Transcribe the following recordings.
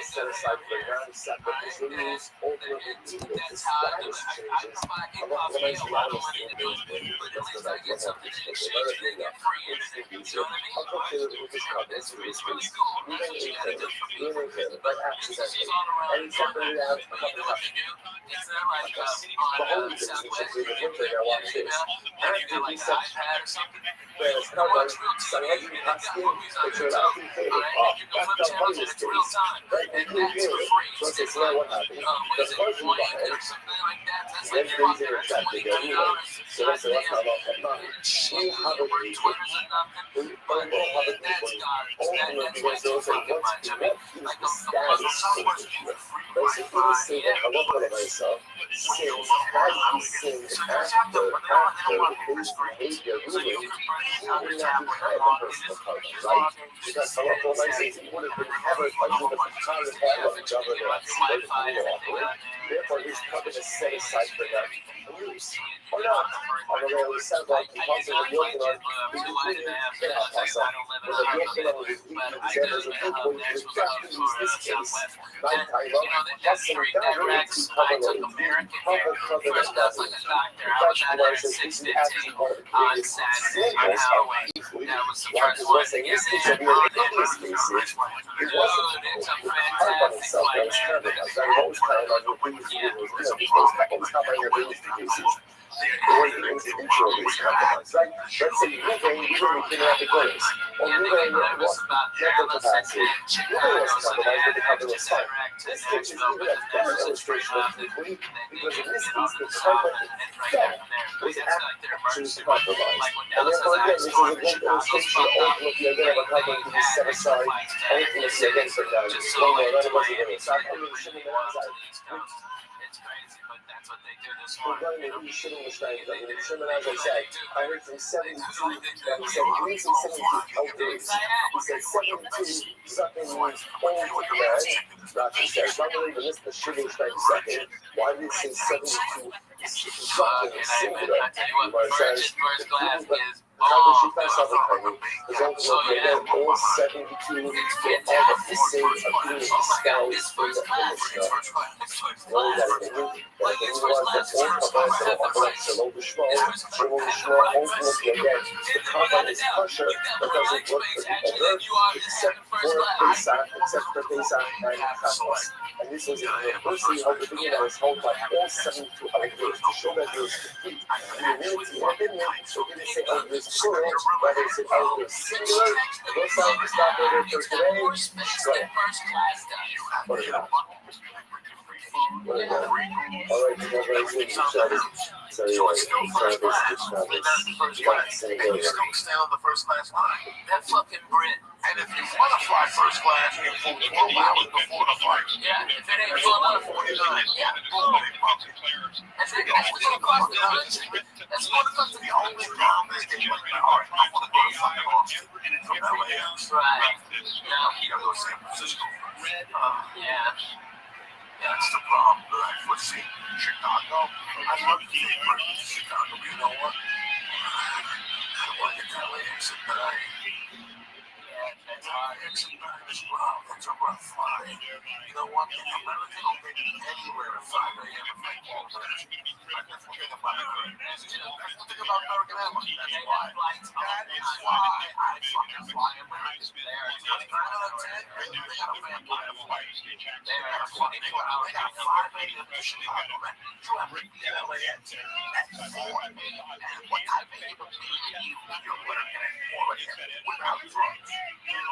set aside for non-sacrificial rules ultimately lead to status changes among the Messianic movement, just as I was on the American distribution associated with this conference release, even by accidentally, and separately out of the whole relationship with the winter now on this. After we said, whereas Carbon, Sanhedrin Paskin, which are not in favor of, backed up on this case, right? And who knew? So I said, so what happened? The first one behind, when things are attracted, so I said, that's how long I'm not. We have a people. We all have a people. Ultimately, because those are what is the status change. Basically, we say that I love myself. Since had he sinned after his behavior ruling, he would not be had the personal pardon, right? Because I love myself, he would have been covered by the time of the governor. Therefore, his covenant is set aside for that use. Or not. I don't know, it sounds like he wants to be working on the when the working on his examples of people who exactly use this case. Night time up, hustling down to cover the covenant doesn't. Rationalizes his actually one of the greatest examples of equally. One who was saying this case of your previous cases, it wasn't hard on himself that was covered. I was always kind of like, because back in time I never used the cases. Or the individual is compromised, right? Let's say you're going to have the goals, or you're going to have mental capacity, you're going to compromise with the covenant side. This case is even a better illustration of complete, because in this case, the covenant itself was actually compromised. And therefore, again, this is a great illustration of ultimately, again, of a covenant to be set aside, ultimately against the value. One more, none of us are going to stop. We're going to be shooting the strength. I mean, Shimon, as I said, I heard from 72, and he said, he means in 72 elders. He said 72 something means old man. Rashi says, I believe in this, the shooting strength second. Why did it say 72 something singular? Where it says, how does she pass out the penny? Because ultimately, again, all 72 were all of the same agreement disguised in the Mishnah. Knowing that opinion, that the was that all covenants are upright, Shalom B'Shmo, Shalom B'Shmo, ultimately, again, the covenant is kosher, but doesn't work for the owner, except for Pesach and Shabbos. And this was universally held opinion that was held by all 72 elders to show that there was complete unity in opinion. So he didn't say elders plural, rather it's an elders singular. Those sounds is not there for today. What is that? All right, congratulations, Shabbos. So anyway, Shabbos. You still stay on the first class line. That fucking Brit. And if you want to fly first class, you can 12 hours before the flight. Yeah, if it ain't full out of 49. Yeah, boom. And then that's going to cost the country. That's going to cost the only problem is that you're like, all right, I'm going to go to fucking Austin from LAX. Right. Now, you go to San Francisco. Yeah. Yeah, that's the problem. Like, let's see, Chicago. I'd love to take to Chicago. You know what? I want to get to LAX at night. That's hard. Wow, that's a rough flight. You know what? America don't make me anywhere at 5 a.m. if I call that. That's the thing about American Airlines. That's the thing about American Airlines. That's why. That is why I fucking fly American. They're 29 out of 10. They got a vampire flight. They're a 24-hour. They got 5 a.m. to Chicago, man. You have to get LAX at 4 a.m. What type of people do you're working at 4 a.m. without drugs? You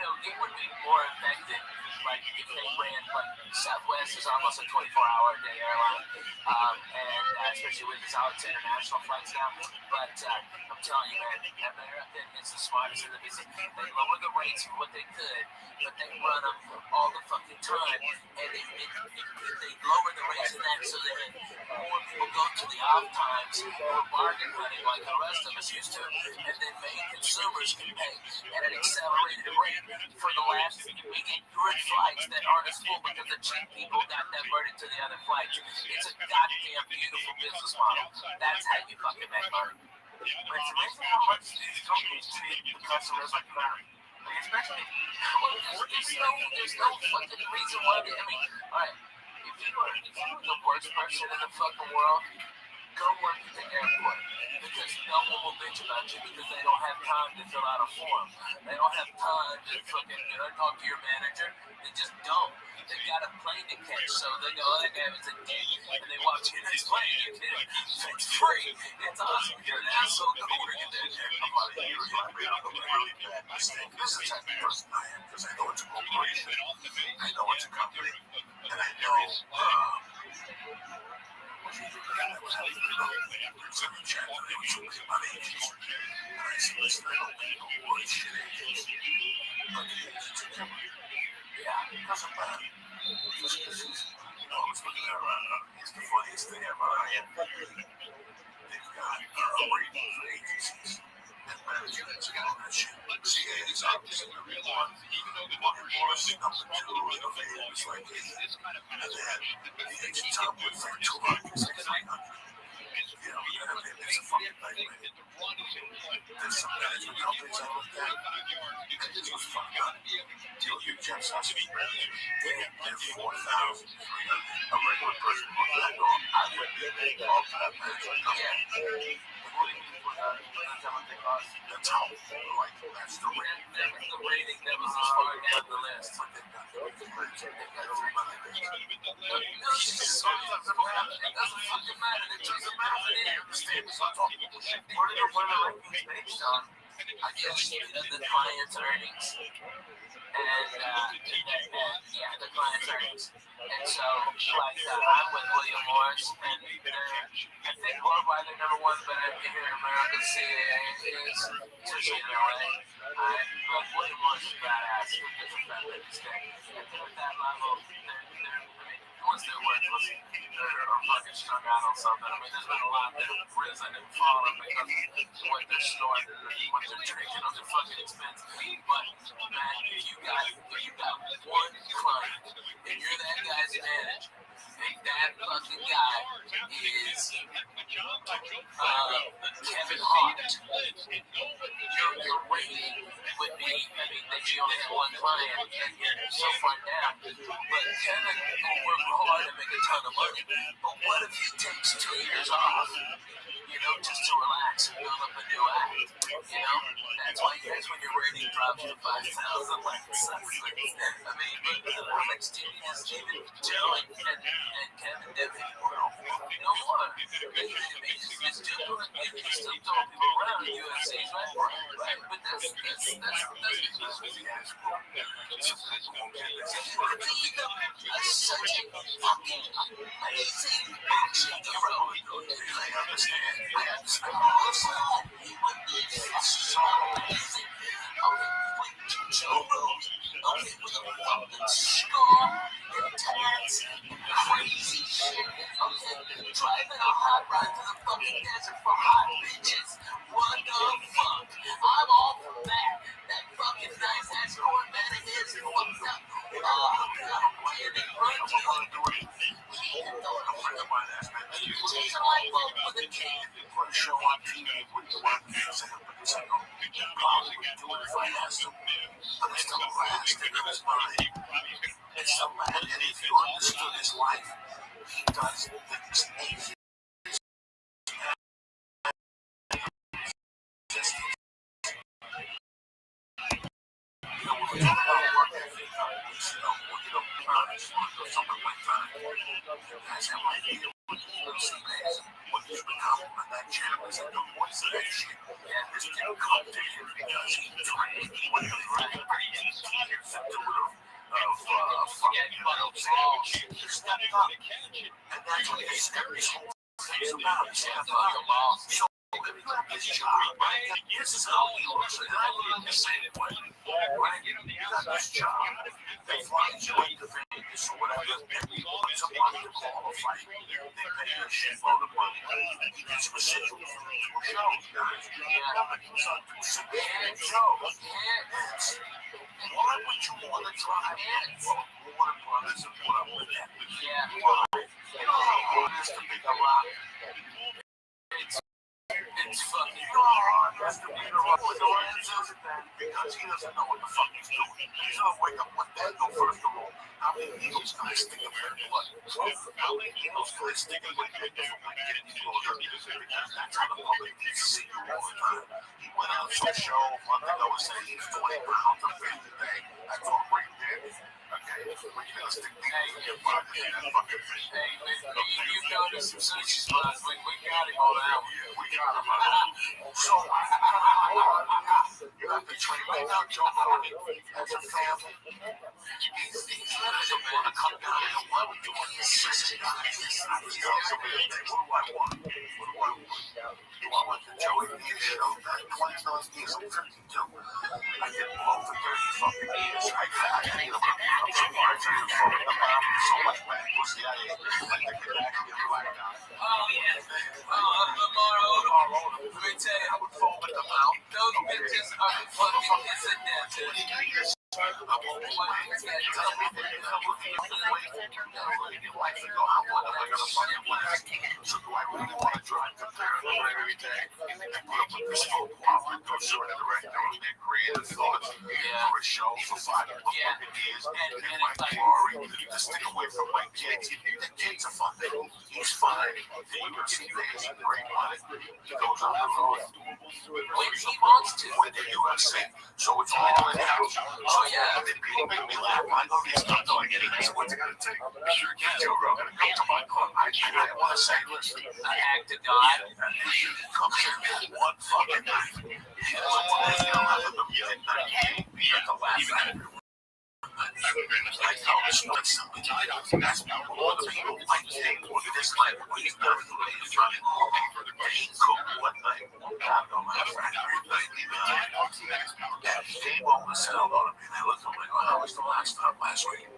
know, it would be more effective, like, if they ran, like, Southwest is almost a 24-hour-a-day airline, and especially with these international flights now, but I'm telling you, man, American is the smartest in the business. They lower the rates for what they could, but they run them all the fucking time, and they lower the rates in that so that more people go to the off times or bargain hunting like the rest of us used to, and then make consumers can pay at an accelerated rate for the last. We get good flights that aren't as full because the cheap people got diverted to the other flights. It's a goddamn beautiful business model. That's how you fucking make money. But it's amazing how much these companies treat the customers like that. Especially, there's no fucking reason why they, I mean, alright, if you were the worst person in the fucking world, go work at the airport. Because no one will bitch about you because they don't have time to fill out a form. They don't have time to fucking talk to your manager. They just don't. They got a plane to catch, so they go, oh, that guy was a dick, and they watch you next plane. It's free. It's awesome. You're an asshole. Go work at that airport. You're a really bad mistake. This is the type of person I am because I know it's a corporation. I know it's a company. And I know, yeah, it doesn't matter. Just because he's, I was looking around, he's the funniest thing ever. They've got ratings for agencies and management and all that shit. CA is obviously the real one. Morris, number 2, and the lady was like 8. And then the agent top was like 200, 300. You know, it's a fucking nightmare. There's some management companies I looked at, and this was fucked up. Deal you Jeff's husband, they're 4,000. A regular person would not go. I would be all that management company. That's how, like, that's the rating. The rating that was as far down the list. But they've got 3 months. It doesn't fucking matter. It doesn't matter. They understand. It's not talking bullshit. What are the rankings based on? I guess the client's earnings. And yeah, the client's earnings. And so, like, I'm with William Morris, and I think worldwide they're number 1, but here in America, CAA is especially in LA. Like, William Morris is badass. He does a fabulous thing. At that level, once they're worthless, or fucking strung out on something. I mean, there's been a lot that have risen and fallen because of what they're storing and what they're drinking on their fucking expense. But, man, if you got one client, and you're that guy's manager, and that fucking guy is Kevin Hart, your rating would be, I mean, that you only have one client, and you're so far down. But Kevin will work hard and make a ton of money. But what if he takes 2 years off, just to relax and build up a new act? That's when your rating drops to 5,000 like it sucks. I mean, but Alex TV is even Joe and Kevin Devin no more. He's still doing it. He's still throwing people around the UFCs, right? Right, but that's because he has such a fucking amazing action hero. I understand. He would be so amazing. With Joe Rose, with a fucking scar and tats and crazy shit. Driving a hot ride to the fucking desert for hot bitches. What the fuck? I'm all for that. That fucking nice ass Corvette of his fucked up. Oh, God, playing it right to you. He can throw it away. Change a light bulb with a key. Put a show on TV with the one thing. Probably would do it if I asked him. But it's the last thing in his mind. It's the last. And if you understood his life, he does things easy. This is how we looks, and I love the same way. Right? You got this job. They fly you into Vegas or whatever, and people put somebody to qualify. They pay you a shitload of money. You get some residuals from these shows, guys. And shows. Why would you want to drive Warner Brothers and put up with that? Why? You know how hard it is to make a rock? It's It's fucking hard has to be the wrong because he doesn't know what the fuck he's doing. He's gonna wake up one day and go, first of all, how many needles can I stick in their blood? How many needles can I stick in my head before I get closer? Because that's how the public can see you all the time. He went out to a show a month ago and said he's 20 pounds of fat today. That's all great, man. Okay, but you're gonna stick needles in your blood and that fucking thing. Hey, man, you got us some sushi spots. We got him all out. We got him all out. So, you have to train right now, Joe Harvey, as a family. He's letting the man come down and why are we doing this? He's also really things. What do I want? Do I want the Joey to be a show? 29 years, I'm 52. I did blow for 30 fucking years. I hate him. I'm surprised I didn't fucking about so much back. Pussy, I hate him. I think back to the black guy. Oh, yeah. Let me tell you, I would foam at the mouth. Those bitches are fucking isn't that good. I'm on the way. It's that time. I'm going to go out. What am I going to fucking blast? So do I really want to drive the parallel every day? And put up with this phone call and go short of the right now and get creative thoughts for a show for 5 fucking years and my glory to stick away from my kids. The kids are fun. He's fine. We would see things in great money. He goes on the road. When he wants to. With the USA. So it's all in house. Oh yeah, people make me laugh. I know he's not doing anything. So what's it gonna take? Sure, Joe Rogan, come to my club. I want to say, listen, I act to God. He comes here one fucking night. He doesn't want to feel like the midnight. He has to laugh at it. I tell this one something. That's all the people like him. Look at this life. He's not he's running all over the he cooked one night. God, no matter every night. Yeah, he came over to sell on him. And I looked at him like, oh, how was the last time last week?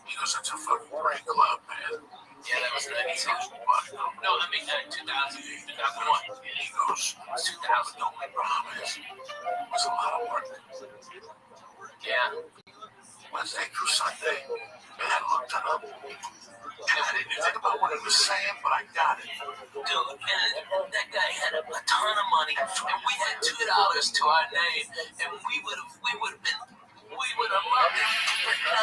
He goes, it's a fucking great club, man. Yeah, that was 96. No, I mean 2000, 2001. He goes, 2000, don't make promise. It was a lot of work. Yeah. Wednesday through Sunday. And I looked it up. And I didn't think about what he was saying, but I got it. Dude, and that guy had a ton of money, and we had $2 to our name, and we would have loved it. But no,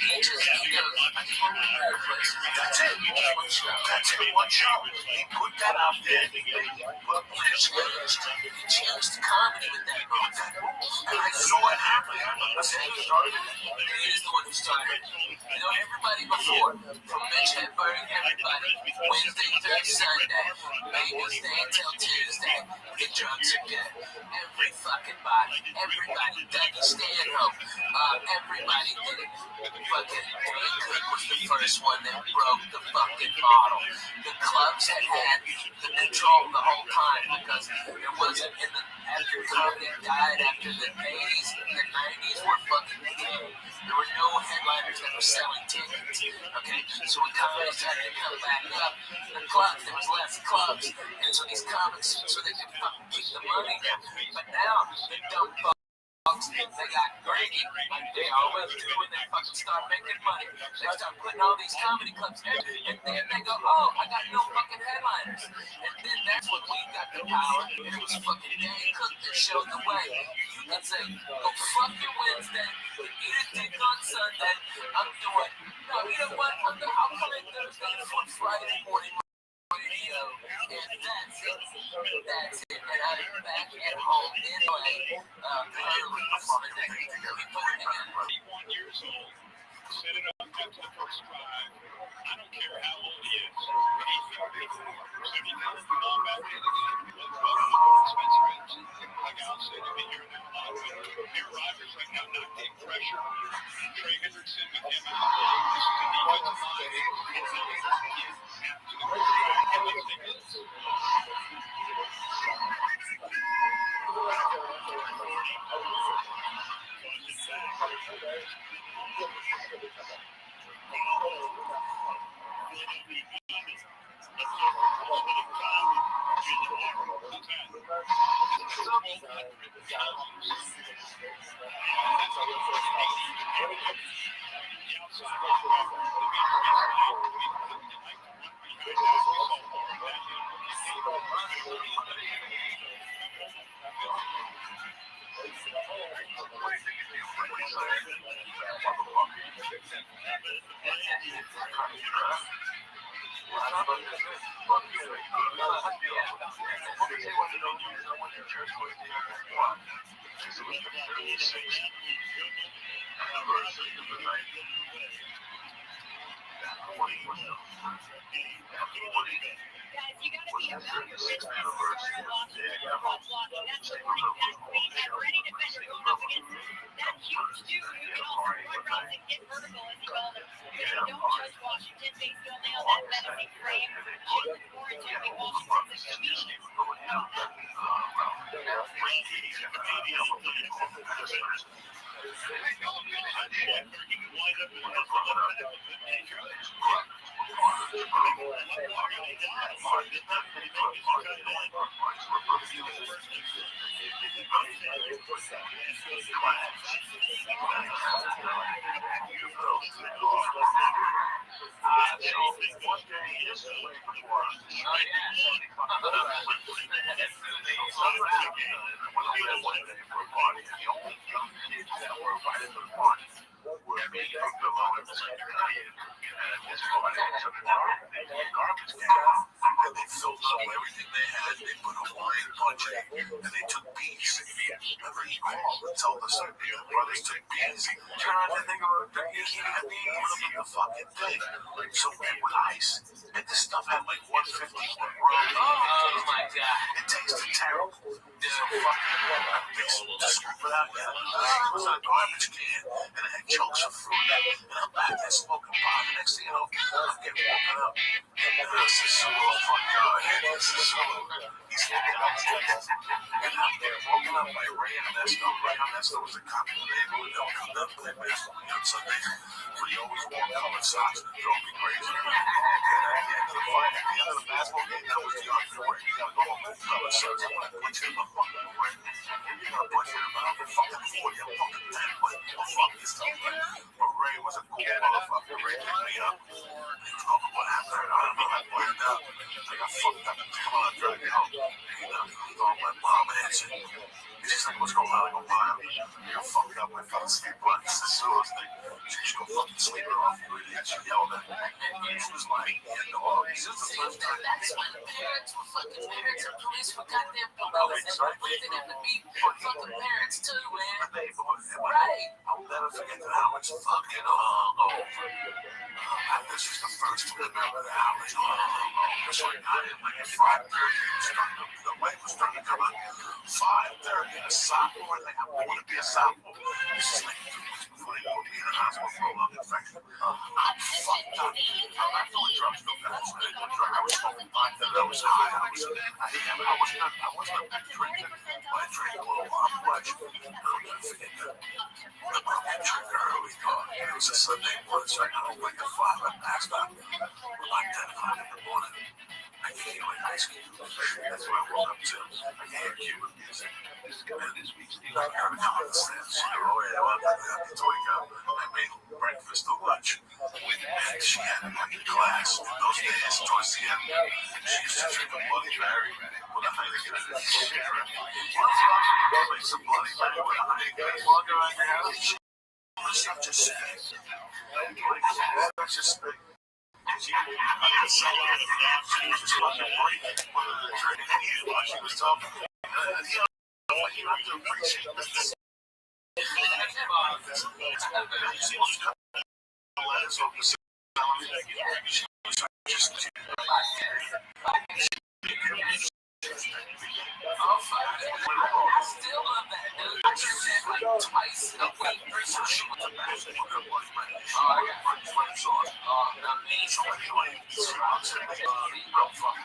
he goes, I just want to go to places. That's it. That's it. One show. He put that out there. But he changed comedy with that book. And I saw it happen. I said, he started it. He is the one who started it. You know, everybody before, from Mitch Hedberg, everybody, Wednesday through Sunday, maybe stay until Tuesday, get drunk again. Every fucking body, everybody, Dougie Stanhope, everybody did it. Fucking Dwayne Cook was the first one that broke the fucking model. The clubs had the control the whole time because there wasn't after comedy died after the 80s, the 90s were fucking the game. There were no headliners that were selling tickets. Okay, so when comedy started to come back up, the clubs, there was less clubs, and so these comics, so they could fucking keep the money down. But now, the dumb fucks, they got greedy, like they always do when they fucking start making money. They start putting all these comedy clubs in, and then they go, oh, I got no fucking headliners. And then that's when we got the power, and it was fucking Dwayne Cook that showed the way. You can say, go fucking Wednesday, eat a dick on Sunday, I'm doing, no, you know what, I'll come in Thursday for Friday morning radio, and that's it. And I'm back at home in LA, early before the day. We put it together. 81 years old, sitting up to the first drive. I don't care how old he is. He's got it. So he knows the ball back to the game. Spencer Anderson, like Al said, you've been here now a lot. Their Rodgers right now not getting pressure. Trey Hendrickson with him in the league. This is a defensive line. It's a kid after the Guys, you gotta be about your business. Start unlocking the block blocking. That's the warning. That's great. And for any defender going up against that huge dude who can also run routes and get vertical, as he called him. But don't trust Washington. They still nail that menacing frame. More attempting Washington's speed. And they filled up everything they had. They put a wine budget and they took bees. Remember, he called and told us that the brothers took bees. Trying to think about the fucking thing. So we with ice. And this stuff had like 151 grams. Oh my god. It tasted terrible. So fucking just scoop it out. Yeah. It was in a garbage can. And it had chunks of fruit. And I'm back there smoking pot. The next thing you know, I'm getting woken up. This is so fucking good. This is so good. He's fucking up. And I'm getting woken up by Ray and Ernesto. Ray and Ernesto was a cop in the neighborhood. They'll come down to play baseball on Sundays. But he always wore colored socks and drove me crazy. And at the end of the fight, at the end of the basketball game, that was the argument where you gotta go home with colored socks. I'm gonna punch you in the fucking way. You're gonna punch you in the mouth. I'm fucking 40. I'm fucking 10. But I'll fuck this stuff. But Ray was a cool motherfucker. Ray picked me up. He told me what happened. I don't know. I blacked out. I got fucked up. Come on, drag me home. He thought my mom answered. He's just like, what's going on? I go, wow. I got fucked up. I fell asleep. But it's the sewers thing. She just go fucking sleep her off. You idiot. She yelled at me. And she was like, yeah, no, this is the first time. That's when parents were fucking parents and police forgot their bullets and put them to be fucking parents too, man. Right. I'll never forget how much fucking hungover. This is the first time I remember how much hungover. So I got in like at 5:30. The light was starting to come on. 5:30 in a sophomore. Like, I want to be a sophomore. This is like 2 weeks before they put me in the hospital for a lung infection. I'm fucked up. I'm not doing drugs, no guys. I didn't do drugs. I was smoking pot. I was high. I wasn't a big drinker. But I drank a little much. I'll never forget that. I drank early. It was a Sunday morning, so I got up like at 5. I passed out. Like 10 o'clock in the morning. I can't hear like ice cream. That's what I woke up to. I can't hear Cuban music. And I gotta come up the stairs. She go, oh yeah, well, I have to wake up. I made breakfast or lunch. And she had a fucking class in those days towards the end. She used to drink a Bloody Mary with a Heineken and a cigarette. Like some Bloody Mary with a Heineken. Walking around the house. She was such a sick. Such a sick. She was just fucking great. While she was talking, you have to appreciate this. She was letters over the she was just I still love that, dude. I did that like twice a week. so she was a basketball girl. I mean, So anyway, 3 months in, I'm fucking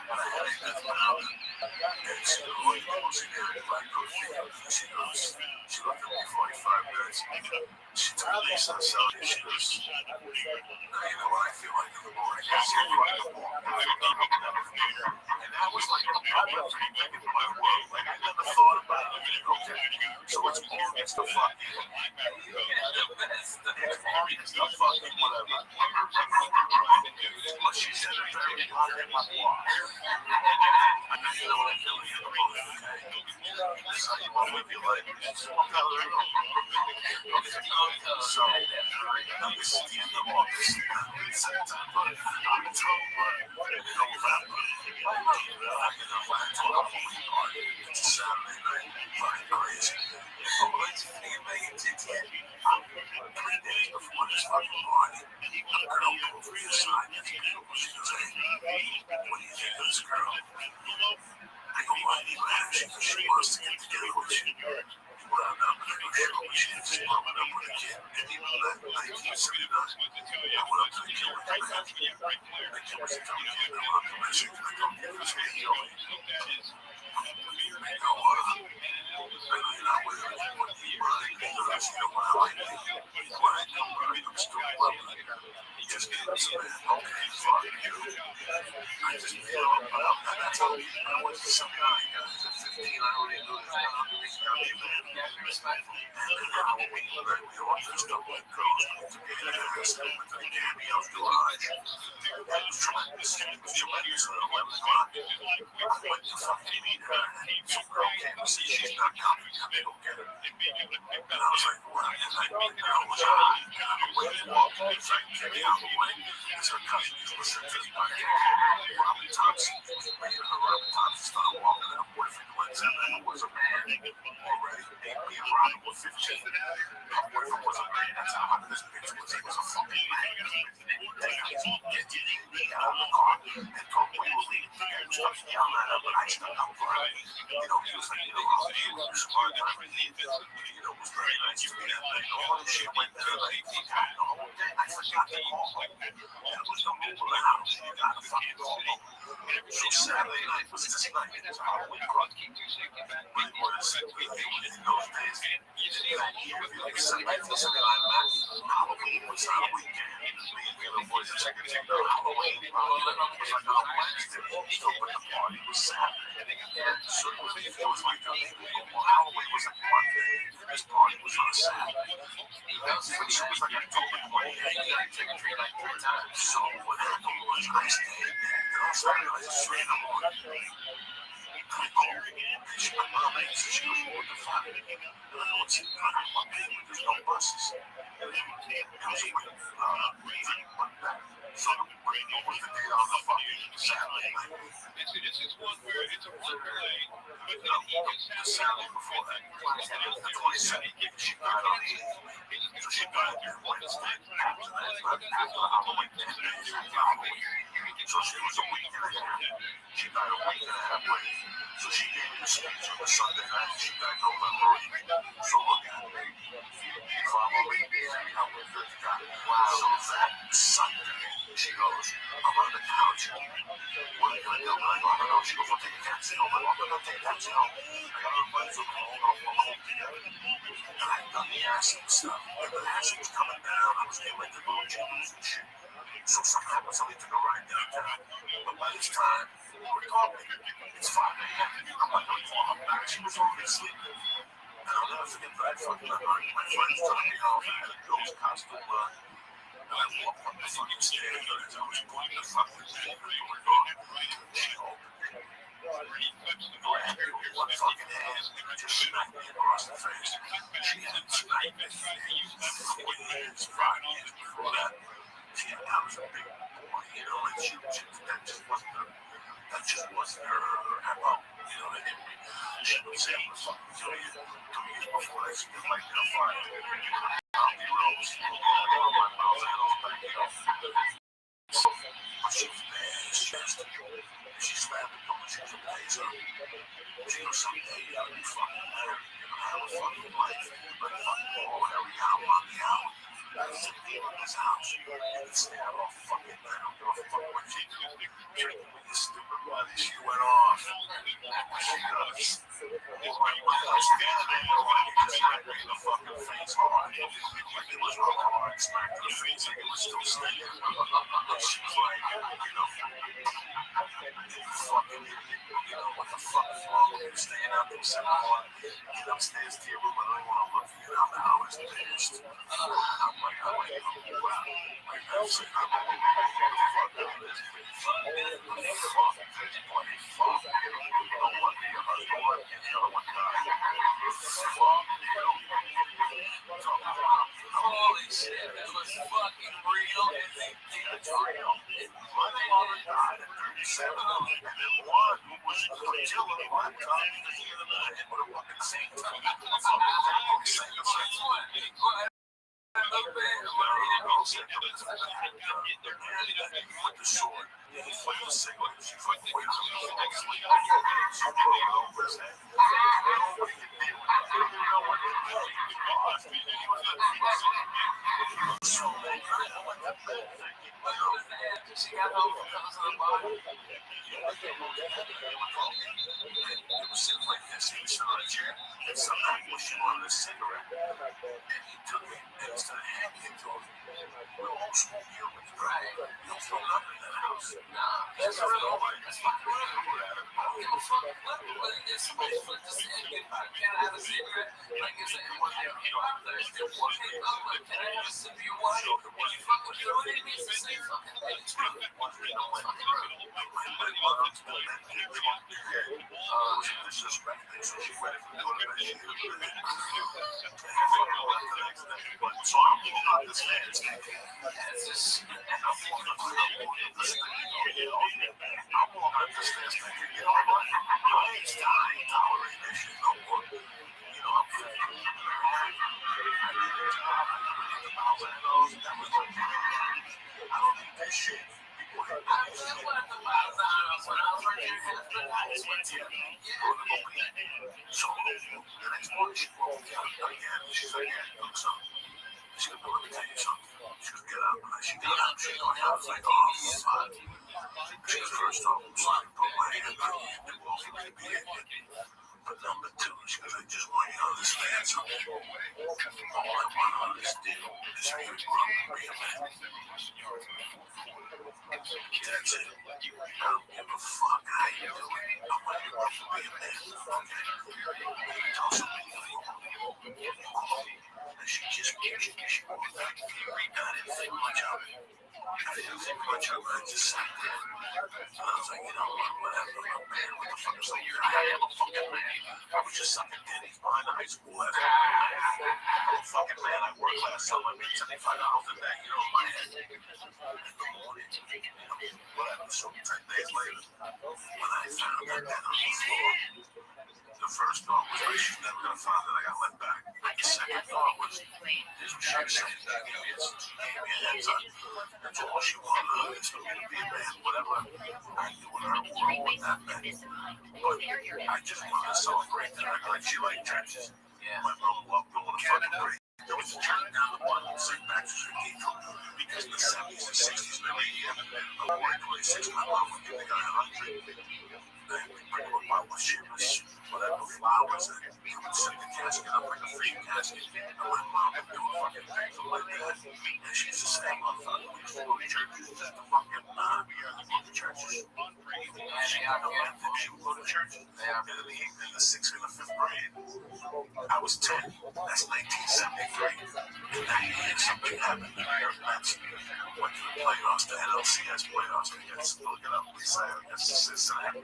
And she goes, "What you doing?" She goes, she looked at me 45 minutes. She took a piece outside and she goes, "Now you know what I feel like in the morning. I see you in the morning. I feel like I'm never from here." And that was like a moment for me back into my world. Like I never thought about it. Okay, so it's all against the fucking, it's all against the fucking whatever. But she said it very hard in my block. You know what I feel like in the morning, okay? This is how you want to live your life. Just walk out of the room. So, I'm just in the office. It's September, October, November. When I told her we party, it's a Saturday night, fucking crazy. But let's see if they did it. 3 days before this fucking party, a girl pulled me aside. She goes, "Hey, what do you think of this girl?" I go, "Why do you laugh?" She goes, "She wants to get together with you." Well, I'm not going to go show her. She just broken up with a kid. And you know that 1979, I went up to the kid with the man. The kid was telling me, "I want to message." I go, "Because we're healing." I go, "You're not with her. You want to be mine." Because you know what I like me. When I know her, I'm still loving her. Just get this man. Okay, fuck you. I just, you know, that's how I was a seminary, guys. At 15, I already knew that I was a young man. And then Halloween, we all dressed up like girls. We took an ass and went to the Gabrielle's garage. It was tremendous. It was tremendous. At 11 o'clock, I went to fucking meet her. And some girl came and said, "She's not coming. Come in, go get her." And I was like, "What?" And I mean, the girl was hot. And I'm away to walk. In fact, get me out of the way. Because her cousin was listening to the podcast. Robin Thompson. Robin Thompson started walking. And her boyfriend went in. And it was a man already. Me and Robin were 15. Her boyfriend was a man. That's how hot this bitch was. He was a fucking man. He got out of the car and told me we were leaving. And he started yelling at her, but I stuck up for her. You know, he was like, "You know, he was smart. You know, it was very nice to me that night. All the shit went there. Like, he got the whole day. I forgot to call him. There was no move around. You got to fucking call him. So Saturday night was this night. It was Halloween party. But it was, in those days, you didn't hear me like Sunday. Halloween was on a weekend. Me and the other boys are checking out Halloween. It was like on Wednesday. But the party was Saturday. So it was like Halloween was like Monday. This party was on Saturday. So it was like October 28th. You gotta take a tree like 3 times. So what happened was I stayed there. And I started like 3 in the morning. I called and my mom answered. She goes, "What the fuck?" And I know it's I'm paying, there's no buses. And it was went back. So what was the date on the fucking Saturday night? This is one where it's a one delay, but the Saturday before that, the 22nd, she died on the 8th. So she died there Wednesday. After that, after Halloween, 10 days after Halloween. So she was a week and a half. She died a week and a half later. So she gave me the speech on the Sunday night. She died November 8th. So look at me. You follow me? How good you got it. So that Sunday, she goes, "I'm on the couch. What are you going to do?" And I go, "I don't know." She goes, "Well, take a taxi home." I go, "I'm not taking a taxi home. I got a buddy from home. I'll walk home together." And I had done the acid stuff. And the acid was coming down. I was getting like the little jewels and shit. So somehow I somebody took a ride downtown. But by this time, we're talking. It's 5 a.m. I'm not going to call her back. She was already sleeping. And I'll never forget that fucking night. My friends took me out. I had a ghost costume on. And I walked up the fucking stairs. And as I was putting the fucking door, she opened it. Grabbed it with one fucking hand and just smacked me across the face. She had sniped me 4 years, 5 years before that. She had, I was a big boy, you know, and that just wasn't her MO, you know what I mean? She was able to fucking kill you 2 years before that. She was like, fire. I'll be rose. My mouth and all back, you know. But she was bad. She slapped the door. She was a blazer. She goes, "Someday you're gonna be fucking married. You're gonna have a fucking life. You're gonna fucking go every hour on the hour." I said, leave his house. And stay out all fucking night. I don't give a fuck what she do. Drinking with your stupid buddy. She went off. She does. I stand there and she smacked me in the fucking face hard. Like it was real hard. Smacked in the face and it was still standing. And she was like, you know, fucking, you know, what the fuck is wrong with you? Staying out there 7 o'clock. Get upstairs to your room and I want to look at you. Now the house is pissed. I'm like, wow. Like, I'm saying, I'm like, fuck out of this. Fuck. No wonder your husband left you. The other one died. Fuck you. Holy shit, that was fucking real. And they think It's real. My father died at 37. And then one who was until the one time because he had a hit with a fucking same time. With the sword, he flipped the cigarette. She flipped the weight from the next week. She put it over his head. What did you do? You know what to do. So they kind of went to bed. She got home from the body. They were sitting like this. He was on a chair. And somehow he was shooting a cigarette. And he took it and started handing it to him. We're old school humans, right? You don't throw nothing in the house. Nah, that's real. That's fucking real. Give a fuck. If somebody flipped the cigarette, can I have a cigarette? Like I said, one day, I'm thirsty. One day, can I have a sip of your water? If you fucking do it, it means the same fucking thing. It's true. Fucking real. My mom told me that she was disrespecting, so she went from doing it. She did it. So I'm moving on this landscape. That's just. I'm walking up this thing. I'm walking up this thing. You know what? I ain't tolerating this shit no more. You know, I'm 50. I need a job. I don't need that shit. I just wanted to buy Zions when I was working at Heston. I just went to So, the next morning she woke me up again. She's like, yeah, look, son. She goes, let me tell you something. She goes, get up. And she got up. She goes, I was like, oh, fuck. She goes, first off, I'm sorry to put my hand on you. It won't be it. But number two, she goes, I just want you to understand something. All I want to understand is for you to grow up and be a man. That's it. I don't give a fuck how you do it. I want you to grow up and be a man. Okay? Tell somebody and she just walked back. I didn't think much of it. I just sat there. And I was like, you know what, whatever, I'm a man. What the fuck is like, I am a fucking man. I was just sucking titties behind the high school. I'm a fucking man. I work last summer. I made $75 a day, you know, in my head. In the morning, whatever. So 10 days later, when I found that on the floor, the first thought was, like, she's never gonna find that I got let back. The second thought was, this was she was saying, she gave me a heads up. That's all she wanted is for me to be a man, whatever I do in her world with that man. But I just wanted to celebrate that. Like she liked churches. My mom loved going to fucking break. There was a church down the block in St. Patrick's Cathedral because in the 70s and 60s, every year, a boy 26, my mom would give the guy 100. And we bring him a bottle of shivers, whatever, flowers, and we would set the casket up like a fake casket. And my mom would do a fucking thing like that. And she used to say, motherfucker, we used to go to churches just to fucking go to churches. And she got no method. She would go to churches. In the 6th and the 5th grade, I was 10. That's 1973. In that year, something happened in the Mets. Went to the playoffs, the NLCS playoffs. Look it up. We say against the Cincinnati.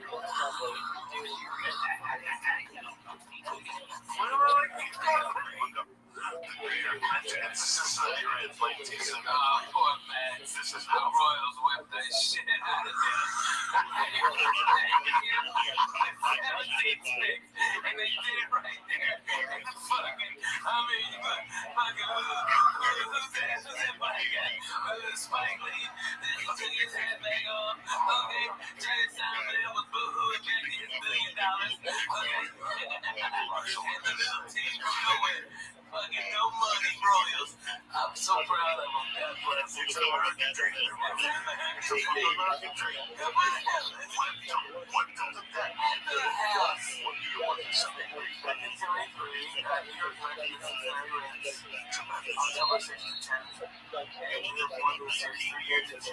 This is how Royals whip that shit out of him. And they did it right there. And the fucking, I mean, fucking, who's that? Spike Lee, then he took his hat back on. Okay, Jerry Seinfeld was boohooing back to his $1 billion. Okay, and the little team from nowhere. Fucking no money. Royals. I'm so proud of him. God bless him. It's an American dream. It's a fucking American dream. What comes of that? At the house. What year was it? 73. Back in 73, New York Yankees and Reds. I'll never 6 to 10. And he won the series 3 years in 2.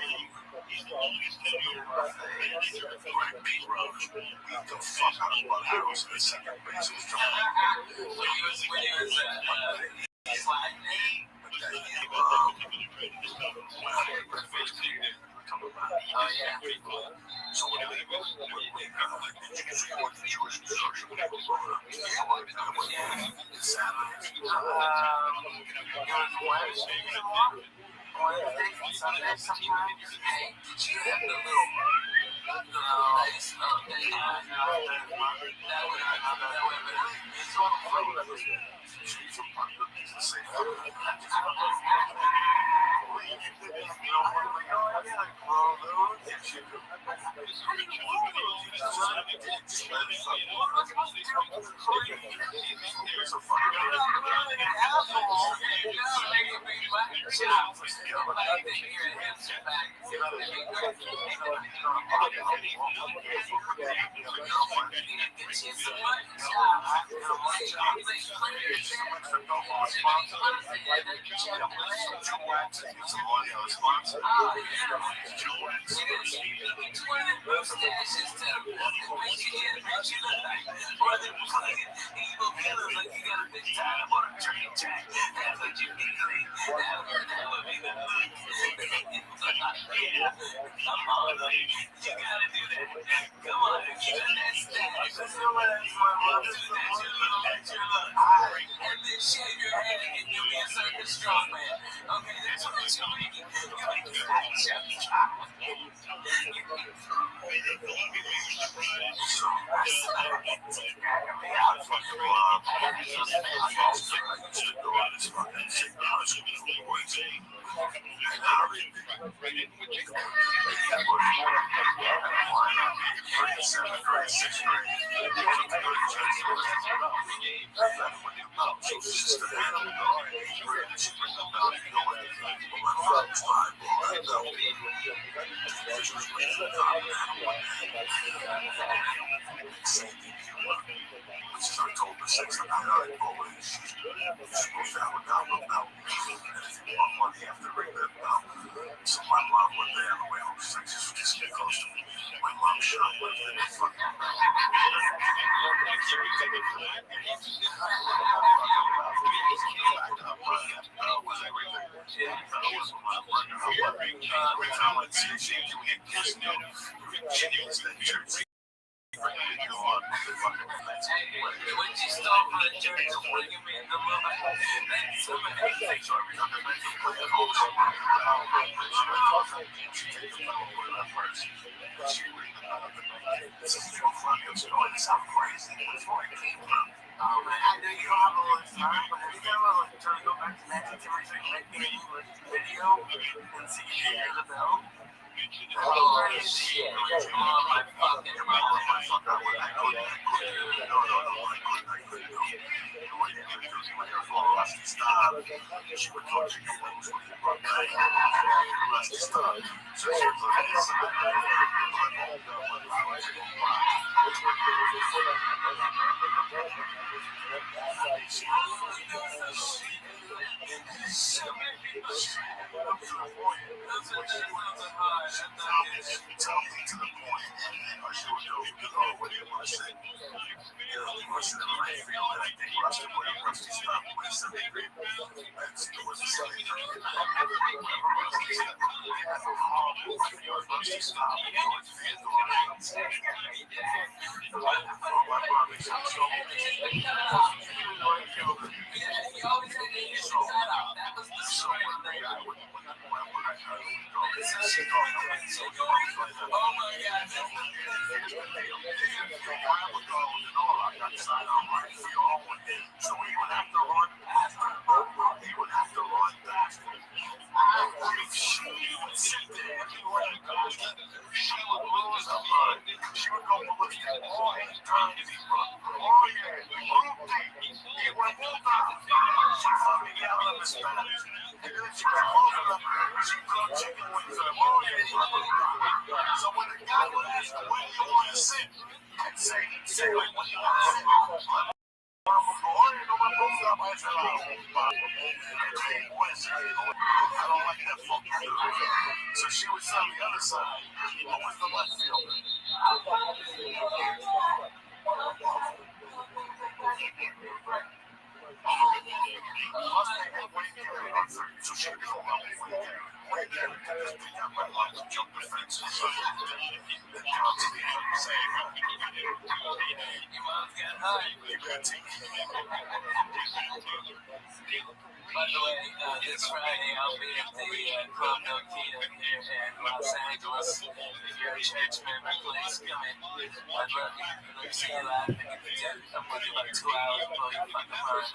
He's the longest tenured like Pete Rose. Beat the fuck out of Bud Harrelson at second base. It was When he was sliding in. Oh, yeah. So when they go, did you want the Jewish instruction when they were growing up? It's Saturday. Wednesdays, Sundays sometimes. Hey, did you have the little nice she fucking yelled at me Spanish. And then she was holding up, she put chicken wings in a bowl and he was so when the guy would ask her, where do you want to sit? I'd say like, what do you want to sit? Mama, boy, no me ponga para ese lado, compadre. I don't like that fucking dude. So she was on the other side. What was the left field? So she was on my way there. My lungs jumped the fences. The cops saying, by the way, this Friday I'll be at the Club Nokia here in Los Angeles. If you're a church member, please come in. I'd love to see you live. I'm going to do about 2 hours blow your fucking mind.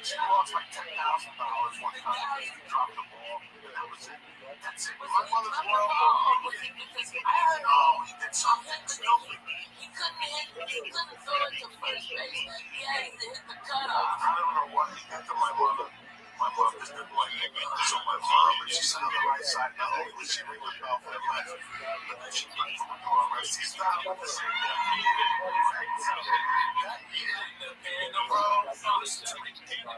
She lost like $10,000 one time. She dropped the ball, and that was it. That's it. My mother's world. He did something stupid. He couldn't throw it to first base. He had to hit the cutoff. I don't know what he did to my mother. My mother just didn't like it. So my mom, she's on the right side. Not only was she ring the bell for the match, but then she went for the door. She's not the same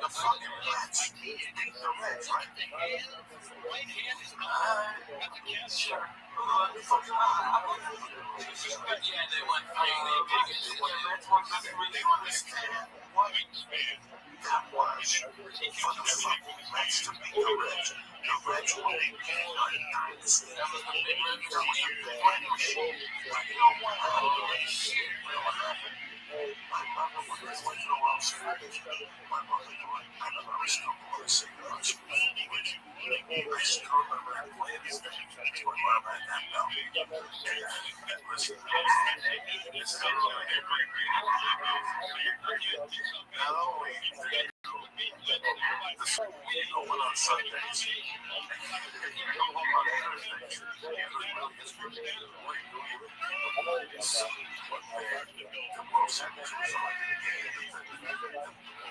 the fucking Reds. The Reds, right? Sure. Yeah, they went They understand what that was for the fucking Reds to beat the Reds. The Reds were a dynasty. That was the big Reds machine. But you know what happened? My mother was like the World Series. My mother doing, I still want to say that she was I still remember that playing this thing. My mom had that belt. And listen, it's still really great. Not only the school going on Sundays, you go home on Thursdays. The World Series was like the game.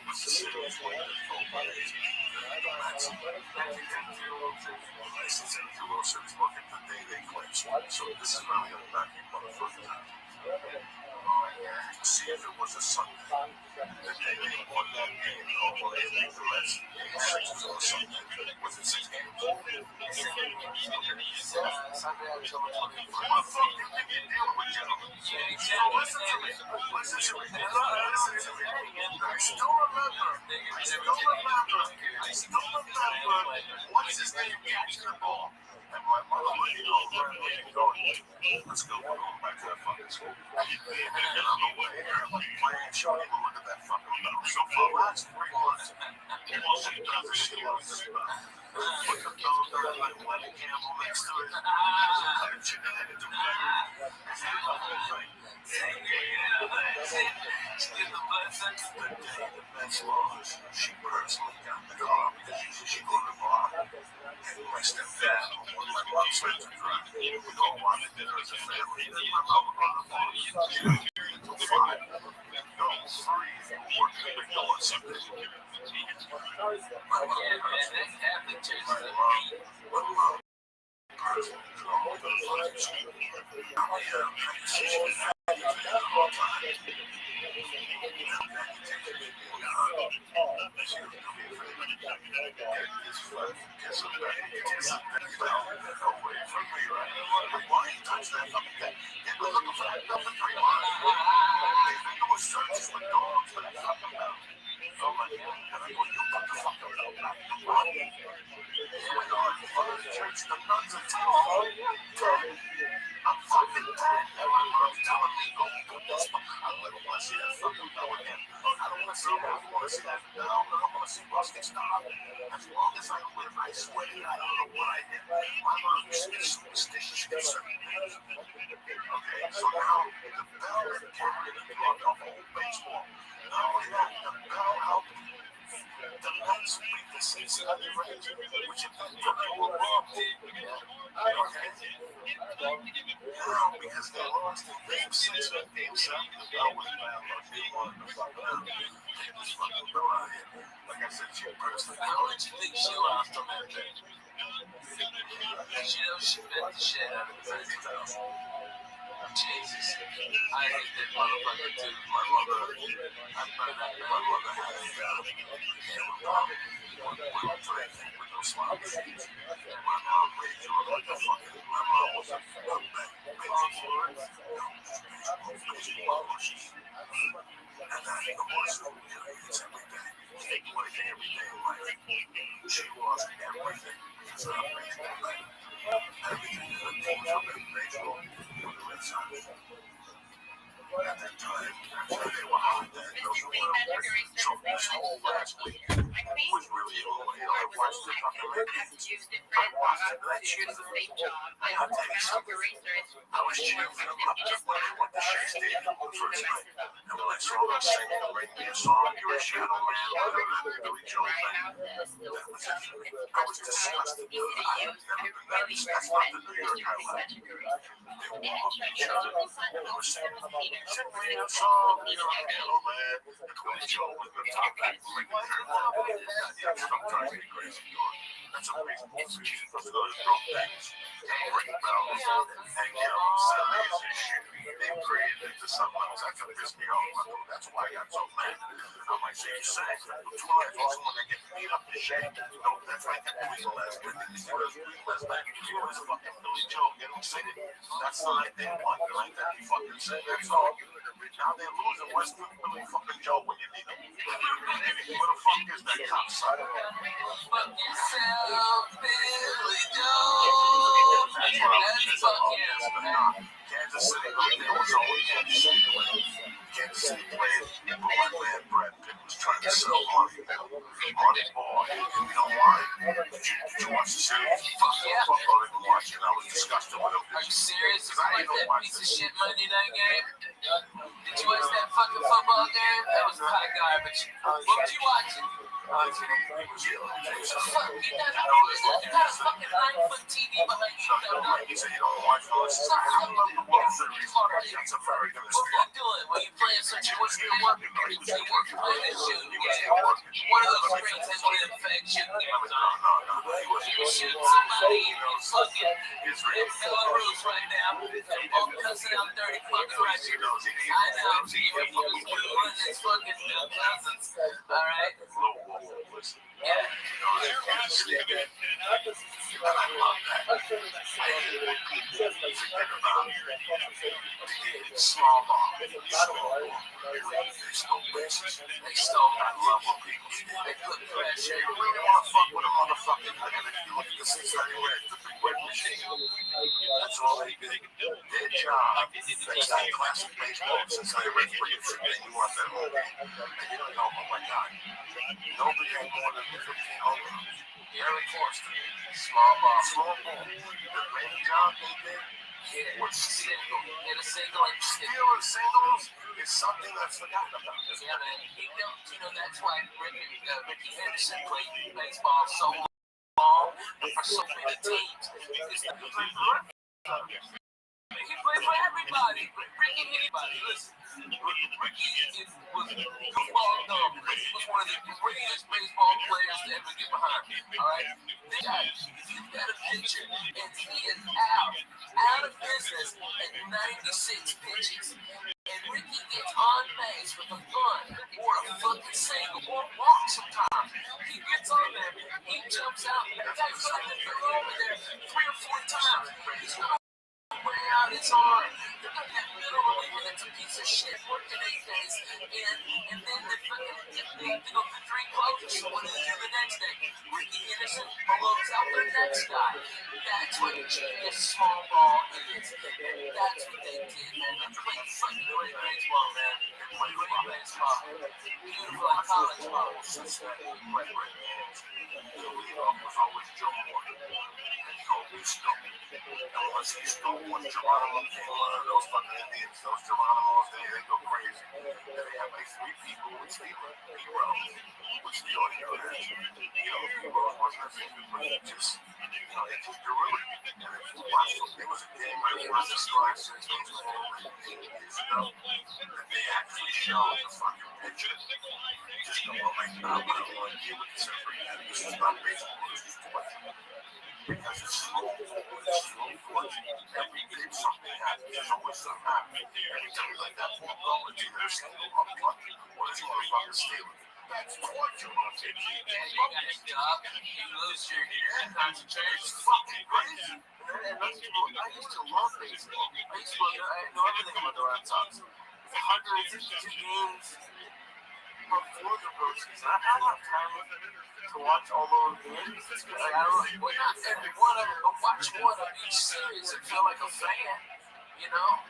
The series was the World Series looking the day they clinched. So this is really on the back of your motherfucking time. See if it was a Sunday. The day they won that game, they made the Reds. Game 6 was on Sunday. Was it 6 games? Sunday, October 24th. What the fuck you think you're dealing with, gentlemen? Listen to me. I still remember what's his name catching the ball. And my mother let me over and going, let's go, we're going back to that fucking school. And on the way here, I'm like playing, showing him, look at that fucking bell. So for the last 3 months, she does the shit on this bell. Put the bell down like Lenny Campbell next to it. And she had to do that. It's the whole thing. The day the Mets lost, she personally got the car because she go to the bar. And my stepdad, when my mom's friends were driving, we all wanted dinner as a family. And my mom would run the bar. Until 5. No, 3 working at McDonald's Sunday. My mom personally called the fucking school. Why you touch that fucking thing? somebody want to see that down, I want to see Rusty stop. As long as I live, I swear to God, I don't know what I did. My mom used to be superstitious in certain things. Okay, so now the bell carried throughout the whole baseball. Not only that, the bell helped the Mets beat the Cincinnati Reds, which is the Rob did. Okay? Now, because they lost in game 6 of game 7, the bell was bad luck. They wanted to fuck it out. Take this fucking bell out of here. Like I said, she pressed the bell and she thinks she lost on that day. She knows she bit the shit out of the Jesus. I hate that motherfucker too. My mother had a drinking with no slot machines. My mom made you look like a fucking. My mom was a baseball machine. And that ain't a muscle. It's every day. Take like every day of life. She was everything. It's not baseball. Everything is a team of baseball. On the red side. At that time, after they were hot, those were so this whole last week was really only, I watched the documentary. I watched it, I cheered for them. I had to take something. I was cheering for them up to when I went to Shea Stadium first night. And when I saw them singing the radio song, You're a Shadow Man, whatever, Billy Joel thing, that was it. I was disgusted. I had never been that disgusted. That's not the New York I left. They were all each other. They were singing the song, You're a Shadow Man. Billy Joel was the top guy. Sometimes it's crazy. That's a reason for those broke things. Ring bells and Saturdays and shit. They created into something else. That's what pissed me off. That's why I got so mad. I'm like, so you sang two lives also when they get beat up to shit. No, that's like that movie last night. Last night, you was fucking Billy Joel. Get him singing. That's the night they won. The night that he fucking sang that song. Now they're losing West Billy fucking Joe when you need him. What the fuck is that cop son? Fuck yourself, Billy Joe. That's fucking Kansas City, there was always Kansas City playing. Kansas City played, but my man Brad Pitt was trying to sell Money Ball. Money Ball. You know why? Did you watch the series? Fuck yeah. Fuck, I didn't watch it. I was disgusted with it. Are you serious? You like that piece of shit Monday night game? Did you watch that fucking football game? That was hot garbage. What was you watching? Fuck, you got a fucking 9-foot TV behind you. You say you don't watch those. I love the World Series. That's American What are you doing when you're playing such a what's your work? Playing this shooting game. One of those screens has one of them fake shooting games on it. You shoot somebody in fucking Belarus right now. I'm cussing out 30 fucking Russians. I know. You're one of these fucking little cousins. Alright? Listen. Yeah. Small ball. There's no bitches. They stole my love of people. They put pressure. You really want to fuck with a motherfucking man. If you look at the Cincinnati Reds, the big red machine. That's all they do. Their job. That's not classic baseball. Cincinnati Reds bring it for me. You want that whole game. And you don't know, oh my God. Nobody had more than 15 home runs. Eric Forster, small ball. The main job they did was steal. In a single and Stealing singles is something that's forgotten about. yeah, man. That's why Ricky Henderson played baseball so long for so many teams. He played for everybody. Ricky, anybody. Listen. Ricky was football dumb. He was one of the greatest baseball players to ever get behind. Alright? This guy, you've got a picture, and he is out of business at 96 pitches. And Ricky gets on base with a bunt or a fucking single or a walk sometimes. He gets on there, he jumps out, the guy fucking threw over there 3 or 4 times. He's not way out his arm. They're gonna get literally when it's a piece of shit working 8 days. And then they fucking get the 3 closers. So what do they do the next day? Ricky Henderson blows out their next guy. That's what genius small ball is. And that's what they did, man. They played fucking great baseball, man. great baseball. Beautiful like college ball. The leadoff was always Joe Moore. And he always stunk. And once he stunk, once Geronimo came on, those fucking Indians, those Geronimos, they go crazy. And they have like 3 people with stealing. Hero, with stealing your edge. Hero wasn't a thing, but he just, it just grew. And if you watch them, there was a game where he was a strike 6 months ago, 8 years ago, that they actually showed the fucking picture. Just going like, I'm not going to deal with this ever again. This is not baseball, this is sports. Because it's slow force. Every game something happens, there's always something happening. Every time you like that football, it's either a single or a punt, or it's motherfucker stealing. That's torture. Yeah, you got a job, you lose your concentration. It's fucking crazy. And I used to love baseball. I know everything about the Red Sox. 162 games before the postseason. I don't have time to watch all those games. Like, I don't know, not every one of them, but watch one of each series and feel like a fan, you know?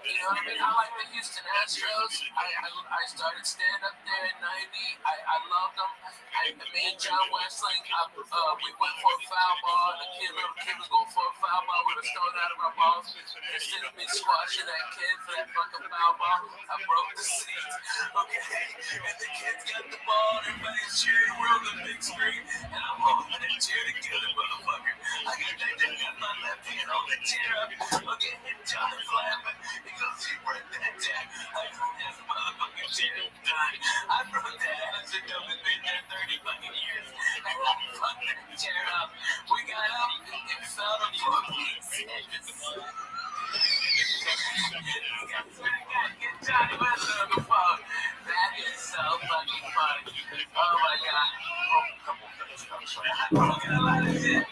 You know what I mean? I like the Houston Astros. I started stand-up there in 90. I loved them. Me and John Westling, we went for a foul ball, and the little kid was going for a foul ball. We were thrown out of our balls. Instead of me squashing that kid for that fucking foul ball, I broke the seat. Okay? And the kids got the ball, and everybody's cheering. We're on the big screen, and I'm holding that chair together, motherfucker. I got my left hand on the chair up. Okay, and John's laughing. He goes, you broke that chair. I go, this motherfucking chair is done. I broke that ass. It has been there 30 fucking years. And I fucked that chair up. We got up and fell to floor. Get Johnny Western on the phone. That is so fucking funny. Oh my god. I'm broken a lot of shit.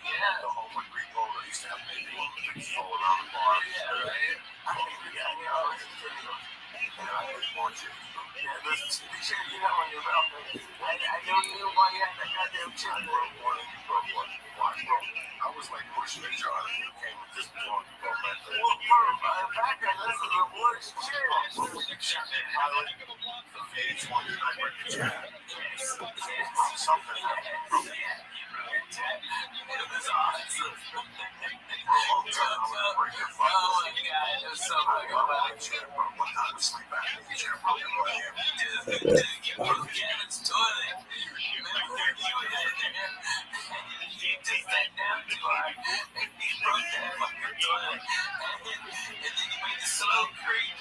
Yeah. The home with Green Bowl, they used to have maybe one big soul around the bar. Yeah, right. I hate the guy. I hate more chicks. Yeah, listen, be sure you know when you're around me. I know you know why you had that goddamn chick. I broke one. I was like pushing the jar and you came with this long back there. Well, for back then, this is the worst shit. The VH1 United Records something happened. It was awesome. Oh my god, it was so fucking funny. one time to sleep back in the chair broke in my hand. You broke Kevin's toilet. Remember when you were in there? You just sat down too hard. And he broke that fucking toilet. And then you made the slow creep.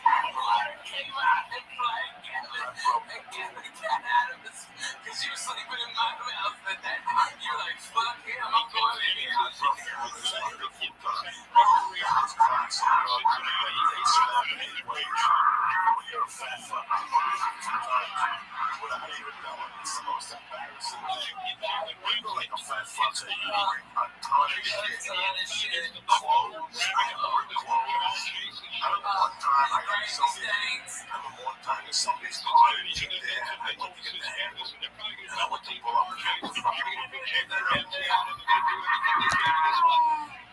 Water came out and flying Kevin got out of this because you were sleeping in my mouth. And then you're like, fuck him, I'm going in here. You're a fat fuck. Without even knowing, it's the most embarrassing thing. You go like a fat fuck, so you bring a ton of shit. Clothes. I have clothes. I remember one time I got somebody's car and I went to get the handles and I went to pull up the handles.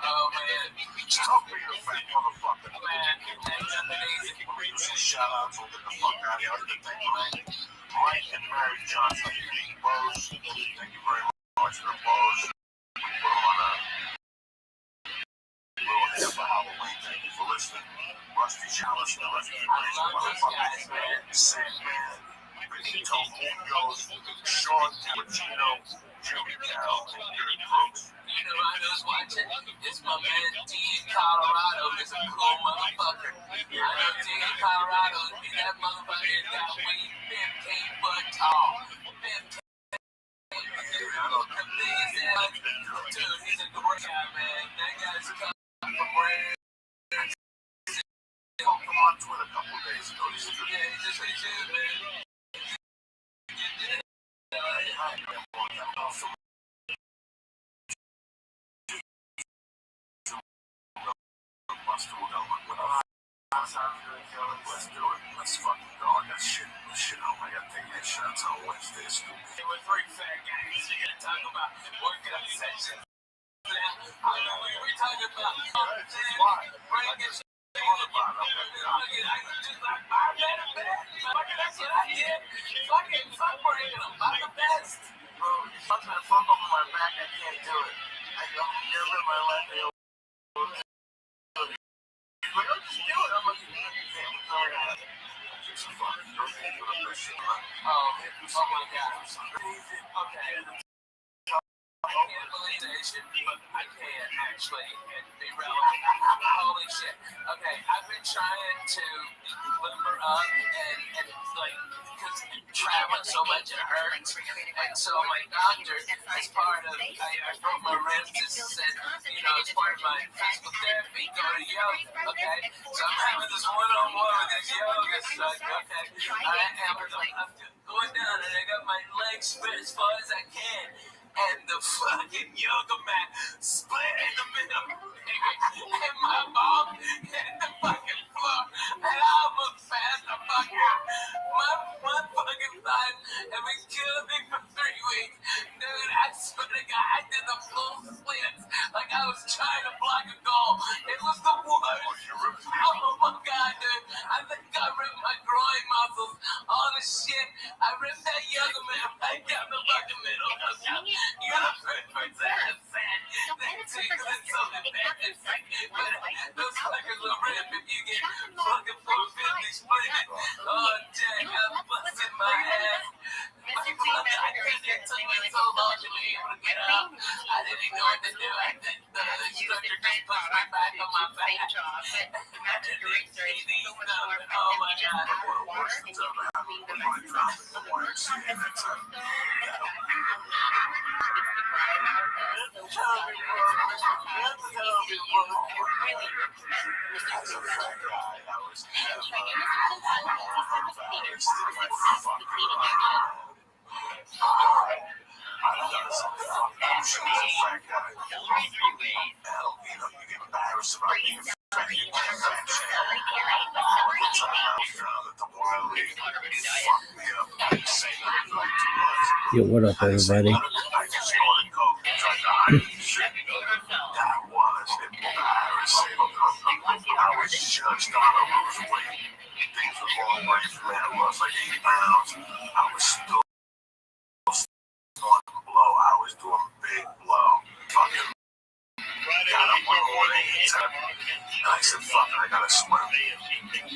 Oh man. Stop being a fat motherfucker. Man, that's amazing. Shout out to get the fuck out of here. Mike and Mary Johnson. Bose. Thank you very much for Bose. We put on a little hair for Halloween. Thank you for listening. Rusty Chalice and the rest of the guys, man. Sandman, Benito Munoz, Sean Cappuccino, Jimmy Carroll, and Gary Brooks. You know I was watching? It's my man D in Colorado. Is a cool motherfucker. I know D in Colorado be that motherfucker that weed 15 foot tall. 15 Dude, he's a great guy, man. That guy's coming from where Come on Twitter a couple of days ago. he's just pretty good, man. Let's do it. Let's fucking go. I got shit home. I gotta take headshots on Wednesday. There were three fat guys you're gonna talk about workout sessions. I know we were talking about breaking shit. I just like, I made a bet. Fucking that's what I did. Fucking fuck breaking them. I'm the best. Bro, I'm trying to fuck over my back. I can't do it. I go never in my life. Like, I'll just do it. I'm like, Just fucking go ahead and do that shit. oh my god. Okay. I can't believe that shit, but I can't actually be relevant. Holy shit. Okay, I've been trying to limber up and like, because traveling so much it hurts. And so my doctor, as part of, I broke my wrist, just said, as part of my physical therapy, go to yoga. Okay, so I'm having this one-on-one with this yoga stuff. Okay, I'm going down and I got my legs spread as far as I can. And the fucking yoga mat split in the middle. And my mom hit the fucking floor. And I almost passed the fuck out. My fucking thigh have been killing me for 3 weeks. Dude, I swear to God, I did the full splits. Like I was trying to block a goal. It was the worst. Oh my God, dude. I think I ripped my groin muscles. All the shit. I ripped that yoga mat right down the fucking middle. You're the first person that said that too, because it's so embarrassing. But those fuckers will rip if you get fucking 450 split. Oh, Jack, I'm busting my ass. I think it took me so long to be able to get up. I didn't even know what to do. I think the instructor just pushed me back on my back. I didn't see these stuff. Oh my God. Yo, what up, everybody? I said, fuck it, I gotta swim. And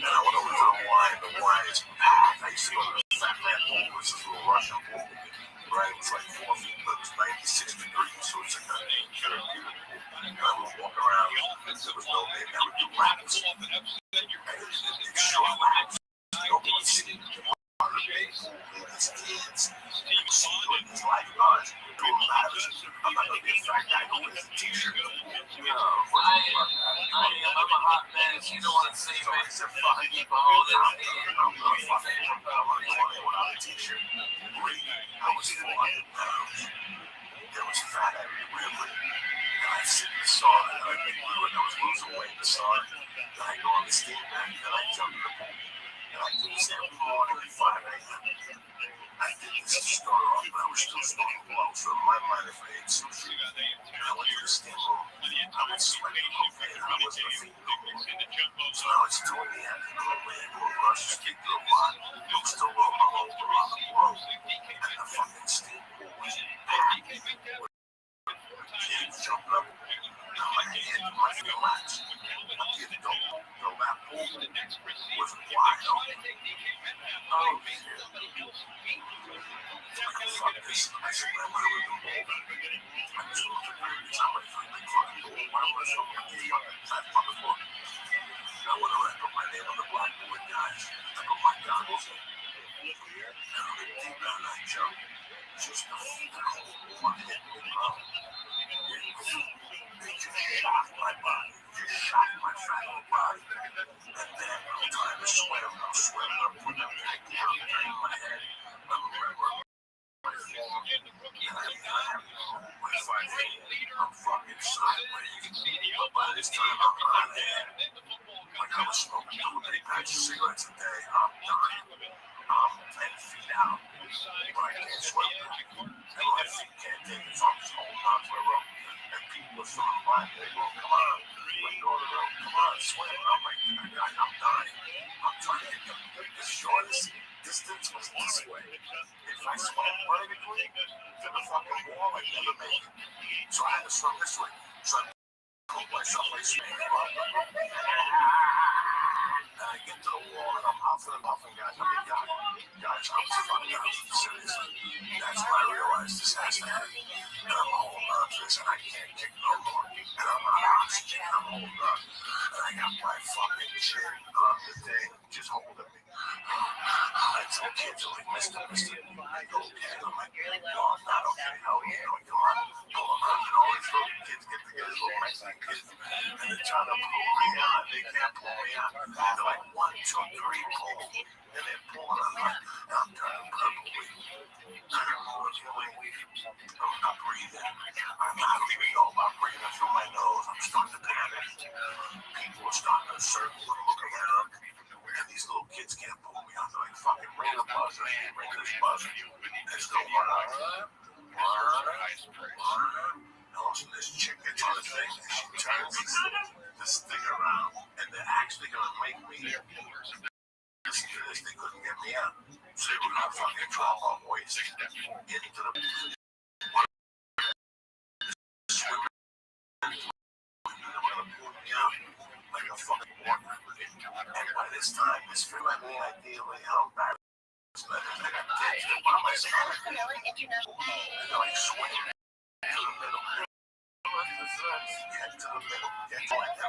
I went over to the wine. The wine is packed. I used to go to the Fat Man pool, which is a little Russian pool. Right? It was like 4 feet, but it was 96 degrees, so it's like a therapeutic pool. And I would walk around. There was no baby. I would do laps. It's short laps. Nobody see these kids. It's like us doing laps. I'm not gonna be a fat guy who wears a t-shirt. I'm a hot mess. You don't want to see me. It's a fucking keep all this in. I'm gonna fucking without a t-shirt. I was 400 pounds. There was fat everywhere. And I sit in the sauna and I was losing weight in the sauna. Then I go on the steam bag and I jump in the pool. And I do this every morning at 5 a.m. I did this to start off, but I was still smoking blow. So in my mind, if I ate sushi, and I went to the steam room, I would sweat the cocaine. I wasn't a fiend no more. So now it's 2 in the afternoon, man. We'll rush to get to the lot. I'm still rolling my whole around the world. And the fucking steam pool was packed. Kids jumping up. I'm like, I can't do my feet laps. I did the lap pool was wide open. Oh, shit. Fuck this. I said, man, what are we doing? I just looked at her. It's not like fucking gold. Why am I so fucking young and fat fucking book? I went around and put my name on the blackboard, guys. I put my goggles in. And I went deep down that jump. Just the one hit me, bro. They just shocked my body. Just shocked my fat little body. And then I'm trying to swim. I'm swimming. I'm putting up back down, turning my head. I'm remembering my form. And my 5 feet. I'm fucking sideways. But by this time, I'm on ahead. Like I'm to smoke 2 packs of cigarettes a day. I'm dying. I'm 10 feet out, but I can't swim. And my feet can't take it, so I'm just holding on to the rope. And people are swimming by me. They go, come on. Like, go to the rope. Come on, swim. I'm like, I'm dying. I'm trying to get the shortest distance was this way. If I swam vertically to the fucking wall, I'd never make it. So I had to swim this way. So I put myself like swimming. And I get to the wall and I'm huffing and puffing, guys. I mean, guys, I'm fucking out. Seriously. That's when I realized this has to happen. And I'm holding on to this and I can't kick no more. And I'm out of oxygen. I'm holding on. And I got my fucking chin on the thing, just holding me. And some kids are like, Mister, you okay? I'm like, no, I'm not okay. Hell yeah. Like, come on. Pull them out. You know, all these little kids get together, little Mexican kids. And they're trying to pull me out. They can't pull me out. They're like, 1, 2, 3, pull. And they're pulling on me. And I'm turning purple. I'm not breathing. I don't even know about breathing through my nose. I'm starting to panic. People are starting to circle and look around. And these little kids can't pull me out. They're like, fucking ring the buzzer. Ring this buzzer. Let's go run. And also this chick gets on the thing and she turns this thing around. And they're actually going to make me listen to this. They couldn't get me out. So they were going to fucking drop on waist into the swimming. And they were going to pull me out like a fucking water. And by this time, this feel like me ideally how bad it's been. I got kids that by my side. And they're like swimming to the middle. Get to the middle. Get to like that.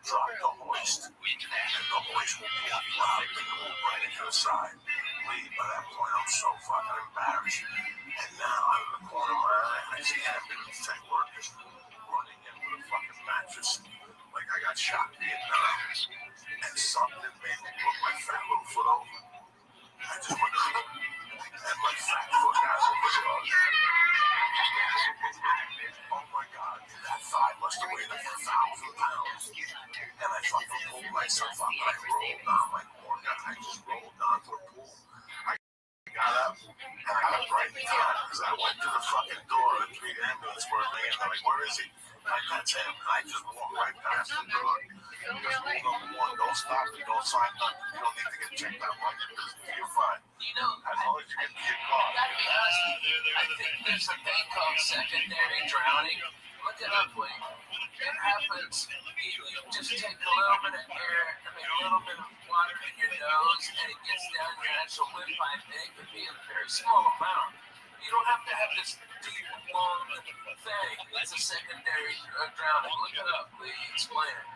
Drop the hoist. And the hoist will pull you out. They can move right into the side. Leave. By that point, I'm so fucking embarrassed. And now, out of the corner of my eye, I see ambulance tech workers running in with a fucking mattress. Like I got shot in Vietnam. And something made me put my fat little foot over. I just went, and my fat foot got over the other. Oh my God, that thigh must have weighed like 1,000 pounds. And I fucking pulled myself up and I rolled down like more. I just rolled down to the pool. I got up and I got up right in time because I went to the fucking door and 3 ambulance were there. And they're like, where is he? Like, that's him. And I just walked right past the door. Because rule number 1, don't stop and don't sign nothing. You don't need to get checked out like it because you're fine. As long as you get your car. I think there's a thing called secondary drowning. Look it up, Lee. It happens. You just take a little bit of air, a little bit of water in your nose, and it gets down your actual windpipe, and it could be a very small amount. You don't have to have this deep, long thing. It's a secondary drowning. Look it up, Lee. Explain it.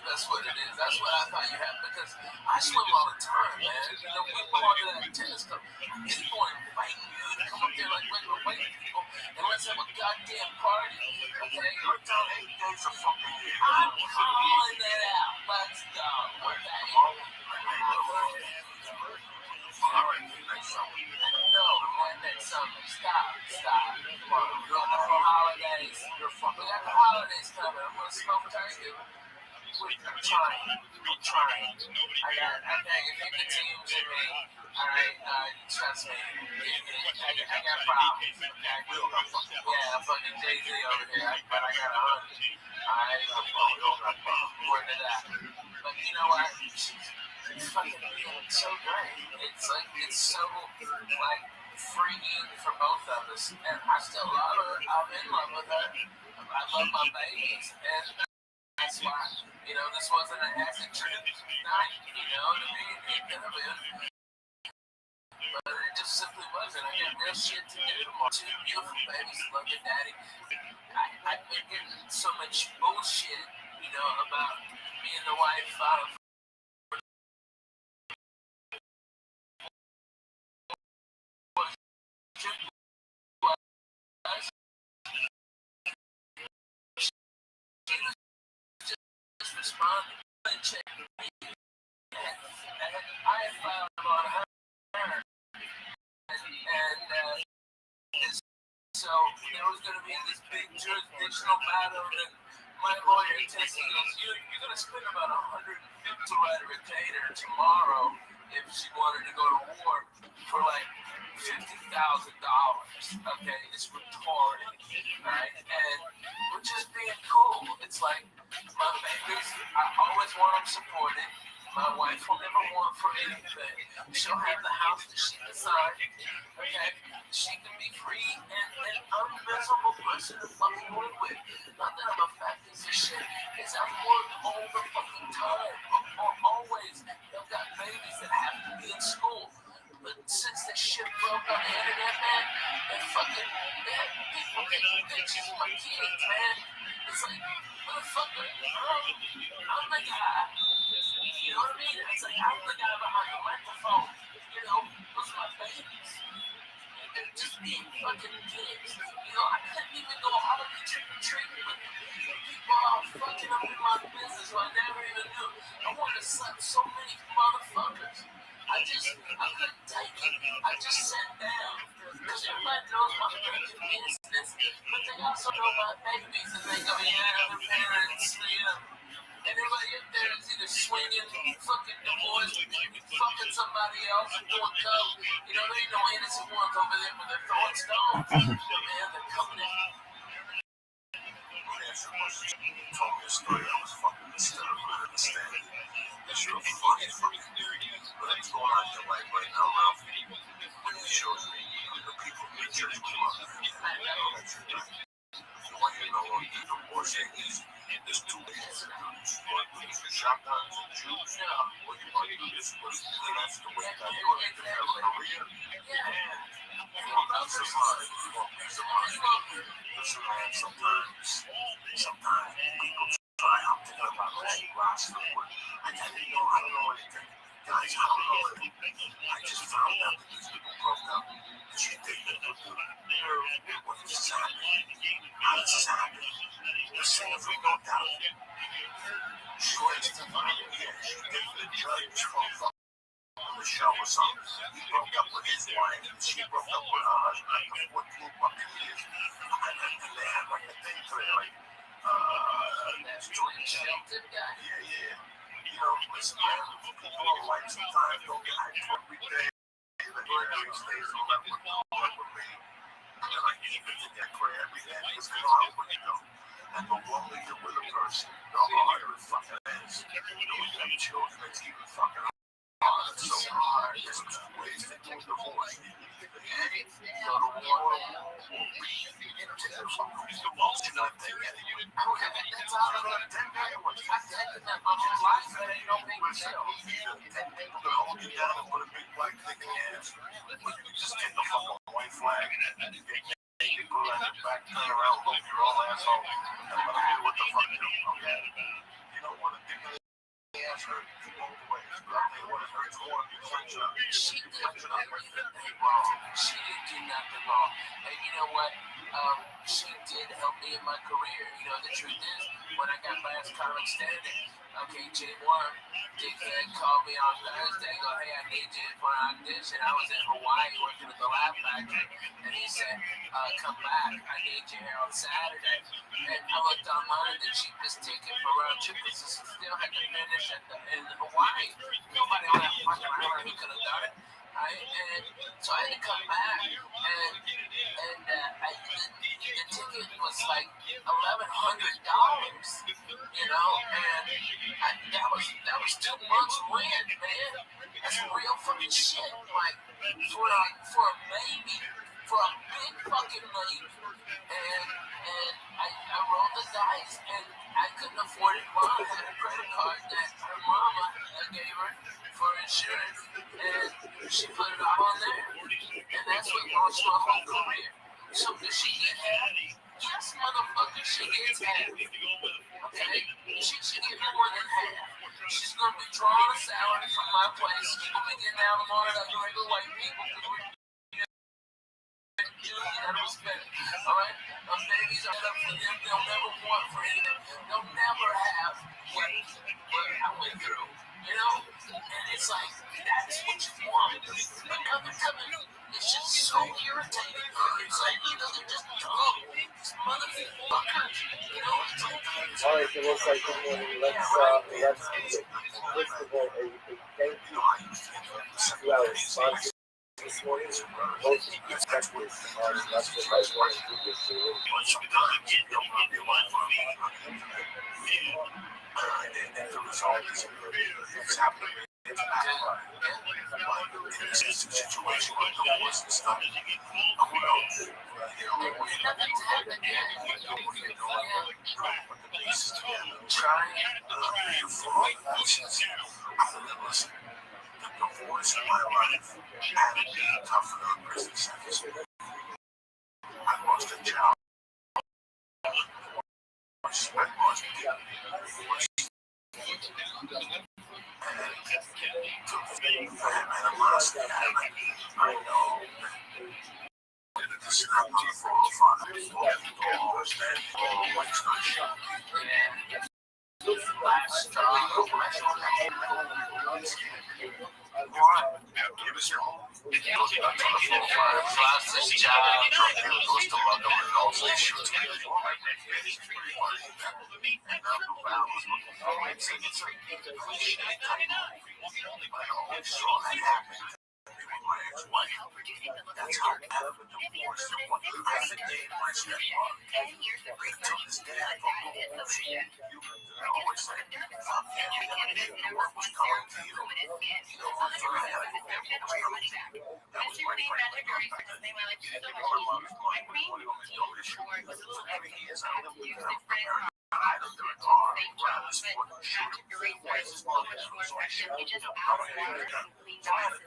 That's what it is. That's what I thought you had because I swim all the time, man. You know, we go on to that tennis club. People invite you to come up there like regular white people and let's have a goddamn party. Okay? You're done 8 days of fucking year. I'm calling it out. Let's go. Okay? All right, next summer. No, when next summer. Stop. Come on. We're on the holidays. We got the holidays coming. I'm gonna smoke turkey. I'm trying. I gotta get the teams in me. Alright, trust me. I got problems. Yeah, fucking Jay-Z over here. But I got 100. Alright, more than that. But you know what? It's fucking so great. It's so like freeing for both of us. And I still love her. I'm in love with her. I love my babies. And that's why, this wasn't an acid trip night, you know what I mean? It could have been. But it just simply wasn't. I got real shit to do tomorrow. 2 beautiful babies, love your daddy. I've been getting so much bullshit, about me and the wife. Responding and checking me. I had found on her, and so there was going to be this big jurisdictional battle, and my lawyer texted me, you're going to spend about $100 to write a retainer tomorrow if she wanted to go to war for like $50,000. Okay, it's retarded, right? And we're just being cool. It's like my babies, I always want them supported. My wife will never want for anything. She'll have the house that she decides. Okay, she can be free and I'm a miserable person to fucking live with. Not that I'm a fat piece of shit. It's I work all the fucking time. Always. I've got babies that have to be in school. But since this shit broke on the internet, man, people taking pictures of my kids, man. It's like, motherfucker, I'm the guy. You know what I mean? It's like, I'm the guy behind the microphone. You know, those are my babies. They're just being fucking kids. You know, I couldn't even go holiday trick-or-treating with people all fucking up in my business who I never even knew. I wanted to slap so many motherfuckers. I couldn't take it. I just sat down. Because everybody knows my fucking business. But they also know my babies. And they go, yeah, their parents, and everybody up there is either swinging, fucking divorced, fucking somebody else, and doing coke. You know, there ain't no innocent ones over there, but they're throwing stones. Man, they're coming in. You told me a story that was fucking hysterical. I understand it. That you're funny fucking dude. But what's going on in your life right now, Ralph? When you showed me the people in the church come up, I know that you're doing. You want to know what the divorce is? There's two ways to do this. You want to do this with shotguns and Jews? Or you want to do this with that's the way that you want to do it over here? You want peace of mind. You want peace of mind. Listen, man, sometimes people try out to them about Rabbi Rothschild. I don't know anything. Guys, I don't know anything. I just found out that these people broke up. She dated them. What just happened? How did this happen? They're saying for no doubt. She went to the she dated the judge from the show or something. He broke up with his wife. She broke up with her husband for 14 fucking years. And they had like a thing to it, like, that's doing shit. Yeah. You know, listen, man, people don't like sometimes don't get hyped every day. The Gregory stays on that with me. And I keep it in that prayer every day. Because they know how to go. And the longer you're with a person, the harder it fucking is. You know, when you have children, it's even fucking hard. It's so hard. There's two ways to do divorce. Hey, go to war or beef. Take the fucking emotion out there. That's all I'm going to tell you. I've taken that my whole life. That ain't no big deal. People can hold you down and put a big black dick in your ass. But you just get the fucking white flag. You go down your back, turn around, look, you're all asshole. And let me do what the fuck you do, okay? You don't want to dig in the ass hurt you both ways. But I think what it hurts more than sunshine. She didn't do nothing wrong. She didn't do nothing wrong. And you know what? She did help me in my career. You know, the truth is, when I got last comic standing, okay, J1, Dickhead called me on Thursday, go, hey, I need you for an audition. I was in Hawaii working at the Lab Factory, and he said, come back, I need you here on Saturday. And I looked online, the cheapest ticket for round trip was still had to finish in Hawaii. Nobody on that fucking island who could have done it. Right? And so I had to come back, and the ticket was like $1,100, you know, and that was 2 months rent, man. That's real fucking shit. Like for a baby, for a big fucking baby, and I rolled the dice, and I couldn't afford it. Mom had a credit card that her mama gave her for insurance, and she put it all on there, and that's what launched my whole career. So does she get half? Yes, motherfucker, she gets half. Okay? She should get more than half. She's gonna be drawing a salary from my place. She's gonna be getting out of more like the regular white people because we're alright? Those babies are up for them. They'll never want for anything. They'll never have what I went through. You know? And It's like, that's what you want. But it's just so irritating. It's like, they're just dumb. These motherfuckers. It's like, all right, so it looks like good morning. Let's first of all, a thank you to our sponsor this morning. Most perspectives on that's what I want to do this season. The result is it's happening. It's a situation where no one's stopping. Who knows? nothing's happened yet. Try you for listen. The divorce in my life had to be tougher than prison sentence. I lost a job. I lost I know. This is not for all fun. That's how I have a divorce. I forgave my stepmom. Until this day, I don't know. I always say, fuck you. What was coming to you? I had to get what was coming to you. That was my friend. My mom's mind was no issue. For 3 years, I lived with them. I lived in a car. I was fucking shooting. Where's his mother? So I shot him. So I had a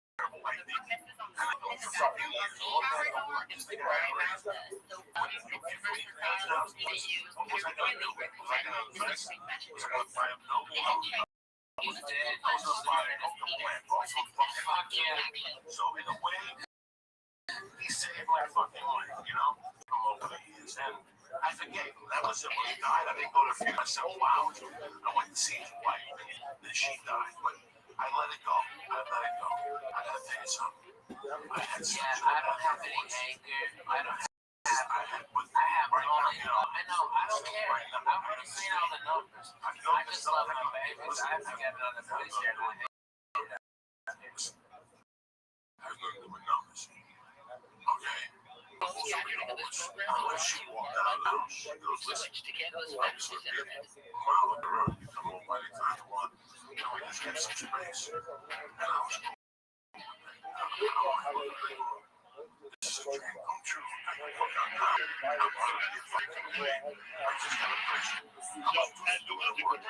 terrible idea. So in a way, he saved my fucking life, from over the years. And I forgave him. That was it when he died. I didn't go to funeral. I said, wow. I went to see his wife, and then she died. But I let it go. I gotta tell you something. I don't have any anger. I don't care. I've already seen all the numbers. I just love my babies. I have to get another place here. I hate it. I've learned the numbers. Okay. Unless she walked out of the house, she goes, listen, I'm just looking at you. Mile up the road, you come home by the time you want. We just get some space. And I was cool. This is a dream come true. I can work on time. I'm going to be a fucking man. I just got a pressure. I'm about to do other work.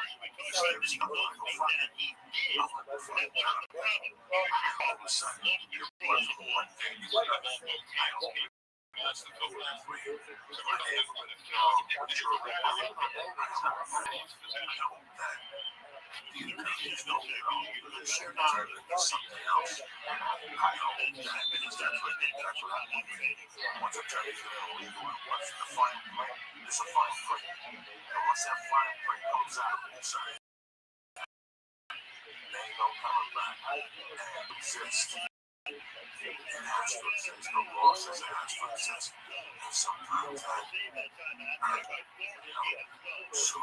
So everything I'm going to go find it. I'm going to go find a job. All of a sudden, you're blessed with one thing. You got I don't care. That's the code for you. So I have but if you're a real I know that the Ukrainians don't know that they're not something else. I hope that because that's what they that's what I'm doing. Once a Chinese is illegal and once the fine print, there's a fine print. And once that fine print comes out, it's they ain't no coming back. And it exists. It has to exist. The law says it has to exist. And sometimes so I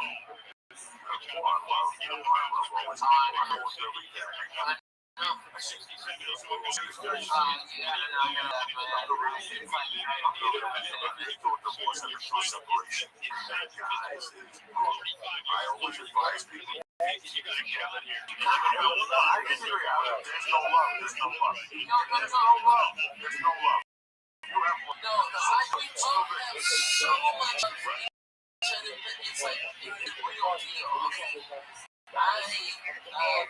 always advise people. I disagree. There's no love. There's no love. There's no love. You have one. No, we all have so much for each other, but it's like it's real deal. Okay. I have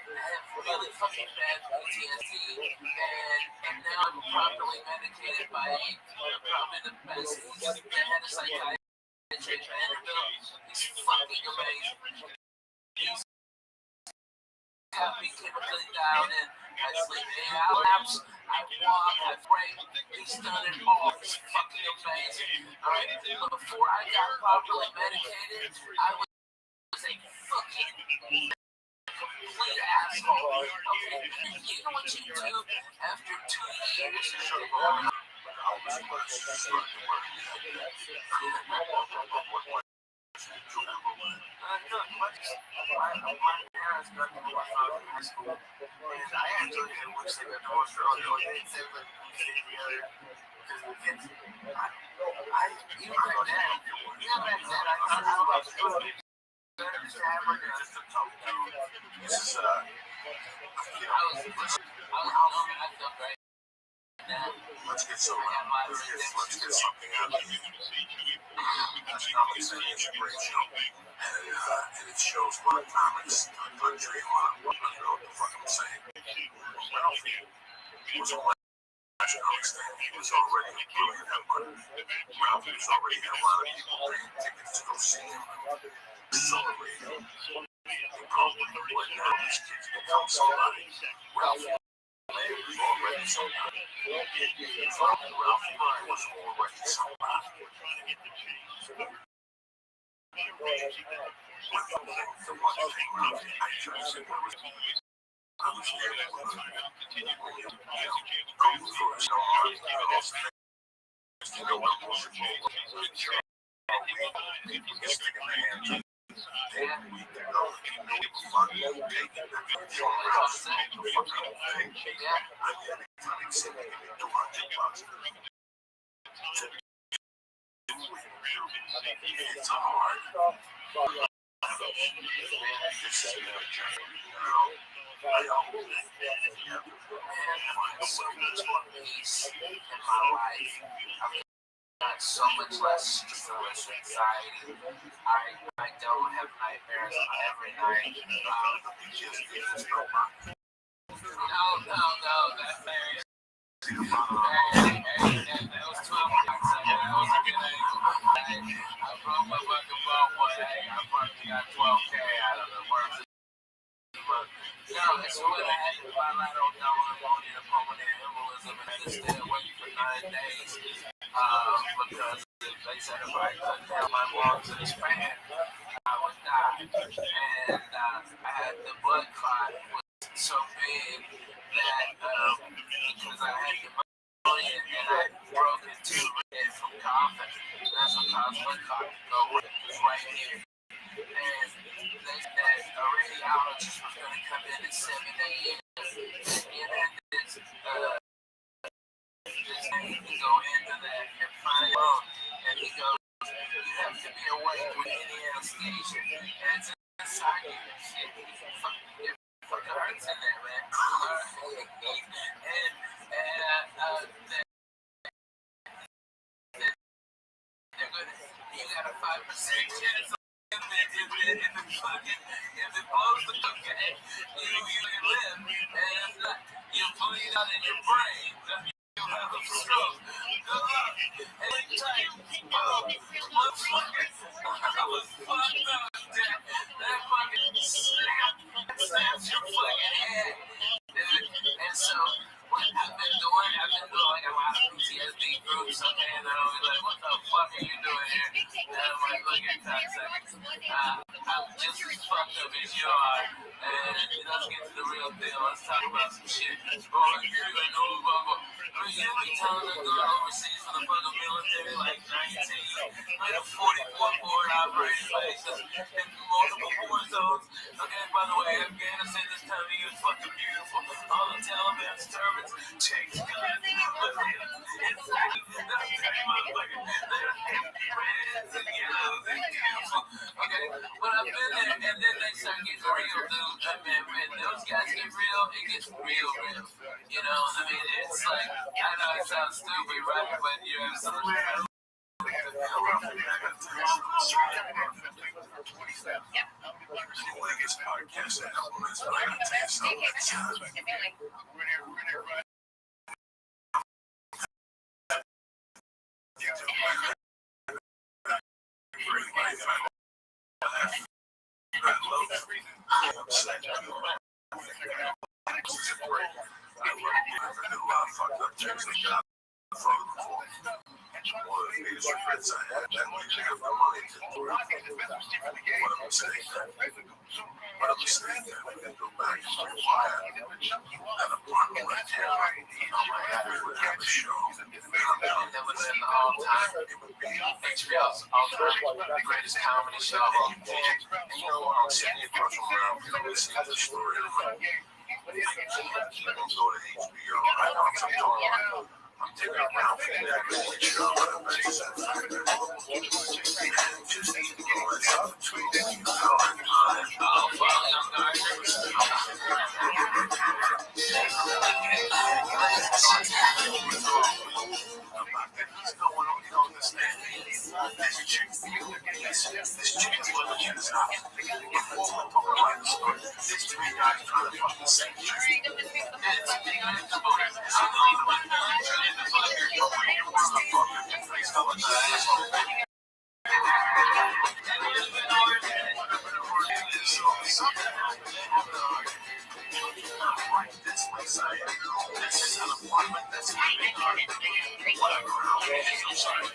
really fucking bad PTSD, and now I'm properly medicated by probably the best. He's the head of psychiatry at Vanderbilt. He's fucking amazing. He's got me chemically down, and I sleep 8 hours. I walk, I break. He's done it all. It's fucking amazing. All right, but before I got properly medicated, I was a fucking complete asshole. Okay, you know what you do after 2 years is you're wrong. My parents got divorced out of high school, and I actually wish they got divorced earlier. Like they said, like we stayed together because the kids. Even back then, I thought I was good. This is I felt great. Let's get something out of you. That's not what saying. It's a great show. And it shows what comics in the country and what the fuck I'm saying. Ralph was a comics thing. He was already a brilliant output. Ralph was already had a lot of people paying tickets to go see him. Celebrating. They probably would now these kids become somebody. Ralph was already somebody. Ralph was already somebody. The one thing Ralph I just said was I was here for go for a song. You know what was your name? It's the command. And we can go fun and take it. It's hard. This is a journey. I always find so much peace in my life. I've got so much less stress and anxiety. I don't have nightmares every night. No, that's very. That was 12 bucks. That was a good idea. I broke my fucking ball, boy. I fucking got 12K out of the work. No, that's what I had to find out on pneumonia and pulmonary embolism, and I had to stay away for 9 days because they said if I couldn't have my lungs and expand, I would die. And I had the blood clot was so big that because I had pneumonia and I broke into it from coughing, that's what caused blood clot to go with it. It was right here. And they said a radiologist was going to come in at 7 a.m. and this thing to go into that and find out. And he goes, you have to be awake with any anesthesia. And it's inside you. It fucking hurts in there, man. You got a 5% chance. If it blows the cocaine, you live, and if not, you bleed out in your brain, then you'll have a stroke. Good luck. Anytime, motherfucker, I was fucked up, that fucking snaps your fucking head, dude. And so, what I've been doing like a lot of PTSD groups, okay, and I'll be like, what the fuck are you doing here? And I'm like, look at cocksuckers. I'm just as fucked up as you are, and let's get to the real deal. Let's talk about some shit. Boy, you're like, oh, blah. You be telling them to go overseas for the fucking military like 19, like a 44 forward operating bases in multiple war zones. Okay, by the way, Afghanistan this time of year is fucking beautiful. All the Taliban's turbans, chicks, guns, it's like, they'll tell you motherfuckers, they're empty reds and yellows and beautiful. Okay, but I've been there, and then they start getting real, dude. I mean, when those guys get real, it gets real. You know, I mean, it's like, I know it sounds stupid, right? But you're absolutely right. one of the biggest regrets I had. That we didn't have the money to do it. What I'm saying that. But I'm saying that we can go back to the fire. And a partner right there. We would have a show. And it was in the all-time HBO's all-time greatest comedy show of all time. And you know what I'm saying? You approach around, you know, listen to the story. You don't go to HBO. I know what I'm talking about. I'm taking a round for that good show. I'm ready to set fire. Just need to go and tell the tweet that you saw in this chick is looking at his house. These three guys trying to fuck the same chick. This is an apartment that's whatever. I'm sorry.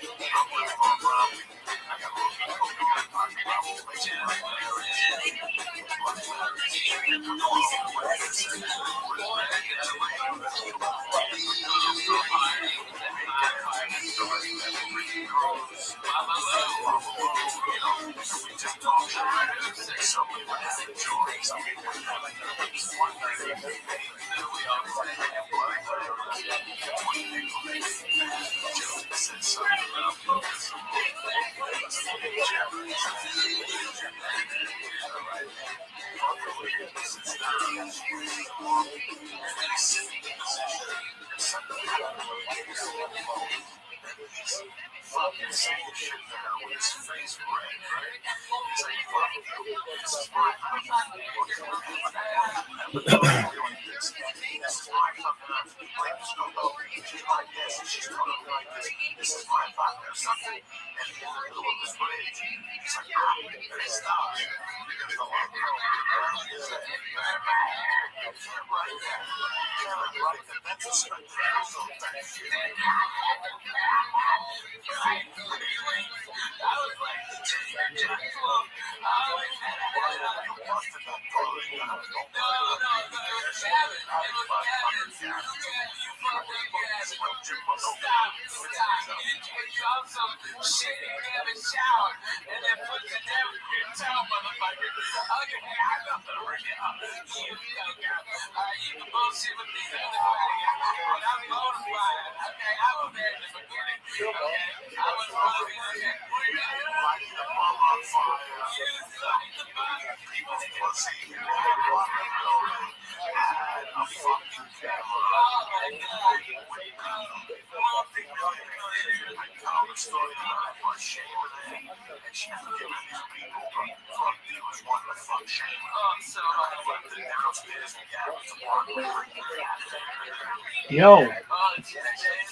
Yo,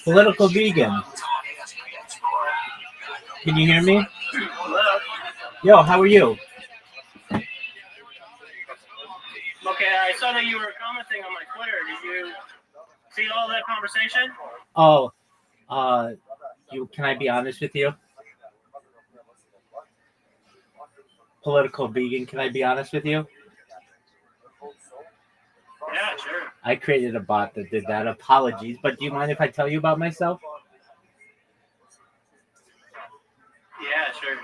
political vegan. Can you hear me? Yo, how are you? Okay, I saw that you were commenting on my Twitter. Did you see all that conversation? Oh, can I be honest with you? Political vegan, can I be honest with you? Yeah, sure. I created a bot that did that. Apologies, but do you mind if I tell you about myself? Yeah, sure.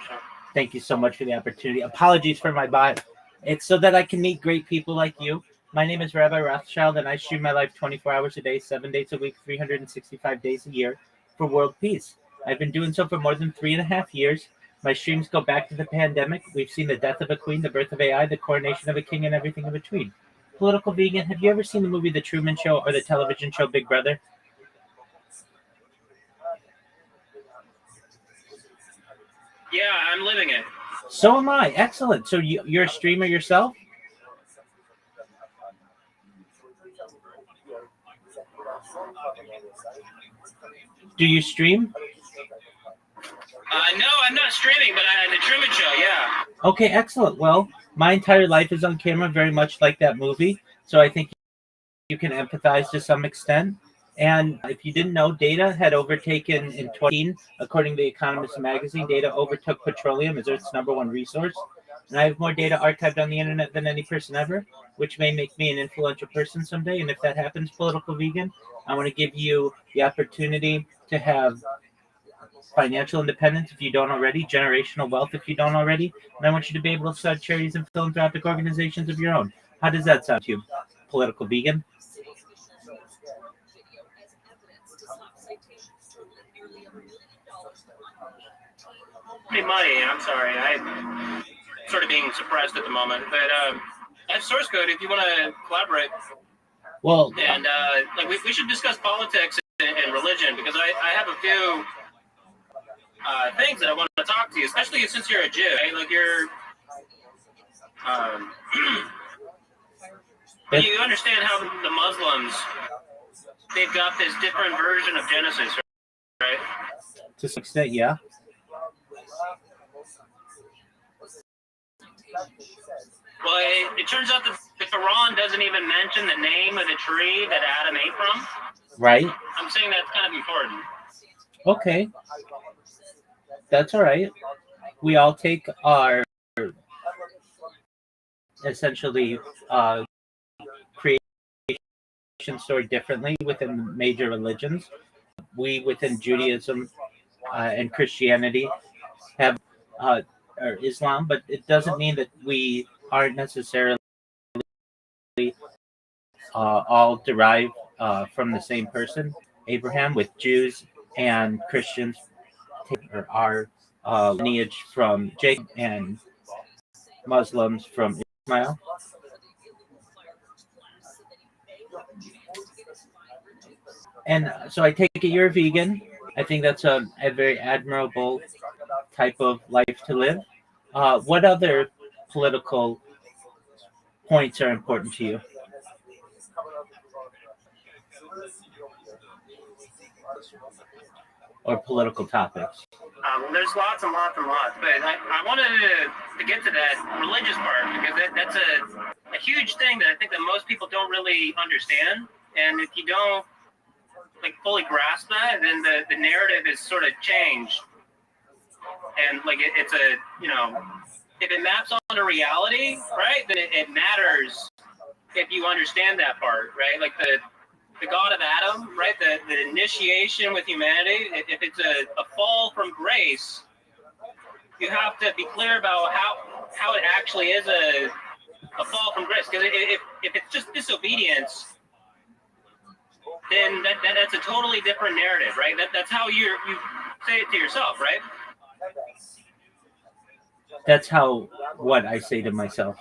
Thank you so much for the opportunity. Apologies for my bot. It's so that I can meet great people like you. My name is Rabbi Rothschild, and I stream my life 24 hours a day, 7 days a week, 365 days a year for world peace. I've been doing so for more than 3.5 years. My streams go back to the pandemic. We've seen the death of a queen, the birth of AI, the coronation of a king, and everything in between. Political vegan, have you ever seen the movie The Truman Show or the television show Big Brother? Yeah, I'm living it. So am I. Excellent. So you're a streamer yourself? Do you stream? No, I'm not streaming, but The Truman Show, yeah. Okay, excellent. Well, my entire life is on camera, very much like that movie. So I think you can empathize to some extent. And if you didn't know, data had overtaken in 2018, according to The Economist magazine, data overtook petroleum as Earth's number one resource. And I have more data archived on the internet than any person ever, which may make me an influential person someday. And if that happens, political vegan, I want to give you the opportunity to have financial independence if you don't already, generational wealth if you don't already, and I want you to be able to start charities and philanthropic organizations of your own. How does that sound to you, political vegan? Pretty muddy. I'm sorry. I'm sort of being suppressed at the moment. But I have source code if you want to collaborate. Well, And like we should discuss politics and religion, because I have a few things that I want to talk to you, especially since you're a Jew. Right? Like you're, you understand how the Muslims, they've got this different version of Genesis, right? to some extent, yeah. Well, it turns out that the Quran doesn't even mention the name of the tree that Adam ate from. Right. I'm saying that's kind of important. Okay. That's all right. We all take our essentially creation story differently within major religions. We within Judaism and Christianity have or Islam, but it doesn't mean that we aren't necessarily all derived from the same person, Abraham, with Jews and Christians or our lineage from Jacob, and Muslims from Ismail. And so I take it you're a vegan. I think that's a very admirable type of life to live. What other political points are important to you? Or political topics? There's lots and lots and lots, but I wanted to get to that religious part, because that's a huge thing that I think that most people don't really understand. And if you don't like fully grasp that, then the narrative is sort of changed. And like it's a, you know, if it maps onto reality, right, then it matters if you understand that part, right? Like the God of Adam, right? The initiation with humanity. If it's a fall from grace, you have to be clear about how it actually is a fall from grace. Because if it's just disobedience, then that's a totally different narrative, right? That's how you say it to yourself, right? That's how what I say to myself.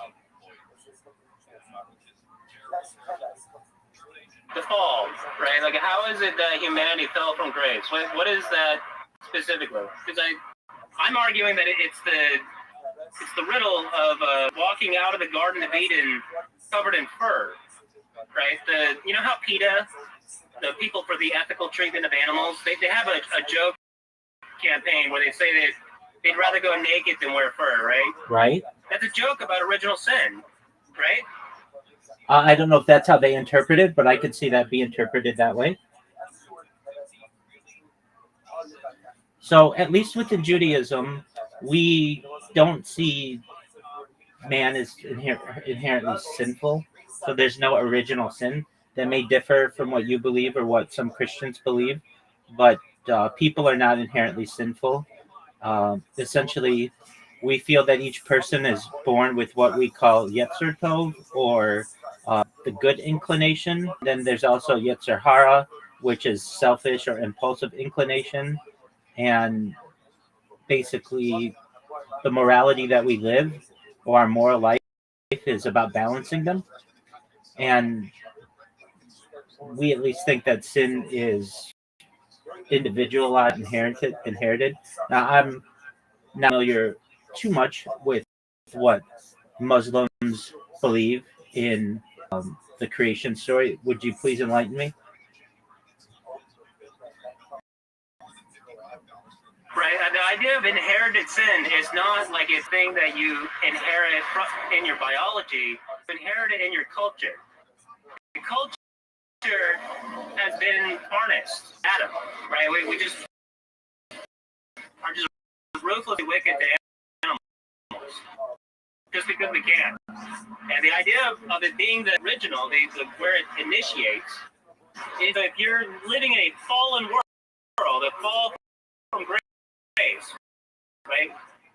The fall, right? Like, how is it that humanity fell from grace? What is that specifically? Because I'm arguing that it's the riddle of walking out of the Garden of Eden covered in fur, right? You know how PETA, the People for the Ethical Treatment of Animals, they have a joke campaign where they say that they'd rather go naked than wear fur, right? Right. That's a joke about original sin, right? I don't know if that's how they interpret it, but I could see that be interpreted that way. So at least within Judaism, we don't see man as inherently sinful. So there's no original sin. That may differ from what you believe or what some Christians believe, but people are not inherently sinful. Essentially, we feel that each person is born with what we call Yetzer Tov, or the good inclination. Then there's also Yetzer Hara, which is selfish or impulsive inclination. And basically, the morality that we live, or our moral life, is about balancing them. And we at least think that sin is individualized, inherited. Now, I'm not familiar too much with what Muslims believe in the creation story. Would you please enlighten me? Right. The idea of inherited sin is not like a thing that you inherit in your biology. You inherit it in your culture. The culture has been harnessed. Adam, right? We just are just ruthlessly wicked to animals just because we can. And the idea of it being the original, where it initiates, is that if you're living in a fallen world, a fall from grace, right?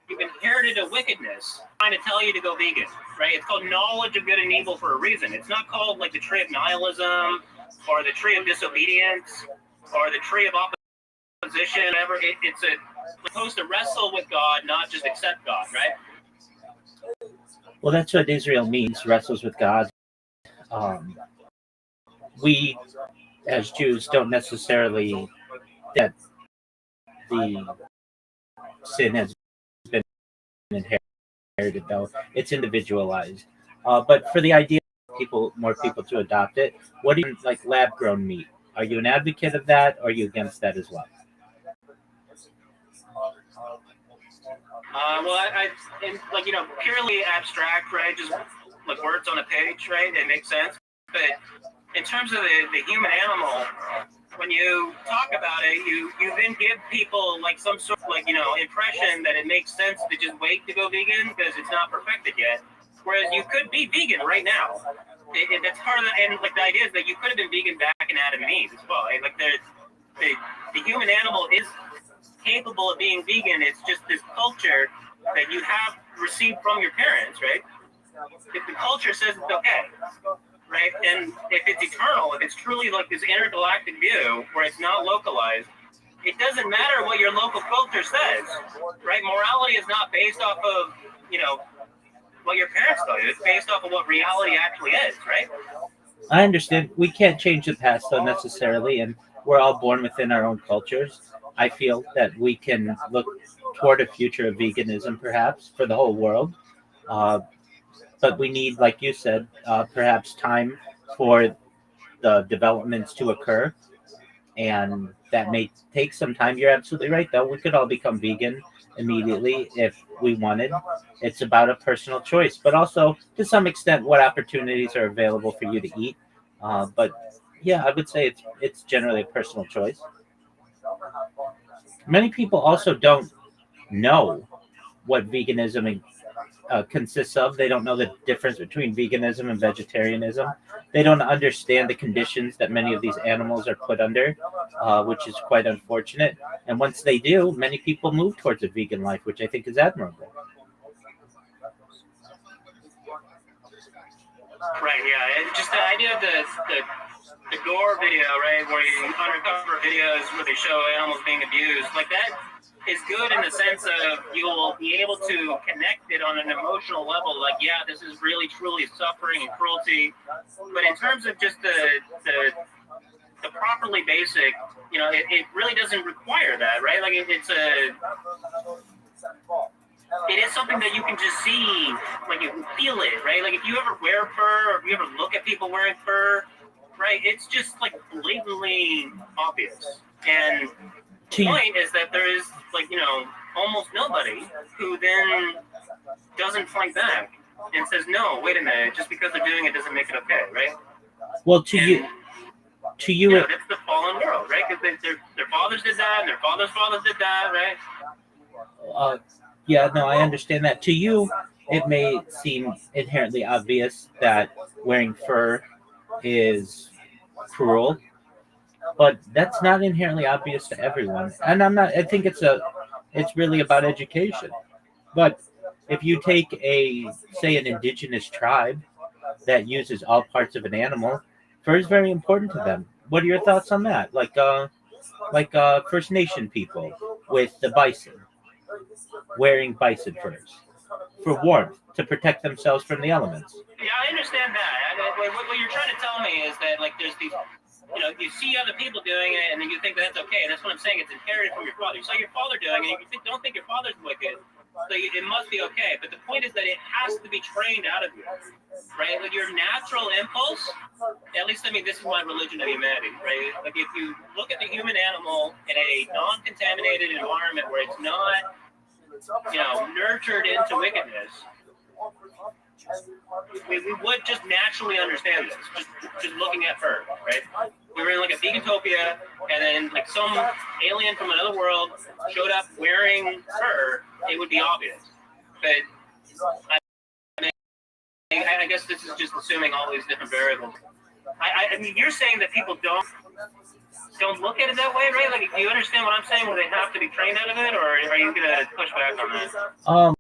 You've inherited a wickedness trying to tell you to go vegan, right? It's called knowledge of good and evil for a reason. It's not called like the tree of nihilism or the tree of disobedience or the tree of opposition, whatever. It's supposed to wrestle with God, not just accept God, right? Well, that's what Israel means, wrestles with God. We, as Jews, don't necessarily that the sin has been inherited, though. It's individualized. But for the idea of more people to adopt it, what do you like lab-grown meat? Are you an advocate of that, or are you against that as well? Well, purely abstract, right? Just like words on a page, right? They make sense. But in terms of the human animal, when you talk about it, you then give people like some sort of impression that it makes sense to just wait to go vegan because it's not perfected yet. Whereas you could be vegan right now. That's part of the, and like the idea is that you could have been vegan back in Adam and Eve as well. Right? Like the human animal is capable of being vegan. It's just this culture that you have received from your parents, right? If the culture says it's okay, right? And if it's eternal, if it's truly like this intergalactic view where it's not localized, it doesn't matter what your local culture says, right? Morality is not based off of, what your parents tell you. It's based off of what reality actually is, right? I understand. We can't change the past, though, necessarily, and we're all born within our own cultures. I feel that we can look toward a future of veganism, perhaps, for the whole world. But we need, like you said, perhaps time for the developments to occur, and that may take some time. You're absolutely right, though. We could all become vegan immediately if we wanted. It's about a personal choice, but also to some extent what opportunities are available for you to eat. But yeah, I would say it's generally a personal choice. Many people also don't know what veganism consists of. They don't know the difference between veganism and vegetarianism. They don't understand the conditions that many of these animals are put under, which is quite unfortunate. And once they do, many people move towards a vegan life, which I think is admirable. Right, yeah. And just the idea of the gore video, right, where you undercover videos where they show animals being abused, like that is good in the sense of you'll be able to connect it on an emotional level. Like, yeah, this is really truly suffering and cruelty. But in terms of just the properly basic, it really doesn't require that, right? Like it is something that you can just see, like you can feel it, right? Like if you ever wear fur or if you ever look at people wearing fur, right? It's just like blatantly obvious. And the point is that there is almost nobody who then doesn't fight back and says, no, wait a minute, just because they're doing it doesn't make it okay, right? Well, to you, that's the fallen world, right? Because their fathers did that, and their fathers' fathers did that, right? Yeah, no, I understand that. To you, it may seem inherently obvious that wearing fur is cruel, but that's not inherently obvious to everyone. And I think it's really about education. But if you take say an indigenous tribe that uses all parts of an animal, fur is very important to them. What are your thoughts on that? Like First Nation people with the bison, wearing bison furs for warmth to protect themselves from the elements. Yeah, I understand that. What you're trying to tell me is that there's these, you see other people doing it, and then you think that's okay. That's what I'm saying. It's inherited from your father. You saw your father doing it, and you don't think your father's wicked, so it must be okay. But the point is that it has to be trained out of you, right? Like your natural impulse. At least, this is my religion of humanity, right? Like if you look at the human animal in a non-contaminated environment where it's not, nurtured into wickedness, we would just naturally understand this, just looking at fur, right? We were in like a vegantopia, and then like some alien from another world showed up wearing fur, it would be obvious. But I guess this is just assuming all these different variables. I mean, you're saying that people don't look at it that way, right? Like, do you understand what I'm saying? Where they have to be trained out of it, or are you gonna push back on that?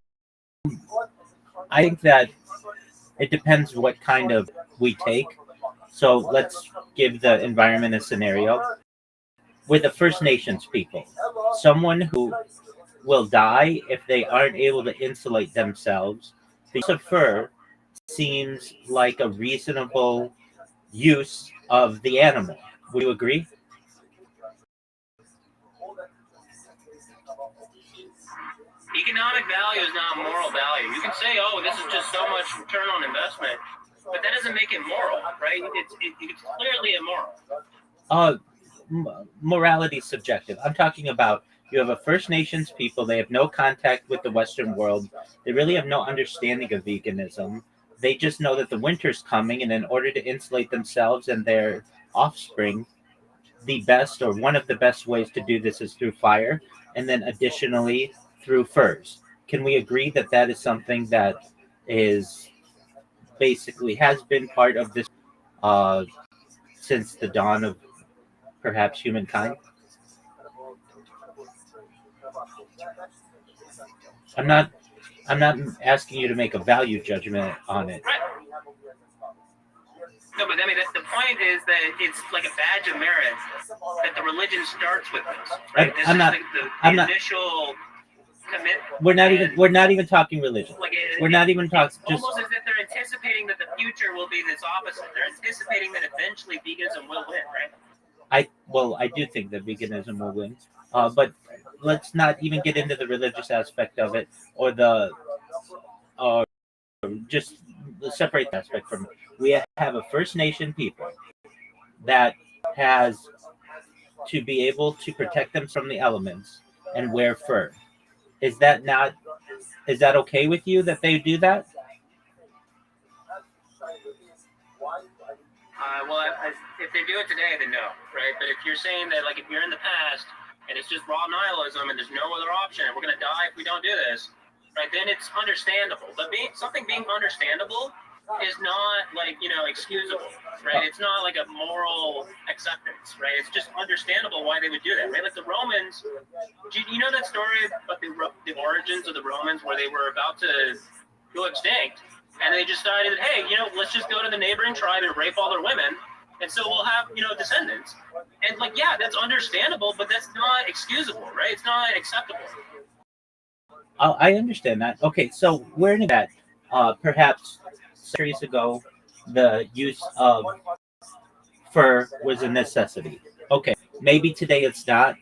I think that it depends what kind of we take. So let's give the environment a scenario. With the First Nations people, someone who will die if they aren't able to insulate themselves, the use of fur seems like a reasonable use of the animal. Would you agree? Economic value is not moral value. You can say, oh, this is just so much return on investment, but that doesn't make it moral, right? It's clearly immoral. Morality is subjective. I'm talking about you have a First Nations people, they have no contact with the Western world. They really have no understanding of veganism. They just know that the winter's coming, and in order to insulate themselves and their offspring, the best or one of the best ways to do this is through fire, and then additionally through furs. Can we agree that that is something that is basically has been part of this since the dawn of perhaps humankind? I'm not asking you to make a value judgment on it. Right. No, but I mean, the point is that it's like a badge of merit that the religion starts with this. Right? This I'm is not. like the I'm not. initial commitment. We're not even talking religion. Like we're not even talking. Just almost as if they're anticipating that the future will be this opposite. They're anticipating that eventually veganism will win, right? I do think that veganism will win, but let's not even get into the religious aspect of it or the just separate the aspect from it. We have a First Nation people that has to be able to protect them from the elements and wear fur. Is that okay with you that they do that? If they do it today, then no, right? But if you're saying that, like, if you're in the past and it's just raw nihilism and there's no other option and we're going to die if we don't do this, right, then it's understandable. But something being understandable is not, like, excusable, right? It's not like a moral acceptance, right? It's just understandable why they would do that, right? Like the Romans, you know that story about the origins of the Romans where they were about to go extinct? And they just decided, hey, let's just go to the neighboring tribe and rape all their women, and so we'll have, descendants. And like, yeah, that's understandable, but that's not excusable, right? It's not acceptable. I understand that. Okay, so we're in that. Perhaps centuries ago, the use of fur was a necessity. Okay, maybe today it's not.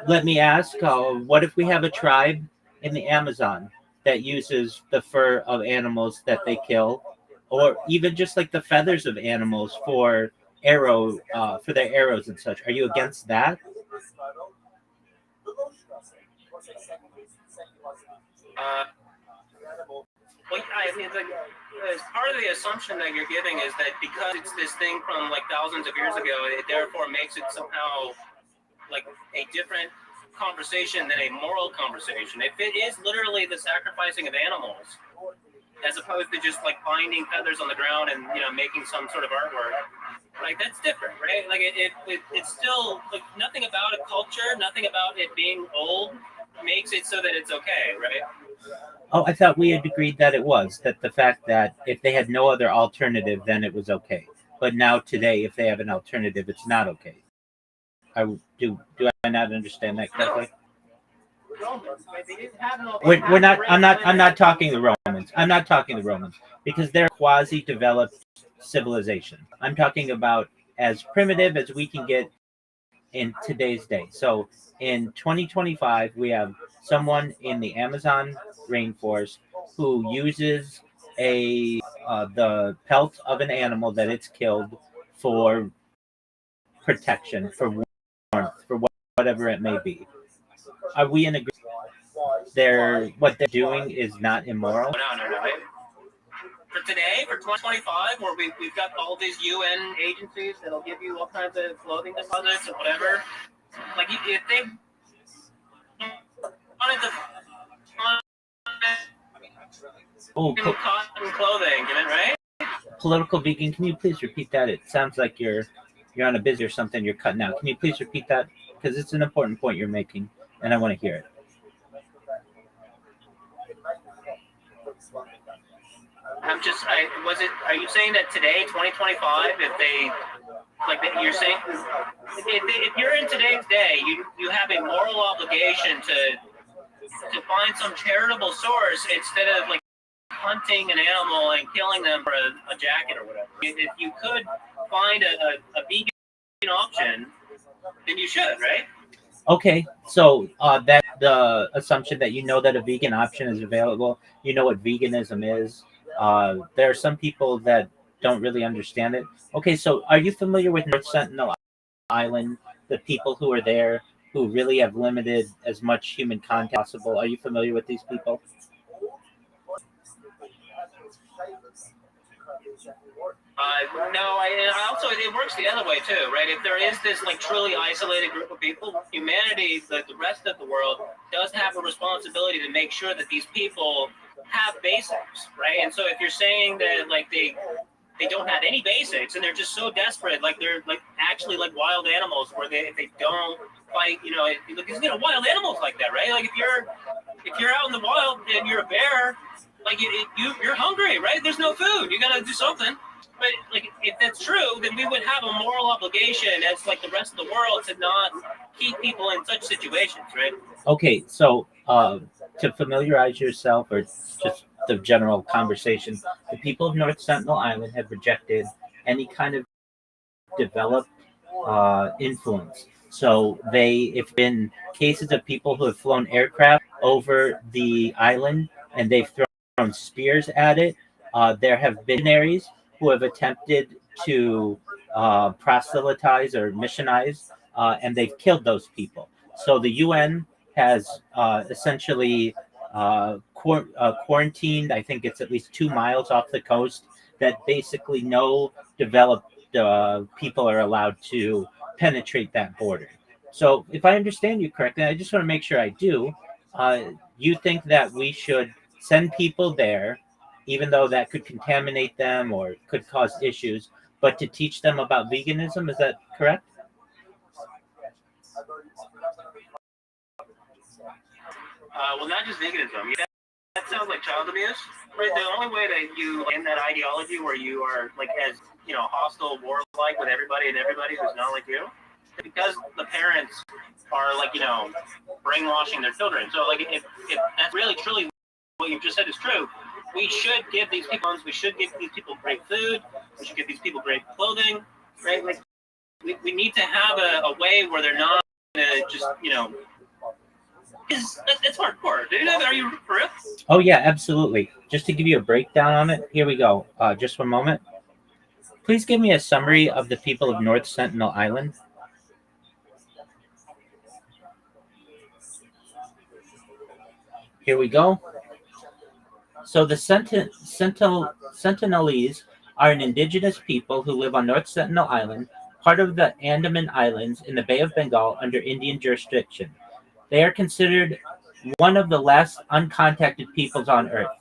Let me ask, what if we have a tribe in the Amazon that uses the fur of animals that they kill, or even just like the feathers of animals for their arrows and such? Are you against that? Part of the assumption that you're giving is that because it's this thing from like thousands of years ago, it therefore makes it somehow like a different conversation than a moral conversation. If it is literally the sacrificing of animals, as opposed to just like finding feathers on the ground and making some sort of artwork, like that's different, right? Like it's still like nothing about a culture, nothing about it being old makes it so that it's okay, right? Oh, I thought we had agreed that it was that the fact that if they had no other alternative, then it was okay. But now today, if they have an alternative, it's not okay. Do I not understand that correctly? We're not. I'm not talking the Romans. I'm not talking the Romans because they're quasi-developed civilization. I'm talking about as primitive as we can get in today's day. So in 2025, we have someone in the Amazon rainforest who uses the pelt of an animal that it's killed for protection, for warmth, for whatever it may be. Are we in agreement? What they're doing is not immoral? No. for today, for 2025, where we've got all these UN agencies that'll give you all kinds of clothing deposits and whatever. Like, if they wanted to Oh, cotton clothing, right? political vegan. Can you please repeat that? It sounds like you're on a busy or something. You're cutting out. Can you please repeat that? Because it's an important point you're making, and I want to hear it. Are you saying that today, 2025, if they, like you're saying, if you're in today's day, you have a moral obligation to find some charitable source instead of like hunting an animal and killing them for a jacket or whatever. If you could find a vegan option, then you should, right? Okay, so that the assumption that you know that a vegan option is available, you know what veganism is. There are some people that don't really understand it. Okay, so are you familiar with North Sentinel Island? The people who are there who really have limited as much human contact possible. Are you familiar with these people? No, I also, it works the other way too, right? If there is this like truly isolated group of people, humanity, the rest of the world, does have a responsibility to make sure that these people have basics, right? And so if you're saying that like they don't have any basics and they're just so desperate, like they're like actually like wild animals, where if they don't fight, because wild animals like that, right? Like if you're out in the wild and you're a bear, like you're hungry, right? There's no food, you gotta do something. But like, if that's true, then we would have a moral obligation as like the rest of the world to not keep people in such situations, right? Okay, so to familiarize yourself, or just the general conversation, the people of North Sentinel Island have rejected any kind of developed influence. So if been cases of people who have flown aircraft over the island and they've thrown spears at it, there have been missionaries who have attempted to proselytize or missionize, and they've killed those people. So the UN has essentially quarantined, I think it's at least 2 miles off the coast, that basically no developed people are allowed to penetrate that border. So if I understand you correctly, I just want to make sure I do, you think that we should send people there, even though that could contaminate them or could cause issues, but to teach them about veganism. Is that correct? Well, not just veganism. That sounds like child abuse, right? The only way that you in that ideology where you are like as hostile, warlike with everybody and everybody who's not like you, because the parents are like brainwashing their children. So like if that's really truly what you just said is true, we should give these people great food. We should give these people great clothing, right? Like we need to have a way where they're not just because it's hardcore, dude. Are you for real? Oh yeah, absolutely. Just to give you a breakdown on it, here we go. Just one moment. Please give me a summary of the people of North Sentinel Island. Here we go. So the Sentinelese are an indigenous people who live on North Sentinel Island, part of the Andaman Islands in the Bay of Bengal under Indian jurisdiction. They are considered one of the last uncontacted peoples on Earth.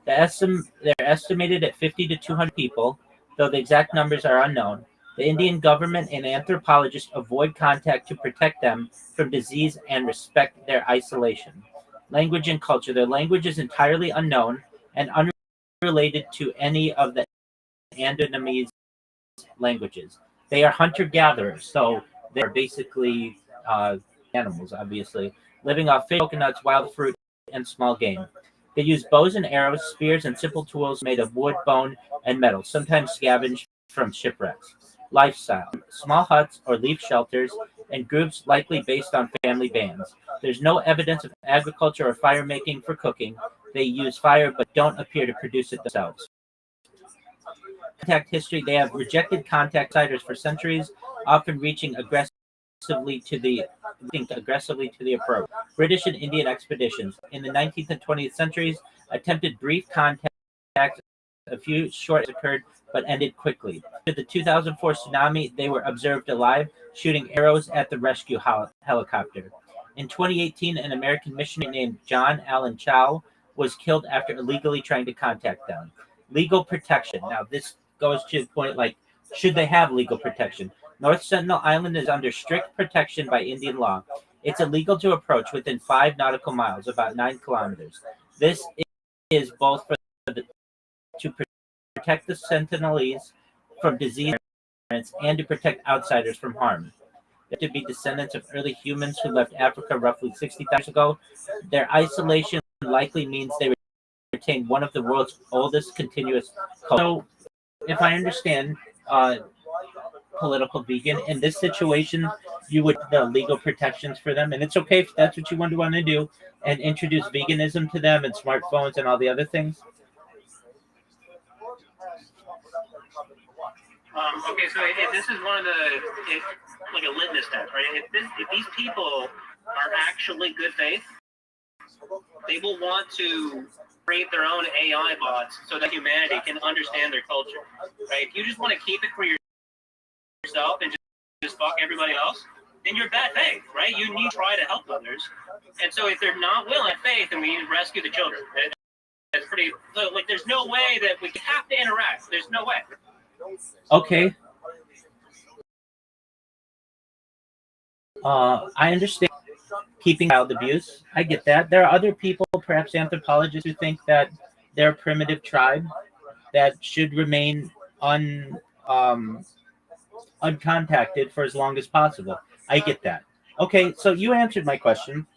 They're estimated at 50 to 200 people, though the exact numbers are unknown. The Indian government and anthropologists avoid contact to protect them from disease and respect their isolation. Language and culture. Their language is entirely unknown and unrelated to any of the Andamanese languages. They are hunter-gatherers, so they're basically animals, obviously, living off fish, coconuts, wild fruit, and small game. They use bows and arrows, spears, and simple tools made of wood, bone, and metal, sometimes scavenged from shipwrecks. Lifestyle. Small huts or leaf shelters and groups likely based on family bands. There's no evidence of agriculture or fire making for cooking. They use fire but don't appear to produce it themselves. Contact history. They have rejected contact outsiders for centuries, often reaching aggressively to the approach. British and Indian expeditions in the 19th and 20th centuries attempted brief contacts A few short occurred, but ended quickly. After the 2004 tsunami, they were observed alive, shooting arrows at the rescue helicopter. In 2018, an American missionary named John Allen Chow was killed after illegally trying to contact them. Legal protection. Now, this goes to the point like, should they have legal protection? North Sentinel Island is under strict protection by Indian law. It's illegal to approach within 5 nautical miles, about 9 kilometers. This is both for the to protect the Sentinelese from disease and to protect outsiders from harm. They have to be descendants of early humans who left Africa roughly 60,000 years ago. Their isolation likely means they retain one of the world's oldest continuous cultures. So, if I understand, political vegan in this situation, you would the legal protections for them, and it's okay if that's what you want to do, and introduce veganism to them and smartphones and all the other things. Okay, so if this is one of like a litmus test, right? If these people are actually good faith, they will want to create their own AI bots so that humanity can understand their culture, right? If you just want to keep it for yourself and just fuck everybody else, then you're bad faith, right? You need to try to help others. And so if they're not willing faith, then we need to rescue the children. That's pretty, so like there's no way that we have to interact. There's no way. Okay. I understand keeping child abuse. I get that. There are other people, perhaps anthropologists, who think that they're a primitive tribe that should remain uncontacted for as long as possible. I get that. Okay, so you answered my question.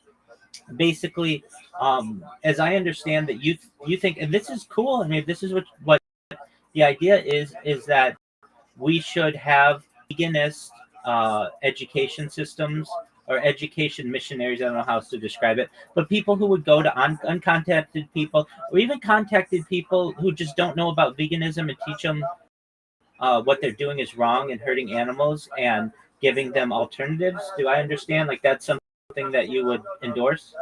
Basically, as I understand that you think, and this is cool. I mean, this is what the idea is that we should have veganist education systems or education missionaries. I don't know how else to describe it, but people who would go to uncontacted people or even contacted people who just don't know about veganism and teach them what they're doing is wrong and hurting animals and giving them alternatives. Do I understand? Like that's something that you would endorse?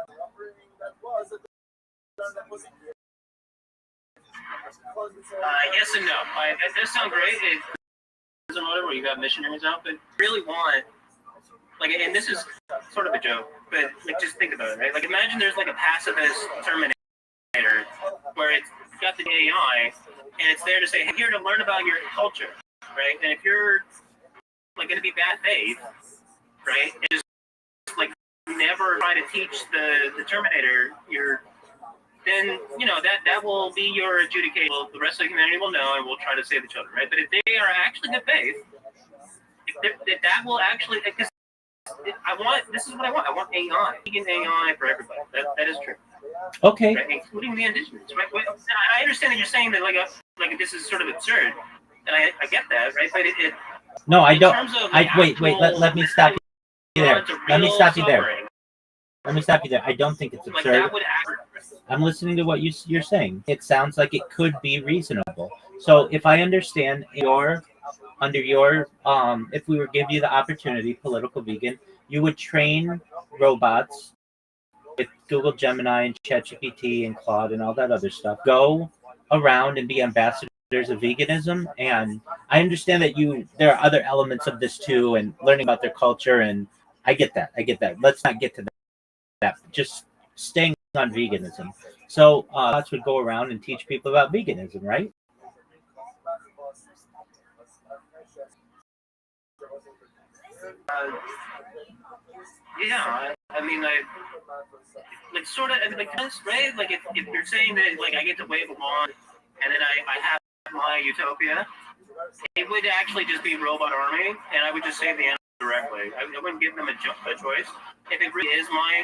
Yes and no. It does sound great. It's a motive where you got missionaries out, but really want, like, and this is sort of a joke, but like just think about it, right? Like imagine there's like a pacifist Terminator where it's got the AI and it's there to say, hey, here to learn about your culture, right? And if you're like going to be bad faith, right, and just like never try to teach the Terminator then that will be your adjudication. The rest of the humanity will know, and we'll try to save the children, right? But if they are actually good faith, if that will actually, because this is what I want. I want AI, vegan AI for everybody. That is true. Okay. Right? Including the indigenous, right? I understand that you're saying that like this is sort of absurd, and I get that, right? But it no, I don't. Wait. Let me stop you there. Let me stop you there. I don't think it's absurd. I'm listening to what you're saying. It sounds like it could be reasonable. So if I understand under your if we were give you the opportunity, political vegan, you would train robots with Google Gemini and ChatGPT and Claude and all that other stuff. Go around and be ambassadors of veganism. And I understand that there are other elements of this too, and learning about their culture. And I get that. Let's not get to that. Just staying on veganism. So bots would go around and teach people about veganism, right? Yeah, I mean, like sort of like this, right? Like if you're saying that like I get to wave a wand and then I have my utopia, it would actually just be robot army, and I would just save the animals directly. I wouldn't give them a choice. If it really is my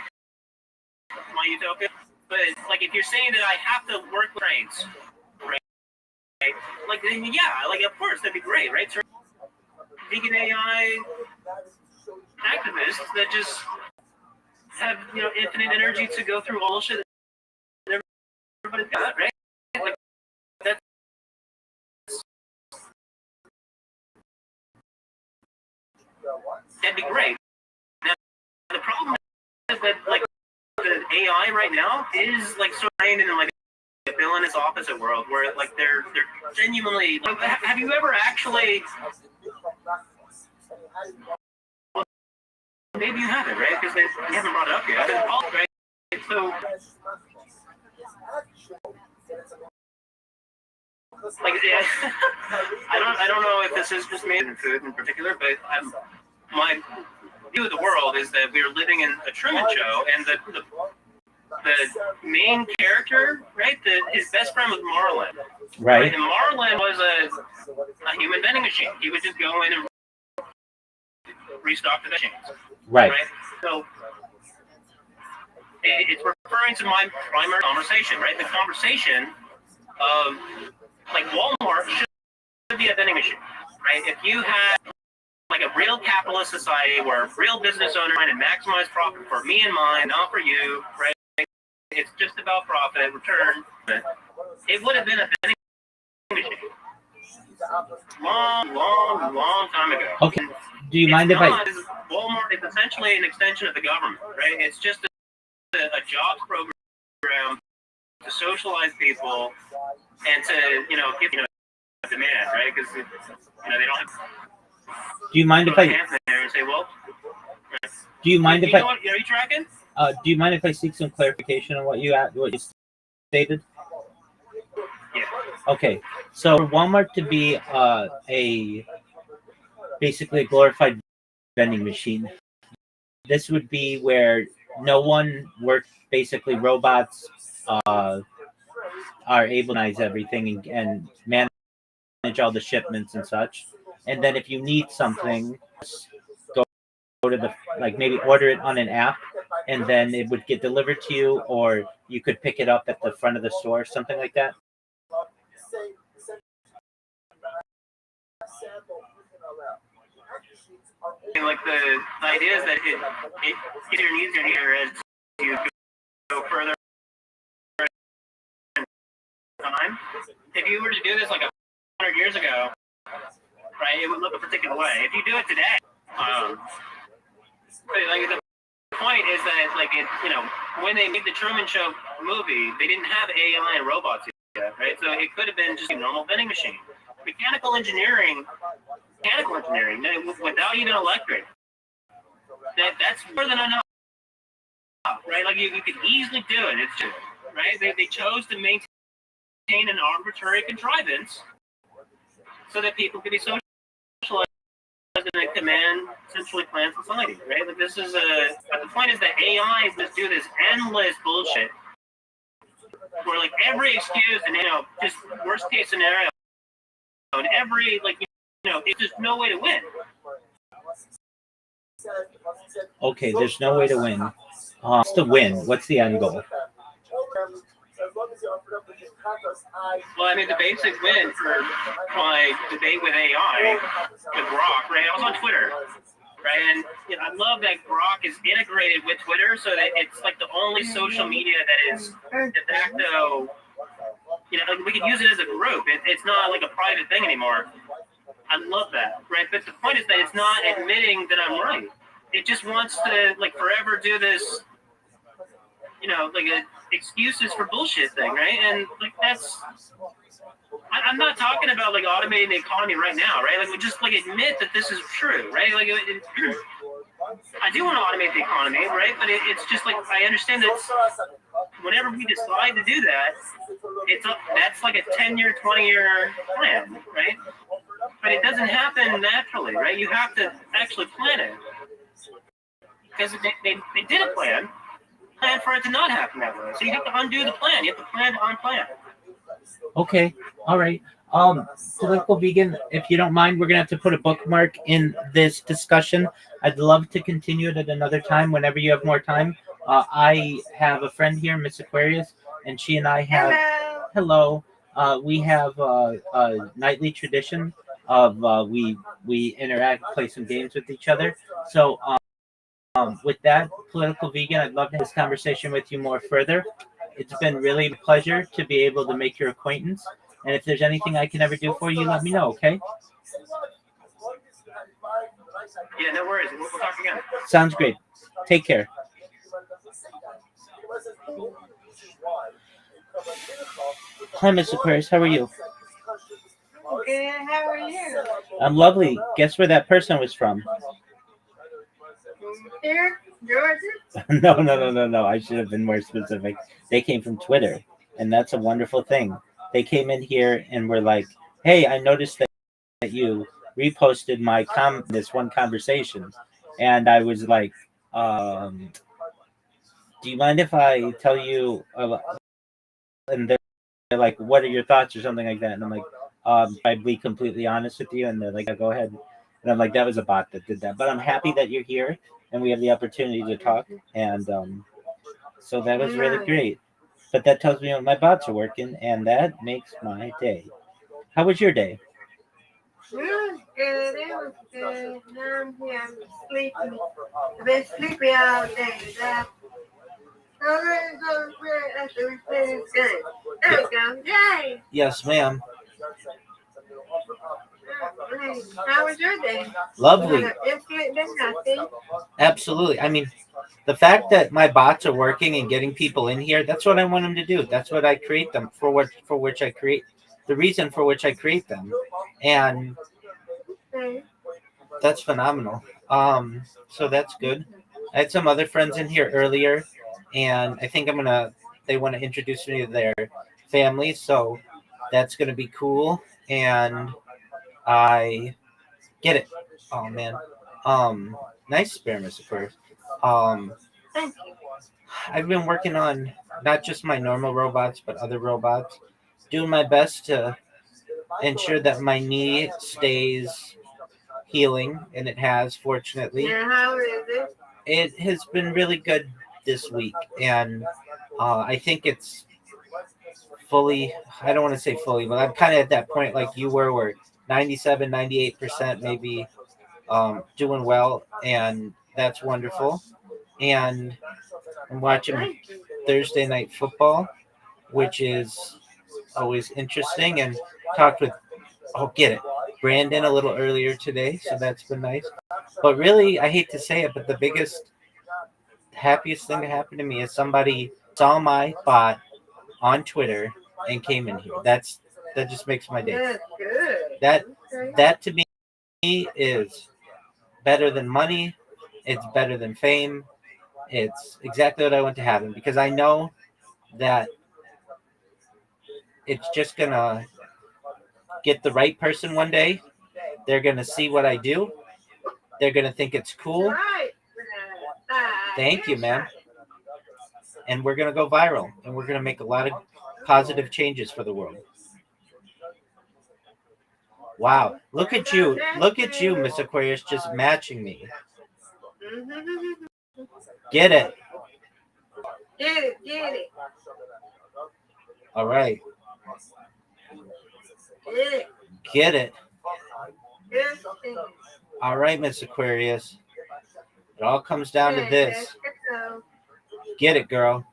utopia, but like if you're saying that I have to work with trains, right? Like then yeah, like of course that'd be great, right? So vegan AI activists that just have infinite energy to go through all the shit that everybody's got, right? Like that'd be great. Now the problem is that like the AI right now is like sort of trained in like a villainous this opposite world where like they're genuinely. Like, have you ever actually? Maybe you haven't, right? Because you haven't brought it up yet. Right? So, like, yeah, I don't know if this is just me in food in particular, but my view of the world is that we are living in a Truman Show, and the main character, right? His best friend was Marlin. Right. And Marlin was a human vending machine. He would just go in and restock the machines. Right. So it's referring to my primary conversation, right? The conversation of like Walmart should be a vending machine, right? If you had like a real capitalist society where real business owners trying to maximize profit for me and mine, not for you, right? It's just about profit, return. It would have been a vending machine. Long time ago. Okay. Do you mind if I... Walmart is essentially an extension of the government, right? It's just a jobs program to socialize people and to, give, demand, right? Because, they don't have... Do you mind if I... There and say, well... Do you mind if I... Are you tracking? Do you mind if I seek some clarification on what you stated? Yeah. Okay, so for Walmart to be basically a glorified vending machine, this would be where no one works. Basically, robots are able to organize everything and manage all the shipments and such. And then if you need something, go to the maybe order it on an app, and then it would get delivered to you, or you could pick it up at the front of the store, something like that. Like the idea is that it gets your needs as you go further in time. If you were to do this like 100 years ago, right, it would look a particular way. If you do it today, the point is that when they made the Truman Show movie, they didn't have AI and robots yet, right? So it could have been just a normal vending machine. Mechanical engineering without even electric, that's more than enough, right? Like you could easily do it. It's just, right? They chose to maintain an arbitrary contrivance so that people could be socialized in a command, centrally planned society, right? Like this is but the point is that AI just do this endless bullshit where like every excuse and just worst case scenario and every it's just no way to win. Okay, there's no way to win. What's the win? What's the end goal? Well, I mean, the basic win for my debate with AI, with Grok, right? I was on Twitter, right? And I love that Grok is integrated with Twitter so that it's like the only social media that is de facto, we can use it as a group. It's not like a private thing anymore. I love that, right? But the point is that it's not admitting that I'm right. It just wants to forever do this, excuses for bullshit thing, right? And I'm not talking about automating the economy right now, right? We just admit that this is true, right? I do want to automate the economy, right? But it's just I understand that whenever we decide to do that, that's like a 10-year, 20-year plan, right? But it doesn't happen naturally, right? You have to actually plan it. Because they did a plan for it to not happen that way. So you have to undo the plan. You have to plan to unplan. Okay, all right. Political vegan, if you don't mind, we're gonna have to put a bookmark in this discussion. I'd love to continue it at another time whenever you have more time. I have a friend here, Miss Aquarius, and she and I have hello. We have a nightly tradition of we interact, play some games with each other. So with that, political vegan, I'd love to have this conversation with you more further. It's been really a pleasure to be able to make your acquaintance. And if there's anything I can ever do for you, let me know, okay? Yeah, no worries. We'll talk again. Sounds great. Take care. Hi, Miss Aquarius. How are you? Good. How are you? I'm lovely. Guess where that person was from? Here, Georgia. No. I should have been more specific. They came from Twitter, and that's a wonderful thing. They came in here and were like, "Hey, I noticed that you reposted my this one conversation," and I was like, "Do you mind if I tell you?" And they're like, "What are your thoughts?" or something like that, and I'm like, "I'd be completely honest with you," and they're like, "Go ahead," and I'm like, "That was a bot that did that," but I'm happy that you're here and we have the opportunity to talk, and so that was really great. But that tells me my bots are working, and that makes my day. How was your day? It was good. It was good. Now I'm here. I'm sleepy. I've been sleepy all day. I'm ready to go to bed after we play this game. There we go. Yay! Yes, ma'am. How was your day? Lovely. Excellent day, I think. Absolutely. I mean, the fact that my bots are working and getting people in here, that's what I want them to do. That's what I create them for, which I create, the reason for which I create them. And that's phenomenal. So that's good. I had some other friends in here earlier, and I think they want to introduce me to their family, so that's gonna be cool. And I get it. Oh man. Nice spare, Mr. First. Um, I've been working on not just my normal robots, but other robots, doing my best to ensure that my knee stays healing, and it has, fortunately. Yeah, how is it? It has been really good this week, and I think it's fully, I don't want to say fully, but I'm kind of at that point like you were, where 97, 98% maybe doing well, and that's wonderful. And I'm watching Thursday night football, which is always interesting, and talked with, get it, Brandon a little earlier today, so that's been nice. But really, I hate to say it, but the biggest, happiest thing to happen to me is somebody saw my bot on Twitter and came in here. That just makes my day. That's good. That to me is better than money. It's better than fame. It's exactly what I want to happen, because I know that it's just gonna get the right person one day. They're gonna see what I do. They're gonna think it's cool. Thank you, man. And we're gonna go viral, and we're gonna make a lot of positive changes for the world. Wow, look at you, Miss Aquarius, just matching me. Get it. Get it. All right. Get it. Get it. All right, Miss Aquarius. It all comes down to this. Get it, girl.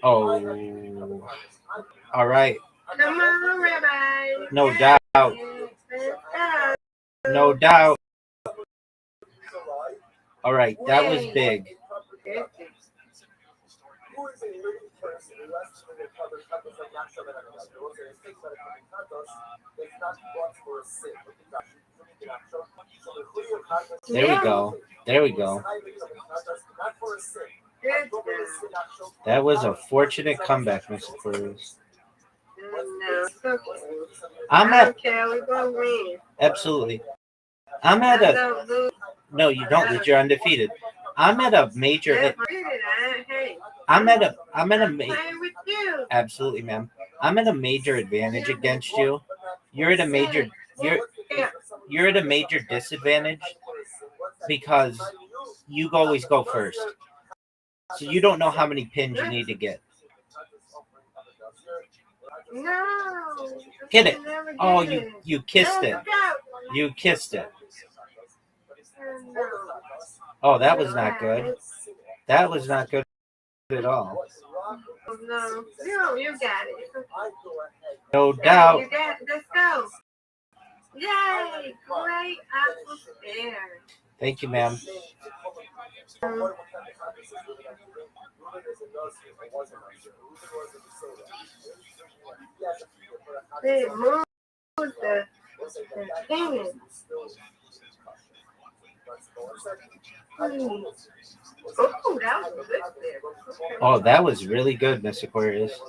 Oh. All right. Come on, Rabbi. No doubt. No doubt. All right, that was big. There we go. There we go. That was a fortunate comeback, Mr. Cruz. I'm at. Absolutely. I'm at a. No, you don't. Because you're undefeated. I'm at a major. I'm at a. Absolutely, ma'am. I'm at a major advantage against you. You're at a major. You're at a major disadvantage because you always go first. So you don't know how many pins you need to get. No. Get it. Oh, you kissed it. You kissed it. Oh, that was not good. That was not good at all. no. You got it. No Hey, doubt. you got it. Let's go. Yay! Great atmosphere. Thank you, ma'am. They moved the thing. Oh, that was a good there. Oh, that was really good, Miss Aquarius.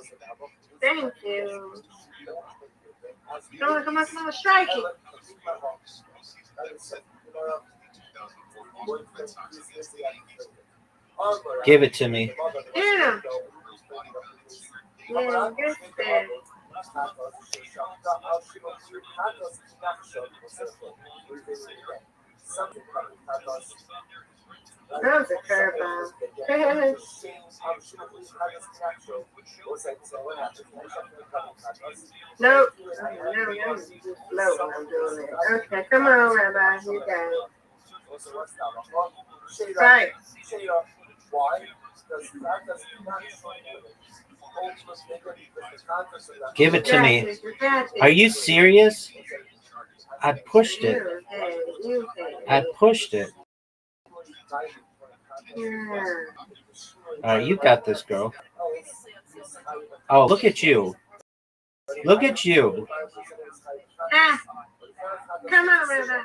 Thank you. Come on, strike it. Give it to me. Yeah. Yeah, good there. That was a curveball. Nope. No, that was just slow when I'm doing it. Okay, come on, Rabbi. You got it. Right. Give it to me. Are you serious? I pushed it. I pushed it. All right, you got this, girl. Oh, look at you. Look at you. Ah, come on, Rabbi.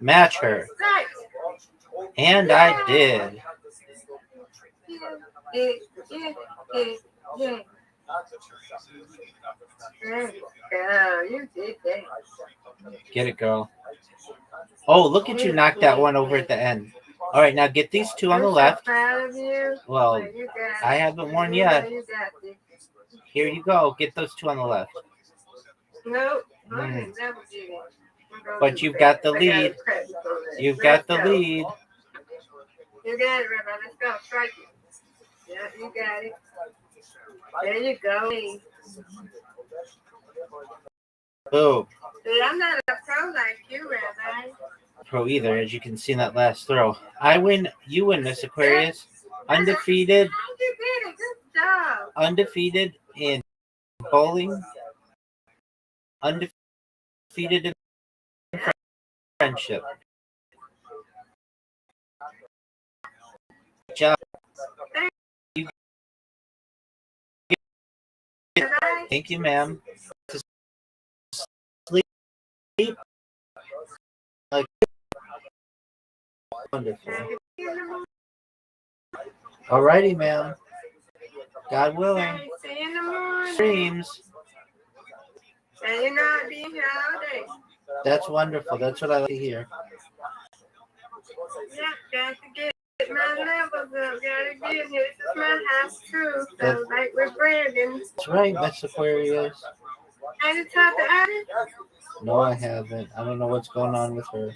Match her. Right. And I did. Yeah. Girl, you did that. Get it, girl. Oh, look at you knock that one over at the end. All right, now get these two on the left. Proud of you. Well, I haven't won yet. You got this. Here you go. Get those two on the left. Nope. Mm. Never did it. But you've got the lead. You've got the lead. You got it, Rabbi. Let's go. Strike it. Yeah, you got it. There you go. Boom. See, I'm not a pro like you, Rabbi. Pro either, as you can see in that last throw. I win. You win, Miss Aquarius. Undefeated. You did it. Good job. Undefeated in bowling. Undefeated in friendship. Good job. Thank you, ma'am. Sleep. Like, wonderful. Alrighty, ma'am. God willing. See you in the morning. Dreams. And you're not being here all day. That's wonderful. That's what I like to hear. Yeah, got to get my levels up. Gotta get here. This is my house too. So like with Brandon. That's right, Miss Aquarius. Have you talked to Adam? No, I haven't. I don't know what's going on with her.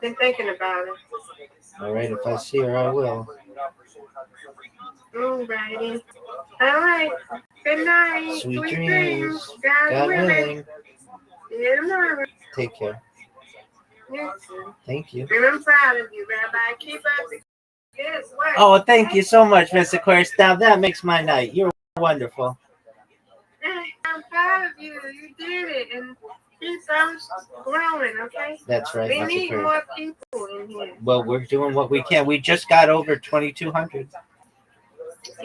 Been thinking about it. All right, if I see her, I will. Alrighty. All right. Good night. Sweet dreams. God willing. See you tomorrow. Take care. You too. Thank you. And I'm proud of you, Rabbi. Keep up the good work. Oh, thank you so much, Miss Aquarius. Now that makes my night. You're wonderful. I'm proud of you. You did it. And keep on growing, okay? That's right, We Miss need Aquarius. more people in here. Well, we're doing what we can. We just got over 2,200.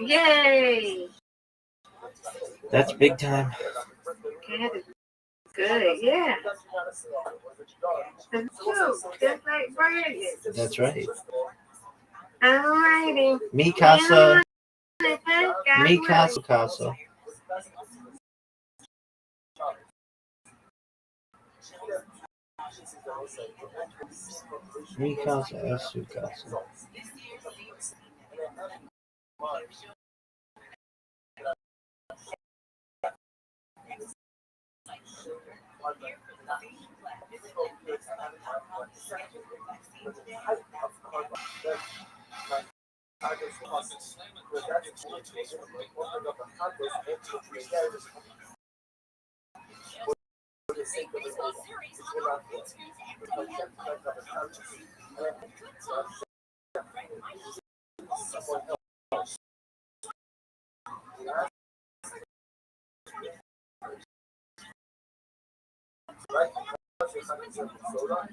Yay! That's big time. That is good, yeah. And two, just like Brandon. That's right. Alrighty. Mi casa. God Mi willing. casa casa. Mi casa es su casa. Right? Soda.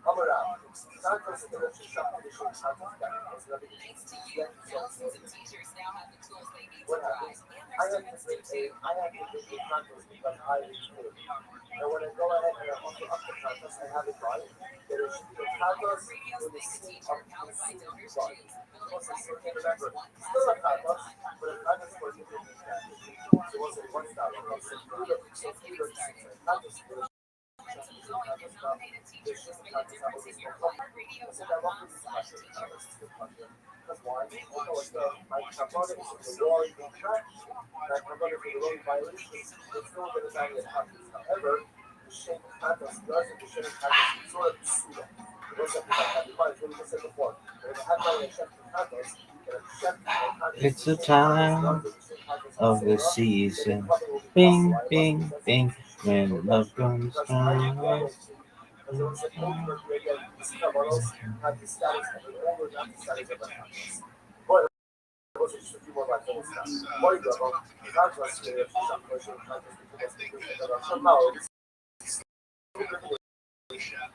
Come around. What happens? I have to make contest because I was good. And when I go ahead and I offer up the contest, I have it right. There is the contest with the seat of the seat right. Once I still can't remember, still a contest, but a contest for different things. So once I one style, I'll say, that's why my brother is the war in track. My brother for the road violations, it's still going to value the contest. However, the shape of contest does and the shape of contest sort of see that. It was something like that. What we said before. If I had my chef contest, It's the time of the season. Bing, bing, bing. When love comes strong.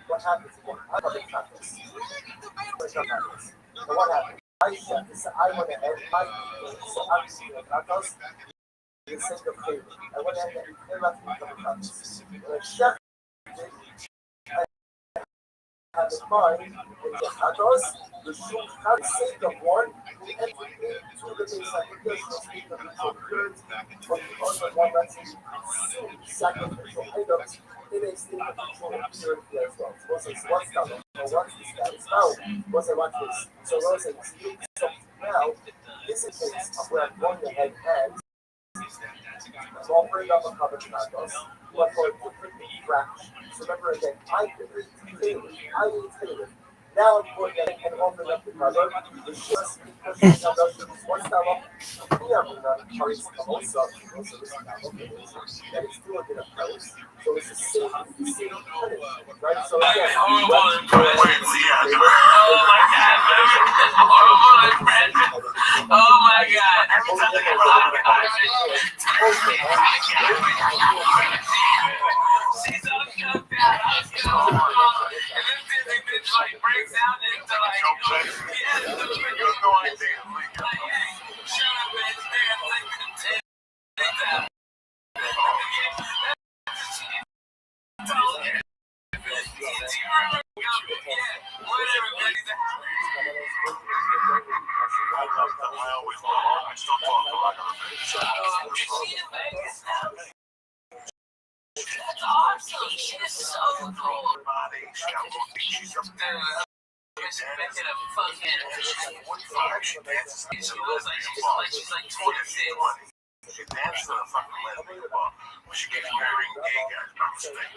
What happens? I love the contest. So what happened? I went ahead, so I'm seeing the contest. You send the favor. I went ahead and cleared out the contest. The chef had in mind the contest, the shoe had saved the one, and to the base of the business, so good, but also one that's sacrificial items. It is the control of purity as well. So what's this? What's that? So what's this status now? What's I watch this? So what's it? So now, this is the case of where I'm going ahead and so I'll bring up a couple of tacos, but for a different fraction. So remember again, I did Taylor. Now I'm going ahead and open up the cover. The shifts because one style up. We have Paris also that is still a bit of Paris. So it's the same right? So again, Oh my god. Every time I get rocked, she's all cooked out. I was going and this Disney bitch like breaks down into like, yeah, you have no idea. Like, hey, shut up, bitch. They got to take me to 10. That's awesome. She is so cool. She's making a fucking. She looks like she's like 26. That's not fucking letting ball. When she gets married, gay guys, no mistake.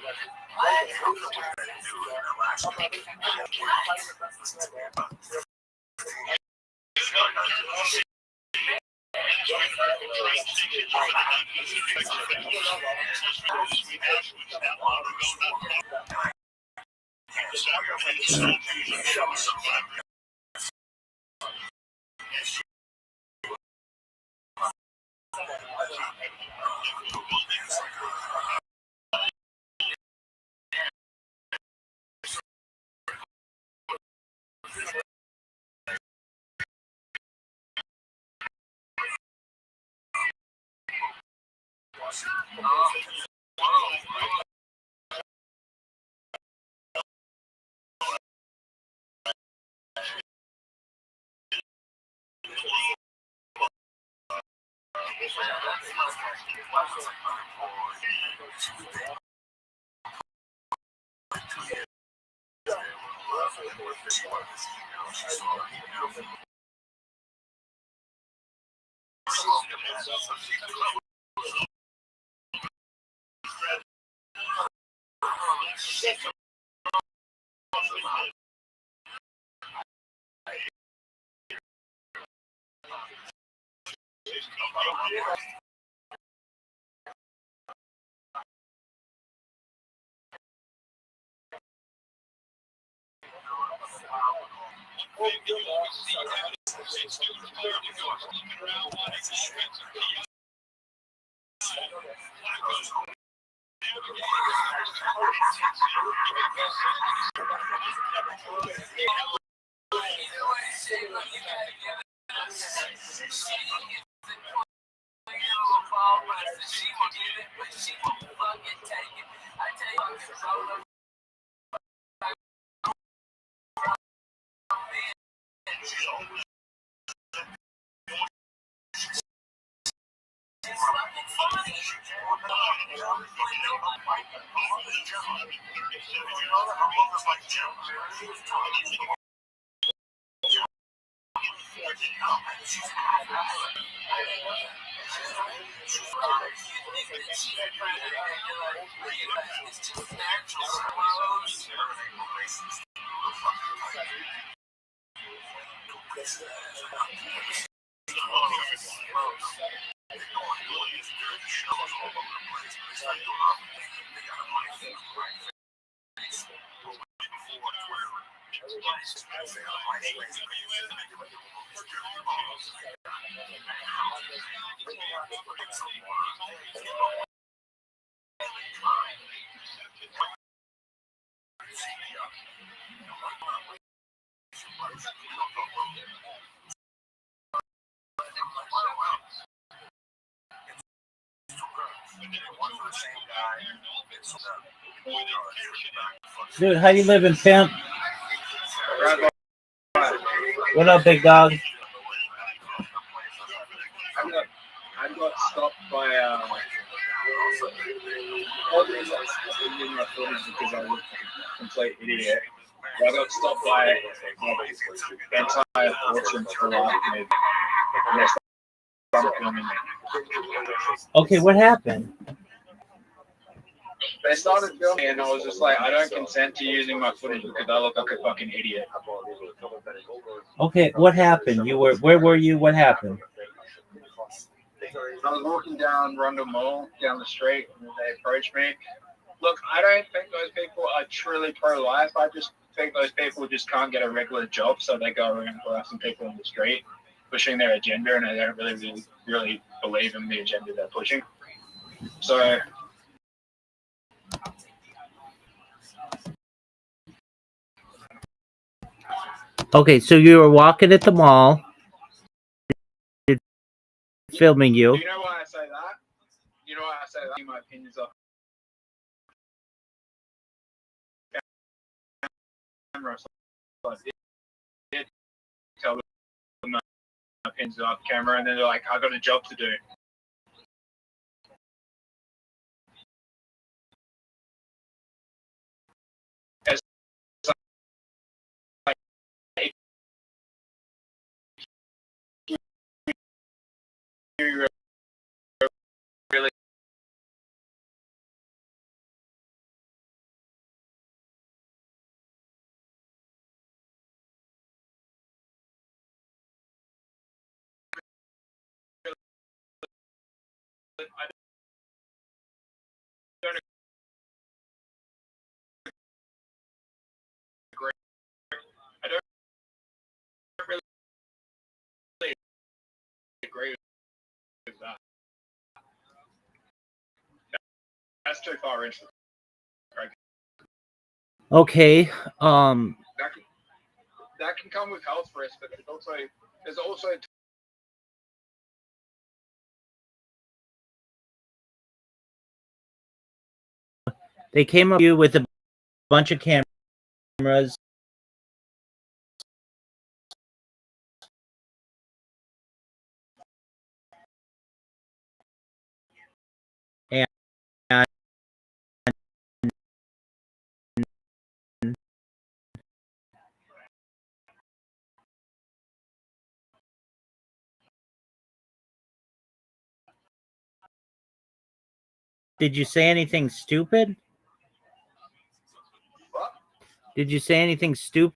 Dude, how you living, pimp? What up, big dog? I got stopped by because I was a complete idiot. I got stopped by anti-abortion for like filming me. Okay, what happened? They started filming and I was just like, I don't consent to using my footage because I look like a fucking idiot. Okay, what happened? Where were you? What happened? I was walking down Rundle Mall, down the street, and they approached me. Look, I don't think those people are truly pro-life. I just think those people just can't get a regular job, so they go around harassing people in the street, pushing their agenda, and they don't really believe in the agenda they're pushing. So... Okay, so you were walking at the mall, filming you. Do you know why I say that? You know why I say that? My opinions are camera. So I did tell them my opinions off camera, and then they're like, "I got a job to do." Really. I don't agree. I don't really agree with that. That's too far into it. Okay. That can come with health risks, but there's also They came up to you with a bunch of cameras. And did you say anything stupid? what? Did you say anything stupid?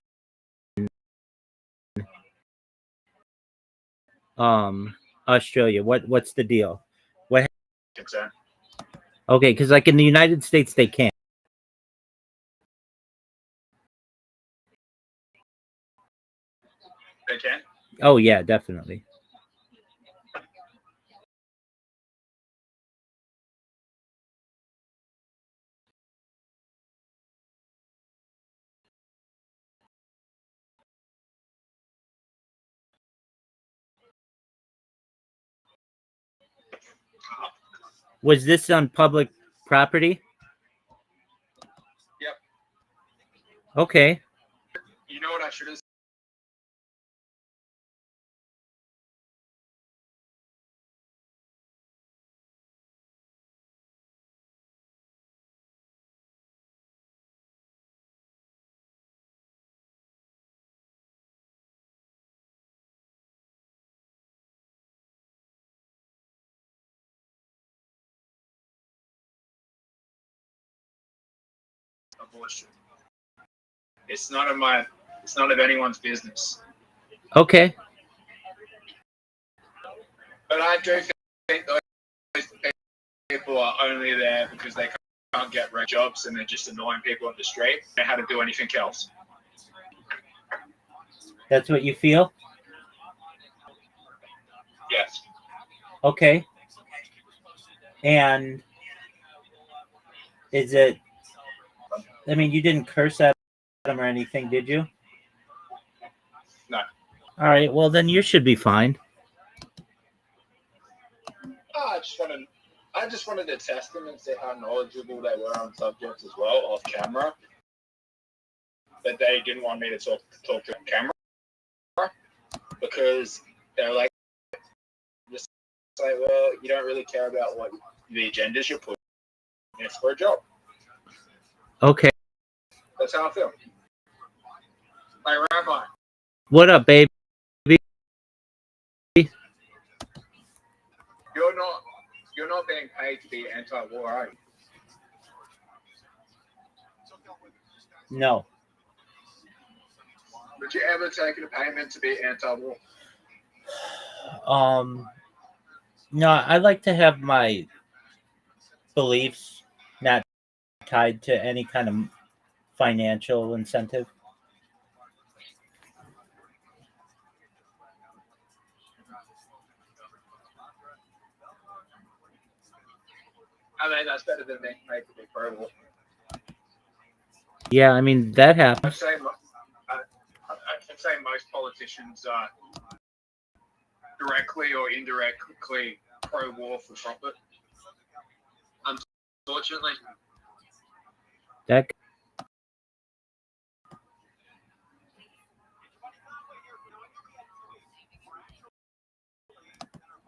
Australia. What's the deal? What? Consent. Okay, because like in the United States, they can't. They can. Oh yeah, definitely. Was this on public property? Yep. Okay. You know what I should have abortion. It's none of anyone's business. Okay. But I do think those people are only there because they can't get jobs and they're just annoying people on the street. They know how to do anything else. That's what you feel? Yes. Okay. And is it, I mean, you didn't curse at them or anything, did you? No. All right. Well, then you should be fine. I just wanted to test them and see how knowledgeable they were on subjects as well off camera. But they didn't want me to talk to camera because they're like, just like, well, you don't really care about what the agendas you're putting. It's for a job. Okay. That's how I feel. Like, Rabbi. What up, baby? You're not being paid to be anti-war, are you? No. Would you ever take a payment to be anti-war? No, I like to have my beliefs not tied to any kind of financial incentive. I mean, that's better than being paid to be pro-war. Yeah, I mean, that happens. I can say most politicians are directly or indirectly pro-war for profit. Unfortunately. That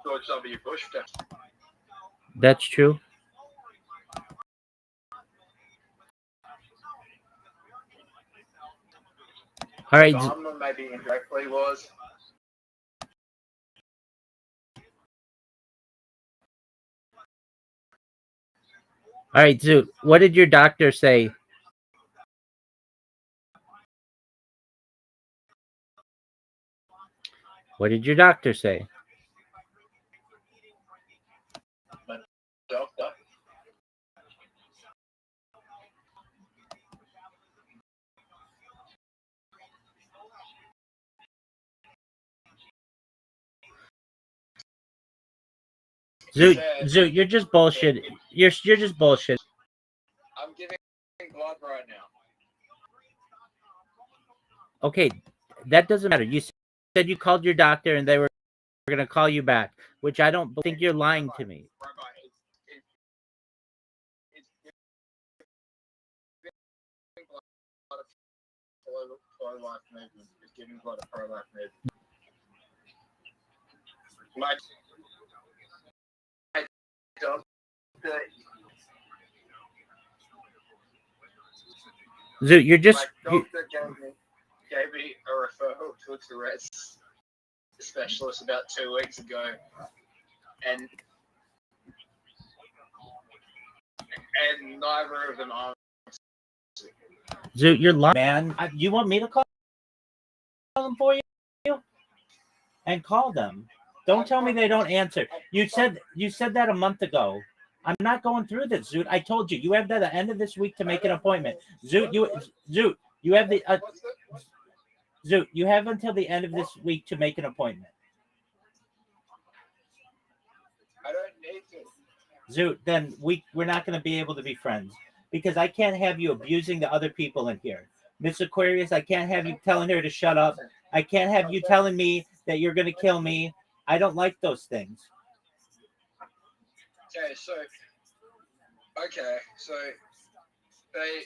George W. Bush. That's true. All right. Obama maybe indirectly was. All right, Zoo. What did your doctor say? What did your doctor say? Doctor. Zoo, you're just bullshit. You're just bullshit. I'm giving blood right now. Okay, that doesn't matter. You said you called your doctor and they were going to call you back, which I don't think you're lying to me. Pro-life movement. It's giving blood a pro-life movement. My doctor Zoo, you're just. my doctor gave me a referral to a Tourette's specialist about 2 weeks ago, and neither of them are. Zoo, you're lying, man. You want me to call them for you? And call them. Don't tell me they don't answer. You said that a month ago. I'm not going through this, Zoot. I told you. You have that at the end of this week to make an appointment. Zoot, you have the Zoot, you have until the end of this week to make an appointment. I don't need to. Zoot, then we're not going to be able to be friends because I can't have you abusing the other people in here. Miss Aquarius, I can't have you telling her to shut up. I can't have you telling me that you're going to kill me. I don't like those things. Okay, so they.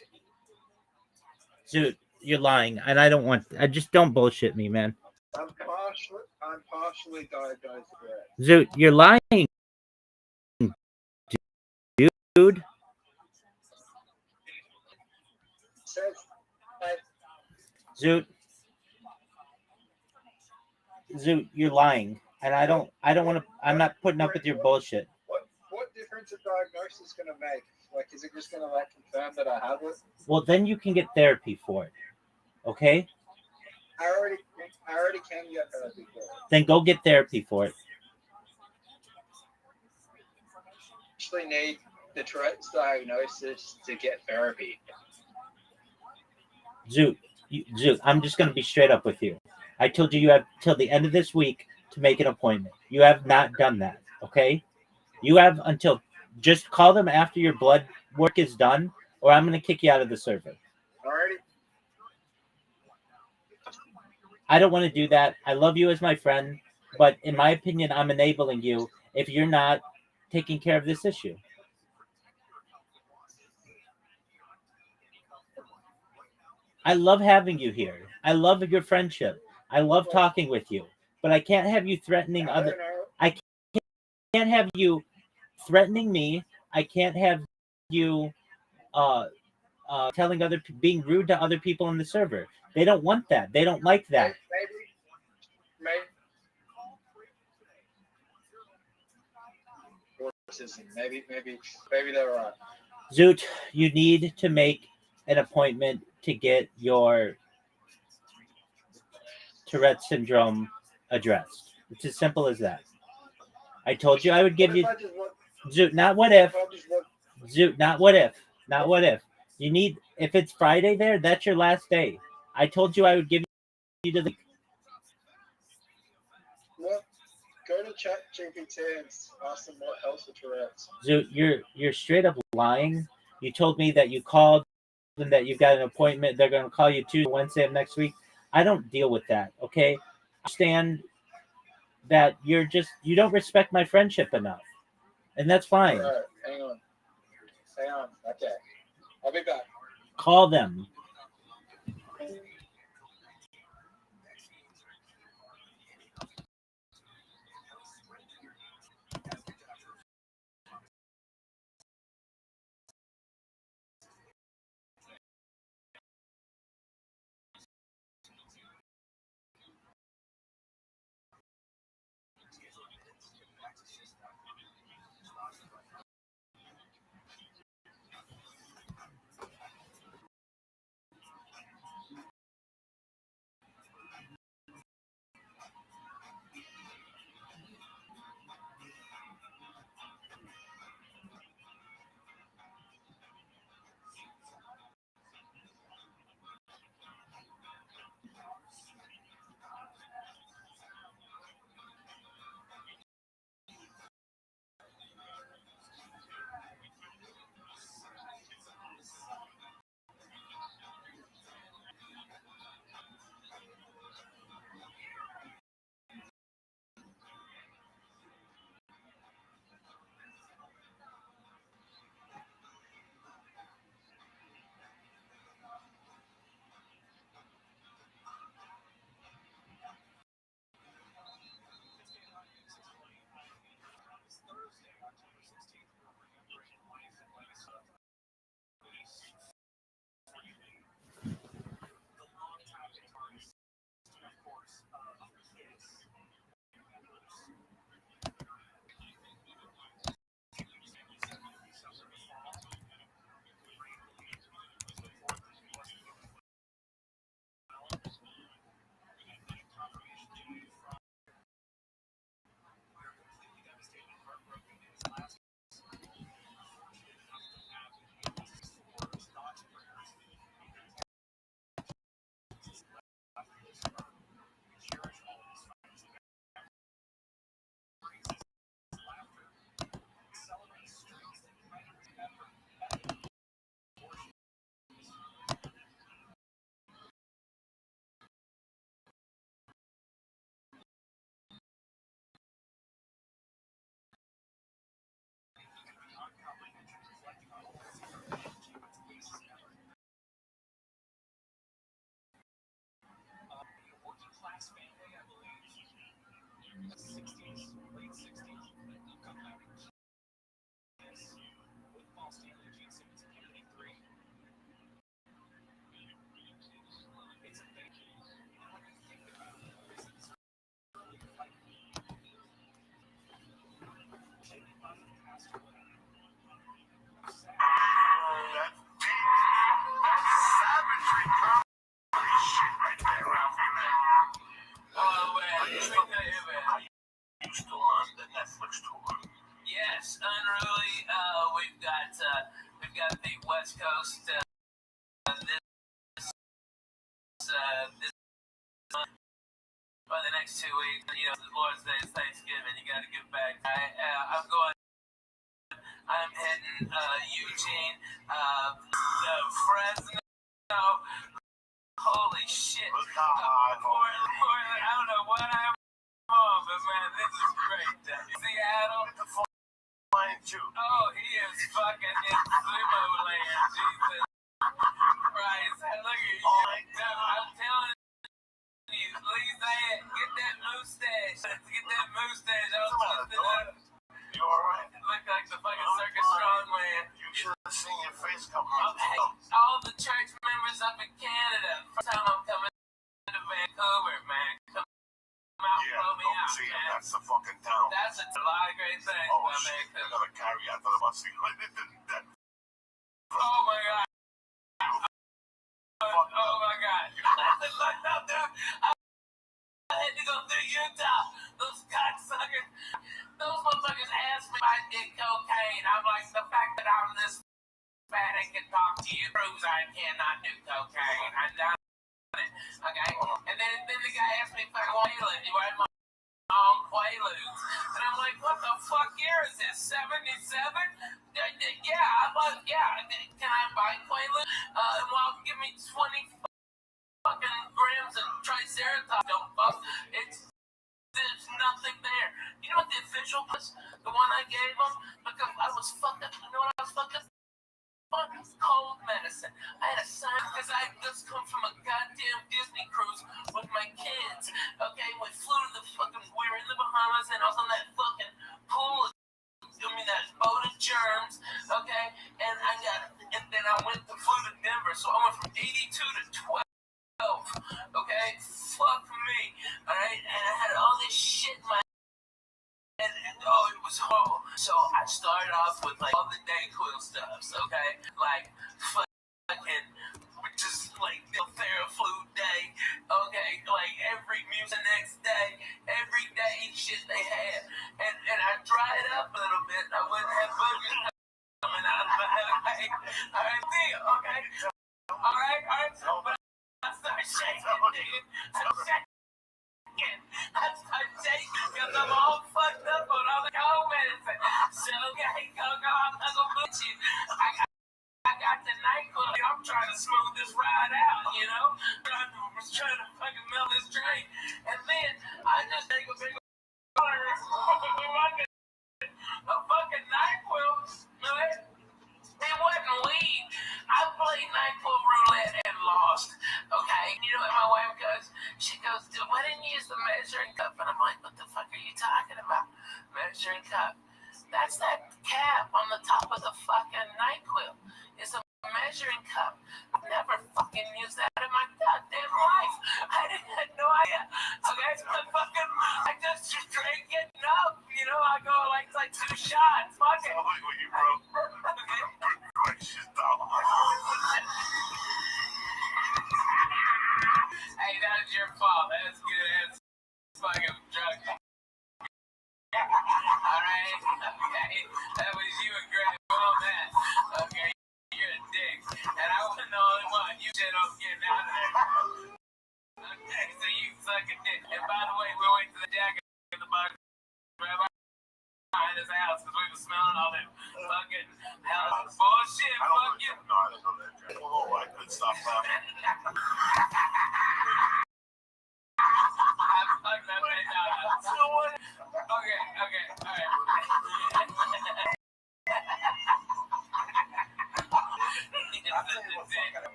Zoot, you're lying, and I just don't bullshit me, man. I'm partially diagnosed with it. Zoot, you're lying, dude. Says I Zoot, you're lying, and I don't want to. I'm not putting up with your bullshit. what difference a diagnosis is gonna make? Like, is it just gonna confirm that I have it? Well, then you can get therapy for it. Okay? I already can get therapy for it. Then go get therapy for it. Actually need the Tourette's diagnosis to get therapy. Zoot, I'm just going to be straight up with you. I told you have till the end of this week to make an appointment. You have not done that, okay? You have until just call them after your blood work is done, or I'm going to kick you out of the server. Already. I don't want to do that. I love you as my friend, but in my opinion, I'm enabling you if you're not taking care of this issue. I love having you here. I love your friendship. I love talking with you, but I can't have you threatening other. I can't have you threatening me. I can't have you telling being rude to other people in the server. They don't want that. They don't like that. Maybe they're right. Zoot, you need to make an appointment to get your Tourette syndrome addressed. It's as simple as that. I told you I would give you Zoot, not what if. Zoot, not what if. Not what if. You need if it's Friday there, that's your last day. I told you I would give you to the What? Go to ChatGPT and ask them what helps with Tourette's. Zoot, you're straight up lying. You told me that you called and that you've got an appointment. They're going to call you Tuesday, Wednesday of next week. I don't deal with that. Okay, I understand that you don't respect my friendship enough, and that's fine. All right, hang on. Okay, I'll be back. Call them. Yes, unruly. We've got the West Coast this month. By the next 2 weeks, you know, the Lord's Day is Thanksgiving. You got to give back. I'm hitting Eugene, Fresno. Holy shit! Portland. I don't know what I'm on, but man, this is great. Seattle. Oh, he is fucking in sumo land. Jesus Christ! Look at you. I'm telling you, Louisiana, get that mustache. Get that mustache. You alright? Look like the fucking circus strongman. You should have seen your face come out. Hey, all the church members up in Canada. First time I'm coming to Vancouver, man. Come out, blow me out, man. That's the fucking town. That's a lot of great things, my man. They're gonna carry out the bus. Oh my god. Oh my god. I had to go through Utah. Those cocksuckers. Those motherfuckers asked me if I did cocaine. I'm like, the fact that I'm this fat and can talk to you proves I cannot do cocaine. I'm done it. Okay? And then the guy asked me if I wanted to write my own Quaaludes. And I'm like, what the fuck year is this? 77? Yeah, I'm like, yeah. Can I buy Quaaludes? Well, give me 20 fucking grams of Triceratops. Don't fuck. There's nothing there. You know what the official was? The one I gave him? Because I was fucking, you know what I was fucking? Fucking cold medicine. I had a sign because I just come from a goddamn Disney cruise with my kids. Okay, we flew to we were in the Bahamas and I was on that fucking pool. That boat of germs. Okay, and then I flew to Denver. So I went from 82 to 12. Okay, fuck me. Alright, and I had all this shit in my head, and oh, it was horrible. So I started off with like all the NyQuil stuffs, okay? Like fucking just like the Theraflu day, okay? Like every music next day, every day shit they had. And I dried up a little bit, I wouldn't have boogers coming out of my head. Alright, okay? Alright, so but I started shaking, dude. I started shaking because I'm all fucked up on all the cold medicine. So, okay, go, I'm not gonna put you. I got the NyQuil. I'm trying to smooth this ride out, you know? I was trying to fucking melt this drain. And then I just take a big water a fucking NyQuil, right? It wasn't weed. I played NyQuil roulette and lost. Okay, you know what my wife goes? She goes, why didn't you use the measuring cup? And I'm like, what the fuck are you talking about? Measuring cup. That's that cap on the top of the fucking NyQuil. It's a measuring cup. I've never fucking used that in my goddamn life. I had no idea. Okay, so I just drank it up. You know, I go like 2 shots. Fuck it. Oh, you broke. Hey, that's your fault. That's good ass fucking drug. Alright? Okay. That was you and Greg on that. Okay. You're a dick. And I wasn't the only one. You shit on getting out of there. Okay, so you suck a dick. And by the way, we went to the jacket in the box. Rabbi behind his house because we were smelling all that fucking hell bullshit. Fuck you. No, I didn't know that. Oh, I couldn't stop laughing. I fucked that man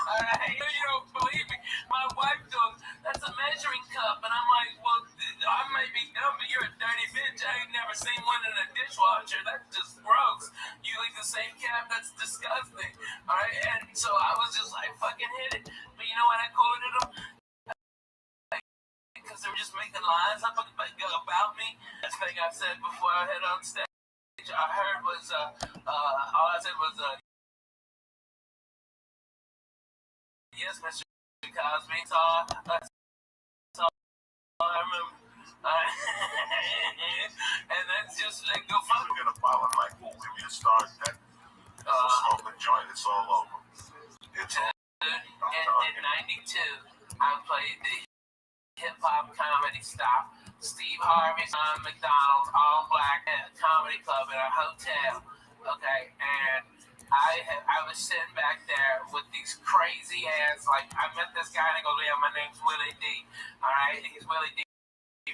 Alright, you don't believe me. My wife goes, that's a measuring cup. And I'm like, well, I may be dumb, but you're a dirty bitch. I ain't never seen one in a dishwasher. That's just gross. You leave the same cap, that's disgusting. Alright, and so I was just like, fucking hit it. But you know what I quoted them? Because they were just making lies up about me. That's the thing I said before I head on stage. I heard was, all I said was, yes, Mr. Cosby. So I remember. And that's just like go fuck. We're gonna follow like, we'll give you a start. That smoke a joint. It's all over. It's all. And in '92, I played the hip hop comedy stop. Steve Harvey's on McDonald's, all black comedy club at a hotel. Okay, and I was sitting back there with these crazy ass, like, I met this guy and he goes, yeah, my name's Willie D. Alright, he's Willie D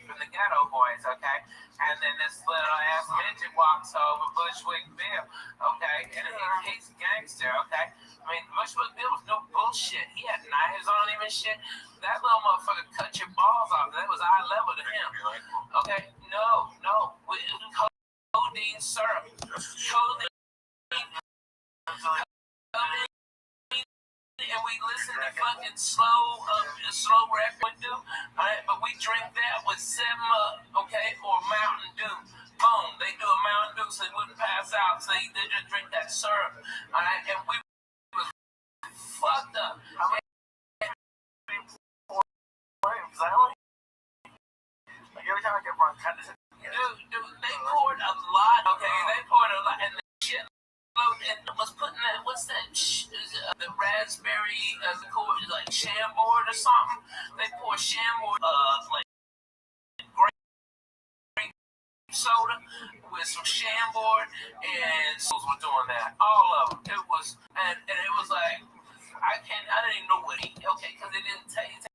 from the Ghetto Boys, okay? And then this little ass midget walks over, Bushwick Bill, okay? And he's a gangster, okay? I mean, Bushwick Bill was no bullshit. He had knives on him and shit. That little motherfucker cut your balls off. That was eye level to him. Okay? No. Codeine syrup. Codeine. And we listen to fucking slow rap we do, alright, but we drink that with 7-Up, okay, or Mountain Dew. Boom, they do a Mountain Dew so they wouldn't pass out, so they just drink that syrup, alright, and we was fucked up. Every time I get bronchitis, dude, they poured a lot, okay, and the shit. And was putting that, what's that, the raspberry, like Chambord or something. They pour Chambord, like grape soda with some Chambord, and schools were doing that. All of them. It was, and it was like, I didn't even know what okay, because it didn't taste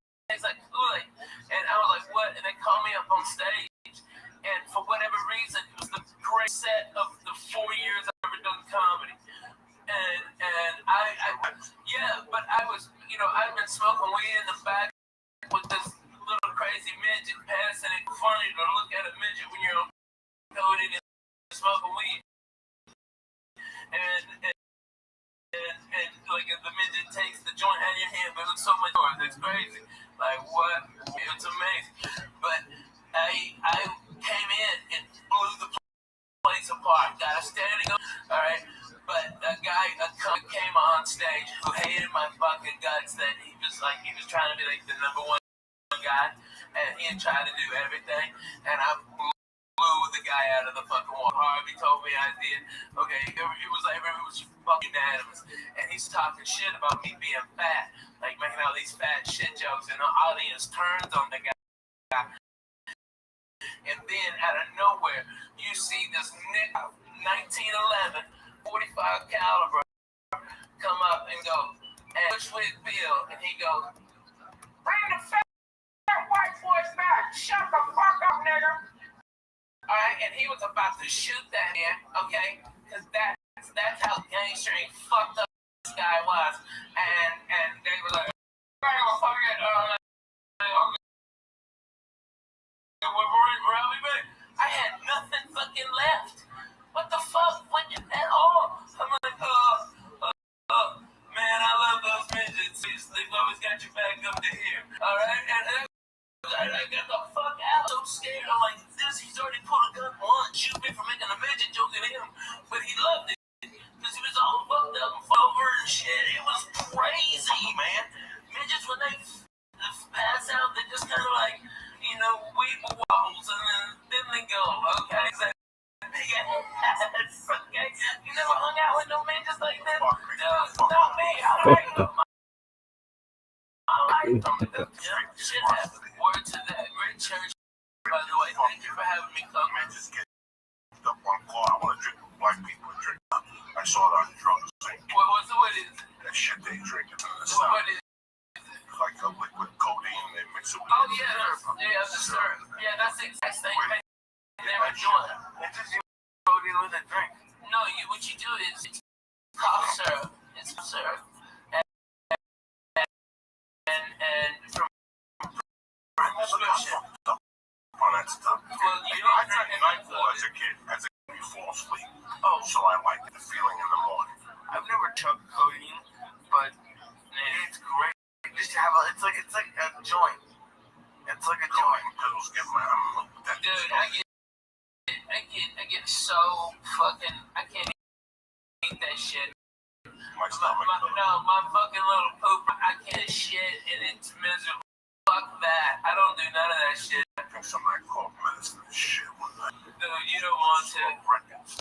like Kool-Aid. And I was like, what? And they called me up on stage. And for whatever reason, it was the great set of the 4 years I've ever done comedy. And but I was, I've been smoking weed in the back with this little crazy midget passing it. Funny to look at a midget when you're coded and smoking weed. And like if the midget takes the joint out of your hand, but it looks so much more. It's crazy. Like what? It's amazing. But I came in and blew the place apart. Got a standing up. All right. But a guy came on stage who hated my fucking guts. That he was trying to be like the number one guy, and he had tried to do everything. And I blew the guy out of the fucking wall. Harvey told me I did. Okay, it was fucking unanimous. And he's talking shit about me being fat, like making all these fat shit jokes, and the audience turns on the guy. And then out of nowhere, you see this nigga, 1911, 45 caliber, come up and go, and Bushwick Bill, and he goes, bring the fat white boys back, shut the fuck up, nigga. Alright, and he was about to shoot that man, okay, because that's how gangster and fucked up this guy was, and they were like, I had nothing fucking left. What the fuck? What at all? I'm like, man, I love those midgets. They've always got your back up to here. Alright? And I got the fuck out. So scared. I'm like, he's already pulled a gun once. Shoot me for making a midget joke at him. But he loved it. Because he was all fucked up and over and shit. It was crazy, man. Midgets, when they pass out, they just kind of like, weeble wobbles, and then they go, okay? Big ass, okay? You never hung out with no midgets like that? Dude, not me. I like them. Shit happened. Word to that. Great church, by the way. Thank you for having me come. Man, just get up on call. I want to drink with black people and drink. I saw it on drugs. What is it? That shit they drinking. What is it? Like a liquid codeine, they mix it with the syrup. Yeah, that's the exact same thing they were doing. It's just codeine with a drink. No, what you do is it's cough syrup. It's syrup. That's good shit. On that stuff. Well, you I don't drank drink nightfall enough. as a kid, you fall asleep. Oh, So I like the feeling in the morning. I've never took codeine, but it's great. Just to have it's like a joint. It's like a joint. Pills get my Dude, I get so fucking. I can't eat that shit. my stomach. My fucking little poop. I can't shit and it's miserable. Fuck that. I don't do none of that shit. I think some of that cough medicine and shit one night. Dude, you don't want to. Records.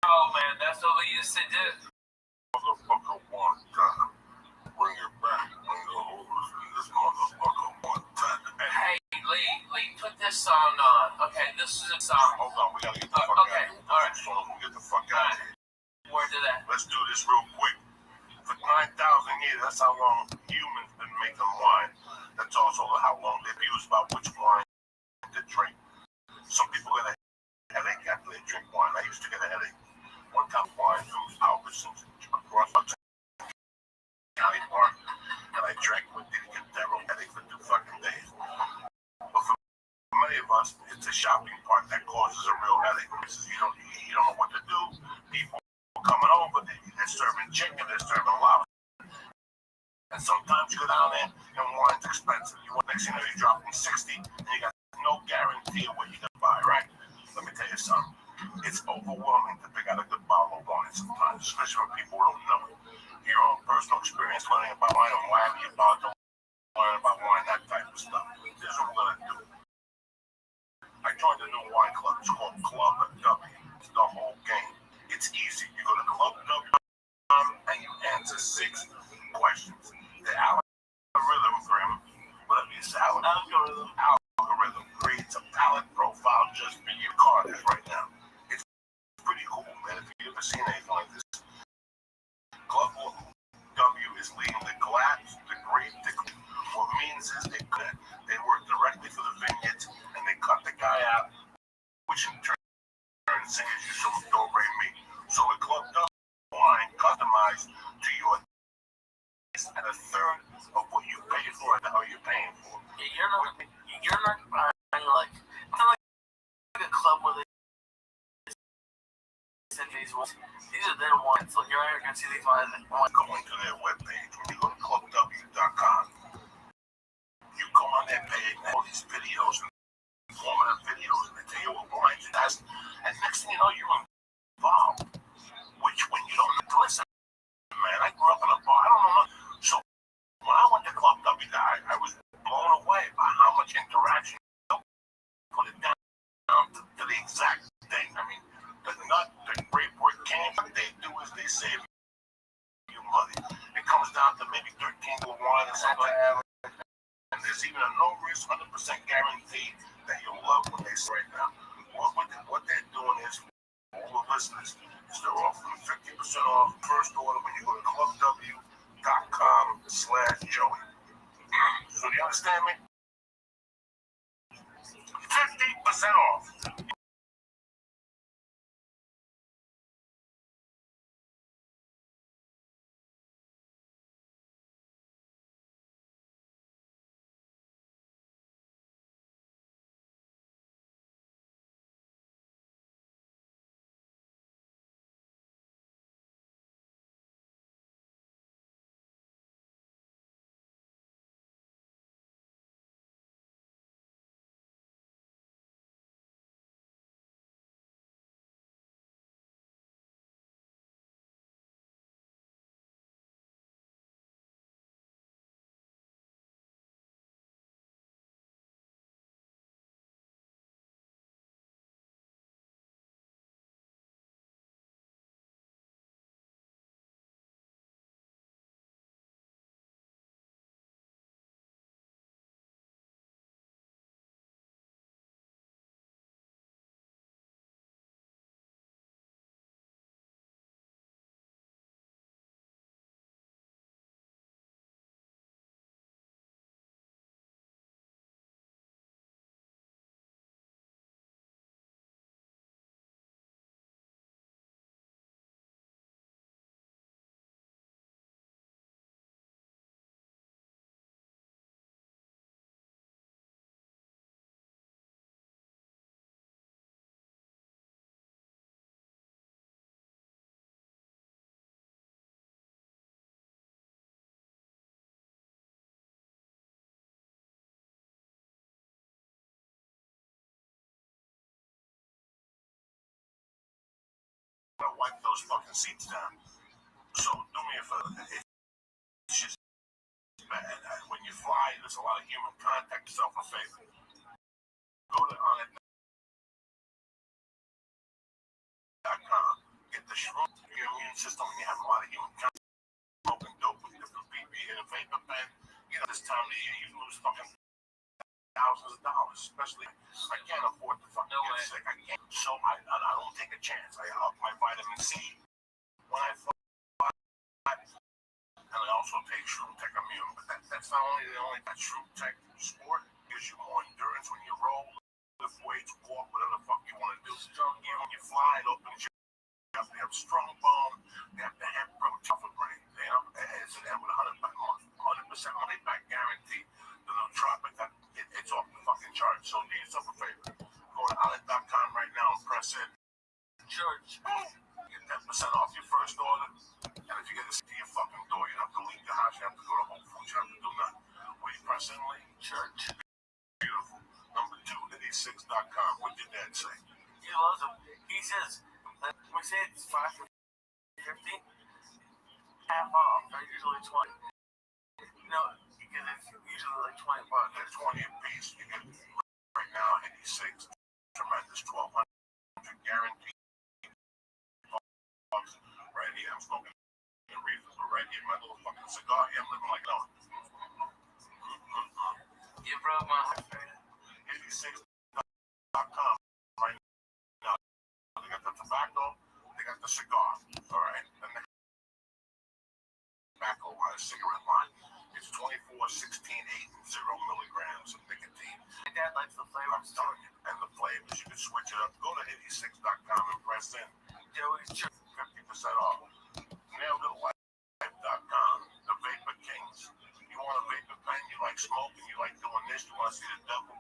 Oh man, that's what we used to do. Motherfucker one time. Bring it back. Bring the holders in this motherfucker one time. Hey, Lee, put this song on. Okay, this is a song. Hold on, we gotta get the fuck Okay, out of here. alright. So we get the fuck out of here. Word to that. Let's do this real quick. For 9,000 years, that's how long humans been making wine. That's also how long they've used about which wine to drink. Some people get a headache after they drink wine. I used to get a headache. One time wine from Albertsons across the county park, and I drank with didn't get that real headache for 2 fucking days. But for many of us, it's a shopping part that causes a real headache. You don't know what to do. People coming over, they're serving chicken, they're serving lobster. And sometimes you go down there and wine's expensive. Next thing you know, you're dropping 60 and you got no guarantee of what you're going to buy, right? Let me tell you something. It's overwhelming to pick out a good bottle of wine sometimes, especially when people don't know. Your own personal experience learning about wine and why you're about to learn about wine, that type of stuff. This is what we're going to do. I joined a new wine club. It's called Club W. It's the whole game. It's easy. You go to clubw.com and you answer 6 questions. The algorithm, whatever you say, algorithm creates a palette profile just for your card right now. It's pretty cool, man. If you've ever seen anything like this, Club W is leading the glass, the grape. What means is they work directly for the vineyards and they cut the guy out, which in turn saves you some do-re meat. So with Club W wine customized to your taste at a third of what you pay for and how you're paying for. Yeah, you're not buying like a club where they send these ones. These are their wines. Like you're not gonna see these wines. Going to their webpage, when you go to clubw.com, you go on their page and all these videos, informative videos, and they tell you what wines it has. And next thing you know, you're involved. Which when you don't listen, man, I grew up in a bar. I don't know. So when I went to Club W, I was blown away by how much interaction. Put it down to the exact thing. I mean, the nut, the grape, or can, what they do is they save you money. It comes down to maybe 13 to 1 or something. And there's even a no risk, 100% guarantee that you'll love what they say right now. What they're doing is, for all the listeners, is they're offering 50% off first order when you go to clubw.com/Joey. So do you understand me? 50% off. wipe those fucking seats down. So do me a favor. It's just bad. When you fly, there's a lot of human contact. Yourself a favor. Go to onit.com. Get the shroom to your immune system, and you have a lot of human contact. Smoking dope with different people in a vapor pen. You know, this time of the year, you lose fucking thousands of dollars, especially I can't afford to fucking get sick. I can't. So I don't take a chance. I up my vitamin C when I fly, and I also take Shroom Tech Immune. But that's not only that Shroom Tech sport gives you more endurance when you roll, lift weights, walk, whatever the fuck you want to do. Even when you fly, it opens you up. They have strong bone. They have the hemp pro tougher brain. They have it's an M with 100% money back guarantee. The nootropic, it's off the fucking chart. So do yourself a favor. Go to onit.com right now and press in. Church. Get 10% off your first order. And if you get this to your fucking door, you don't have to leave your house. You have to go to Whole Foods. You have to do nothing. Where you press in, link, church. Beautiful. Number 2, Diddy6.com. What did Dad say? He loves them. He says, we say it's 5 for 50, half off. They're usually 20. No, because it's usually like $20. They're 20 a piece. You get right now 86. Tremendous 1,200 guaranteed. Right here, I'm smoking a reefer. Right here, my little fucking cigar here. I'm living like no. You broke my heart. 86.com. Right now, they got the tobacco. They got the cigar. All right, and the tobacco cigarette line. It's 24, 16, 8, and 0 milligrams of nicotine. My dad likes the flavor. I'm telling you. And the flavors, you can switch it up. Go to 86.com and press in. Joey's church. 50% off. Nailed.life.com. The Vapor Kings. You want a vapor pen? You like smoking? You like doing this? You want to see the devil?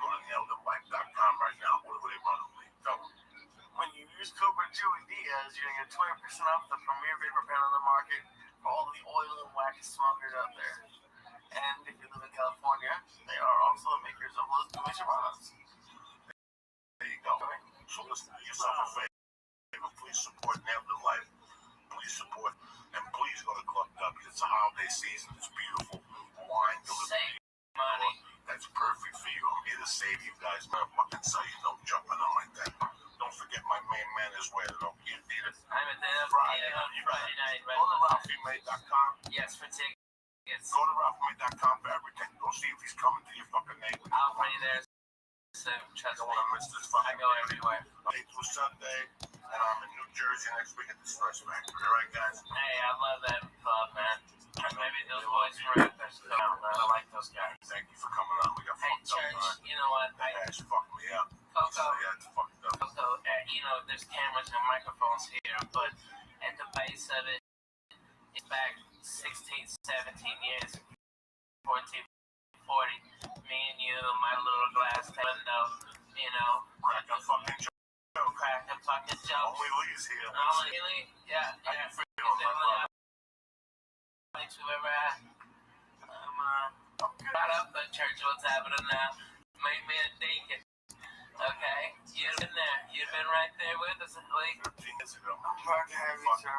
Go to nailed.life.com right now. What do they run with me? Tell them. When you use Cobra Joey Diaz, you're going to get 20% off the premier vapor pen on the market for all the oil and wax smokers out there. And if you live in California, they are also the makers of Los Dumichamanos. There you go. So listen, do yourself a favor. Please support Nailed to Life. Please support, and please go to Club W. It's a holiday season. It's beautiful. Wine delivery. Money. That's perfect for you. I'm here to save you guys. I'm fucking sell you. Don't jump in on like that. Don't forget my main man is where don't get it. I'm at the Friday night. Go to RalphieMay.com. Yes, for tickets. Go to RalphieMay.com for everything. Go see if he's coming to your fucking neighborhood. I'll be there. So trust I don't me. want to miss this I fucking go everywhere. Monday through Sunday, and I'm in New Jersey next week at the Stress Factory. All right, guys? Hey, I love that club, man. Maybe those boys from Raptors come out, man. I like those guys. Thank you for coming on. We got Hey, fucked up, church, man. you know what? That ass fucked me up. Coco, Yeah, it's fucked up. you know, there's cameras and microphones here, but at the base of it, it's back 16, 17 years, 14, 40. Me and you, my little glass window, you know. Crack a fucking joke. Crack a fucking joke. Only Lee's here. Really? Yeah. How you feeling, my brother? Thanks for ever had. Right up the church, what's happening now? Made me a deacon. Okay? You've been there. You've been right there with us, Lee. 13 years ago. I'm proud to have you, sir.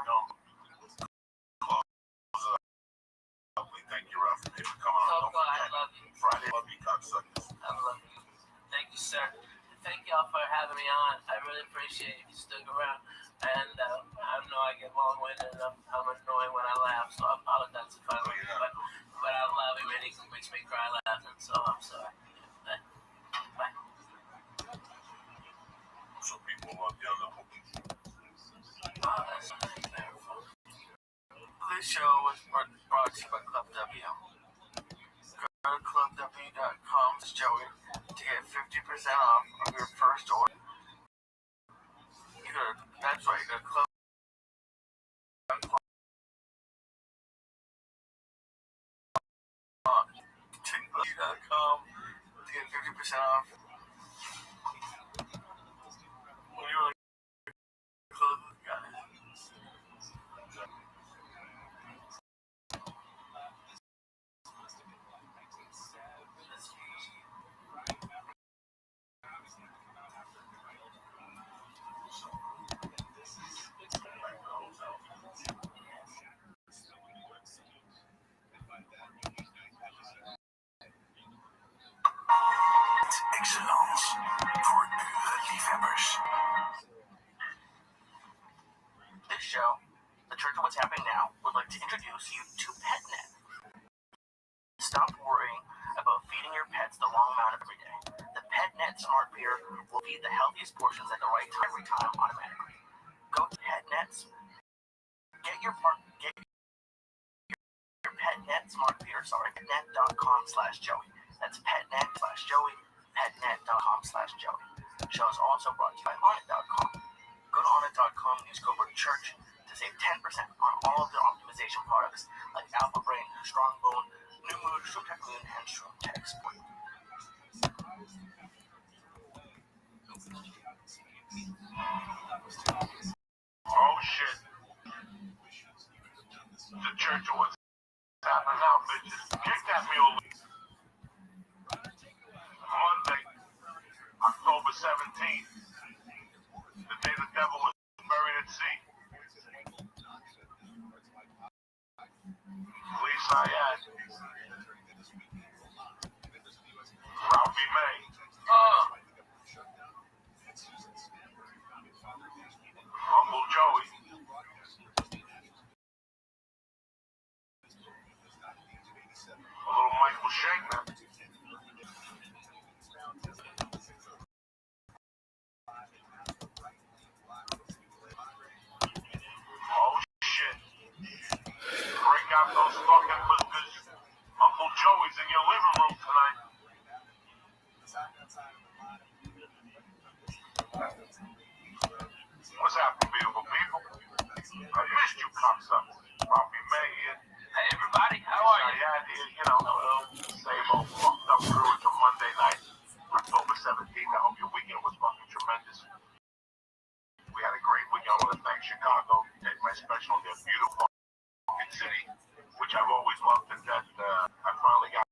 Thank you, Ralph, for coming on. Coco, I love you. Friday, love you, cocksuckers. I love you. Thank you, sir. Thank y'all for having me on. I really appreciate it if you stuck around. And I know I get long-winded and I'm annoying when I laugh, so I apologize if I do. But I love it, man. It makes me cry laughing, so I'm sorry. Bye. So people love you on the hook. Oh, that's beautiful. This show was brought to you by Club W. Go to clubw.com, Joey, to get 50% off of your first order. That's right, go to club.com to get 50% off. When you're like, clothes guys. to introduce you to PetNet. Stop worrying about feeding your pets the wrong amount every day. The PetNet Smart Feeder will feed the healthiest portions at the right time every time automatically. Go to PetNet's. Get your PetNet Smart Feeder, petnet.com/Joey. That's petnet/Joey, petnet.com/Joey. The show is also brought to you by Onnit.com. Go to Onnit.com and use code word church to save 10% on all of their optimization products like Alpha Brain, Strong Bone, New Mood, Shroom Tech Clean, and Shroom Tech Sport. Oh shit. The church of what's happening now, bitches. Kick that mule. Monday, October 17th. The day the devil was buried at sea. Please Syed. Ralphie May. Uncle Joey. A little Michael Shankman. Oh shit. Break out those fucking hookers. Uncle Joey's in your living room tonight. What's happening, beautiful people? I missed you, cocksuckers. Ralphie May here. Hey everybody, how are you? Syed here, you know, same old fucked up crew. It's a Monday night, October 17th. I hope your weekend was fucking tremendous. We had a great weekend. I want to thank Chicago. Take my special on their beautiful fucking city, which I've always loved, and that I finally got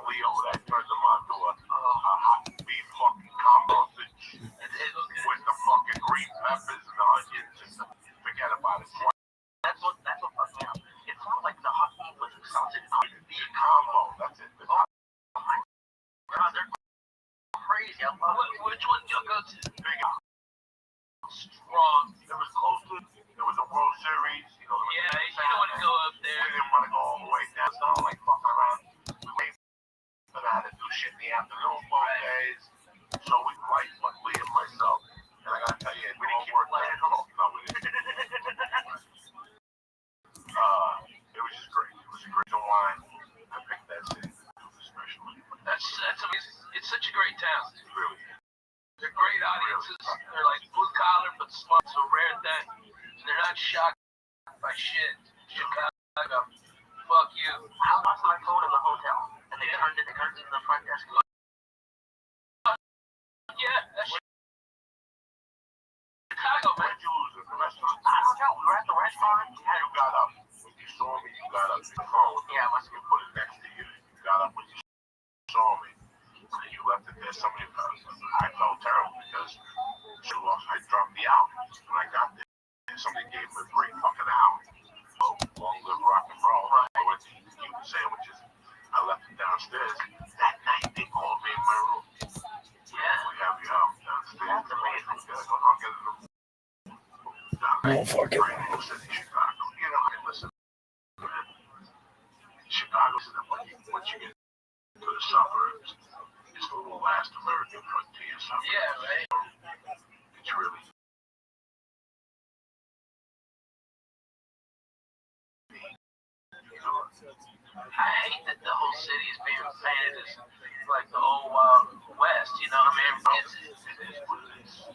Leo that turned them on to a hot beef fucking combo with the fucking green peppers and the onions, and forget about it. That's what fucked me up. It's not like the hot meat was sausage Beef combo, that's it. God, they're crazy. I love it. Which one did you go to? Big, strong. There was close to. There was a World Series. You know, Yeah, you don't want to go up we there. didn't want to go all the way down. It's not like fucking around. We waited for that to do shit in the afternoon both days. So we like Lee and myself. And I gotta tell you, we didn't keep working at all. No, we didn't. It was just great. It was a great wine. I picked that city especially. That's amazing. It's such a great town. It's really. They're great audiences. They're like blue collar but smart. It's a rare thing. They're not shocked by shit. Chicago. Fuck you. I lost my phone in the hotel, and they turned it in the front desk. Yeah, that's Chicago, man. Where'd you lose it? The restaurant? I don't know. We were at the restaurant. You got up. When you saw me, you got up. Your phone. Yeah, I must have put it next to you. You got up when you saw me. And you left it there. Somebody I felt terrible because I dropped the album. When I got there, somebody gave me a great fucking album. Oh, long live rock and roll. I went to eat sandwiches. I left it downstairs. That night, they called me in my room. Yeah. We have your album downstairs. That's amazing. I'll get it. Oh, fuck it. Radio City, Chicago. You know, and listen. Chicago is once you get to the suburbs, it's the little last American frontier suburb. Yeah, right. It's really. I hate that the whole city is being painted as like the old Wild West, you know what I mean?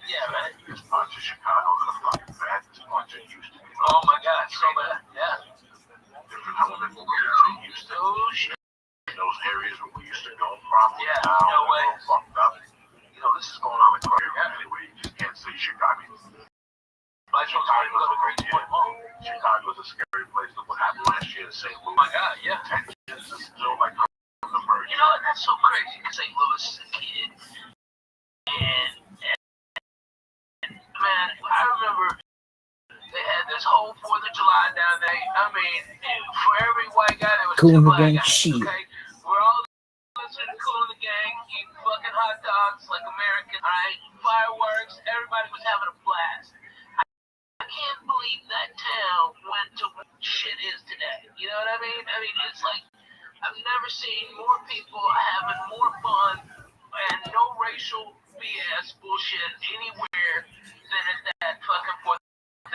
Yeah, right. It's parts of Chicago that are fucking bad. It's parts that used to be. Oh my God, so bad. Yeah. Different elements of where they used to. Oh shit. In those areas where we used to go, probably Yeah, now, no way. all fucked up. You know, this is going on in Korea anyway. You just can't say Chicago. Chicago's a scary place. Look what happened last year in St. Louis. Oh my God, yeah. Tensions is still like the bird. You know, that's so crazy because St. Louis is a kid. And man, I remember they had this whole 4th of July down there. I mean, for every white guy, there was Cool two in the black Gang guys. shit. Okay? We're all listening to Cool in the Gang, eating fucking hot dogs like Americans, alright? Fireworks, everybody was having a blast. I can't believe that town went to what shit is You know what I mean? I mean, it's like I've never seen more people having more fun and no racial BS bullshit anywhere than at that fucking 4th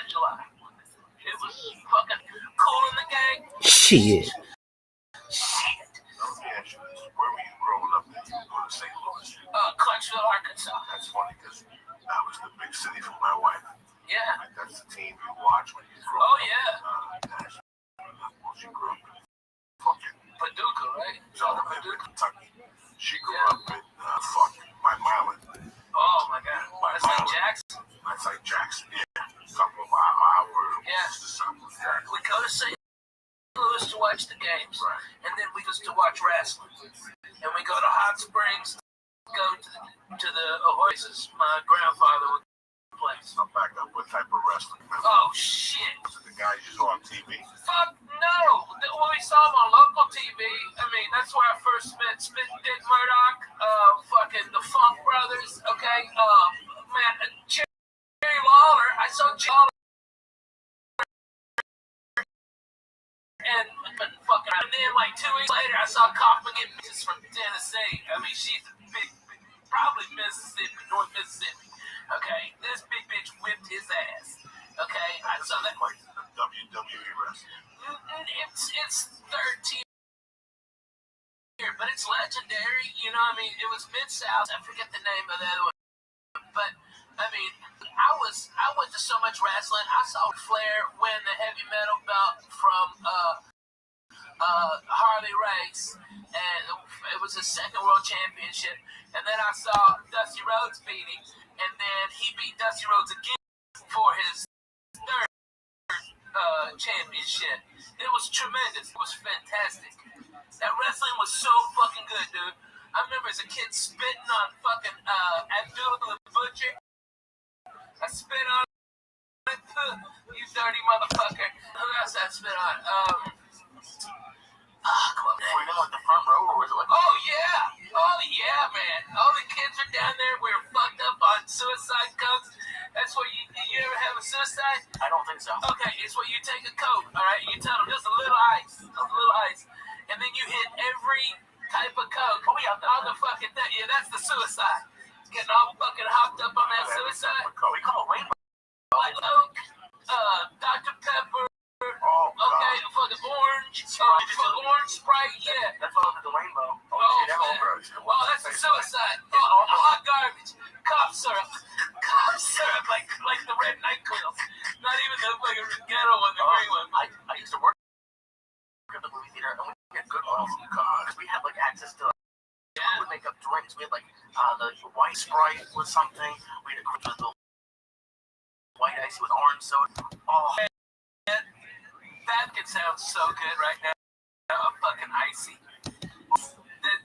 of July. It was fucking cool in the gang. Shit. Where were you growing up? Did you go to St. Louis? Clarksville, Arkansas. That's funny because that was the big city for my wife. Yeah. Like, that's the team you watch when you grow up. Oh, yeah. Well, she grew up in fucking Paducah, right? Kentucky. She grew up in fucking my Maryland. Oh, my God. That's like Jackson. That's like Jackson, yeah. Couple of hours. Yeah. Exactly. We go to St. Louis to watch the games, Right. and then we just to watch wrestling. And we go to Hot Springs, go to the Oasis. My grandfather would play. I'm back up. What type of wrestling? Oh, shit. Was it the guys you saw on TV? Fuck no. When we saw him on local TV, I mean, that's where I first met Spit Dick Murdoch, fucking the Funk Brothers, okay? Man, Jerry Lawler. I saw Jerry Lawler. And then like 2 weeks later, I saw Kaufman get bitches from Tennessee. I mean, she's big, probably Mississippi, North Mississippi. Okay, this big bitch whipped his ass. Okay, I saw that. Like the WWE wrestling. It's 13 here, but it's legendary. You know, I mean, it was Mid-South. I forget the name of the other one, but I mean, I went to so much wrestling. I saw Flair win the heavy metal belt from Harley Race, and it was his second world championship. And then I saw Dusty Rhodes beat him, and then he beat Dusty Rhodes again for his third championship. It was tremendous. It was fantastic. That wrestling was so fucking good, dude. I remember as a kid spitting on fucking Abdullah the Butcher. I spit on it. You dirty motherfucker. Who else I spit on? Come on, man. Were you in like the front row or was it like? Oh yeah, man. All the kids are down there. We're fucked up on suicide coats. That's what you ever have a suicide? I don't think so. Okay, it's where you take a coat, all right, and you tell them just a little ice, and then you hit every type of coke. Oh yeah, on the fucking thing. Yeah, that's the suicide. Getting all fucking hopped up on that suicide. We call it rainbow. White Oak, Dr. Pepper. Oh, Okay, fucking orange, orange Sprite, yeah. That's what I did the rainbow. Oh, shit, that man. one gross. Oh, that's the suicide. Oh, hot garbage. Cough syrup, like the red NyQuil. Not even the fucking ghetto one, the green one. I used to work at the movie theater, and we had good ones. We had like access to. We would make up drinks. We had like the white Sprite with something. We had the white ice with orange soda. Oh, that could sound so good right now. Fucking icy.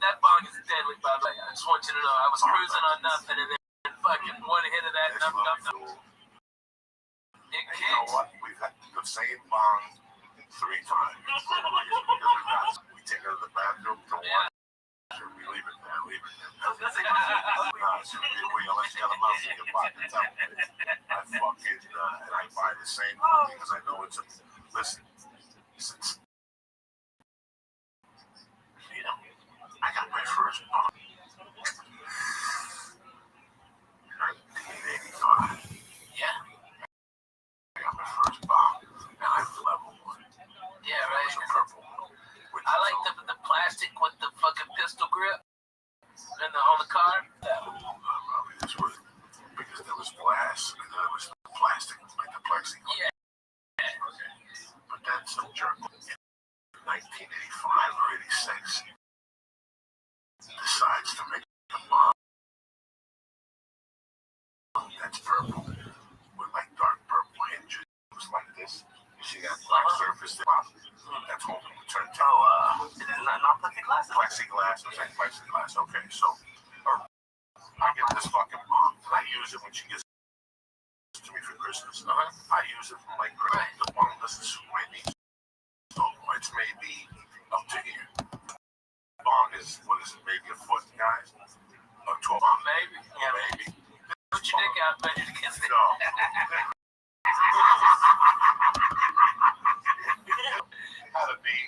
That bong is deadly, by the way. I just want you to know. I was cruising on nothing, and then fucking one hit of that. It's It you know kicks. what? We've had the same bong 3 times. We take it to the bathroom to Yeah. watch. We leave it there. Unless you got a mouth in your pocket. I fucking and I buy the same one because I know it's a. Listen, since you know, I got my first bong. 1985. Yeah. I got my first bong. Now I have the level one. Yeah, That was a right. purple one. I like the plastic with the fucking pistol grip and on the car. It's worth it because there was glass and there was plastic, like the plexiglass. Yeah. But then some jerk in 1985 or 86 decides to make a bomb that's purple with like dark purple hinges. It was like this. You see that black surface there? That's holding the turntable. it is not plexiglass. Plexiglass. It's like plexiglass. Okay, so I get this fucking mom and I use it when she gives it to me for Christmas. I use it for like the one doesn't suit my needs. So it's maybe up to here. Bong is what is it? Maybe a foot, guys? Or 12 ounce? Maybe. Yeah, maybe. Put your dick out, ready to kiss it. No. Had to be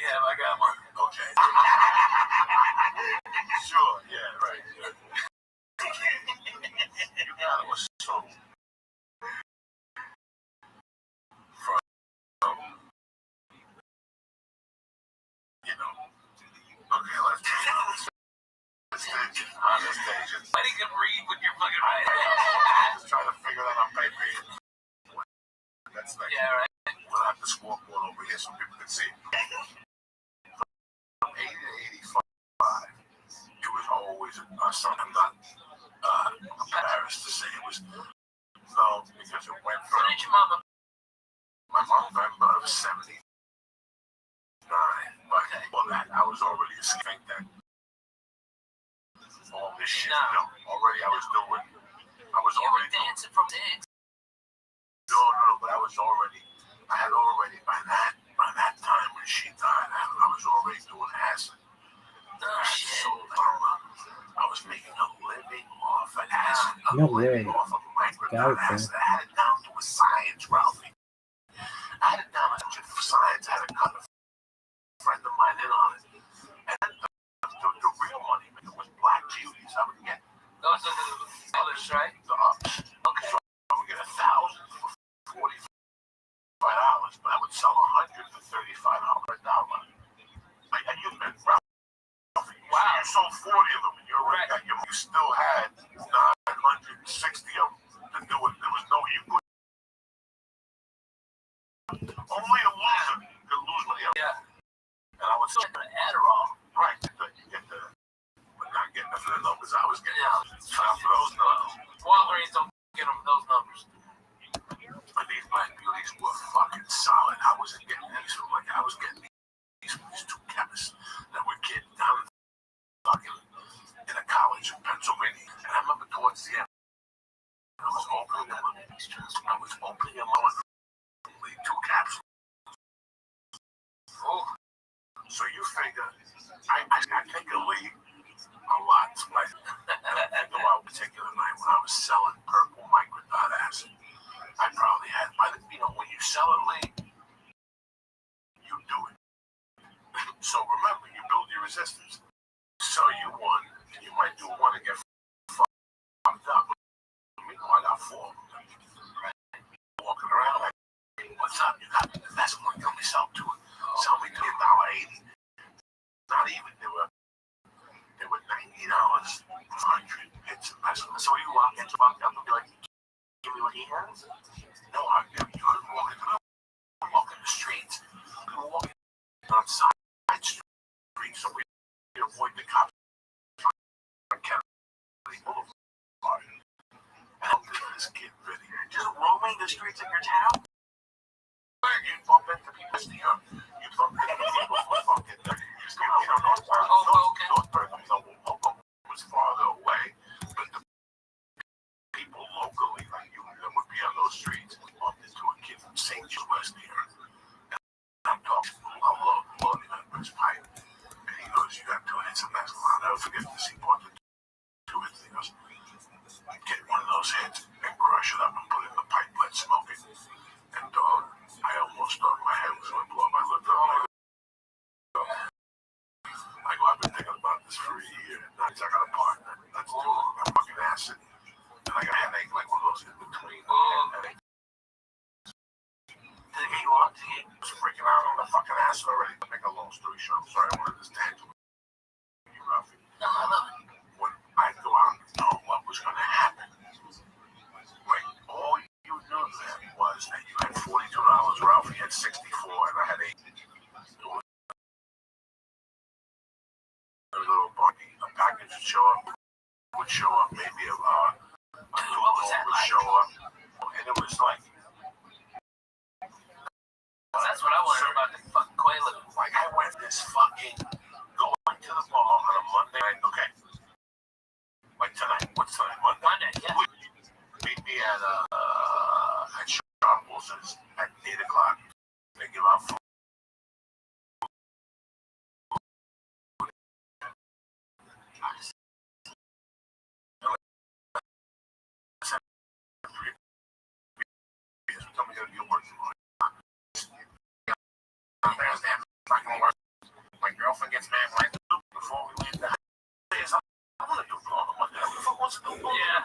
rehab. I got one. Okay. Sure, yeah, right. You gotta assume from, okay, let's Why do you can read with your fucking right hand? just try to figure that out by paper. That's like, Yeah, right. we'll have the scoreboard over here so people can see. From 80 to 85, it was always something I'm not embarrassed to say. It was, no, because it went from, What did your mama? my November of 79, but well, that I was already saying that all this shit, already I was You were already dancing from the eggs. no, but I had already by that time when she died, I was already doing acid. Shit. So I was making a living off of acid. No way. Off of Got it, acid. I had it down to a science, Ralphie. I had it down to science. I had a cut a friend of mine in on it. And then the real money was black beauties. I would get Those are the colors, right? the ups. Okay. So I would get 1,000 for $45, but I would sell 100 for $35 a dollar. And you've been Ralphie. Wow. You sold 40 of them, and you still had 960 of them to do it. There was no you could. Only a loser could lose money. Yeah. And I would say Adderall. right. You get but not getting the numbers I was getting. Yeah. Not for those numbers. Walgreens don't get them those numbers. And these black beauties were fucking solid. I wasn't getting these from I was getting these from these two chemists that were kids down fucking in a college in Pennsylvania. And I remember towards the end, I was opening them up. Only 2 capsules. Oh. So you figure, I think a lead a lot. Like, and I think about a particular night when I was selling purple microdot acid. I probably had, when you sell a lead, you do it. So remember, you build your resistance. Sell you one, and you might do one and get fucked up. I got 4 of them. Walking around like, what's up? You got the best one. Tell me sell to it. Sell me $1.80. Not even. They were $90, 100 hits and best one. So you walk into fucked up and be like, give me what he has? No, you couldn't walk in the streets. You couldn't walk on side streets, so we avoid the cops on Kennedy Boulevard. And I'm doing this kid really. Just roaming the streets of your town? You bump into people, you bump into people who fucking, Northburg was farther away, but the people locally, like you, that would be on those streets, bumped into a kid from St. Joe West here. And I'm talking, I'll load him up his pipe. And he goes, you got 2 hits and that's a lot. I'll never forget this. He bought the 2 hits. He goes, get one of those hits and crush it up and put it in the pipe, let smoke it. And I almost thought my head was going to blow. I looked up, I've been thinking about this for a year. Now I got a partner. Let's do it. I'm fucking acid. And I got a headache, like one of those in between. Headache. Did he walk to you? I was freaking out on the fucking acid already. To make a long story short, I'm sorry, I wanted this tangent. You, Ralphie. No, I love it. When I go out and know what was going to happen, like, all you knew then was that you had $42, Ralphie had 64, and I had 8. A little party, a package would show up, maybe a What was that would like? show up, and it was like, That's what I wanted about the fucking Quaalude. like I went this fucking going to the mall on a Monday night. Okay, like tonight. What's tonight? Monday, yeah. Meet me at Sharples at 8 o'clock. They give out food. My girlfriend gets mad when I do before we leave the house. I want to do blow. What the fuck wants to do blow? Yeah.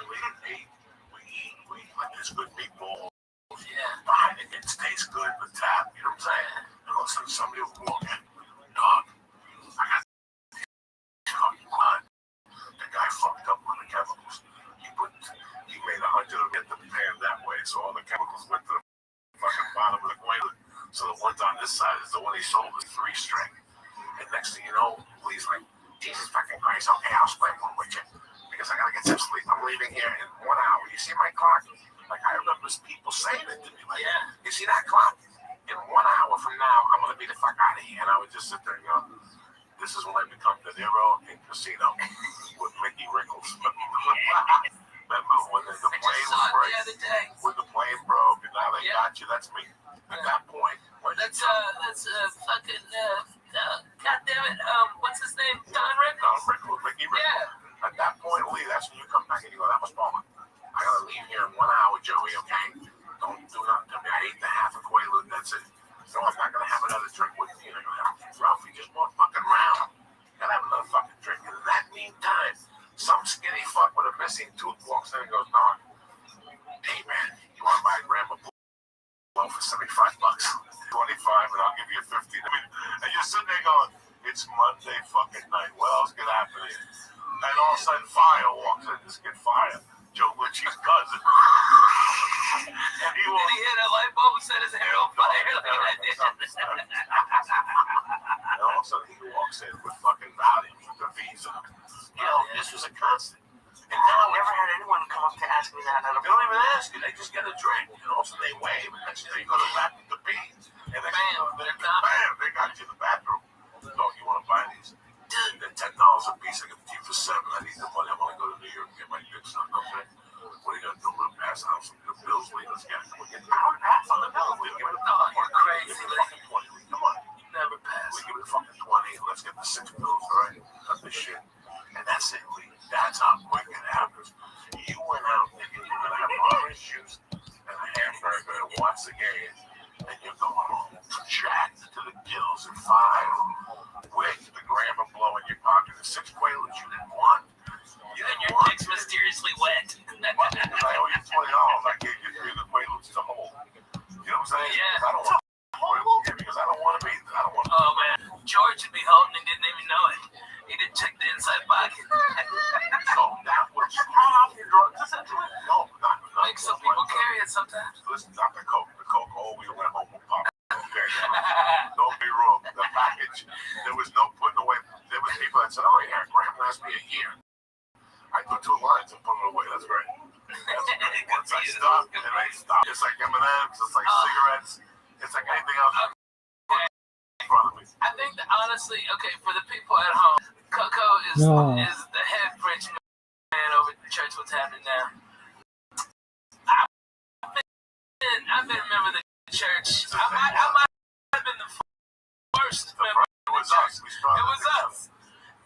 We eat like this good meatball. Yeah. It tastes good with tap. You know what I'm saying? And all of a sudden somebody will walk in. Dog, I got fucking blood. The guy fucked up with the chemicals. He made 100 of them get the pan that way, so all the chemicals went to the fucking bottom of the toilet. So the ones on this side is the one he sold is 3-string. And next thing you know, Lee's like, Jesus fucking Christ, okay, I'll split one with you. Because I gotta get some sleep. I'm leaving here in 1 hour. You see my clock? Like, I remember people saying it to me. Like, you see that clock? In 1 hour from now, I'm gonna be the fuck out of here. And I would just sit there and go, this is when I become De Niro in Casino with Mickey Rickles. Remember when the plane was break? When the plane broke and now they got you, that's me. At that point. That's fucking, goddamn it, what's his name? Don Rickles? Don Rickles, Mickey Rickles. Yeah. At that point, Lee, that's when you come back and you go, that was Palmer. I gotta leave here in 1 hour, Joey, okay? Don't do nothing to me. I ate the half a Quaalude, that's it. So I'm not gonna have another drink with you. You're gonna have Ralphie just one fucking round. Gotta have another fucking drink. And in that meantime, some skinny fuck with a missing tooth walks in and goes, no, hey man, you wanna buy a gram of blow for $75? 25 and I'll give you 50. I mean, and you're sitting there going, it's Monday fucking night. What else could happen here? And all of a sudden, Fire walks in. This kid, Fire, Joe Ritchie's cousin. And he walks. Did he hit a light bulb and set his hair on fire? And all of a sudden, he walks in with fucking Valium with the Visa. You know, this was a constant. And now I never had anyone come up to ask me that. They don't even ask you. They just get a drink. And also they wave. And next thing you go to the bathroom with the beans. And next thing you go, bam, they got you in the bathroom. So you want to buy these? Dude, they're $10 a piece. I can keep for $7. I need the money. I'm going to go to New York and get my dick sucked. Okay? What are you going to do? We're going to pass out some good bills. Let's get it. We'll get pass on the bills. We'll give it a $1. You're crazy. Fucking 20. Come on. Never pass. We give it a fucking 20. And let's get the 6 bills, all right? Cut this shit. And that's it, Lee. That's how quick it happens. You went out thinking you were going to have orange juice and a hamburger and watch the game. And you're going home jacked to the gills in 5 with the gram of blow in your pocket and 6 Quaaludes you didn't want. You didn't Your want dick's mysteriously wet. I owe you $20. I gave you 3 of the Quaaludes to hold. You know what I'm saying? Yeah. I don't want to because I don't want to be. I don't want to. Oh man, George would be holding and didn't even know it. He didn't check the inside pocket. So that was how often drugs is it? No, not. Like some people carry it sometimes. Listen, not the coke. The coke always went home with pop. Okay, don't be wrong. The package. There was no putting away. There was people that said, "Oh yeah, Graham lasts me a year." I put 2 lines and put it away. That's great. Once I stopped, and I stopped. It's like M&Ms. It's like cigarettes. It's like anything else. I think that honestly, okay, for the people at home, Coco is the head French man over the church. What's happening now? I've been a member of the church. I might have been the first member of the church. It was us.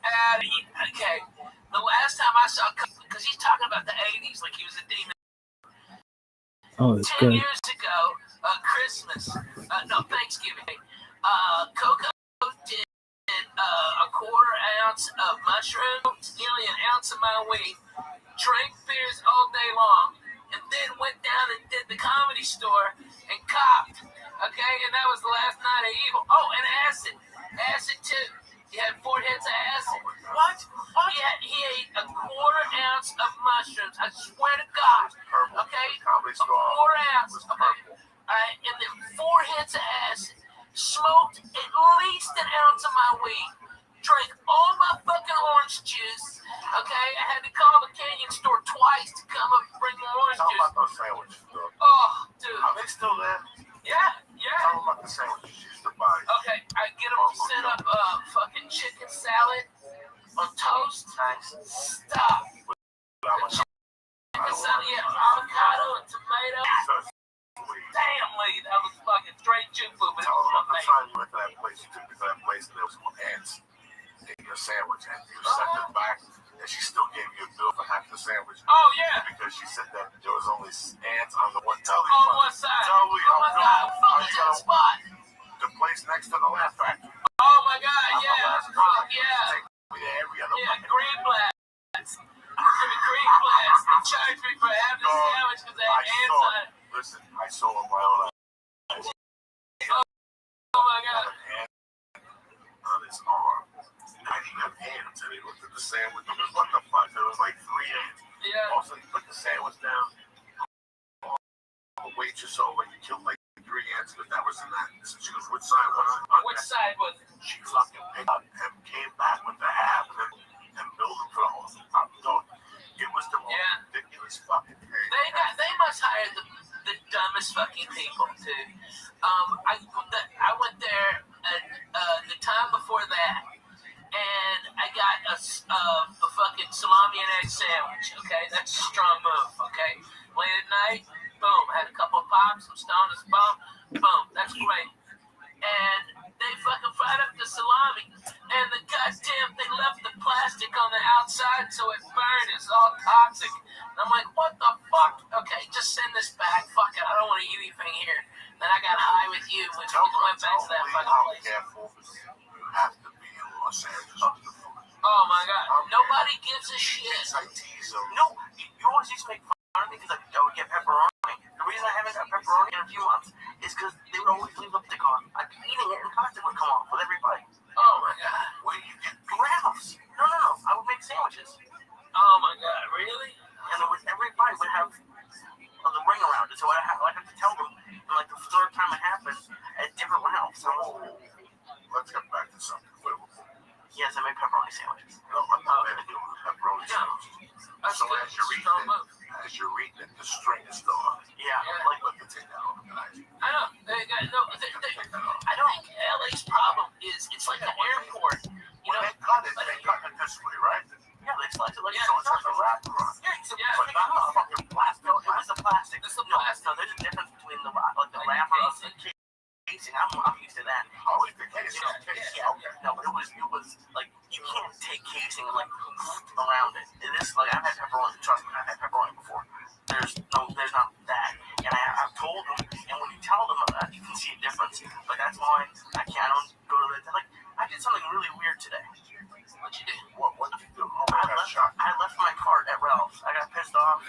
And okay, the last time I saw Coco, because he's talking about the 80s like he was a demon. Oh, it's 10 good. years ago, Christmas, Thanksgiving, Coco did a quarter ounce of mushrooms, nearly an ounce of my weed, drank beers all day long, and then went down and did the Comedy Store and copped. Okay, and that was the last night of evil. Oh, and acid too. He had 4 hits of acid. What? He ate a quarter ounce of mushrooms. I swear to God. Okay, a quarter ounce. Okay, and then 4 hits of acid. Smoked at least an ounce of my weed. Drank all my fucking orange juice. Okay, I had to call the Canyon store twice to come up and bring more orange Tell juice. them about those sandwiches, though. Oh, dude. Are they still there? Yeah. Tell them about the sandwiches you used to buy. Okay, I get them to set up fucking chicken salad on toast. Nice. Stop. Chicken salad, yeah, avocado and tomato. Damn, Lee, that was fucking straight Jew food. But it Tell was them about the amazing. time you went to that place. You took me to that place and there was some ants in your sandwich. And you sent it back and she still gave you a bill for half the sandwich. Oh, yeah. Because she said that there was only ants on the one telly. On one side. Tell me Oh, my God, fuck that spot. the place next to the Laugh Factory. Oh, my his arm. Now he got hands, and he looked at the sandwich. And what the fuck? There was like 3 hands. Yeah. Also, he put the sandwich down. The waitress over, he killed like 3 ants, but that was in that. She goes, which side was it? Which side was it? She fucking picked up and came back with the half and built him for the whole thing. It was the most ridiculous fucking thing. They must hire the dumbest fucking people too. I went there the time before that, and I got a fucking salami and egg sandwich. Okay, that's a strong move. Okay, late at night, boom, had a couple of pops, some stoned as bum, boom, that's great. And they fucking fried up the salami, and the goddamn they left the plastic on the outside so it burned. It's all toxic. And I'm like, what the fuck? Okay, just send this back. Fuck it, I don't want to eat anything here. Then I got high with you and we went back to that fucking place. Careful. You have to be in Los Angeles. Oh my god, nobody gives a shit. No, you always used to make fun of me because I would get pepperoni. The reason I haven't got pepperoni in a few months is because they would always leave lipstick on. I'd be eating it and plastic would come off with every bite. Oh my god. Where do you get Ralph's? No. I would make sandwiches. Oh my god, really? And every bite would have the ring around it. So I have to tell them, and like the third time it happened, at different Ralph's. Let's get back to something flavorful. Yes, I make pepperoni sandwiches. No, I'm not going to do pepperoni sandwiches. That's So good. as you're eating it, the string is still on. Yeah. Like, let me take that off, guys. I know. I think LA's problem is it's like an airport. You know, When they cut it this way, right? Yeah, they slice it like So it's like a wrapper on it. But not a fucking plastic. No, it was a plastic. It's the No, plastic. there's a difference between the wrapper of the casing. I'm used to that. Oh, it's the case. Yeah. No, but it was like you can't take casing and like around it. It is like I've had pepperoni. Trust me, I've had pepperoni before. There's not that. And I've told them, and when you tell them that, you can see a difference. But that's why I don't go to the like. I did something really weird today. What'd you do? What did you do? Oh, my God, I left my cart at Ralph's. I got pissed off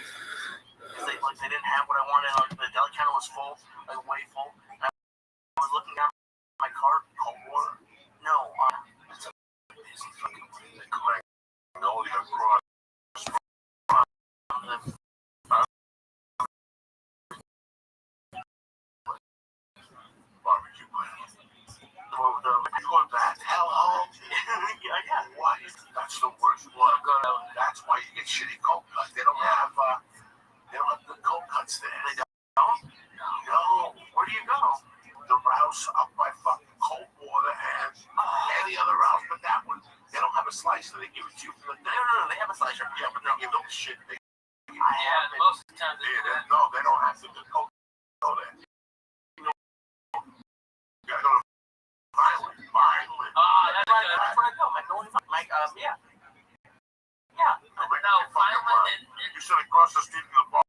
because they didn't have what I wanted. Like the deli counter was full, like way full. And I was looking down my cart. cold water. No, It's a busy fucking thing. Magnolia across. Barbecue place. You going back? Hello? yeah. What? That's the worst one. That's why you get shitty cold cuts. They don't have good cold cuts there. They don't? No. Where do you go? The Rouse up by fucking cold water and any other Rouse but that one. They don't have a slicer. They give it to you from the day. No. They have a slicer. Yeah, but they give them shit. Yeah, most of the time they do that. No, they don't have to do cold go there. You gotta go to Violent. That's good. That's where I go. Yeah. Yeah. No, Violent and You sit across the street from the bar.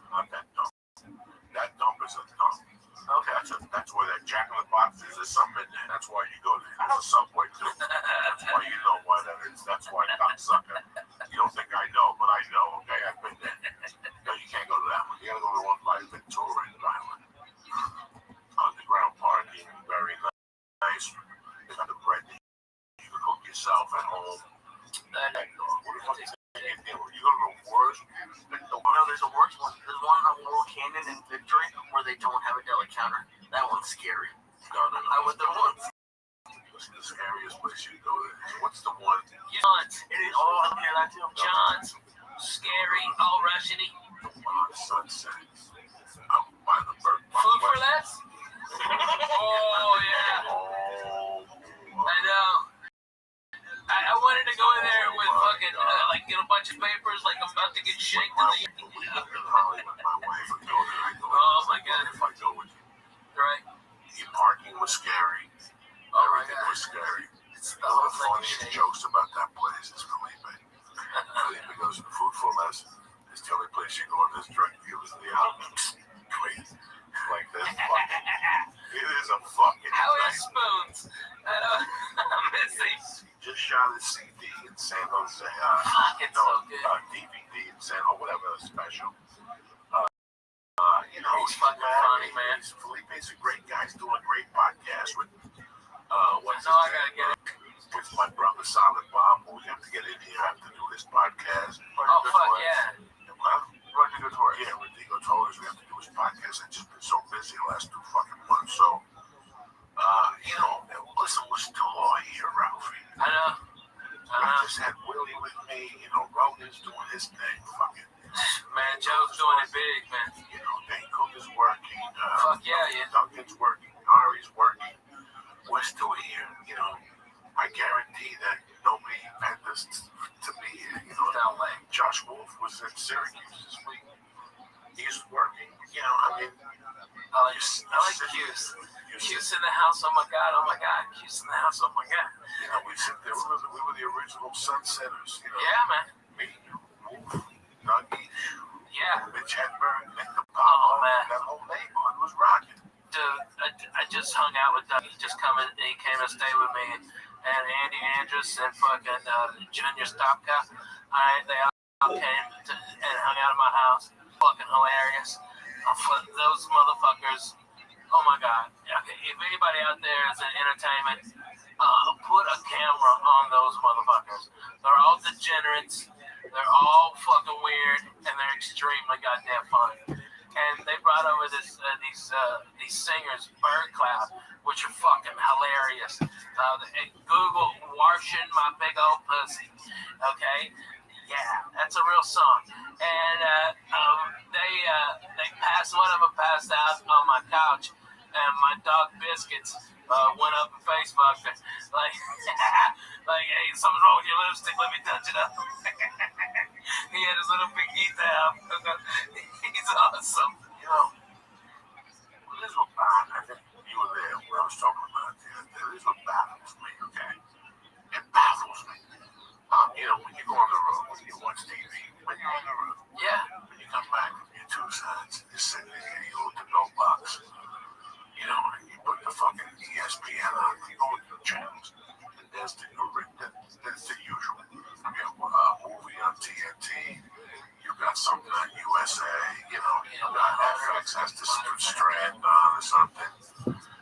Not that dump. That dump is a dump. Okay, that's where that Jack in the Box is. There's something in there. That's why you go there. There's a Subway too. That's why you know why that is. That's why cocksucker. You don't think I know, but I know. Okay, I've been there. No, you can't go to that one. You gotta go to the one by Victoria Island. Underground parking, very nice. They got the bread that you can cook yourself at home. What the fuck is that? You go to the worst. No, there's a worse one. There's one on Laurel Canyon in Victory where they don't have a deli counter. That one's scary. No. I went there once. What's the scariest place you go to? What's the one? John's. It is. Oh, I hear that too. John's. Scary, all rushing-y. The one on Sunset. Out by the bird. Food for less? Oh, yeah. Oh. I know. I wanted to go in there with fucking, get a bunch of papers, like I'm about to get shanked in the... Oh, my God. If I go with you. Right? The parking was scary. Oh, my Everything God. was scary. It's One of the funniest jokes about that place is Felipe. Felipe goes to Food for Less. It's the only place you go in this drug dealers in the outlets. Crazy. Like this fucking... It is a fucking... How are spoons? I'm missing. Just shot a CD in San Jose. It's so good. DVD in San Jose, whatever, special. He's fucking funny, man. Felipe's a great guy. He's doing a great podcast with, what So I gotta get it. With my brother Silent Bob, we have to get in here after do this podcast. Oh, fuck yeah. Well, Rodrigo Torres. Yeah, Rodrigo told us we have to do this podcast. I've just been so busy the last 2 fucking months. So, listen, we're still all here, Ralphie. I know. I just had Willie with me. Rogan's doing his thing. Fucking. Man, Joe's doing it big, man. Dane Cook is working. Fuck yeah. Duncan's working. Ari's working. We're still here. I guarantee that nobody had this to be here. Josh Wolf was at Syracuse this week. He's working. I like Q's. Q's in the house. Oh my God. Q's in the house. Oh my God. We sit there. We were the original Sunsetters. Yeah, man. Me, Wolf, Dougie. Yeah. Mitch Hedberg, Nick the Oh, man. That whole neighborhood was rocking. Dude, I just hung out with Doug. He came and stayed with me. And Andy Andrus and fucking Junior Stopka. They all came and hung out at my house. Fucking hilarious. Those motherfuckers. Oh my God. Okay, if anybody out there is in entertainment, put a camera on those motherfuckers. They're all degenerates. They're all fucking weird, and they're extremely goddamn funny. And they brought over these singers, Bird Cloud, which are fucking hilarious. Google "Washing My Big Old Pussy." Okay, yeah, that's a real song. And they passed, one of them passed out on my couch, and my dog Biscuits went up and Facebook like, hey, something's wrong with your lipstick. Let me touch it up. He had his little pinky down. He's awesome. This is what I think you were there when I was talking about it the other day. This is what baffles me, okay? It baffles me. When you go on the road, when you watch TV, when you're on the road, when you come back from your 2 sides, you're sitting there, you go to the no box, and you put the fucking ESPN on, you go into the channels, and there's the usual. You have a movie on TNT, you got something on USA, you got FX has the Strand on or something.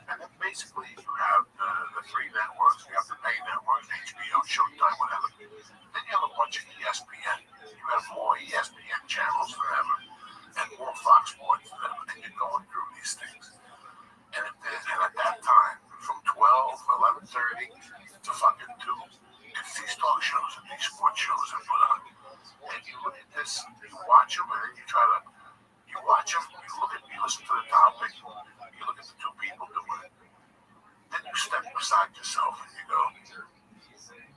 And then basically you have the 3 networks, you have the main networks, HBO, Showtime, whatever. Then you have a bunch of ESPN. You have more ESPN channels than ever, and more Fox Sports than ever. And you're going through these things. And at that time, from 12, 11:30 to fucking 2, it's these talk shows and these sports shows are put on. And you look at this, you watch them, and then you watch them, you listen to the topic, you look at the 2 people doing it. Then you step beside yourself and you go,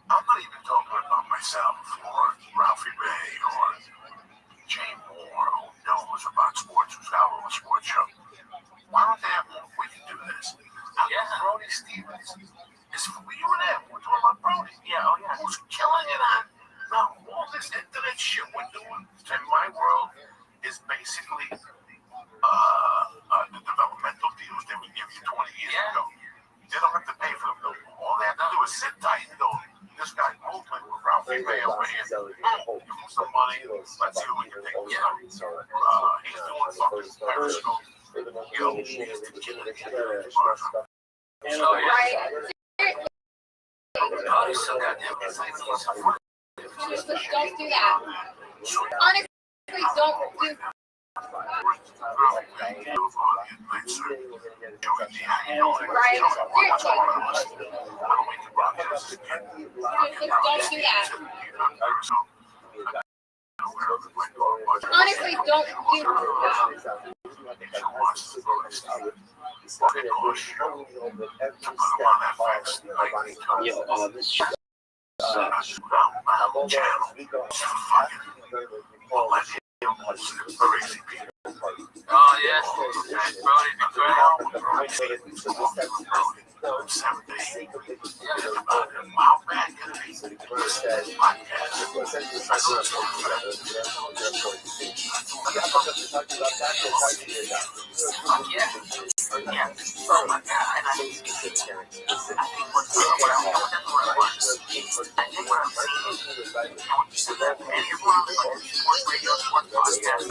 I'm not even talking about myself or Ralphie May or Jay Moore, who knows about sports, who's got a sports show. Why don't they have more? We can do this. Brody Stevens were you in there? We're talking about Brody. Yeah, oh yeah. Who's killing it on? Now, all this internet shit we're doing in my world is basically the developmental deals they would give you 20 years ago. They don't have to pay for them. All they have to do is sit tight and go, this guy movement with Ralphie May over here. Give him some money. Let's see what we can think of. He's doing fucking Periscope. He's the killer. Oh, he's so goddamn Honestly, don't do that. Honestly, don't do that. Don't do that. Honestly, don't do that. Oh, yeah. Brody be great. How bad can it be? Yeah. Oh my God. I think what I'm seeing, and everyone on sports radio, sports podcast,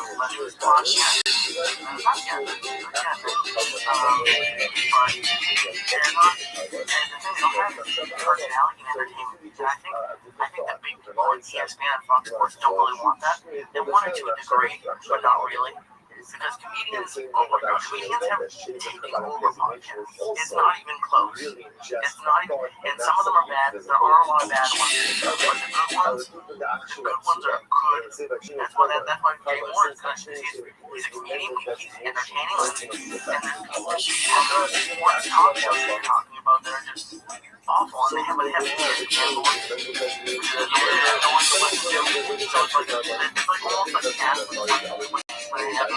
personality and entertainment. And I think that big people like ESPN and Fox Sports don't really want that. They want it to a degree, but not really. Because comedians have taken over podcasts. It's not even close. It's not even, and some of them are bad. There are a lot of bad ones. But the good ones are good. That's why Jay Moore is good. He's a comedian. He's entertaining. And then people like sports talk shows they're talking about that are just awful. And they haven't had ESPN no one to listen to. So it's like almost like athletes. When they have a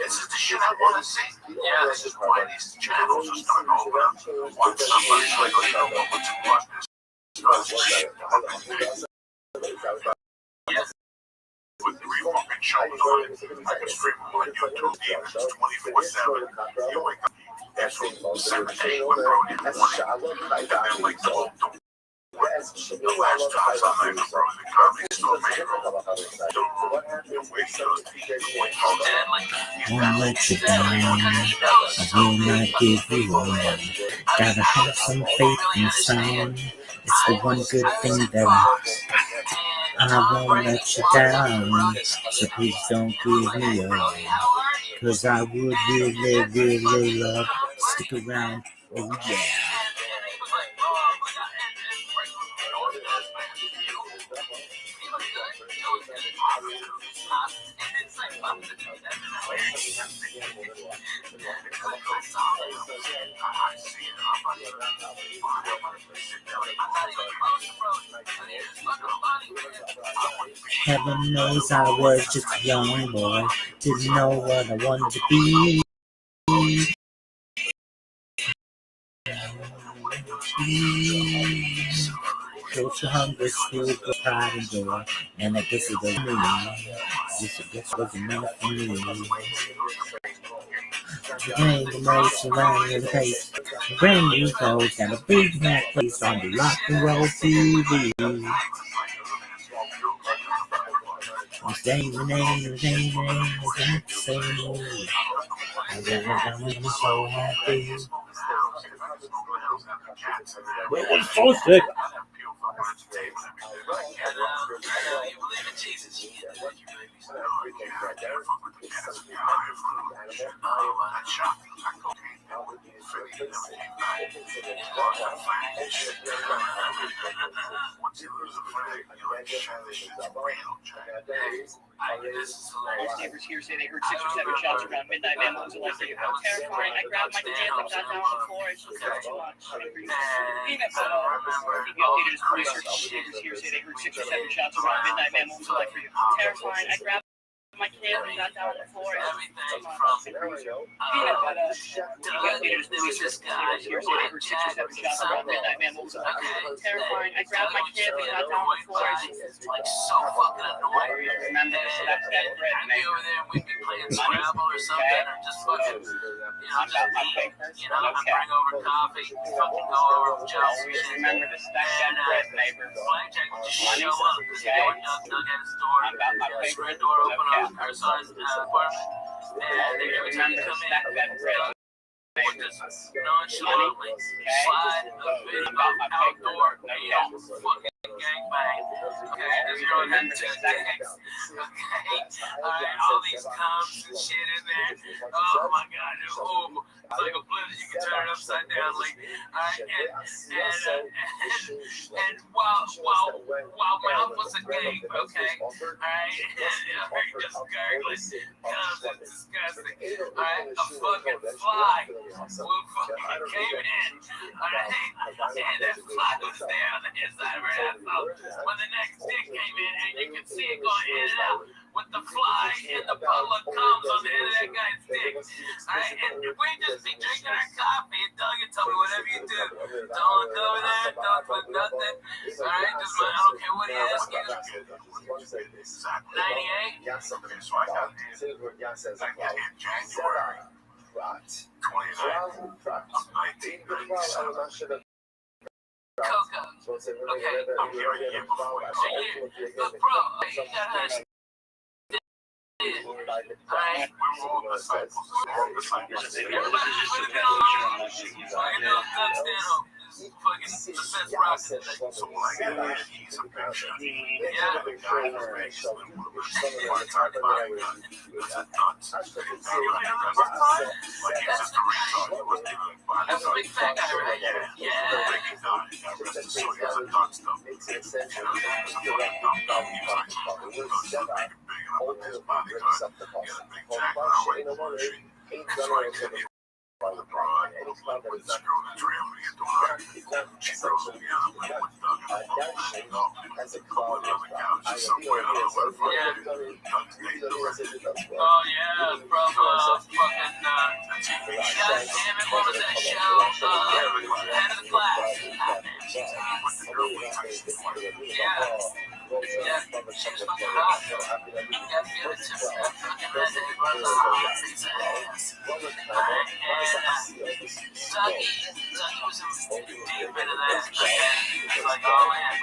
This is the shit I want to see. Yeah, this is why these channels are starting to open up. Once somebody's like, oh, you don't want to watch this. With 3 fucking shows on it, I can stream them on YouTube even 24/7. You wake up, that's from 7 to 8 with Brody in the morning. And then like the last times I met Brody, the comedy store made room. You wake up, Won't let you down, I will not give you up. Gotta have some faith in sound. It's the one good thing that I won't let you down. So please don't give me up, 'cause I would really love to stick around. Oh yeah. Heaven knows I was just a young boy, didn't know what I wanted to be. Social hunger, still good pride and joy, and I guess it doesn't mean this. I guess wasn't meant for me. The game, the most around in the face. Brand new clothes, got a big Mac place on the rock and roll TV. I'm saying the name, is not the same. I'm so happy. It was so sick. Neighbors here say they heard 6 or 7 shots around midnight. Man, what was it like for you? Terrifying. I grabbed my kids and got down on the floor. It's just too much. Peanuts and all. Keep you updated as police search. Neighbors here say they heard 6 or 7 shots around midnight. Man, what was it like for you? Terrifying. I grabbed my kids and got down on the floor. It's just too much. Peanut butter. Keep you updated as police search. Neighbors here say they heard 6 or 7 shots around midnight. Man, what was it like for you? Terrifying. I grabbed my kids and got down on the floor. It's like so fucking annoying. Remember to stack that bread, neighbor. Over there, we'd be playing Scrabble or something, or just fucking, just eat, bring over coffee, fucking go over with Chelsea. Remember to stack that bread, neighbor. Blackjack would just show up, because the door dug at his door, his red door open on our son's apartment, and every time you come in, just nonchalantly slide a video outdoor fucking gangbang. Okay, there's no gangs. Okay, alright, all these comes and shit in there. Oh my god, it's horrible. It's like a blizzard, you can turn it upside down, like, alright, and while mouth was a gang, okay, alright, just gurgling, comes and disgusting, alright, a fucking fly fucking came in, alright, and that fly was there on the inside of her asshole when the next dick came in, and you could see it going in and out with the fly and the puddle of comes on the end of that guy's dick. Alright, and we just be drinking our coffee, and Doug can tell me whatever you do. Don't look over there, don't put nothing. Alright, just I don't care what he asks you. 98? Yes, okay, so I got in January 29th of 1997. Coco. Okay. I'm here a year before you. Look, bro, you gotta alright. We were all disciples. Everybody just put it on. Fucking Doug Stanhope. Fucking the best rock. So when I get there, he's a picture. Yeah. The guy in the race, by the time I got it, it's a nuts. That's a big fat guy, right? Yeah. Yeah. The big guy, so he has a nuts stuff. And he was a fucking dumb dumb. He was like, big enough with his body cut. He had a big jacket on right in the machine. So I did it. The broad, with this girl in the trail, we get to her. She throws me out, I'm like, what's Doug? I'm like, no, I'm on the couch or somewhere, I don't know where the fuck it is. Doug's dating the rest. Oh yeah, from fucking God damn it, what was that show? Head of the Class. Yeah, she was fucking hot. Gotta give it to that fucking redhead runs on his ass. Dougie was deep into that. He was like, oh man.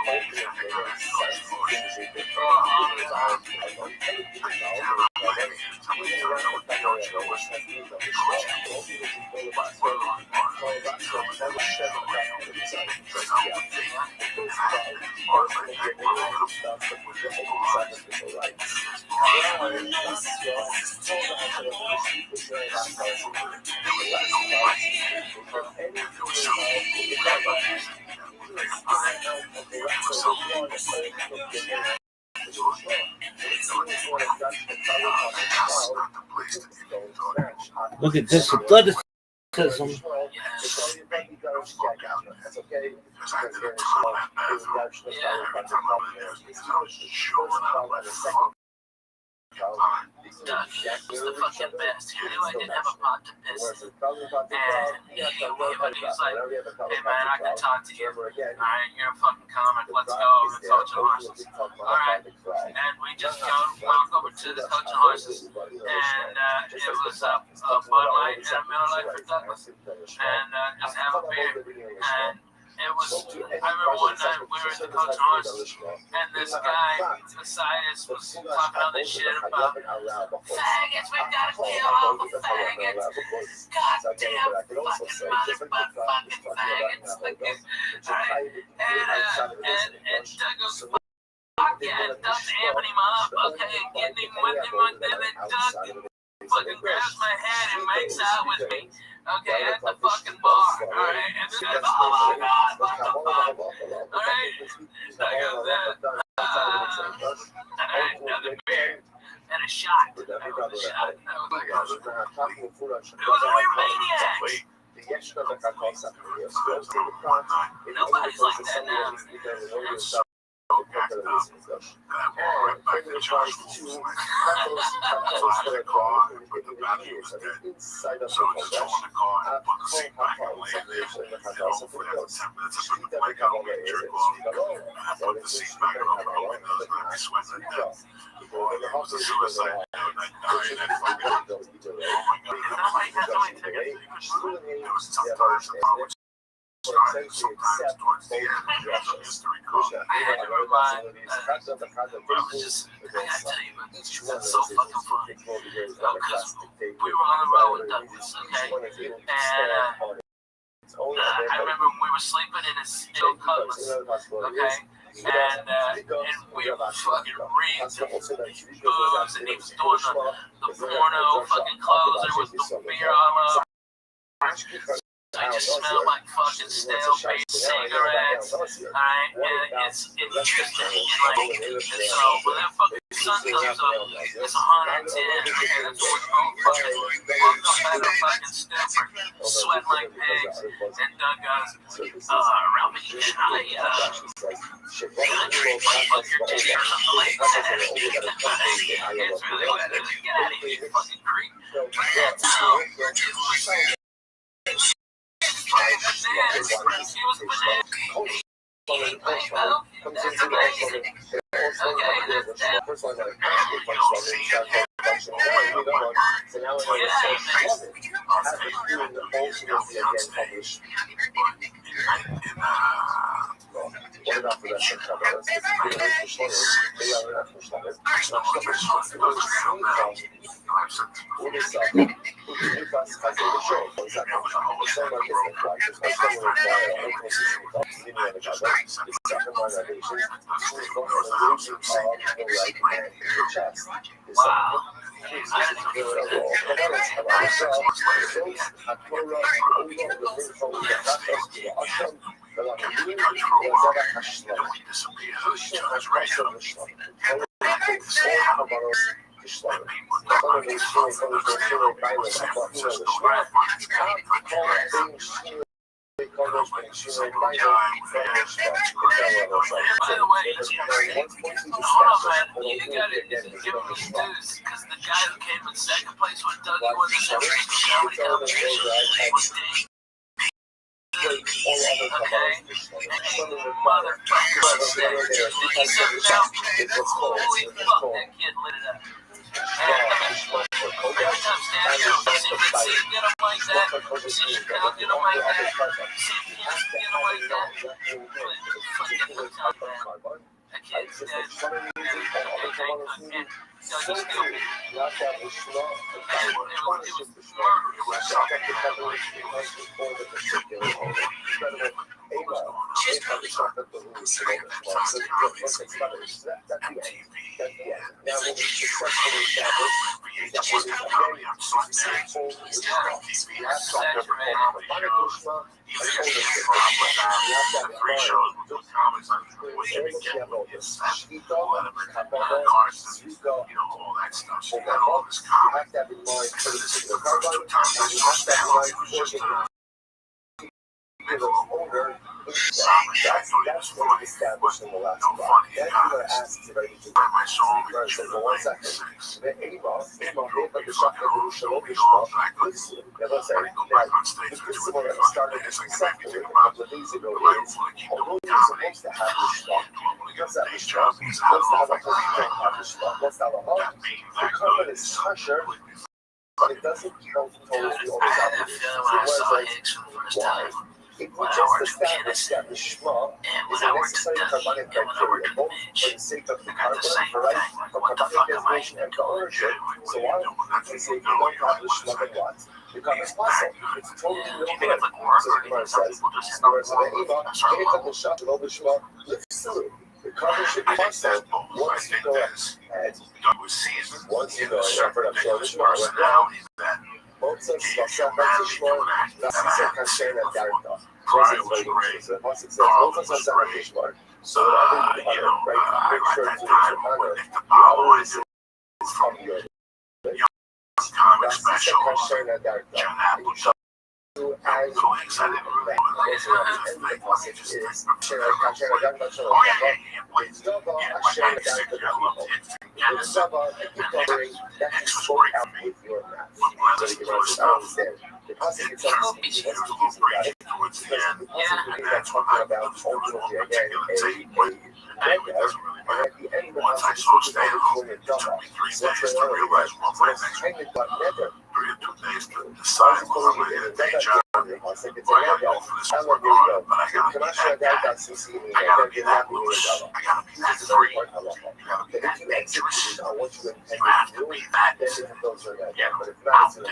Look at this athleticism. Doug was the fucking best. He knew I didn't have a pot to piss in. And he was like, hey man, I can talk to you. Alright, you're a fucking comic. Let's go over to Coach and Horses. Alright. And we just walk over to the Coach and Horses. And it was a Bud Light and a Miller Lite for Douglas. And just have a beer. And it was, I remember one night we were at the Coach and Horses, and this guy beside us was talking all this shit about faggots, we gotta kill all the faggots, goddamn fucking motherfucking faggots. Alright, and Doug goes, fuck yeah, and Doug's amping him up, okay, and getting him with him, and then Doug fucking grabs my head and makes out with me. Okay, at the fucking bar, alright? And then goes, oh my god, what the fuck? Alright? I go, alright, another beer and a shot. That was a shot. That was like, it was we were maniacs. Nobody's like that now. It's Right back to Josh Wolf's like, so I had a car, but the battery was dead. So I just throw in the car and put the seat back and lay there. And hopefully after 10 minutes, I put the bike up and jerk off. And I put the seat back and open the windows and I'd be sweating to death. Boy, it was a suicide note and I died and fucking, oh my god, it was like, it was tough times. I thought it was essentially accept both directions. I had to remind, I was just, I gotta tell you, man, Each it's one of so those fucking funny. Because we were on the road with Douglas, okay? And I remember when we were sleeping in his still Cutlass, okay? And we were fucking reeked of booze, and he was doing the porno fucking clothes, there was the beer all over. I just smell like fucking stale baked cigarettes, alright? And it's interesting, like, and so when that fucking sun comes up, it's 110, and it's always fucking woke up at a fucking stepper, sweating like pigs, and Doug goes, Ralphie, can I drink my fucking titty or something like that? It's really wet, get out of here, you fucking creep. That's how it was. He was bananas. That's amazing. Wow. By the way, hold on, man. You gotta give him his dues, because the guy who came in second place with Dougie won the San Francisco Comedy Competition was Dave. Okay? Motherfucker on stage. And he said, now, holy fuck, that kid lit it up. And every time Stan goes, see him get him like that, see Chappelle get him like that, see him get him like that, fucking hook up, man. That kid's dead. And Dougie's still me. And it was murder. She's probably That's what we established in the last block. Then you're going to ask the right to for 1 second. The principle that started conceptually a couple of days ago is, although you're supposed to have this block, because that was wrong, let's have a have this block, let's have a block. The comment is kosher, but it doesn't count towards the always have why? If we just establish that the shema is a necessary carbonic criteria, both for the sake of the carbon, for carbonic designation and for ownership, so why don't we say you don't have the shema then what? Because it's muscle. It's totally irrelevant. So the Gemara says, the carbon should be muscle once you go ahead, once you go ahead, for the shema, once I saw Stan Hall, it took me 3 days to realize what my next 2 days to decide whether I'm going to get a day job be that loose. I gotta be that free. You gotta be that dangerous. You have to be that, out there.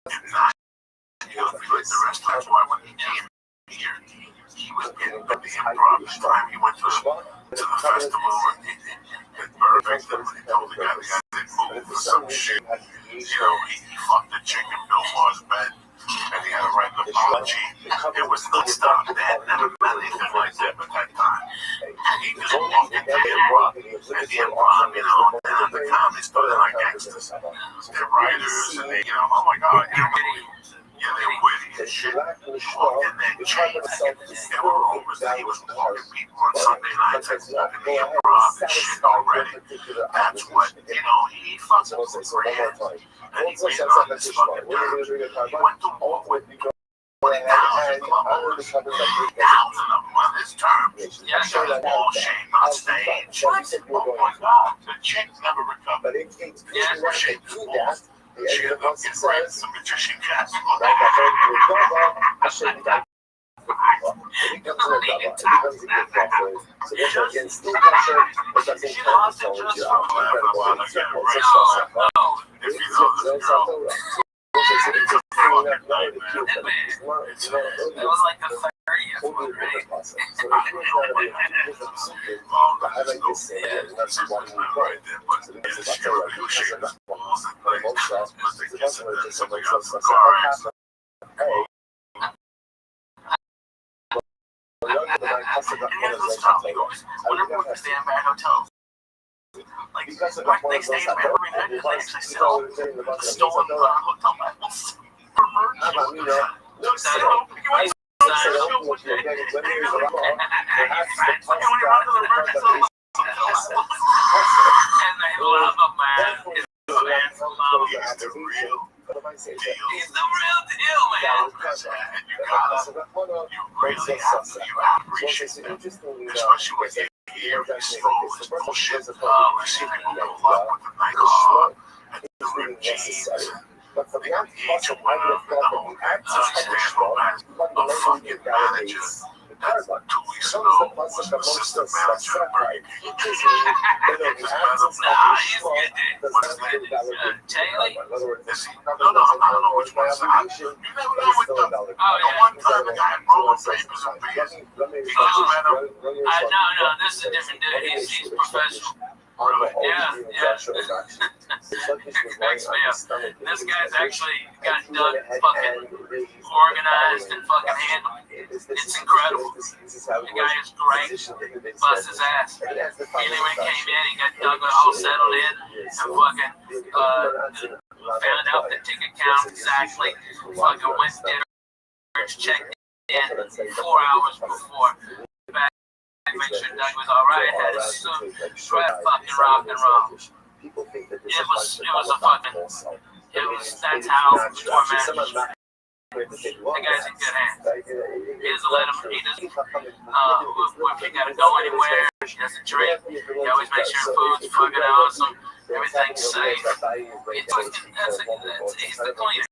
And not, you gotta be like the rest. That's why when he came here, he was getting the improv this time. He went to the festival and Burbank, and told the guy didn't move for some shit. You know, he fucked the chick in Bill Maher's bed, and he had to write an apology. It was non-stop. They had never met anything like that at that time. And he just walked into the improv, and the improv, you know, and the comics started like gangsters. They're writers, and they, you know, oh my God, you know, yeah, they're witty and shit. And then James, there were rumors that he was walking people on Sunday nights and walking the improv and shit already. That's what, you know, he fucked with the brand. And he made it on this fucking terms. He went to war with 20,000 clubbers, 3,000 of them on his term. That's a ball shame on stage. Oh my God, the chick never recovered. Yeah, shake the balls. She ended up getting right in some magician cats. It was like the 30th one, right? Whenever we stay in bad hotels, like they stay in every night, they actually sell stolen hotel bags. He's the real deal, man. You really have to appreciate them, especially when they hear these stories, bullshit. We see people go up with the night club and the ripped jeans. But for the anti-muscle, I would have thought that the acts A fucking manager. That's 2 weeks ago. Was an assistant manager at Burger King. Nah, he's good, dude. What's his name? Taylor? Is he? No, I don't know which one is that. You never know with them. The one time the guy rolling papers and beers. He just met him. No, this is a different dude. He's professional. Yeah. Cracks me up. This guy's actually got Doug fucking organized and fucking handled. It's incredible. The guy is great. Bust his ass. And then when he came in, he got Doug all settled in and fucking found out the ticket count exactly. Fucking went to dinner, checked in 4 hours before. Make sure Doug was all right. Had his suit, strap fucking rock and roll. It was a fucking. That's how poor man. The guy's in good hands. He doesn't let him. He doesn't. If he gotta go anywhere, he doesn't drink. He always makes sure food's fucking awesome. Everything's safe. He's the cleaner.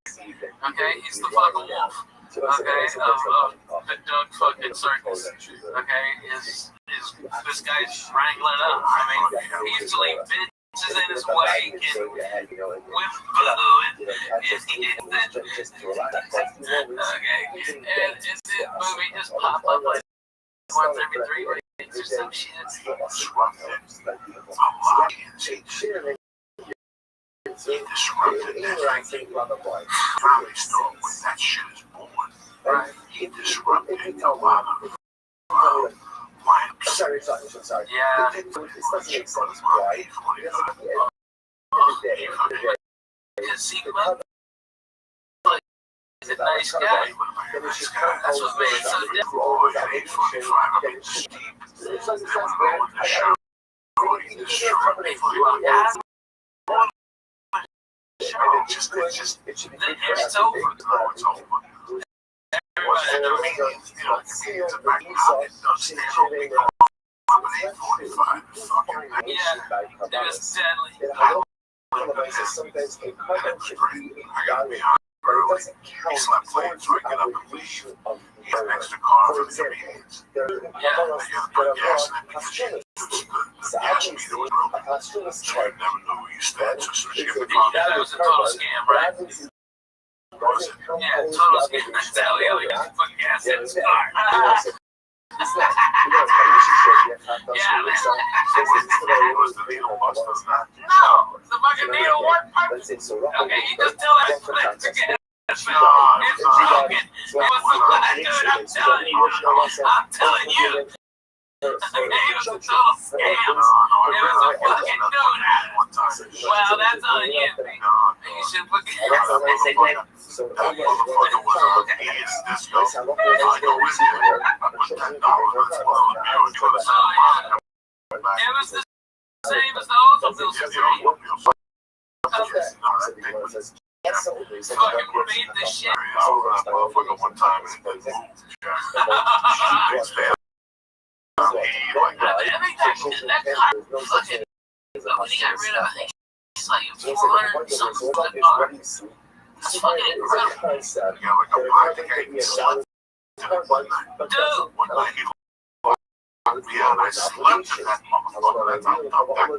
Okay, he's the fucking wolf. Okay, of the Doug fucking circus. Okay, is this guy's wrangling up. I mean, he used to leave bitches in his wake and with blue and okay, and this movie just pop up like once every 3 weeks or some shit. He disrupted everything. Comedy store when that shit is born. Right? He disrupted a lot of Sorry. Yeah. It doesn't make sense, right? Is he he's a nice guy. That's what made it so it's over. Yeah, it was deadly. Sometimes a comment should be evaluated. early. doesn't He count slept late, towards so I the get up and leave. obligation of He had an the extra car For for the example, convenience. there are I got to put gas in it because the gas meter was broken. So you never knew where you stand. So as soon as you get the car, That was a total scam, right? Yeah, total scam. That's how he put gas in his car. Yeah, man. was the needle busted. No, the fucking needle worked perfect. Okay, you just tell that split to get it's broken. It was I'm telling you. It was a total scam. It was a fucking dude. Well, that's on you. You should put That motherfucker was on his disco. I go with you. I put $10 in it was the same as the Oldsmobile Street. Fucking beat the shit. That motherfucker one time and it moved. That car fucking, when he got rid of it, I think it's like 400 something for the car. That's fucking incredible. Dude, One night he locked me out. I slept in that motherfucker.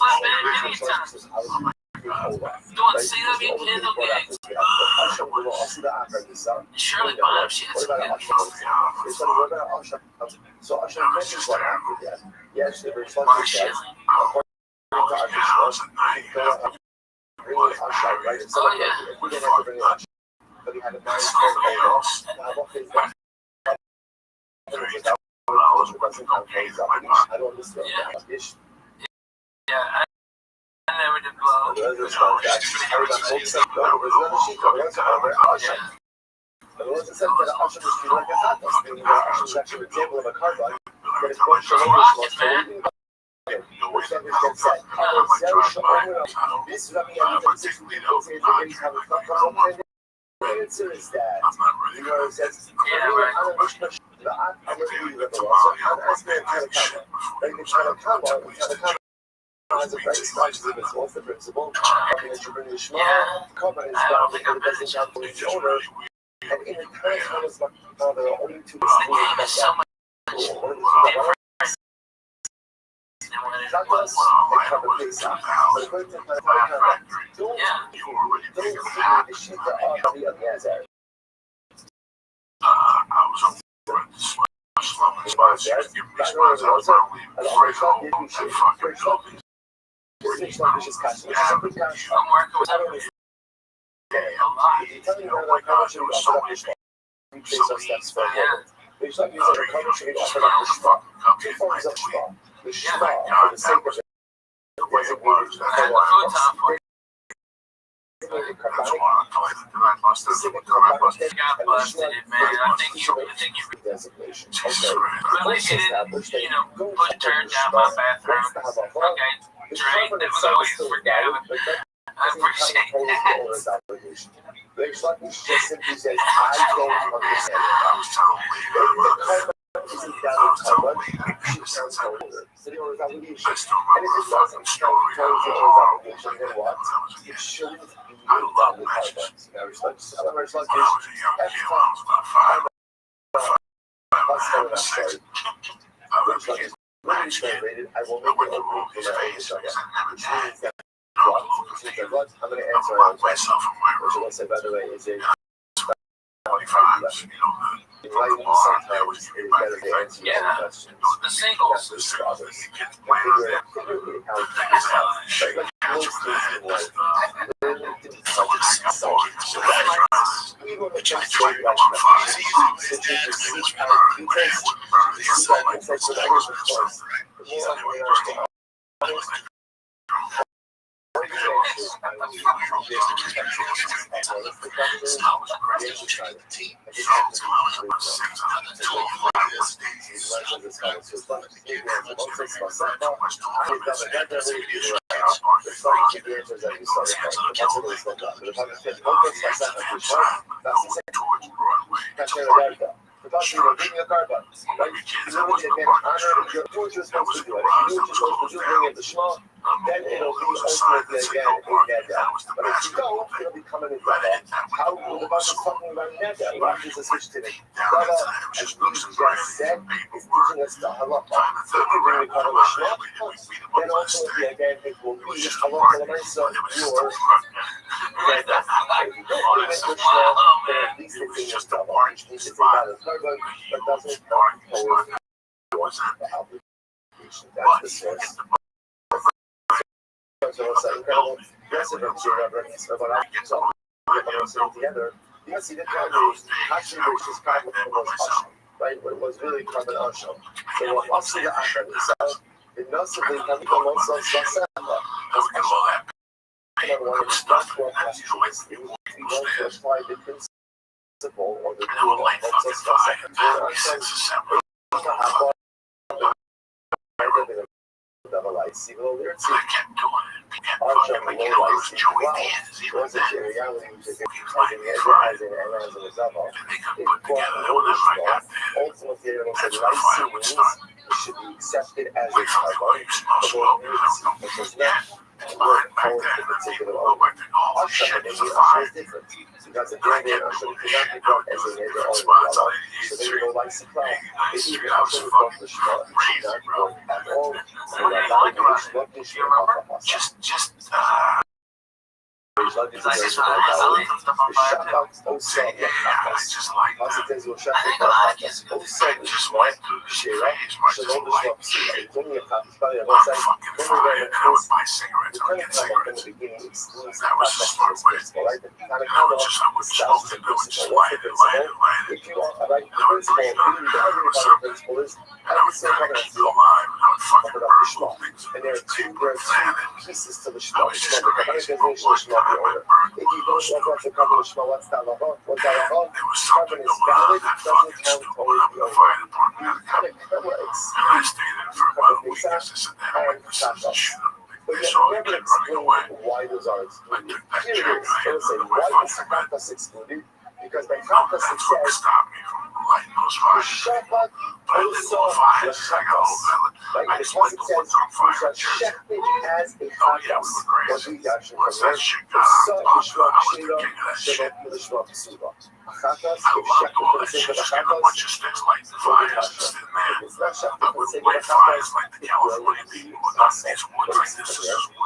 doing CW Kindle gigs. Shirley Bonham, she had some good gigs. So Usher mentioned what happened yet. Yes, there was Mark Shelley. Oh, yeah. But he had a very I don't understand that. Yeah, I never did blow. But it wasn't said that Usher was treated like a hot dog. Usher was actually a table of a car bike. But it's what answer is that you know that's as a very slice of its what's the principle? Cover is down because it doesn't have to its owner. And in the current one is there are only two so much different. Got busted, man. I think you designation. At least you didn't, put turd down my bathroom. Okay, Drake, that was always forgiven. I appreciate that. There's like just simply says, I don't understand. Isn't that she sounds older. So the owner's obligation. And if it doesn't show the owner's obligation, then what? It shouldn't be done with husbands. Now, it's like, otherwise, like this, that's fine. Let's go with that story. Which, like, really translated, I will make it over to the face. I'm going to answer it myself. Which I will say, by the way, is a sometimes it is better to answer your question. The singles. then it'll be ultimately again a neder. But if you don't, it'll become a neder. How the Bible is talking about neder? Why does it switch to neder? As we just said, is teaching us the halakha. So if you're going to cover the shlach, then ultimately again it will be halakha l'maisa yours. If you don't do it with shlach, then at least it's in your stomach, which means it's a valid carbon, but doesn't come forward the obligation. That's the source. Together, you can see that actually which is carbon was asham, right? What was really carbon asham. So what also the asham itself, it noticeably can become also sasana as asham. Another one is not for us. We want to apply the principle or the rule of sasana. Should be accepted as a carbon, which is not work for the particular organ. Asham is different because the Asham cannot be brought as a neder or a so they will like supply. If you can also report the Shema, it should not work at all. So that not the Shema is and there are two pieces to the Shema. If you don't want to cover the Shema, what's the halacha? What's the halacha? Carbon is valid, it doesn't count toward the order. You kind of but you never explain why those are excluded. Here it is. It will say, why is Chakas excluded? Because by Chakas it says, the Shabbat also the Chakas. Like the pasuk says, you shall shecht it as a chatas. What do you actually convert? The son l'shma kshira, shalot l'shma psuva. A chatas, if shecht it for the sake of a chatas, so the chatas. If it's not shecht it for the sake of a chatas, it will be asset.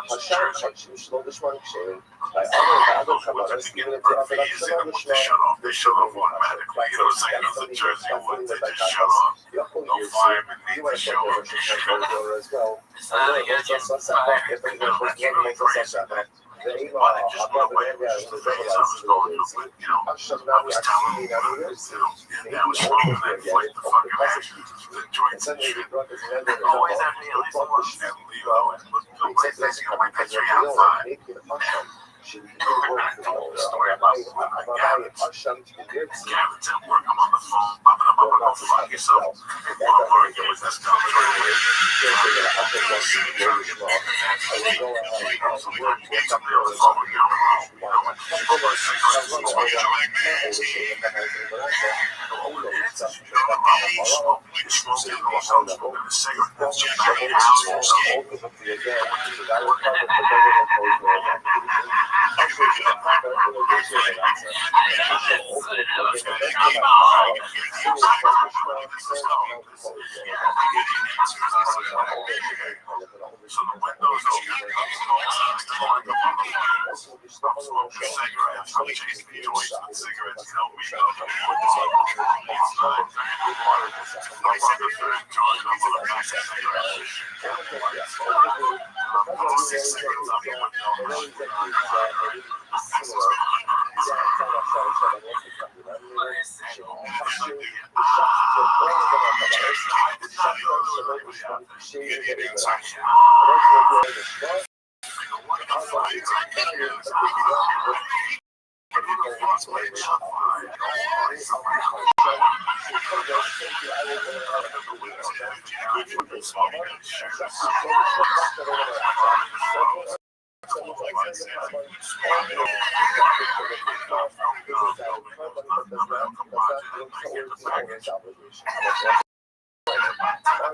Hasham chachim shalot l'shma kshira. By other kavaras, even if they have like shalot l'shma, the shalot will automatically. You know what I'm saying? It's a Jersey one that the shalot. No fire beneath the show. As well.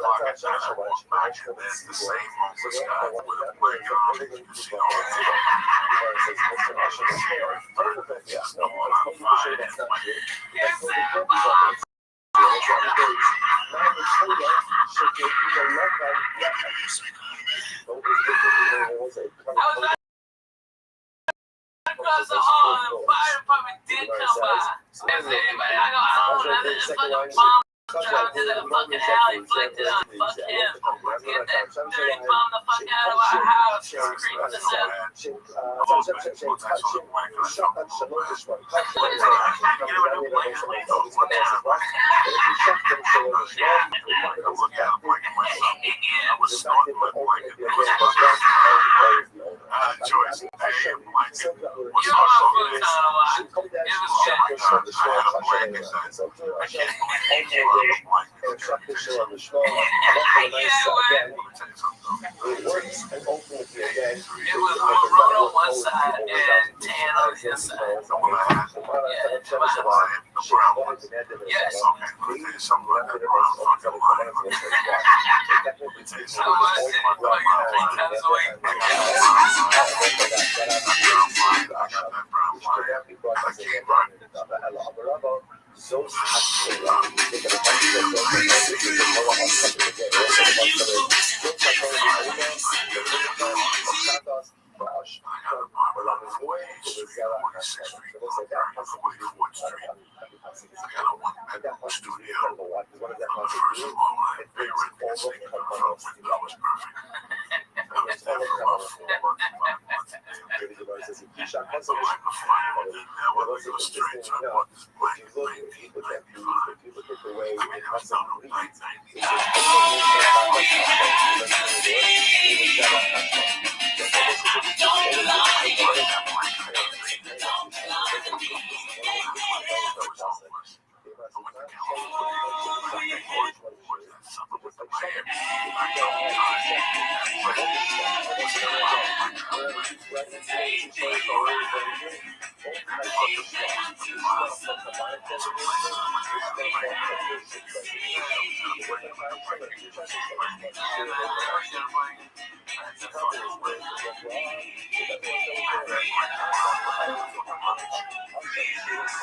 There's the same homeless guy with a gun. You see all that stuff. Yes, no, I'm fine anyway. Across the hall, and the fire department did come by. If anybody, I don't know, that fucking bomb dropped to the fucking alley, flicked it on, fuck him. Get that dirty bomb the fuck out of our house, it's creeping us out. It was maroon on one side and tan on the other side. Yes.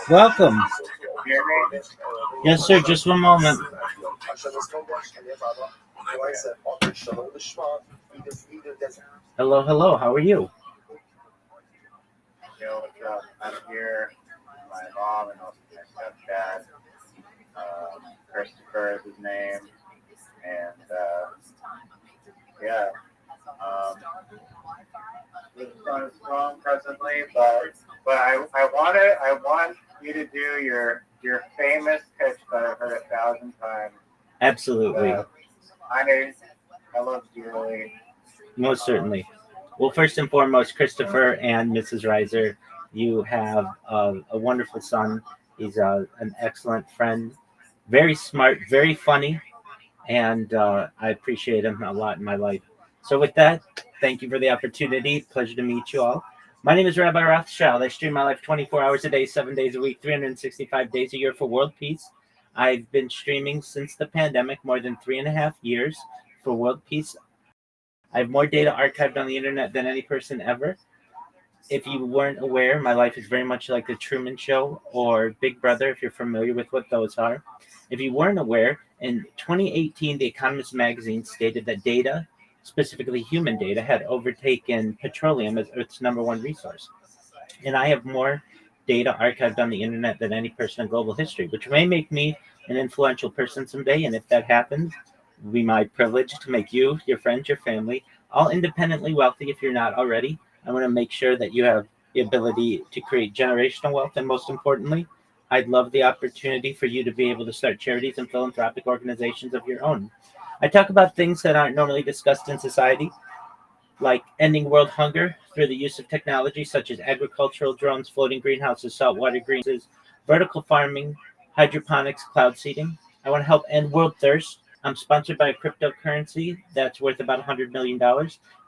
Welcome. Yes, sir. Just one moment. Hello, hello. How are you? Yo, what's up? I'm here. My mom and also my stepdad. Christopher is his name. And yeah. This one is wrong presently, but I want you to do your famous pitch that I've heard 1,000 times. Absolutely. I love dearly. Most certainly. Well, first and foremost, Christopher and Mrs. Reiser, you have a wonderful son. He's an excellent friend, very smart, very funny, and I appreciate him a lot in my life. So with that, thank you for the opportunity. Pleasure to meet you all. My name is Rabbi Rothschild. I stream my life 24 hours a day, 7 days a week, 365 days a year for world peace. I've been streaming since the pandemic, more than 3.5 years for world peace. I have more data archived on the internet than any person ever. If you weren't aware, my life is very much like The Truman Show or Big Brother, if you're familiar with what those are. If you weren't aware, in 2018, The Economist magazine stated that data, specifically human data, had overtaken petroleum as Earth's #1 resource. And I have more data archived on the internet than any person in global history, which may make me an influential person someday. And if that happens, it will be my privilege to make you, your friends, your family, all independently wealthy if you're not already. I want to make sure that you have the ability to create generational wealth. And most importantly, I'd love the opportunity for you to be able to start charities and philanthropic organizations of your own. I talk about things that aren't normally discussed in society, like ending world hunger through the use of technology such as agricultural drones, floating greenhouses, saltwater greenhouses, vertical farming, hydroponics, cloud seeding. I want to help end world thirst. I'm sponsored by a cryptocurrency that's worth about $100 million.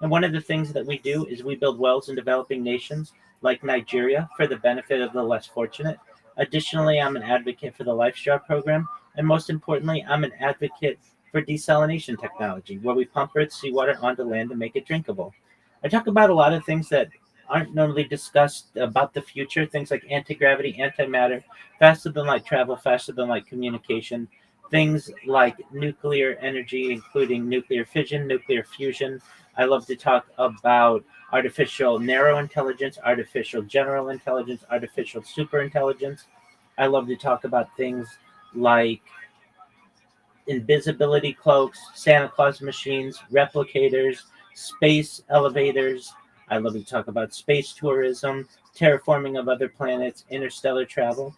And one of the things that we do is we build wells in developing nations like Nigeria for the benefit of the less fortunate. Additionally, I'm an advocate for the LifeStraw program. And most importantly, I'm an advocate for for desalination technology, where we pump Earth's seawater onto land and make it drinkable. I talk about a lot of things that aren't normally discussed about the future, things like anti-gravity, antimatter, faster than light travel, faster than light communication, things like nuclear energy, including nuclear fission, nuclear fusion. I love to talk about artificial narrow intelligence, artificial general intelligence, artificial superintelligence. I love to talk about things like invisibility cloaks, Santa Claus machines, replicators, space elevators. I love to talk about space tourism, terraforming of other planets, interstellar travel.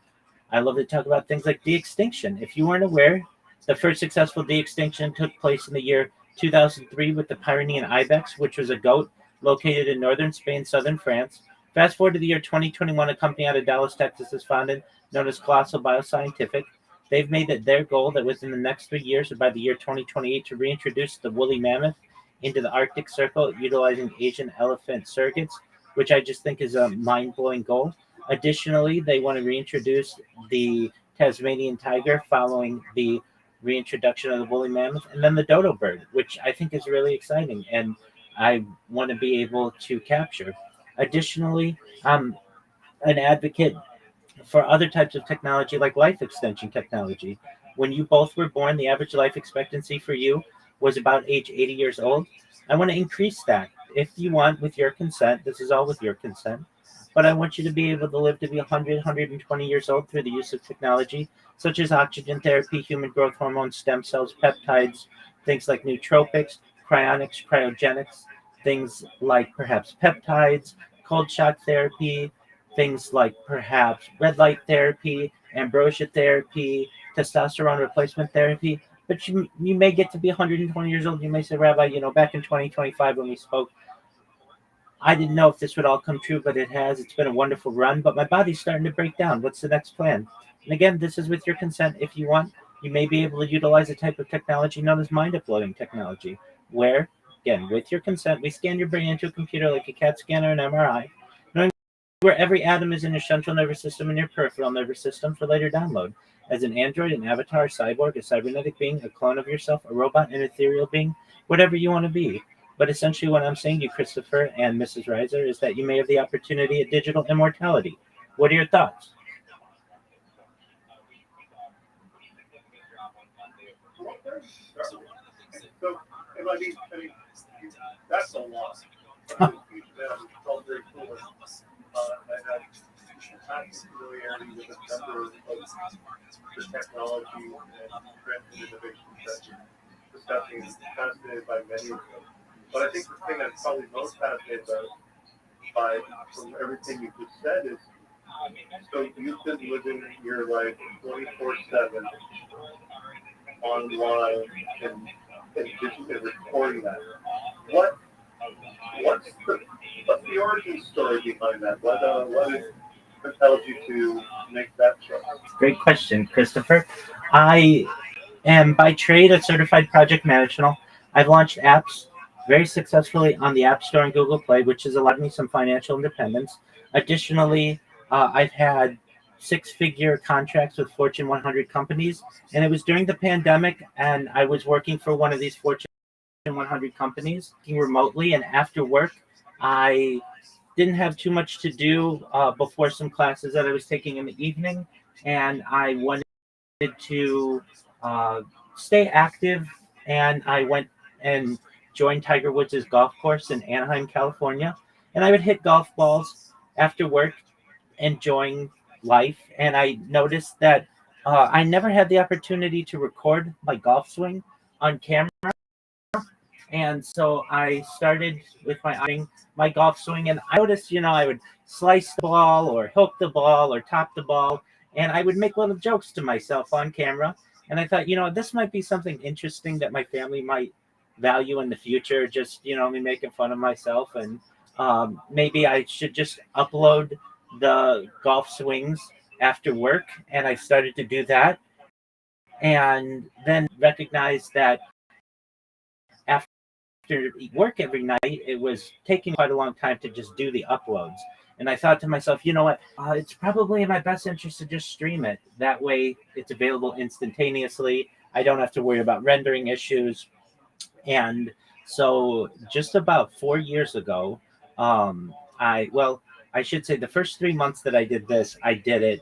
I love to talk about things like de-extinction. If you weren't aware, the first successful de-extinction took place in the year 2003 with the Pyrenean ibex, which was a goat located in northern Spain, southern France. Fast forward to the year 2021, a company out of Dallas, Texas is founded, known as Colossal Bioscientific. They've made it their goal that within the next 3 years, or by the year 2028, to reintroduce the woolly mammoth into the Arctic Circle utilizing Asian elephant surrogates, which I just think is a mind-blowing goal. Additionally, they want to reintroduce the Tasmanian tiger following the reintroduction of the woolly mammoth, and then the dodo bird, which I think is really exciting and I want to be able to capture. Additionally, I'm an advocate for other types of technology like life extension technology. When you both were born, the average life expectancy for you was about age 80 years old. I want to increase that. If you want, with your consent, this is all with your consent, but I want you to be able to live to be 100, 120 years old through the use of technology such as oxygen therapy, human growth hormones, stem cells, peptides, things like nootropics, cryonics, cryogenics, things like perhaps peptides, cold shock therapy, things like perhaps red light therapy, ambrosia therapy, testosterone replacement therapy. But you may get to be 120 years old. You may say, Rabbi, back in 2025 when we spoke, I didn't know if this would all come true, but it has. It's been a wonderful run, but my body's starting to break down. What's the next plan? And again, this is with your consent. If you want, you may be able to utilize a type of technology known as mind uploading technology, where, again, with your consent, we scan your brain into a computer like a CAT scan or an MRI, knowing where every atom is in your central nervous system and your peripheral nervous system for later download. As an android, an avatar, a cyborg, a cybernetic being, a clone of yourself, a robot, an ethereal being, whatever you want to be. But essentially what I'm saying to you, Christopher and Mrs. Reiser, is that you may have the opportunity at digital immortality. What are your thoughts? So, I mean, that's a lot. It's all very cool. I had familiarity with a number of the technology and trends and innovations that discussing is fascinated by many of them. But I think the thing I'm probably most fascinated by from everything you just said is, so you've been living your life 24/7 online and recording that. What's the origin story behind that? What compelled you to make that choice? Great question, Christopher. I am by trade a certified project manager. I've launched apps very successfully on the App Store and Google Play, which has allowed me some financial independence. Additionally, I've had six-figure contracts with Fortune 100 companies, and it was during the pandemic, and I was working for one of these Fortune 100 companies, working remotely, and after work, I didn't have too much to do before some classes that I was taking in the evening, and I wanted to stay active, and I went and joined Tiger Woods' golf course in Anaheim, California, and I would hit golf balls after work, enjoying life, and I noticed that I never had the opportunity to record my golf swing on camera, and so I started with my golf swing, and I noticed, I would slice the ball or hook the ball or top the ball, and I would make little jokes to myself on camera, and I thought, this might be something interesting that my family might value in the future, just, me making fun of myself, and maybe I should just upload the golf swings after work, and I started to do that, and then recognized that after work every night, it was taking quite a long time to just do the uploads. And I thought to myself, you know what, it's probably in my best interest to just stream it. That way it's available instantaneously. I don't have to worry about rendering issues. And so just about 4 years ago, I should say the first 3 months that I did this, I did it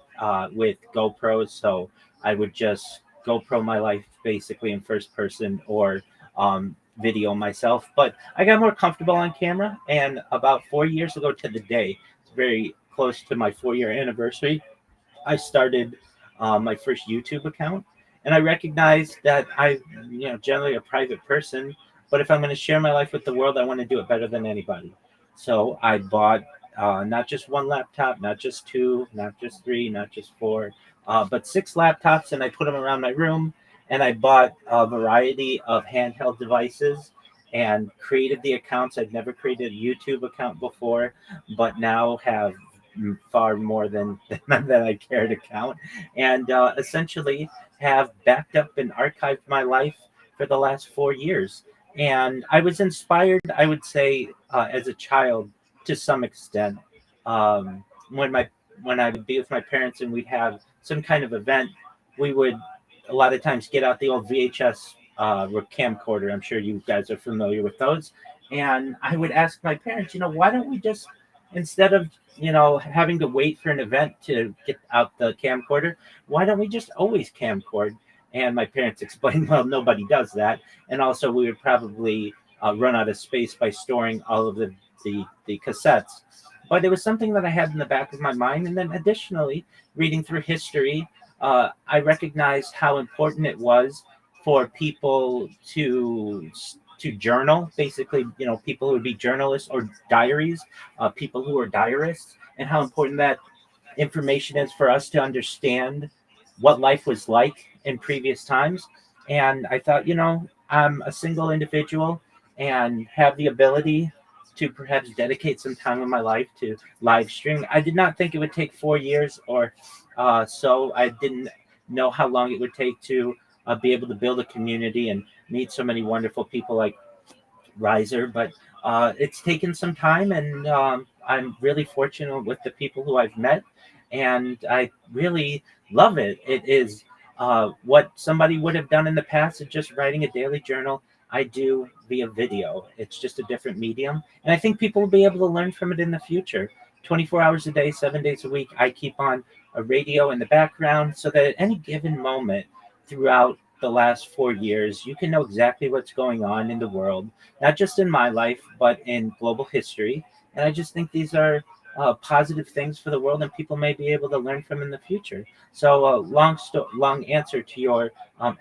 with GoPros. So I would just GoPro my life basically in first person or video myself. But I got more comfortable on camera. And about 4 years ago to the day, it's very close to my 4 year anniversary, I started my first YouTube account, and I recognized that generally a private person, but if I'm going to share my life with the world, I want to do it better than anybody. So I bought not just one laptop, not just two, not just three, not just four, but 6 laptops, and I put them around my room, and I bought a variety of handheld devices. And created the accounts. I'd never created a YouTube account before, but now have far more than than I care to count, and essentially have backed up and archived my life for the last 4 years. And I was inspired, I would say, as a child to some extent. When I would be with my parents and we'd have some kind of event, we would a lot of times get out the old VHS camcorder. I'm sure you guys are familiar with those. And I would ask my parents, why don't we just, instead of having to wait for an event to get out the camcorder, why don't we just always camcord? And my parents explained, well, nobody does that, and also we would probably run out of space by storing all of the cassettes. But it was something that I had in the back of my mind, and then additionally, reading through history, I recognized how important it was for people to journal, basically, people who would be journalists or diaries, people who are diarists, and how important that information is for us to understand what life was like in previous times. And I thought, I'm a single individual and have the ability to perhaps dedicate some time in my life to live stream. I did not think it would take 4 years or so. I didn't know how long it would take to be able to build a community and meet so many wonderful people like Riser, but it's taken some time, and I'm really fortunate with the people who I've met, and I really love it. It is what somebody would have done in the past of just writing a daily journal. I do via video. It's just a different medium, and I think people will be able to learn from it in the future. 24 hours a day, 7 days a week, I keep on a radio in the background so that at any given moment throughout the last 4 years, you can know exactly what's going on in the world, not just in my life, but in global history. And I just think these are positive things for the world, and people may be able to learn from in the future. So, long answer to your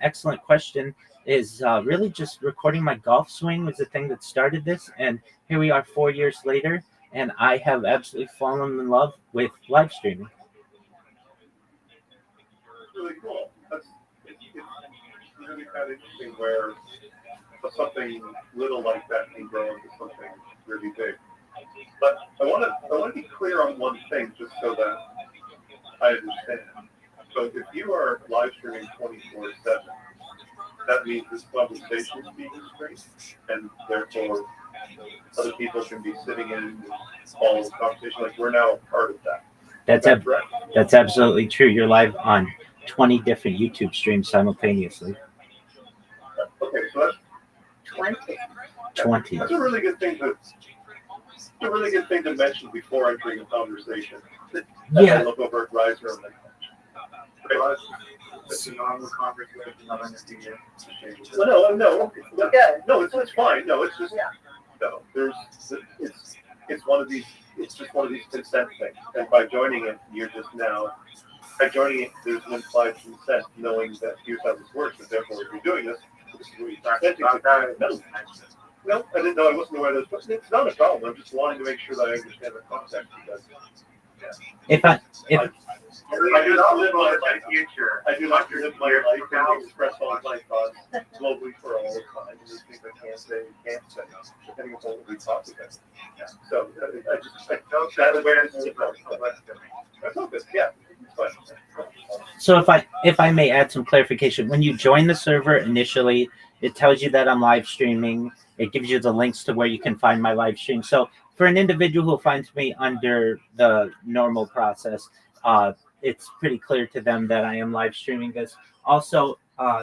excellent question is really just recording my golf swing was the thing that started this, and here we are 4 years later, and I have absolutely fallen in love with live streaming. Really cool. It's really kind of interesting where something little like that can grow into something really big. But I want to be clear on one thing, just so that I understand. So if you are live streaming 24/7, that means this conversation is being streamed, and therefore other people can be sitting in and follow the conversation. Like, we're now a part of that. That's absolutely true. You're live on 20 different YouTube streams simultaneously. Okay, so that's 20. That's a really good thing to mention before entering a conversation. Yeah. I look over at Riser and It's a normal conversation, nothing to do. No, it's fine. No, it's just no. It's one of these. It's just one of these consent things. And by joining it, there's an implied consent, knowing that here's how this works, and therefore if you're doing this is what you're consenting. No, I didn't know. I wasn't aware of this, but it's not a problem. I'm just wanting to make sure that I understand the context, because I do not live my life future. I do not live my life and express all my thoughts globally for all the time. And these things I can't say, depending on what we talk about. So I felt that awareness is important. That's all good. Yeah. So if I may add some clarification, when you join the server initially, it tells you that I'm live streaming. It gives you the links to where you can find my live stream. So for an individual who finds me under the normal process, it's pretty clear to them that I am live streaming this. Also,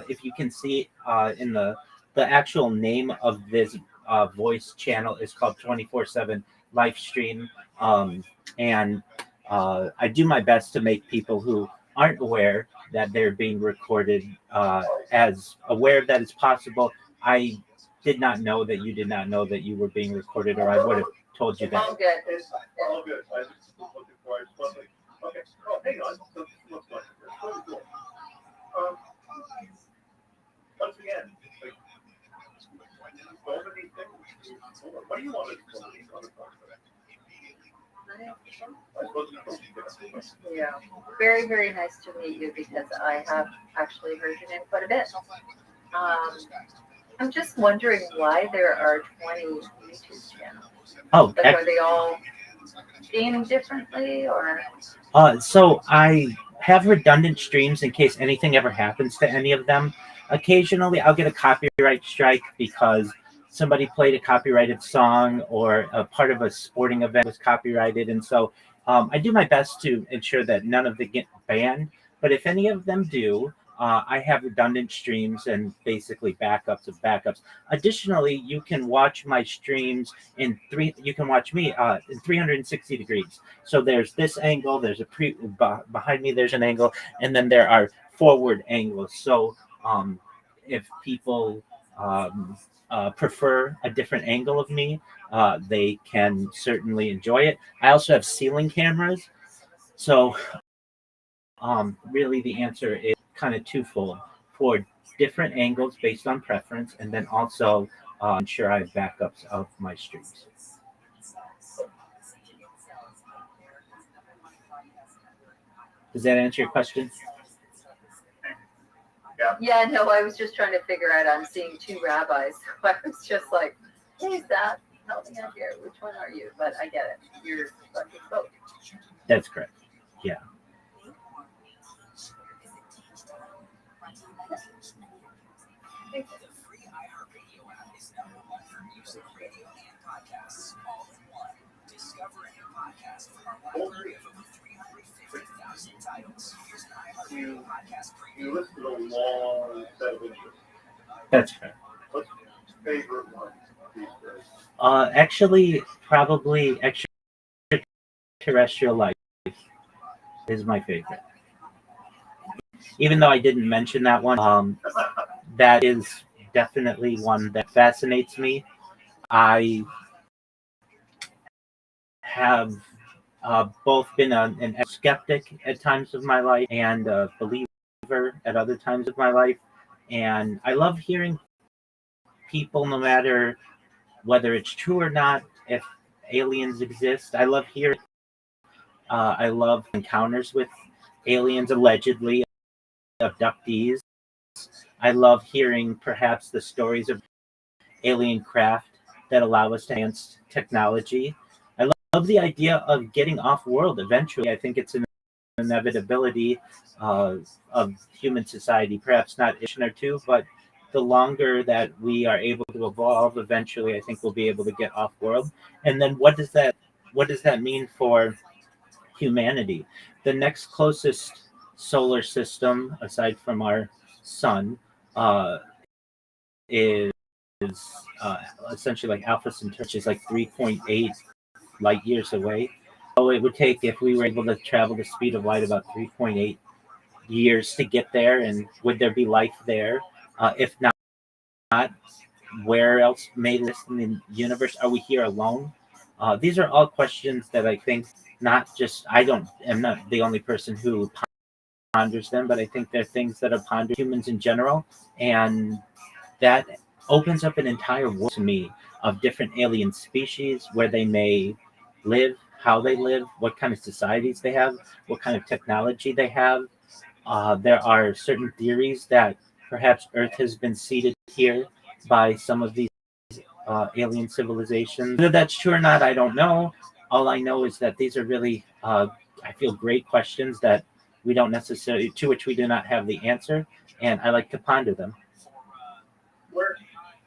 if you can see in the actual name of this voice channel is called 24/7 live stream. And I do my best to make people who aren't aware that they're being recorded as aware that it's possible. I did not know that you did not know that you were being recorded, or I would have told you that. All good. It's all good. I just was looking for it. Okay. Oh, hang on. So, looks like this. Once again, like, so many things. What do you want to do? Yeah, very, very nice to meet you because I have actually heard your name quite a bit. I'm just wondering why there are 20 YouTube channels. Oh, like, are they all themed differently or? So I have redundant streams in case anything ever happens to any of them. Occasionally, I'll get a copyright strike because somebody played a copyrighted song or a part of a sporting event was copyrighted, and so I do my best to ensure that none of them get banned. But if any of them do, I have redundant streams and basically backups of backups. Additionally, you can watch my streams you can watch me in 360 degrees. So there's this angle, there's behind me, there's an angle, and then there are forward angles. So if people prefer a different angle of me, they can certainly enjoy it. I also have ceiling cameras. So really the answer is kind of twofold for different angles based on preference, and then also ensure I have backups of my streams. Does that answer your question? Yeah, no, I was just trying to figure out. I'm seeing two rabbis. So I was just like, hey, Zach, help me out here. Which one are you? But I get it. You're fucking both. That's correct. Yeah. You listed a long set of interests. That's correct. What's your favorite one these days? Actually, probably extraterrestrial life is my favorite. Even though I didn't mention that one, that is definitely one that fascinates me. I have both been an skeptic at times of my life and a believer at other times of my life. And I love hearing people, no matter whether it's true or not, if aliens exist. I love hearing, I love encounters with aliens, allegedly abductees. I love hearing perhaps the stories of alien craft that allow us to enhance technology. I love the idea of getting off world eventually. I think it's an inevitability of human society, perhaps not a or two, but the longer that we are able to evolve, eventually I think we'll be able to get off world. And then what does that mean for humanity? The next closest solar system aside from our sun is essentially like Alpha Centauri, which is like 3.8 light years away. So it would take, if we were able to travel the speed of light, about 3.8 years to get there. And would there be life there? If not, where else may exist in the universe? Are we here alone? These are all questions that I think I'm not the only person who ponders them, but I think they're things that are pondered humans in general, and that opens up an entire world to me of different alien species, where they may live, how they live, what kind of societies they have, what kind of technology they have. There are certain theories that perhaps Earth has been seeded here by some of these alien civilizations. Whether that's true or not, I don't know. All I know is that these are really, I feel, great questions that we don't necessarily, to which we do not have the answer, and I like to ponder them.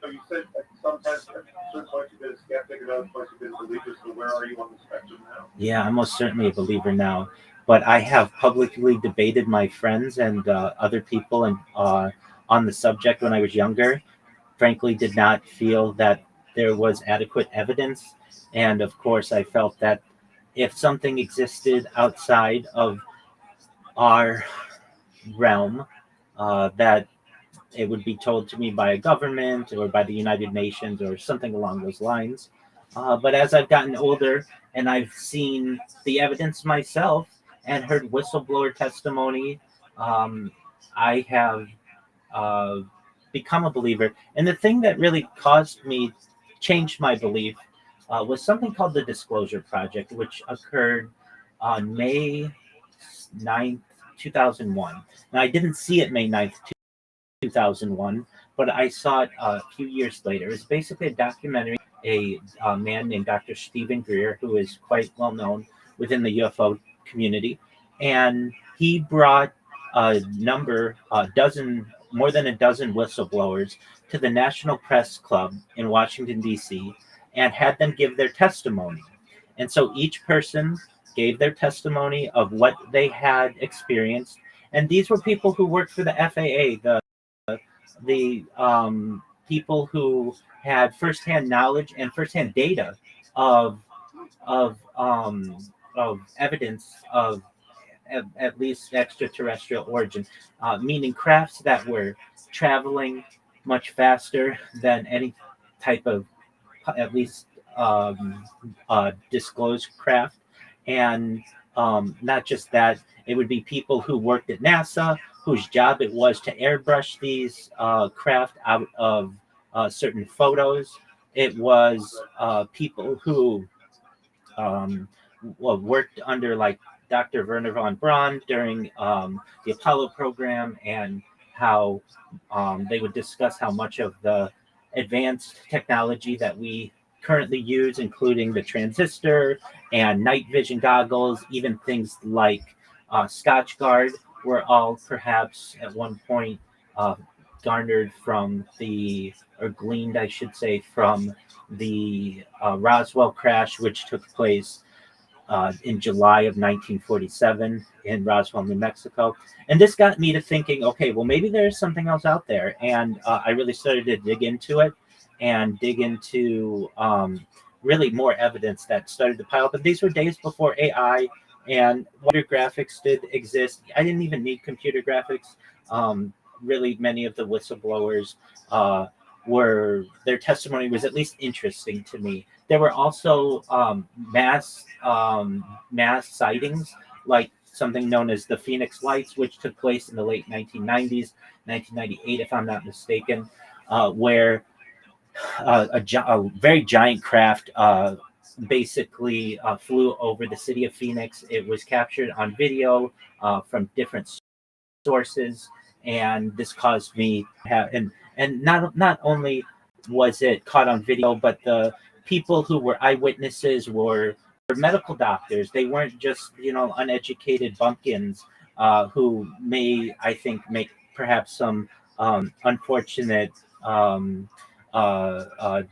So you said sometimes at certain points you've been a skeptic, and other points you've been a believer. So where are you on the spectrum now? Yeah, I'm most certainly a believer now, but I have publicly debated my friends and other people and on the subject when I was younger, frankly did not feel that there was adequate evidence. And of course, I felt that if something existed outside of our realm, that it would be told to me by a government or by the United Nations or something along those lines. But as I've gotten older and I've seen the evidence myself and heard whistleblower testimony, I have uh, become a believer. And the thing that really changed my belief, was something called the Disclosure Project, which occurred on May 9th, 2001. Now, I didn't see it May 9th, 2001, but I saw it a few years later. It's basically a documentary, a man named Dr. Stephen Greer, who is quite well known within the UFO community. And he brought more than a dozen whistleblowers to the National Press Club in Washington, D.C., and had them give their testimony. And so each person gave their testimony of what they had experienced. And these were people who worked for the FAA, the people who had firsthand knowledge and firsthand data of of um, of evidence of at least extraterrestrial origin, meaning crafts that were traveling much faster than any type of, at least disclosed craft. And not just that, it would be people who worked at NASA, whose job it was to airbrush these craft out of certain photos. It was people who worked under, like, Dr. Werner von Braun during the Apollo program, and how they would discuss how much of the advanced technology that we currently use, including the transistor and night vision goggles, even things like Scotch Guard, were all perhaps at one point garnered from or gleaned, I should say, from the Roswell crash, which took place in July of 1947 in Roswell, New Mexico. And this got me to thinking, okay, well, maybe there's something else out there. And I really started to dig into it and dig into really more evidence that started to pile up. And these were days before AI and computer graphics did exist. I didn't even need computer graphics. Really, many of the whistleblowers their testimony was at least interesting to me. There were also mass sightings, like something known as the Phoenix Lights, which took place in the late 1990s, 1998, if I'm not mistaken, where a very giant craft basically flew over the city of Phoenix. It was captured on video from different sources, and this caused me to have, and not only was it caught on video, but the people who were eyewitnesses were medical doctors. They weren't just uneducated bumpkins who may, I think, make perhaps some unfortunate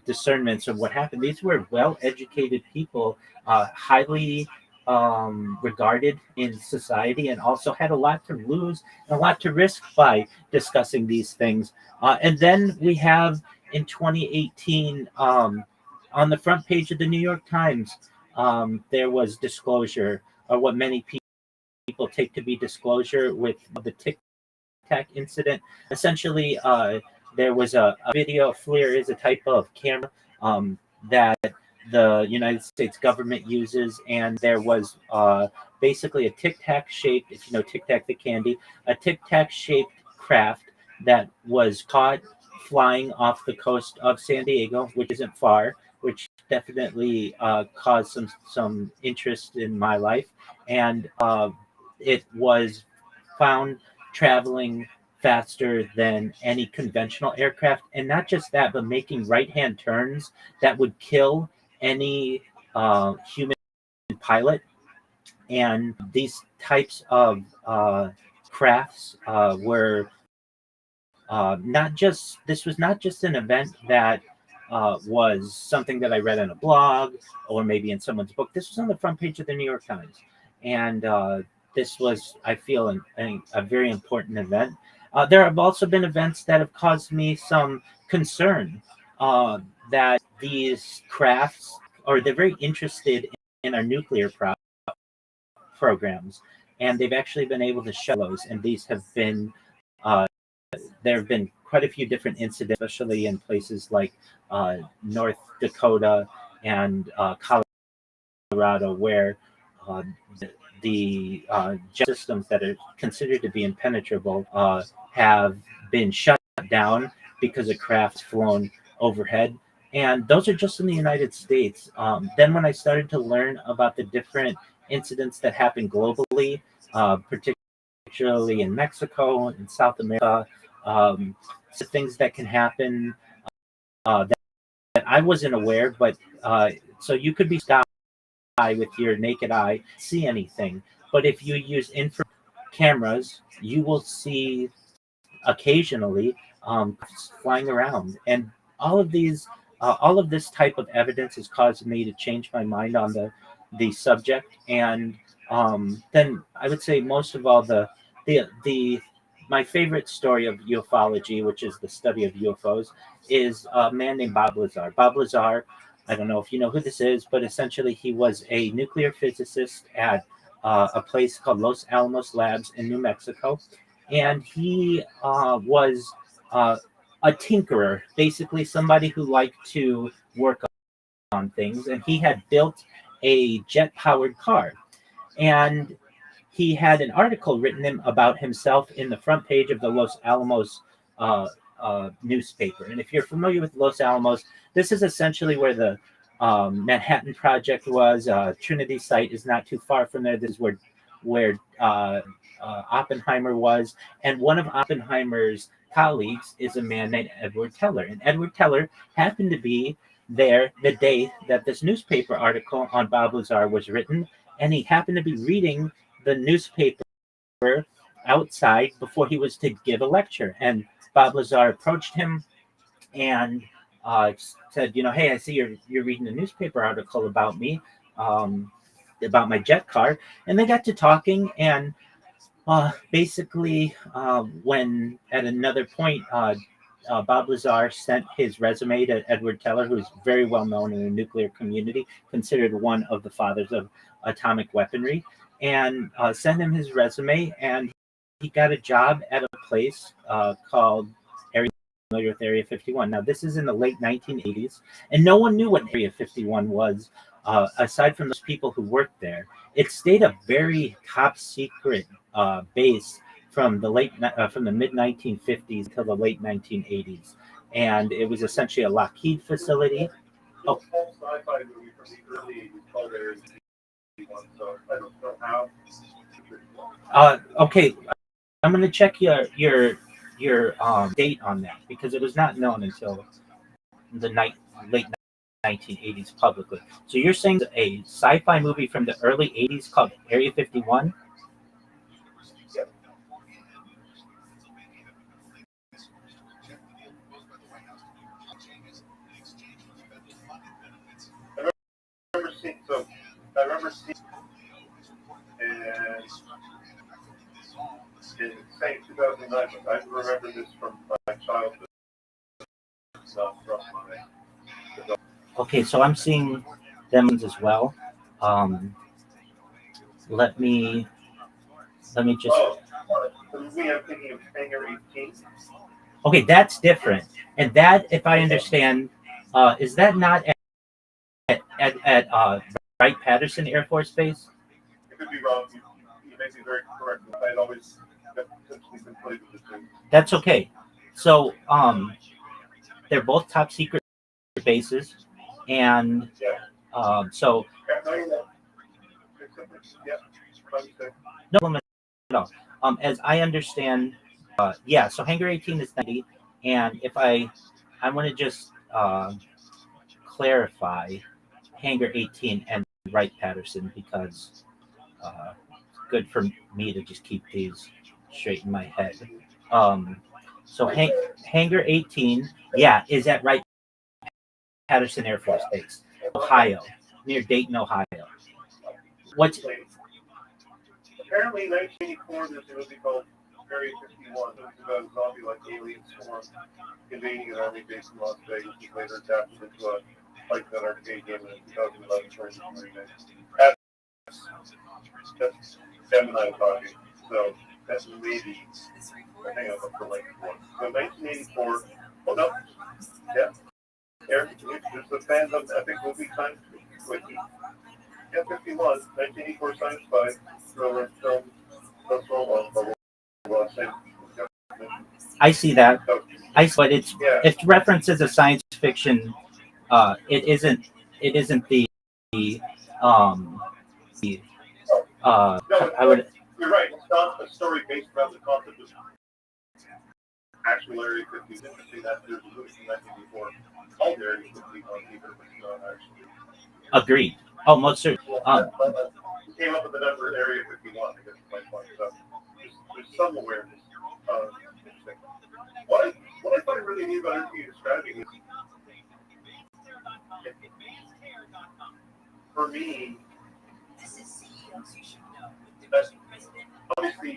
discernments of what happened. These were well-educated people, highly regarded in society, and also had a lot to lose and a lot to risk by discussing these things. And then we have in 2018, on the front page of the New York Times, there was disclosure, or what many people take to be disclosure, with the Tic Tac incident. Essentially, there was a video. FLIR is a type of camera that the United States government uses, and there was basically a Tic Tac shaped, if you know Tic Tac the candy, a Tic Tac shaped craft that was caught flying off the coast of San Diego, which isn't far, which definitely caused some interest in my life. And it was found traveling faster than any conventional aircraft. And not just that, but making right-hand turns that would kill any human pilot. And these types of crafts were this was not just an event that was something that I read on a blog or maybe in someone's book. This was on the front page of the New York Times. And this was, I feel, a very important event. There have also been events that have caused me some concern that these crafts, or they're very interested in our nuclear programs, and they've actually been able to show those. And these have been, uh, there have been quite a few different incidents, especially in places like North Dakota and Colorado, where uh, the jet systems that are considered to be impenetrable have been shut down because of crafts flown overhead. And those are just in the United States. Then, when I started to learn about the different incidents that happen globally, particularly in Mexico and South America, so things that can happen that I wasn't aware, but so you could be stopped with your naked eye, see anything. But if you use infrared cameras, you will see occasionally flying around. And all of these, all of this type of evidence has caused me to change my mind on the subject. And then I would say most of all the my favorite story of ufology, which is the study of UFOs, is a man named Bob Lazar. Bob Lazar, I don't know if you know who this is, but essentially he was a nuclear physicist at a place called Los Alamos Labs in New Mexico, and he was a tinkerer, basically somebody who liked to work on things, and he had built a jet-powered car, and he had an article written about himself in the front page of the Los Alamos newspaper. And if you're familiar with Los Alamos, this is essentially where the Manhattan Project was. Trinity site is not too far from there. This is where Oppenheimer was, and one of Oppenheimer's colleagues is a man named Edward Teller. And Edward Teller happened to be there the day that this newspaper article on Bob Lazar was written, and he happened to be reading the newspaper outside before he was to give a lecture. And Bob Lazar approached him and said, "Hey, I see you're reading a newspaper article about me, about my jet car." And they got to talking, and basically, when at another point, Bob Lazar sent his resume to Edward Teller, who's very well known in the nuclear community, considered one of the fathers of atomic weaponry, and sent him his resume, and he got a job at a place called Area 51. Now, this is in the late 1980s, and no one knew what Area 51 was, aside from those people who worked there. It stayed a very top secret base from the mid 1950s until the late 1980s, and it was essentially a Lockheed facility. Oh, sci-fi movie from the early 80s called Area 51, so I don't know how. Okay, I'm going to check your date on that, because it was not known until the late 1980s publicly. So you're saying a sci-fi movie from the early 80s called Area 51? Yep. I remember seeing and in say 2009, but I remember this from my childhood. Okay, so I'm seeing them as well. Let me just. Oh, the movie I'm thinking of, Hangar 18. Okay, that's different, and that, if I understand, is that not at Wright-Patterson Air Force Base? It could be wrong. You may be very correct. I'd always essentially conflated the two. That's okay. So they're both top secret bases, and so no problem at all. As I understand, so Hangar 18 is 90, and if I want to just clarify Hangar 18 and Wright-Patterson, because good for me to just keep these straight in my head. So Hangar 18, is at Wright-Patterson Air Force Base, Ohio, near Dayton, Ohio. What's apparently 1984? There's a movie called Area 51, it was about a zombie-like alien swarm invading an army base in Las Vegas, and later adapted into a fight that arcade game in 2011 version remake. That's Gemini talking, so that's maybe. Hang on, for like one. So 1984. Oh no, yeah. Eric, there's the fans of epic movie science wiki. Yeah, 51, 1984 science five thriller film. I see that. But it's references a science fiction. It isn't. It isn't the. Um. The. No, I would. You're right. It's not a story based around the concept of actual Area 51. Interesting that there's a movie from 1984 called Area 51, even if it's not actually. Agreed. Oh, most certainly. Came up with the number Area 51. I guess is my point. So there's some awareness. Interesting. What I find really neat about everything you're describing is, for me, that's obviously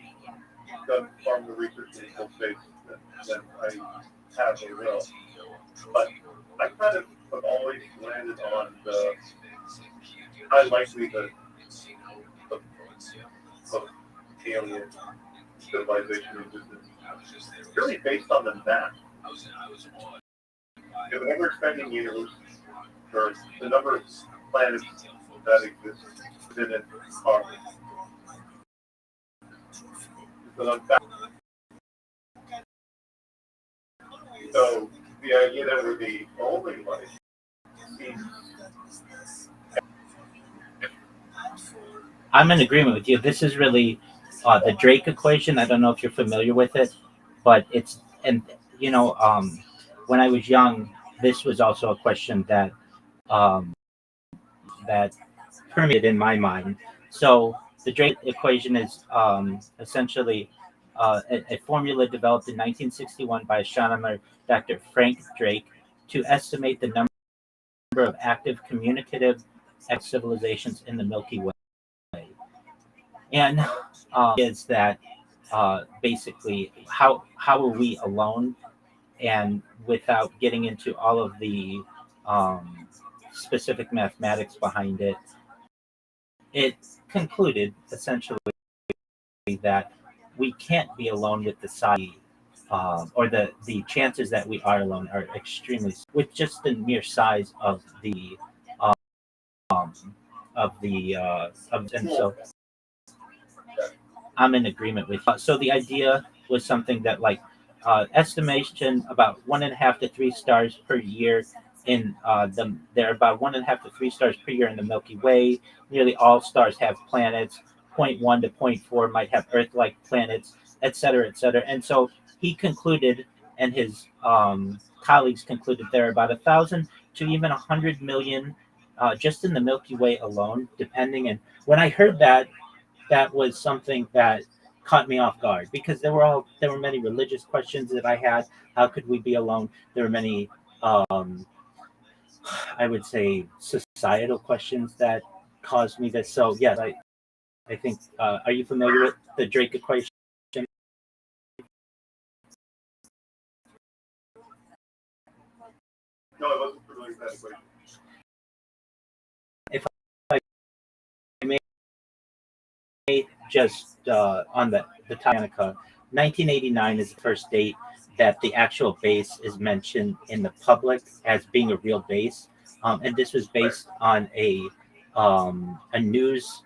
you've done far more research in the space than I have or will. But I kind of have always landed on the highly likely the alien civilization existence, really based on the map. If an ever-expanding universe, or the number of planets that exist within it are. So the idea that we're the only life seems. I'm in agreement with you. This is really the Drake equation. I don't know if you're familiar with it, but it's when I was young, this was also a question that that permeated in my mind. So the Drake equation is essentially a formula developed in 1961 by astronomer Dr. Frank Drake to estimate the number of active communicative civilizations in the Milky Way. And is that basically how are we alone, and without getting into all of the specific mathematics behind it, it concluded essentially that we can't be alone with the size, or the chances that we are alone are extremely, with just the mere size of the and so I'm in agreement with you. So the idea was something that estimation about 1.5 to 3 stars per year in there are about 1.5 to 3 stars per year in the Milky Way. Nearly all stars have planets. 0.1 to 0.4 might have Earth-like planets, et cetera, et cetera. And so he concluded, and his colleagues concluded, there are about 1,000 to even 100 million just in the Milky Way alone, depending. And when I heard that, that was something that caught me off guard, because there were many religious questions that I had. How could we be alone? There were many, I would say, societal questions that caused me this. So yes, I think. Are you familiar with the Drake equation? No, I wasn't familiar with that equation. If I may just on the Titanica, 1989 is the first date that the actual base is mentioned in the public as being a real base, and this was based on a news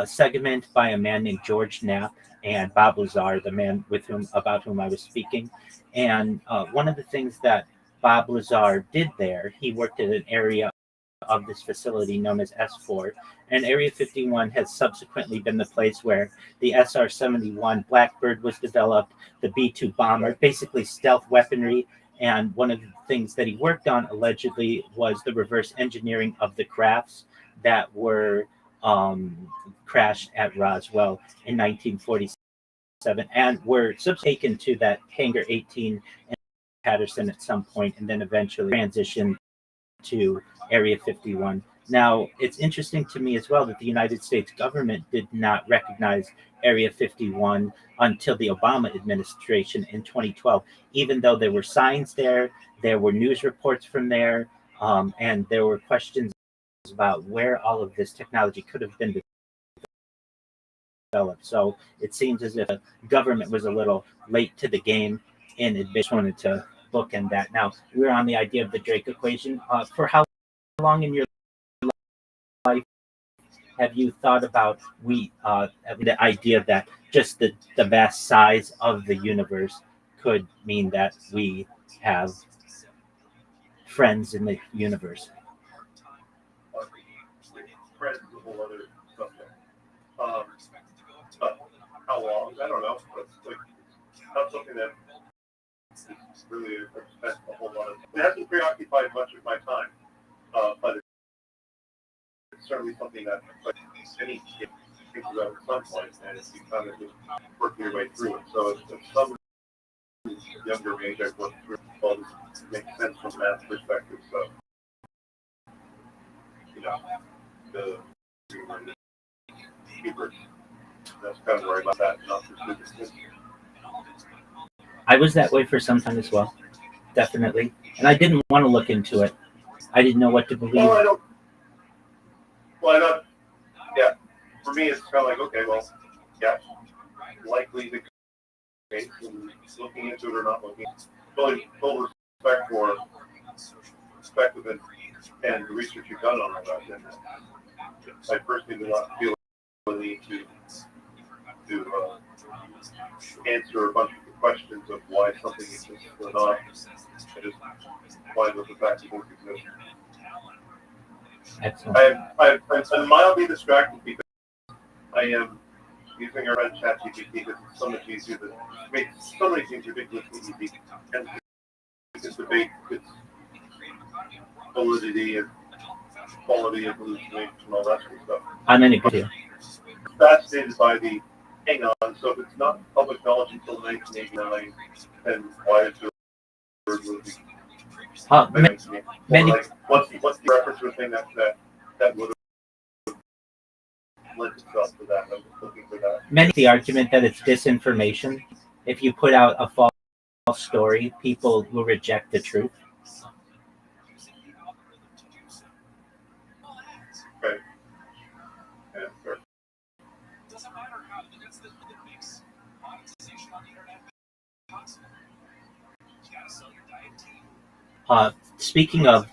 segment by a man named George Knapp and Bob Lazar, the man about whom I was speaking. And one of the things that Bob Lazar did there, he worked at an area of this facility known as S4, and Area 51 has subsequently been the place where the SR-71 Blackbird was developed, the B-2 bomber, basically stealth weaponry. And one of the things that he worked on allegedly was the reverse engineering of the crafts that were crashed at Roswell in 1947 and were taken to that Hangar 18 in Patterson at some point, and then eventually transitioned to Area 51. Now, it's interesting to me as well that the United States government did not recognize Area 51 until the Obama administration in 2012, even though there were signs there, there were news reports from there, and there were questions about where all of this technology could have been developed. So it seems as if the government was a little late to the game, and it just wanted to bookend that. Now, we're on the idea of the Drake equation. For how long in your life have you thought about the idea that just the vast size of the universe could mean that we have friends in the universe? Friends is a whole other subject. But how long? I don't know. It's like not something that is really spent a whole lot of. It hasn't preoccupied much of my time, but it's certainly something that like any kid thinks about at some point, and you kind of just work your way through it. So at some younger age, I've worked through all this makes sense from a math perspective. So you know, the keepers. That's kind of where I left that. Not pursuit. I was that way for some time as well, definitely, and I didn't want to look into it. I didn't know what to believe. Well, I don't. Well, I don't. Yeah, for me, it's kind of like, okay, well, yeah, likely the case, and looking into it or not looking. Full respect for perspective and the research you've done on all that. And I personally do not feel the need to answer a bunch of the questions of why something exists or not. I just find with the fact that it exists. Excellent. I'm mildly distracted because I am using our friend ChatGPT because it's so much easier to make so many things ridiculously easy. And it's debate its validity and quality of hallucination and all that sort of stuff. I'm in agreement. Fascinated by the hang on. So if it's not public knowledge until 1989, then why is there a movie? Many. Like, what's the reference to a thing that would have lent itself to that? I'm looking for that. Many the argument that it's disinformation. If you put out a false story, people will reject the truth. Right. Yeah, sure. Doesn't matter how that's the thing that makes monetization on the internet possible. You gotta sell your diet team. Speaking of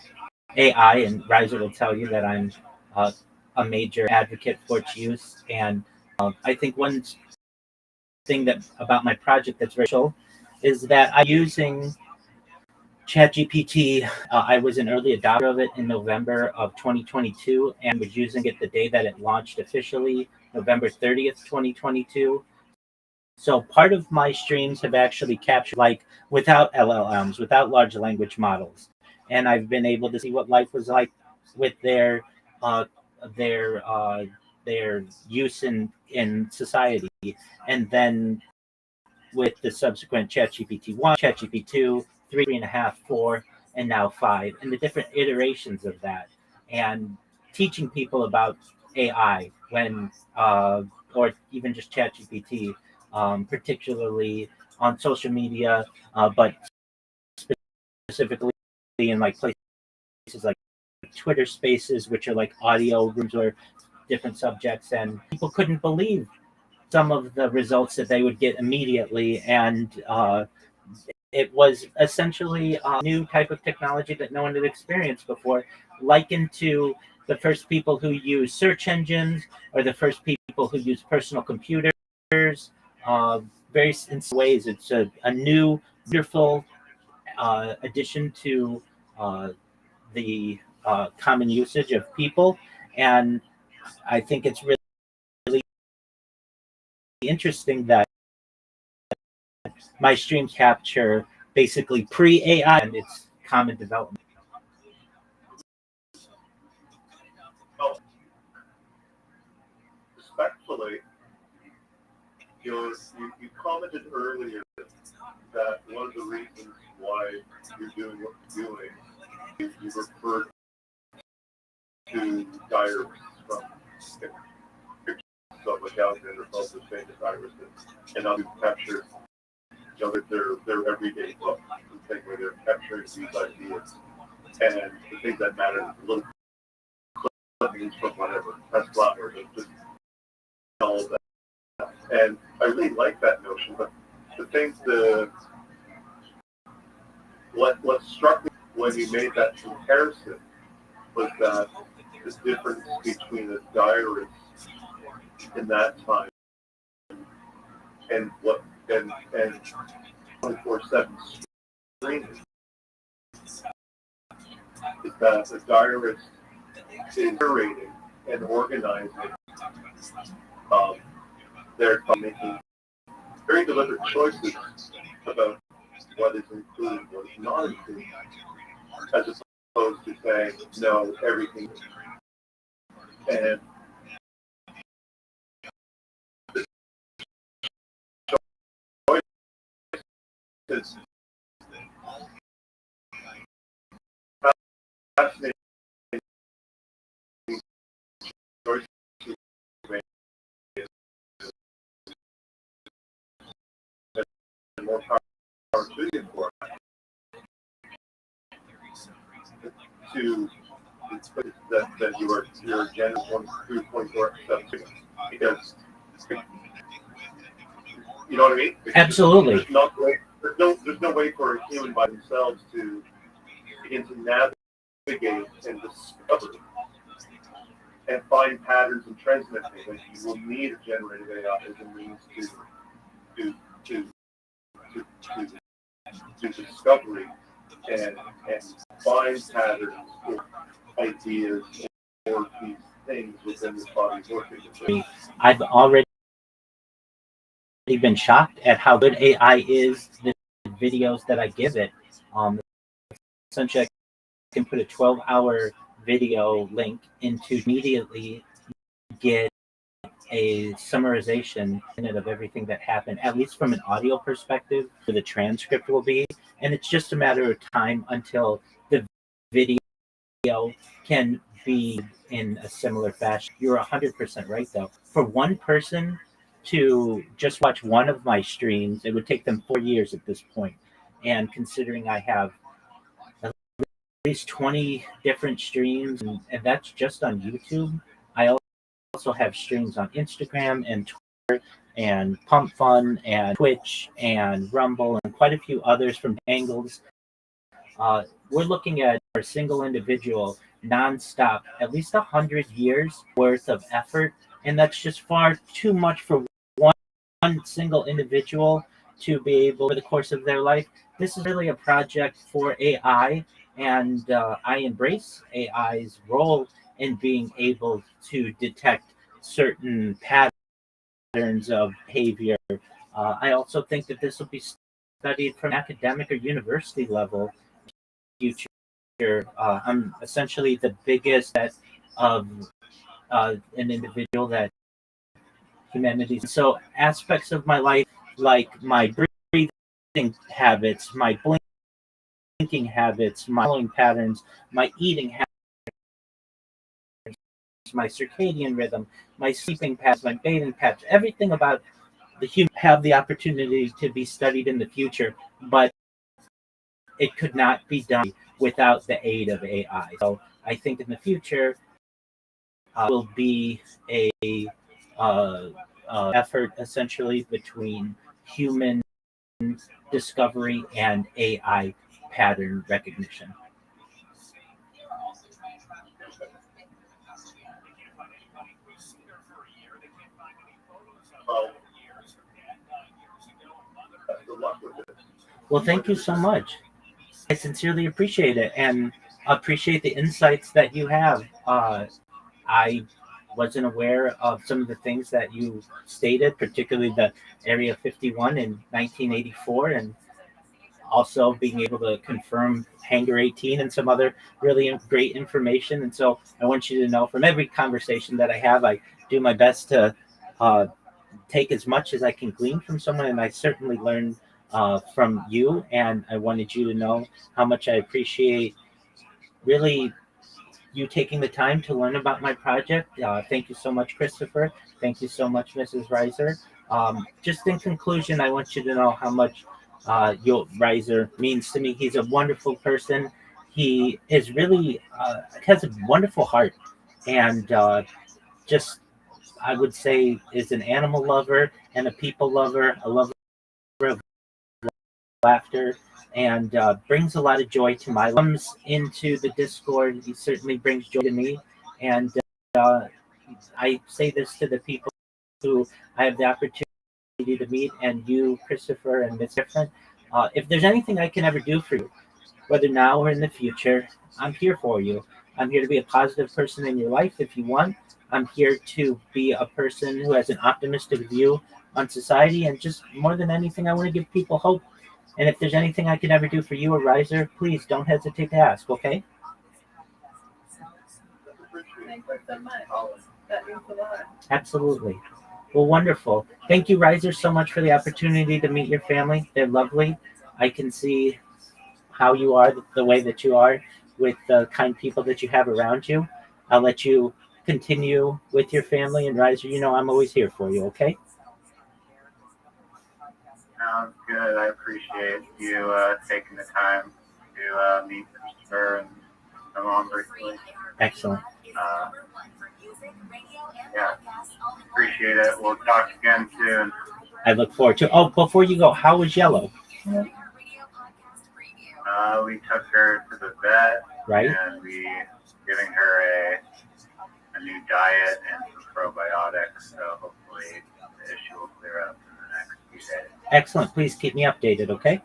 AI, and Riser will tell you that I'm a major advocate for its use, and I think one thing that about my project that's very cool is that I'm using ChatGPT. I was an early adopter of it in November of 2022 and was using it the day that it launched officially, November 30th, 2022. So part of my streams have actually captured, like, without LLMs, without large language models, and I've been able to see what life was like with their use in society, and then with the subsequent ChatGPT 1, ChatGPT 2, 3.5, 4, and now 5, and the different iterations of that, and teaching people about AI when, or even just ChatGPT, particularly on social media, but specifically in like places like Twitter Spaces, which are like audio rooms or different subjects, and people couldn't believe some of the results that they would get immediately, and it was essentially a new type of technology that no one had experienced before, likened to the first people who used search engines or the first people who used personal computers. Very in some ways, it's a new, wonderful addition to the common usage of people, and I think it's really interesting that my streams capture basically pre-AI and its common development. Oh, respectfully, you commented earlier that one of the reasons why you're doing what you're doing is you referred to and they're both the famous irises, and I'll be captured. You know, that they're everyday books. The thing where they're capturing these ideas and the things that matter, little clippings from whatever, Tesla or just all of that. And I really like that notion, but the things what struck me when you made that comparison was that the difference between a diarist in that time and 24/7 streaming is that the diarist is curating and organizing. They're making very deliberate choices about what is included, what is not included, as opposed to saying no, everything. And the choices fascinating choices and more power to you for to that your agenda 1-2.4 because you know what I mean? Because Absolutely. There's no way for a human by themselves to begin to navigate and discover and find patterns and trends in everything. Like you will need a generative AI as a means to discovery and find patterns or ideas or these things within the body's working. I've already been shocked at how good AI is. The videos that I give it, essentially, I can put a 12-hour video link into immediately get a summarization of everything that happened, at least from an audio perspective, where the transcript will be. And it's just a matter of time until the video can be in a similar fashion. You're 100% right, though. For one person to just watch one of my streams, it would take them 4 years at this point. And considering I have at least 20 different streams, and that's just on YouTube, I also have streams on Instagram and Twitter and Pump Fun and Twitch and Rumble and quite a few others from angles. We're looking at a single individual nonstop, at least 100 years worth of effort, and that's just far too much for one single individual to be able, over the course of their life. This is really a project for AI, and I embrace AI's role in being able to detect certain patterns of behavior. I also think that this will be studied from academic or university level future. I'm essentially the biggest of an individual that humanity. So aspects of my life, like my breathing habits, my blinking habits, my following patterns, my eating habits, my circadian rhythm, my sleeping patterns, my bathing patterns, everything about the human have the opportunity to be studied in the future, but it could not be done without the aid of AI. So I think in the future will be a effort essentially between human discovery and AI pattern recognition. Well, thank you so much. I sincerely appreciate it and appreciate the insights that you have. I wasn't aware of some of the things that you stated, particularly the Area 51 in 1984, and also being able to confirm Hangar 18 and some other really great information. And so I want you to know from every conversation that I have, I do my best to take as much as I can glean from someone, and I certainly learn from you. And I wanted you to know how much I appreciate really you taking the time to learn about my project. Thank you so much, Christopher. Thank you so much, Mrs. Reiser. Just in conclusion, I want you to know how much Reiser means to me. He's a wonderful person. He is really has a wonderful heart, and just I would say is an animal lover and a people lover, a lover of laughter, and brings a lot of joy to my life. Comes into the Discord. He certainly brings joy to me, and uh, I say this to the people who I have the opportunity to meet, and you, Christopher, and Miss Different. If there's anything I can ever do for you, whether now or in the future, I'm here for you. I'm here to be a positive person in your life if you want. I'm here to be a person who has an optimistic view on society, and just more than anything, I want to give people hope. And if there's anything I can ever do for you or Riser, please don't hesitate to ask, okay? Thank you so much. That means a lot. Absolutely. Well, wonderful. Thank you, Riser, so much for the opportunity to meet your family. They're lovely. I can see how you are, the way that you are, with the kind people that you have around you. I'll let you continue with your family, and Riser, you know I'm always here for you, okay? Sounds good. I appreciate you taking the time to meet Christopher and my mom briefly. Excellent. Yeah, appreciate it. We'll talk again soon. I look forward to. Oh, before you go, how was Yellow? We took her to the vet, Right. And we giving her a new diet and some probiotics. So hopefully the issue will clear up in the next few days. Excellent. Please keep me updated, okay?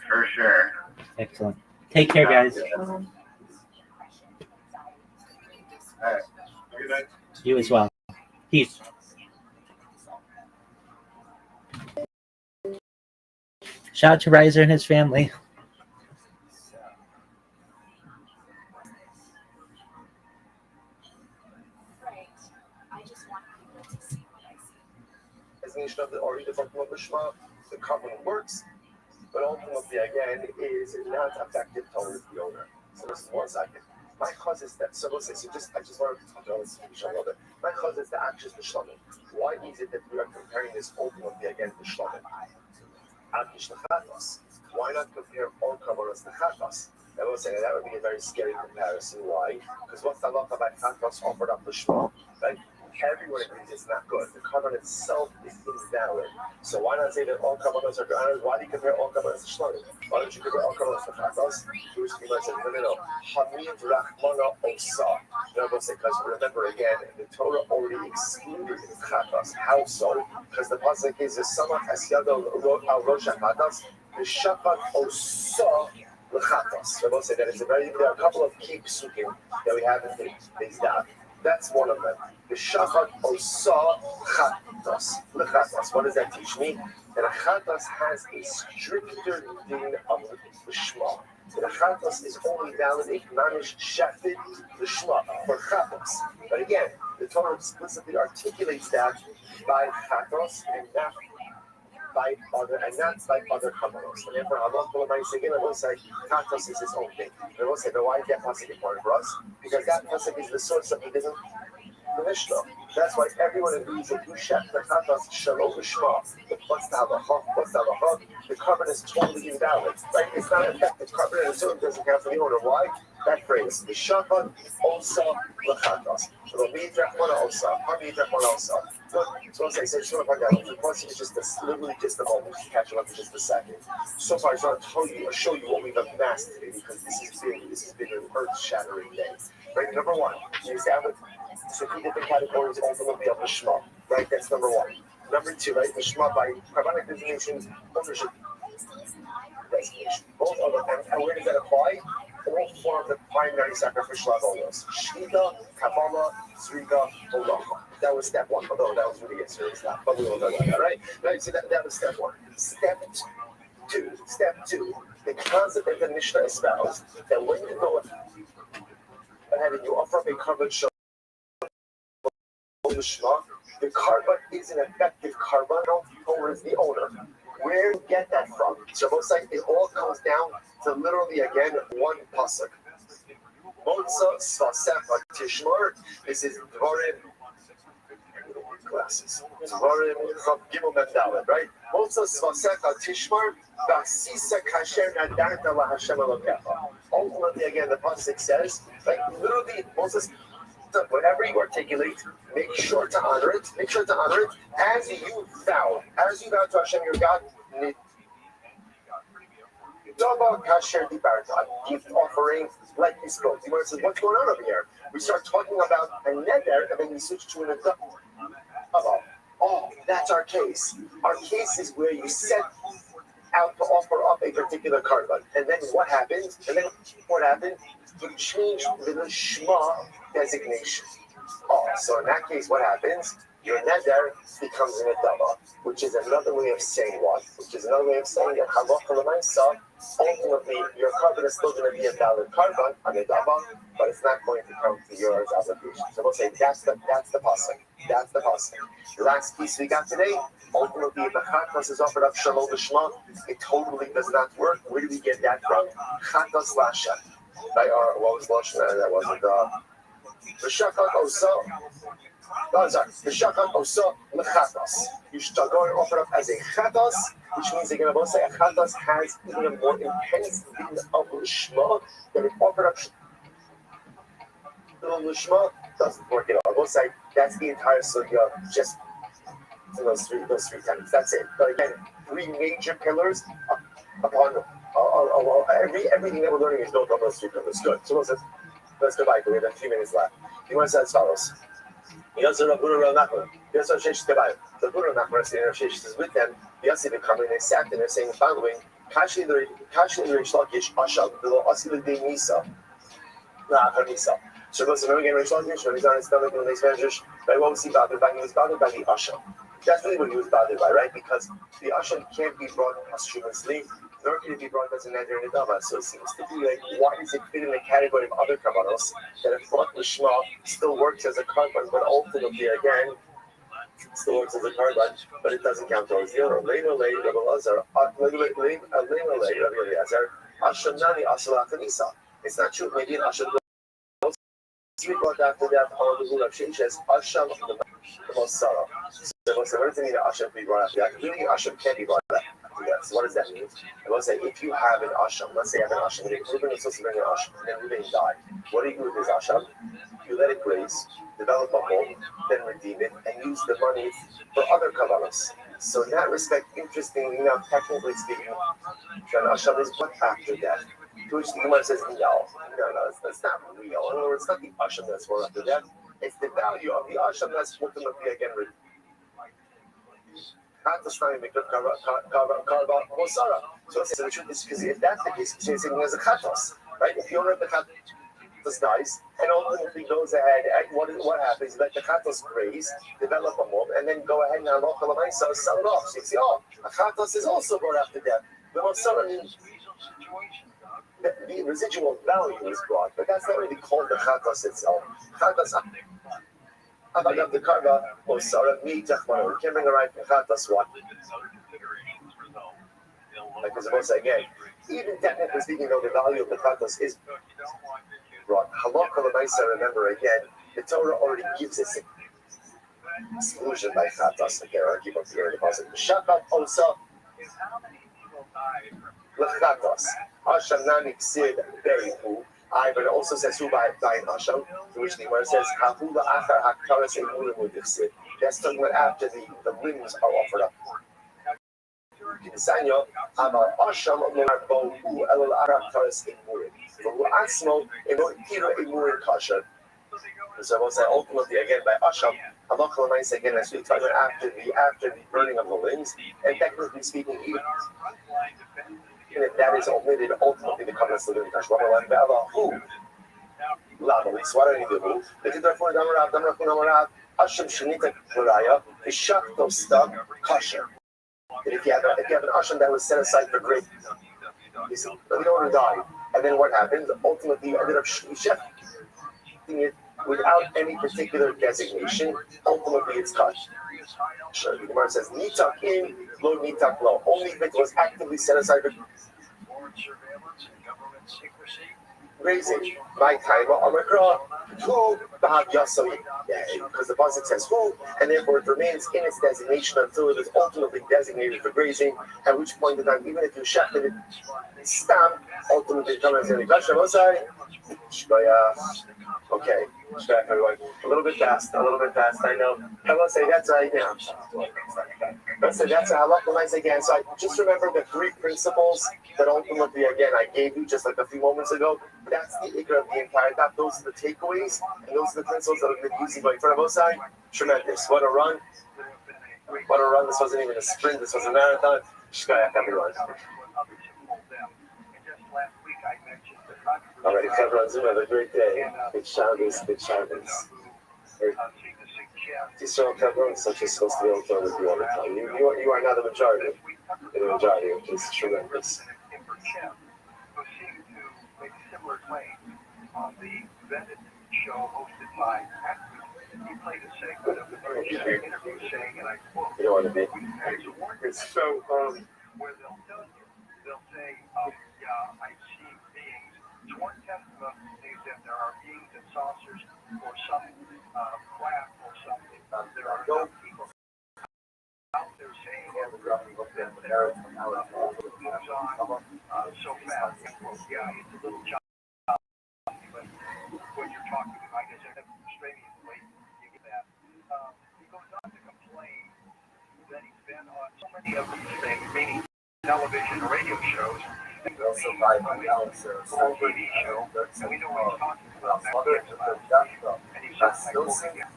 For sure. Excellent. Take care, guys. All right. Good night. You as well. Peace. Shout out to Riser and his family. The covenant works, but ultimately, again, is not effective towards the owner. So this is 1 second. My cause is that, so let's say, I just want to talk about this a little bit. My cause is the actions to Shlomim. Why is it that we are comparing this ultimately again to Shlomim? Why not compare all kavanos to chatos? I will say that would be a very scary comparison. Why? Because what's the law about chatos offered up to Shlomo? Right? Everyone agrees it's not good. The covenant itself is invalid. So why not say that all kavanos are good? Why do you compare all kavanos to Shlomo? Why don't you compare all kavanos to chatos? Jewish people said, no. Hamid Rachmana Osa. Because remember again, the Torah already excluded chatos. How so? Because the pasuk is the Samach Hasyado al Rosh Chatos, the Shabbat Osa l'chatos. Rabbi said that there are a couple of key psukim that we have in these daf. That's one of them. The Shabbat Osa chatos l'chatos. What does that teach me? That a chatos has a stricter din of the shema. The chatos is only valid if manish shafted the shema for chatos. But again, the Torah explicitly articulates that by chatos and not by other kavanos. And therefore, Allah will say chatos is his own thing. They will say, but why is that pasuk important for us? Because that pasuk is the source of the Mishnah. That's why everyone agrees that you shaf the chatos shalom v'shma. What's the halacha? What's the halacha? The covenant is totally invalid. Right? It's not effective. Covenant and so doesn't count for the owner. Why? That phrase, the shafat osa l'chatos. So I'll say, the question is literally just a moment, to catch it up in just a second. So far, I just want to tell you or show you what we've amassed today, because this has been an earth-shattering day. Right, number one, you establish so 3 different categories ultimately of the Shema. Right, that's number one. Number two, right, the Shema by carbonic designations, ownership designation. Both of them, and where does that apply? All four of the primary sacrificial avodas: Shechita, Kabbalah, Zrika, Holacha. That was step one, although that was really a serious step, but we all know that, right? Right, so that was step one. Step two, the concept that the Mishnah espoused, that when you go ahead and you offer up a carbon show, the carbon is an effective carbon towards the owner. Where do you get that from? So most likely it all comes down to literally again one pasuk. Motza Svasech Tishmar. This is Dvarim. Glasses. Dvarim Chav Gimel Mendalet, right? Motza Svasech Tishmar. Vasisa Kasher Nadarta La Hashem Elokecha. Ultimately, again, the pasuk says, like literally, Moses. Whatever you articulate, make sure to honor it. Make sure to honor it as you vow to Hashem your God. Dava kasher dibarta, a gift offering like you spoke. The Gemara says, what's going on over here? We start talking about a neder, and then we switch to an adava. Oh, that's our case. Our case is where you set out to offer up a particular karban, and then what happens? You change the lishma designation. Oh, so in that case, what happens? Your neder becomes an adava, which is another way of saying what? Which is another way of saying that halacha l'maisa, ultimately your karban is still going to be a valid karban, an adava, but it's not going to come to yours obligation. So we'll say that's the pasuk. That's the pasuk. The last piece we got today, ultimately, if the chatos is offered up shalom l'shma, it totally does not work. Where do we get that from? Chatos lasha. By our, what was lashon? That wasn't v'shachat osa. No, sorry. V'shachat osa l'chatos. You should go and offer up as a chatos, which means they're going to both say a chatos has even a more intense thing of l'shma than an offered up shalom l'shma. Doesn't work at all. Both say that's the entire sugya. Just those three times. That's it. But again, three major pillars upon everything that we're learning is built on those three pillars. Good. So let's go back. We have a few minutes left. He wants to say as follows. The Buddha Nachman is with them. The Yossi become and they sat and they're saying the following: Kashi the Rish Lakish Ashab below Asila de Nisa. So goes to again Rish Lakish when he's on his stomach and he's measures. By what was he bothered by? He was bothered by the Ashab. That's really what he was bothered by, right? Because the Asham can't be brought posthumously, nor can it be brought as a neder and a dava. So it seems to be like, why does it fit in the category of other kavanos that if brought lishma still works as a karban, but ultimately again still works as a karban, but it doesn't count towards the other. Leina lei Rabbi Lazar, Asham nani asala kanisa. It's not true. Maybe an Asham. We brought after that on the rule of Sheshes, Asham the most sorrow. So what does it mean that Asham be brought after that? Really, Asham can't be brought after that. So what does that mean? I will say, if you have an Asham, let's say you have an Asham, you're supposed to bring an Asham, and then Ruben died. What do you do with this Asham? You let it graze, develop a home, then redeem it, and use the money for other kavanas. So in that respect, interestingly enough, technically speaking, an Asham is brought after that. To which the Gemara says, no, that's not real. In other words, it's not the Asham that's brought after that. It's the value of the Asham that's ultimately again redeemed. Not the story make karba mosara. So the truth is, because if that's the case, she's saying there's a chatos, right? If the owner of the chatos dies and ultimately goes ahead, what happens? Let the chatos graze, develop a mold, and then go ahead and sell it off. So you see, a chatos is also brought after death. The mosara means the residual value is brought, but that's not really called the chatos itself. Chatos. About the karba mosara mi tachmano. We can't bring a right from chatos what? Like we're supposed to say again, even technically speaking, though the value of the chatos is brought. Halakha l'maisa. Remember again, the Torah already gives us exclusion by chatos. Again, I'll keep up here in the passage. Shakat osa l'chatos. Asham nani ksid beihu. But it also says who by an Asham, to which the Gemara says, Hahula achar hakaras emurim udifsid. That's talking about after the limbs are offered up. Sanyo, Amar Asham Lomar Bohu Elul Arakaras emurim. V'hu asmo emo tira emurim kasher. So I will say ultimately again by Asham, Halakha l'maisa again as we talk about after the burning of the limbs, and technically speaking, even and if that is omitted, ultimately the covenant still didn't touch. Who? Labelis. What do you do? If you therefore Damarav, Asham Shanita Kuraya, Ishakto Stab Kasher. If you have an Asham that was set aside for grape, you see, the owner died. And then what happened? Ultimately, you ended up shechting it without any particular designation. Ultimately, it's kasher. Sure. The Gemara says, Nitak in, lo nitak lo. Only if it was actively set aside for grazing. My time on Makra, who Bahag Yasoi, because the Pasuk says who, and therefore it remains in its designation until it is ultimately designated for grazing, at which point in time, even if you shafted it stamp, ultimately comes as a Bashamosai. Okay, everyone. A little bit fast, I know. I will say that's let's say that's how nice again. So I just remember the three principles that ultimately, again, I gave you just like a few moments ago. That's the ikra of the entire thought. Those are the takeaways, and those are the principles that have been using by Osai. Tremendous. What a run. What a run. This wasn't even a sprint. This was a marathon. Shkayak, everyone. All right, everyone, have a great day. Good Shabbos, good Shabbos. Yisrael Kevron is such a supposed to be able to with you all the time. You are now the majority. You're the majority, which is tremendous. You don't want to be. It's so, where they'll say, I see beings. One Testament says that there are beings and saucers or some craft or something. There are no people out there saying that the narrative moves on so fast. Yeah, it's a little choppy, but when you're talking, I guess, extraneously, you get that. He goes on to complain that he's been on so many of these things, meaning television and radio shows. And also by analysis, or TV show, and we know what he's talking about. And he's just like quoting it.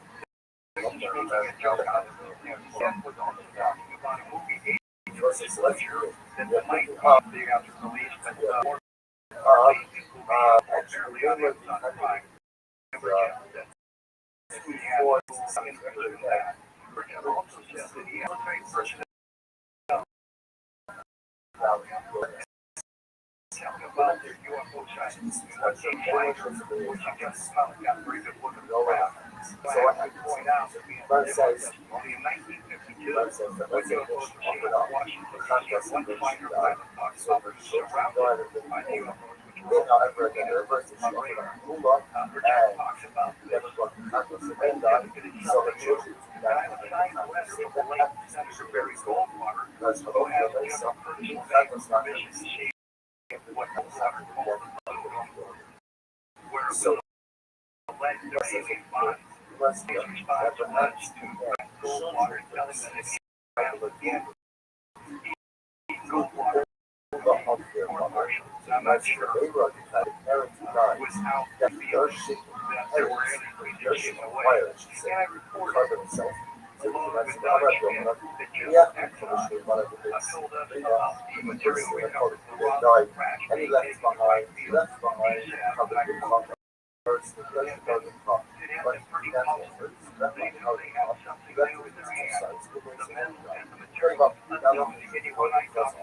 He's making a joke out of it. And Seth was also talking about a movie, versus Ledger, that the night they got released, but actually on Amazon Prime. He had that. Richard also says that he has a great personality. Talking about their UFO sightings, what they find, which I guess got a very good look at the craft. So I have to point out that we had testimony in 1952, when UFOs were seen in Washington, one fighter pilot talks about being surrounded by UFOs, which were Richard talks about this. And I was signed the letter of the late Senator Barry Goldwater, who has different personal permission to see what the water called where so led to a bond. His response was to Goldwater telling them that he had again Goldwater or Marshall. I'm not sure without the feeling that there were any creatures away. And I reported along with Rothschild that just actually told us about the material recovered from the Roswell crash being taken by field. He said, I quote, it had been pretty colorful. They knew they had something new in their hands. The men and the material unknown to anyone I talked to.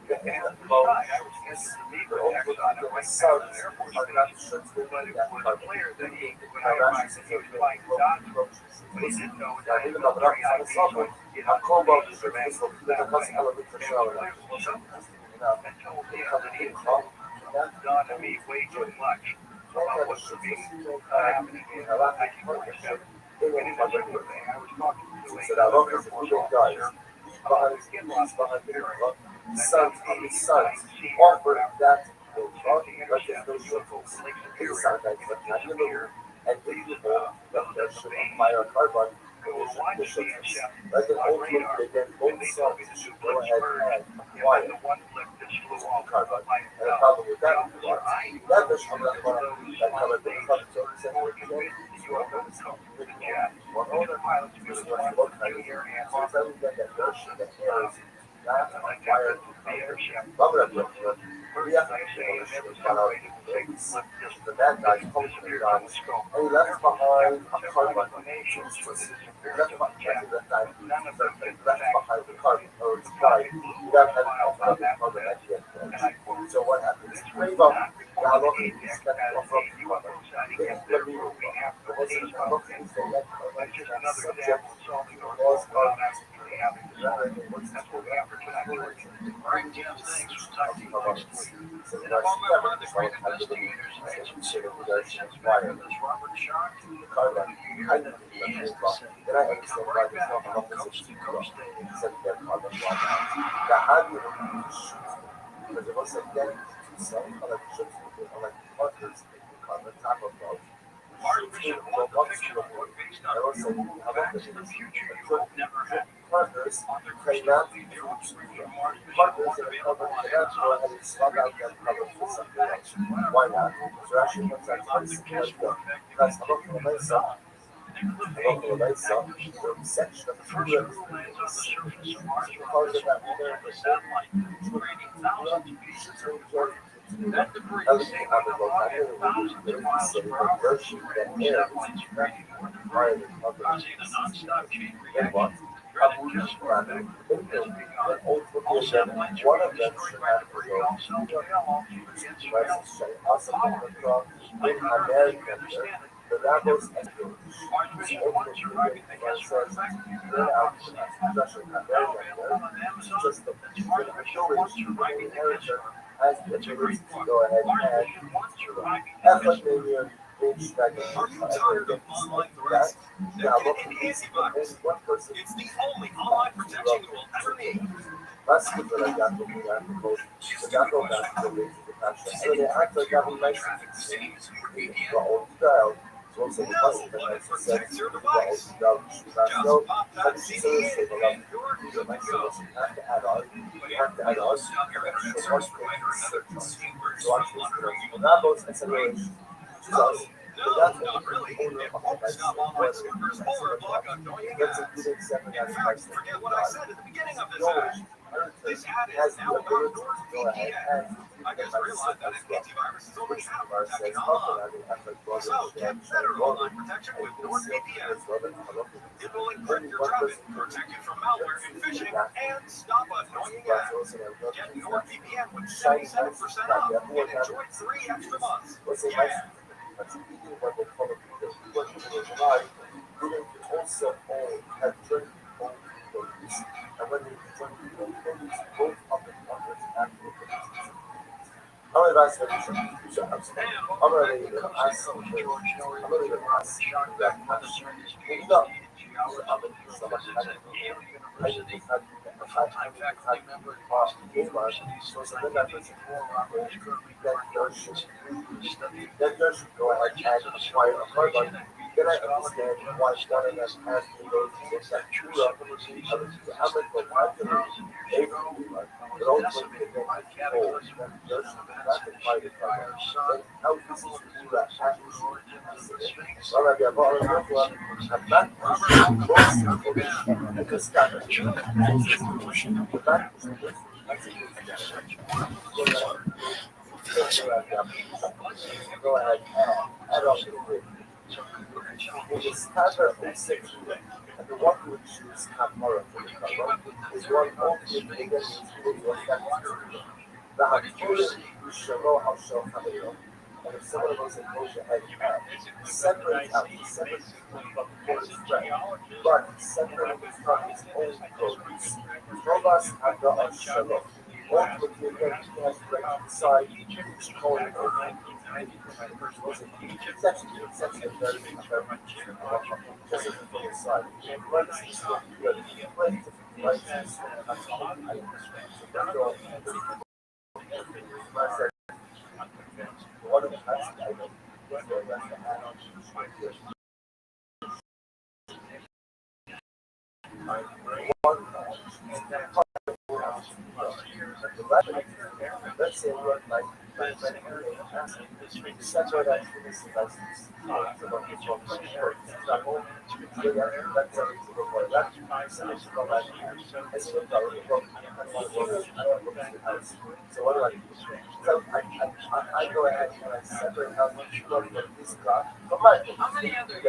And besides, I was scheduled to meet with Exxon at White House Air Force Station, but it was clear that when I arrived, that he was flying Dodge. But he didn't know that I had military ID, so he had to change the demand that way. And it was clear to some and told him that he had done to me way too much about what was being happening in 1947. And in the same thing, I was talking to a Air Force officer about his in-laws disappearing. Sons of his sons offered that UFO Lake Superior disappeared. And these fire carbon conditions like an old they then both cells go ahead and acquire the one flip that flew off carbon. And the problem with that is that is from that one that covered the front so it's one other pilots was one kind of air and so that we get that notion that air is not acquired the airship. We have to say never separated the bad guys disappeared on the scope. And he left behind a carbon. Left behind the carbon or the sky without having alpha carbon at the end. So what happens? Wave up Because it was like that, so I like ships I like partners on the top of those. I also have a partners train out partners that are covered for that go ahead and swap out that cover for something else. Why not? So actually once I place because I'm looking at myself. I'm looking at myself, the section of two rivers. Part of that the rebels and just the has the ability to go ahead and have maybe reach that now look easy, but there's one person. It's the only online protection tool ever made. That's good that I got from the article. The Gacko back to the way to the passion. So they act like having nice the old style. So also the person that I said, the old style, so I'm seriously the love. So my solution have to add on. You have to add on. So much so actually, that goes acceleration. So that's not really. That's not long workers or a block annoying ads. In fact, forget what I said at the beginning of this ad. This ad is now about North VPN. I just realized that an antivirus is only half protection online. So get better online protection with NordVPN. It will encrypt your traffic, protect you from malware and phishing, and stop annoying ads. Get NordVPN with 77% off and enjoy 3 extra months. Yeah. Also have drink and when you drink both of the partners and how many guys have you should have I'm going to ask I'm going to ask that question. No, I'm going to so much I think faculty member that there should go ahead and acquire a carbon. Then I understand why one of them has to go to get that true up. I'm going to go back to the but also make it whole. There should be not to fight it by yourself. How this is to do that. Well, I get all of them. I'm not because that go ahead and all the standard of 6 and the one who would choose have more of the cover is one only against the that you shall know how shall have it on. And if someone of us impose your head separate out separate from the spread, but separate from his own produce. Robots have got us shalom. Ultimately, again, he has to decide each corner of it's actually a very big just as a full side. One of the best items is the rest of let's say what like that's what I think is the license. So what do I do? So I go ahead and I separate how much you love this crop. How many other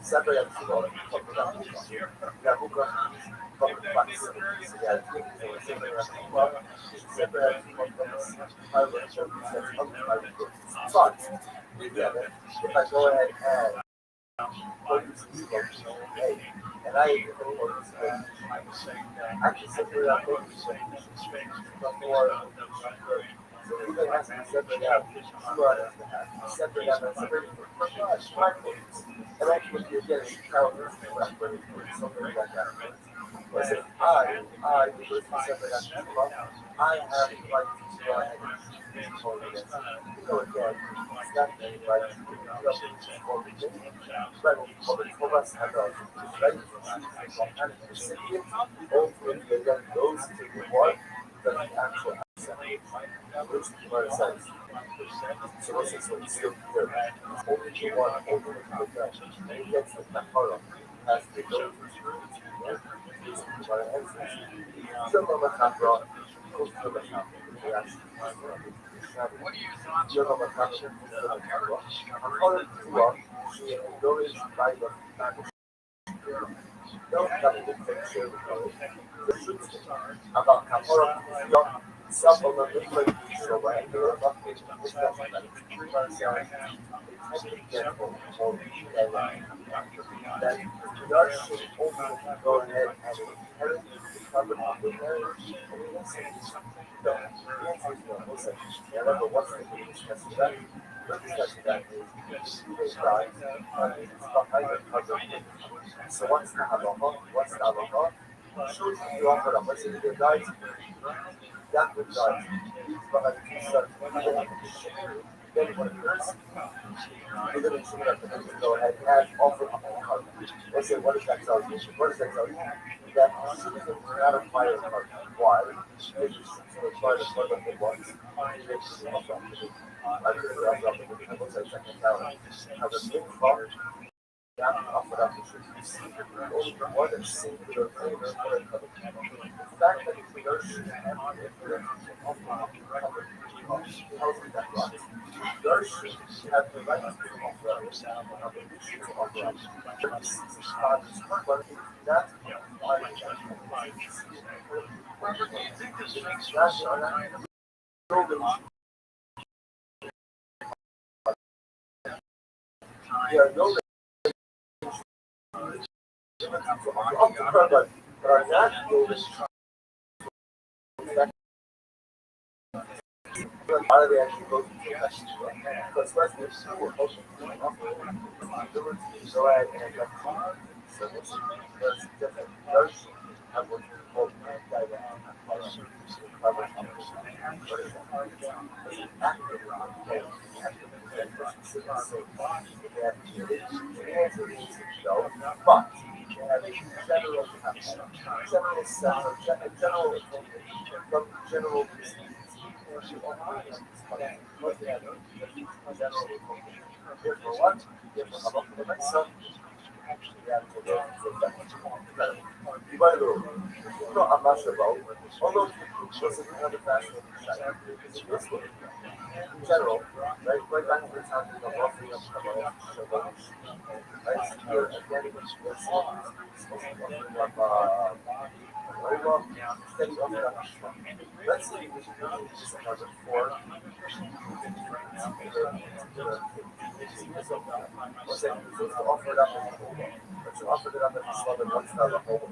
separate public facility. So yeah, it's good for a separate well, separate private children that's unprivate groups. But yeah, then if I go ahead and focus on hey, and I focus on actually separate out focus before so even has to separate out separate out and separate and actually you're getting counter something like that. Listen, I was separate out I have the right to go ahead and control this. So again, it's not any right to but of us have a right to recipient ultimately again goes to the one that the actual which the word says. So what's this one still here? Only the one, only the connection. Who gets the Kahara has the ability to use the Kahara answers. Some of us have brought most of us have the reaction. You're not a connection to the Kahara. According to what she enjoys by the language. Don't have a picture about Kahara. Some of them different so right here about which that your should ultimately go ahead and inherit the cover of the marriage. No, the answer is no. Listen, remember what's the discuss that? The discussion that is they die it's behind the cover. So what's the halacha? What's the halacha? Should you offer them? Let's say they died. That would die. Then what occurs? We're going to go ahead and offer up a card. Let's say, what does that tell you? What does that tell you? That she doesn't ratify a card. Why? Because she's going to try to plug up the ones. I could have dropped it. I will say second down. Have a big card. That offered up only one and singular favor for a cover. The fact that it's nurtured and tells me that right. Nurtured have the right to offer up that yeah, no but our natural how do they actually go through the message? Because especially if we're hoping to go ahead and get so this there's different notions of what you call direct but general I'm not sure about although was another fashion in general, right back to the time of offering up right here again let's see we should use another 4 offer it up let's offer it up at this level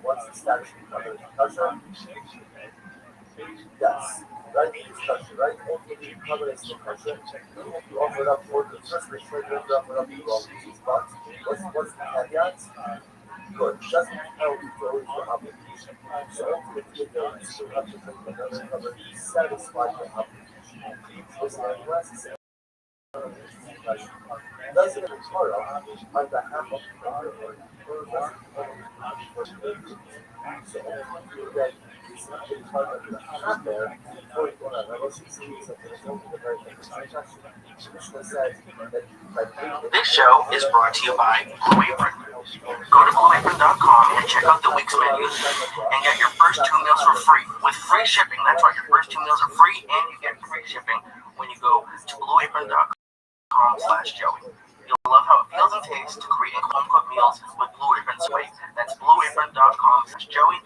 once the status becomes concussion. Yes, right? Discussion, right? Ultimately, covenants concussion. You offer it up for the first restriction, you offer it up to all these spots. What's the caveat? Good. Doesn't help you to always the obligation. So ultimately, you have to think another covenant to satisfy the obligation. Listen, unless doesn't it Torah on behalf of the Lord? So that is not there. This show is brought to you by Blue Apron. Go to blueapron.com and check out the week's menus and get your first 2 meals for free with free shipping. That's right, your first 2 meals are free and you get free shipping when you go to blueapron.com/Joey. You'll love how it feels and tastes to create home-cooked meals with Blue Apron's way. That's blueapron.com/Joey.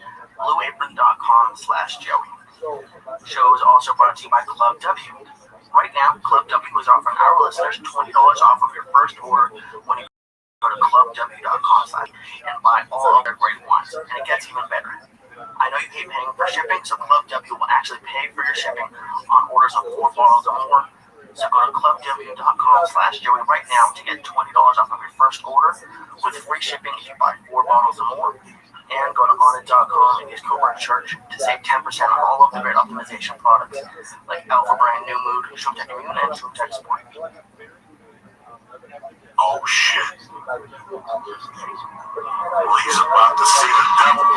clubw.com/Joey. The show is also brought to you by Club W. Right now, Club W is offering our listeners $20 off of your first order when you go to clubw.com and buy all of their great wines. And it gets even better. I know you hate paying for shipping, so Club W will actually pay for your shipping on orders of 4 bottles or more. So go to clubw.com/Joey right now to get $20 off of your first order with free shipping if you buy 4 bottles or more. And go to onnit.com and use code word church to save 10% on all of the great optimization products like Alpha Brain, New Mood, Showtech Immune, and Showtech Sport. Oh shit. Well, he's about to see the devil.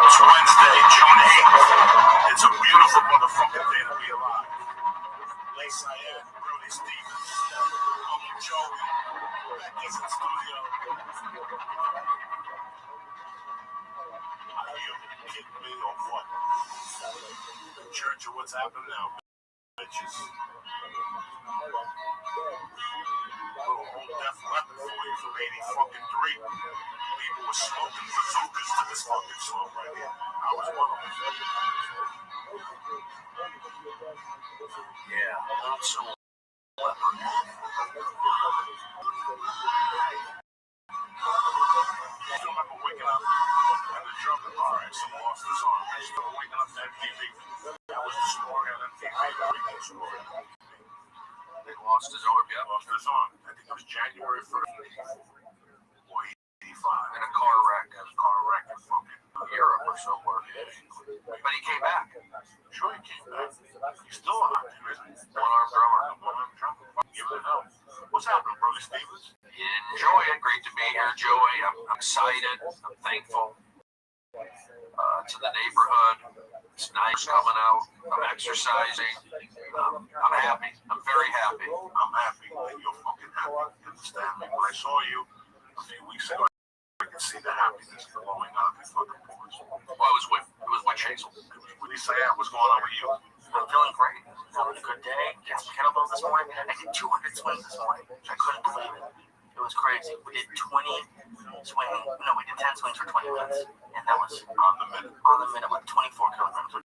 It's Wednesday, June 8th. It's a beautiful motherfucking day to be alive. Lace Cyan, Brody Stevens, Uncle Joey, back in the studio. Are you kidding me or what? Church of what's happening now, bitches. Little home death weapon for you from 80 fucking 3. People were smoking bazookas to this fucking song right here. I was one of them. Yeah, old soul weapon. I remember waking up at the drummer bar and some lost his arm. I just remember waking up to MTV. That was the story on MTV, the radio story. They lost his arm, yeah. Lost his arm. I think it was January 1st or 85 in a car wreck. In fucking Europe or somewhere. But he came back. Sure he came back. He's still on. One-arm drummer. Give it help. What's happening, Brody Stevens? Enjoy it. Great to be here, Joey. I'm excited. I'm thankful. To the neighborhood. It's nice coming out. I'm exercising. I'm happy. I'm very happy. I'm happy that you're fucking happy. You understand me? When I saw you a few weeks ago, I could see the happiness glowing out of your fucking pores. Well, it was with Hazel. What do you say? What's going on with you? I'm feeling great. Having a good day. Got some kettlebells this morning. I did 200 swings this morning. I couldn't believe it. It was crazy. We did 10 swings for 20 minutes. And that was on the minute with 24 kilograms. It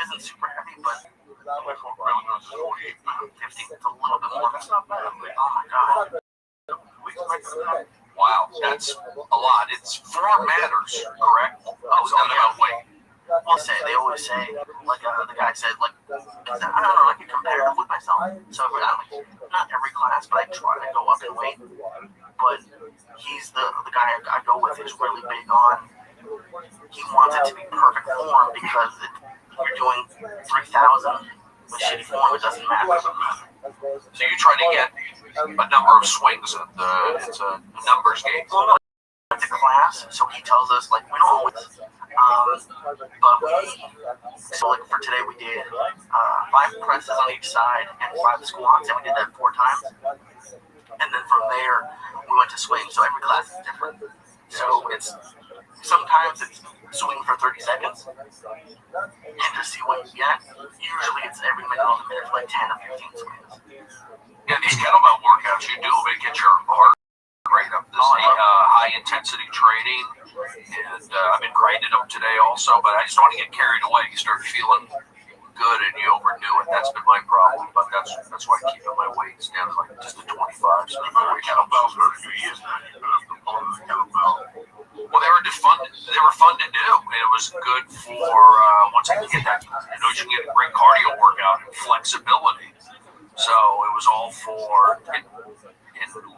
isn't super heavy, but 24 kilograms is 48 pounds. 50, it's a little bit more. That's not bad. Oh my God. Wow, that's a lot. It's form matters, correct? Oh, it's not about weight. They always say, like the guy said, like, cause I don't know, I get competitive with myself. So not every class, but I try to go up in weight. But he's the guy I go with who's really big on. He wants it to be perfect form because you're doing 3,000 with shitty form. It doesn't matter. So you try to get a number of swings. It's a numbers game. Well, no, it's a class, so he tells us like we don't always. So like for today we did 5 presses on each side and 5 squats, and we did that 4 times. And then from there we went to swing. So every class is different. So sometimes it's swing for 30 seconds and to see what you get. Usually it's every minute on the minute for like 10 or 15 swings. Yeah, these kettlebell workouts you do, they get your heart rate up. This high intensity training, and I've been grinding them today also, but I just don't want to get carried away. You start feeling good and you overdo it. That's been my problem, but that's why I keep my weights down to like just a 25. So kettlebells for a few years now. Well, they were fun to do, and it was good for once I get that. You can get a great cardio workout and flexibility. So it was all for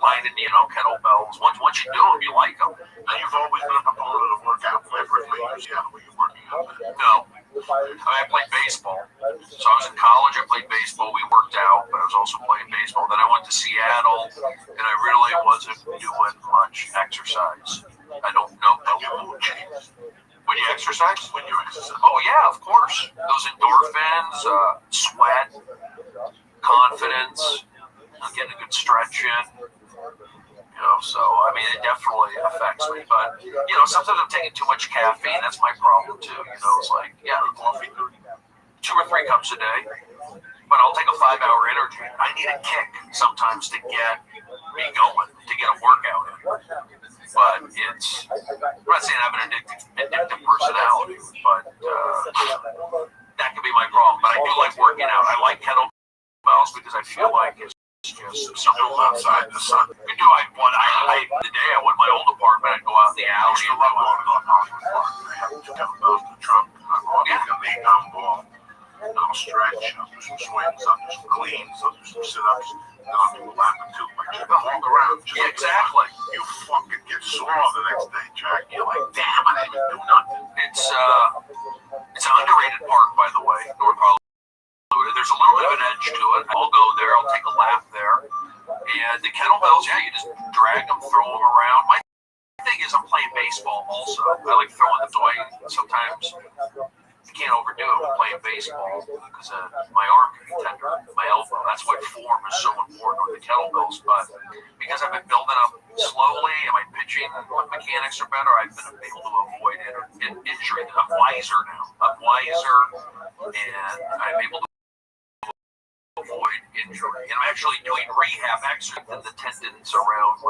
lining, kettlebells. Once you do them, you like them. Now you've always been a proponent of workout separately. Yeah, were you working out? No, I played baseball. So I was in college. I played baseball. We worked out, but I was also playing baseball. Then I went to Seattle, and I really wasn't doing much exercise. I don't know. When you exercise? Oh yeah, of course. Those endorphins, sweat, confidence, getting a good stretch in. So I mean, it definitely affects me. But sometimes I'm taking too much caffeine. That's my problem too. It's like, coffee, 2 or 3 cups a day. But I'll take a 5-hour energy. I need a kick sometimes to get me going, to get a workout in. but it's, I'm not saying I have an addictive personality, but that could be my problem. But I do like working out. I like kettlebells because I feel like it's just something outside the sun. The day I went to my old apartment, I'd go out in the alley and go out on the kettlebells in the trunk. I'll get a lay down ball. I'll stretch, I'll do some swings, I'll do some cleans, I'll do some sit-ups, and I'll do a lap or two. Like, just walk around. Yeah, exactly. You fucking get sore the next day, Jack. You're like, damn, I didn't do nothing. It's an underrated park, by the way, North Hollywood. There's a little bit of an edge to it. I'll go there, I'll take a lap there. And the kettlebells, yeah, you just drag them, throw them around. My thing is I'm playing baseball also. I like throwing the toy sometimes. You can't overdo it with playing baseball because my arm can be tender, my elbow. That's why form is so important with the kettlebells. But because I've been building up slowly and my pitching mechanics are better, I've been able to avoid injury. I'm wiser now. I'm wiser, and I'm able to avoid injury. And I'm actually doing rehab exercise in the tendons around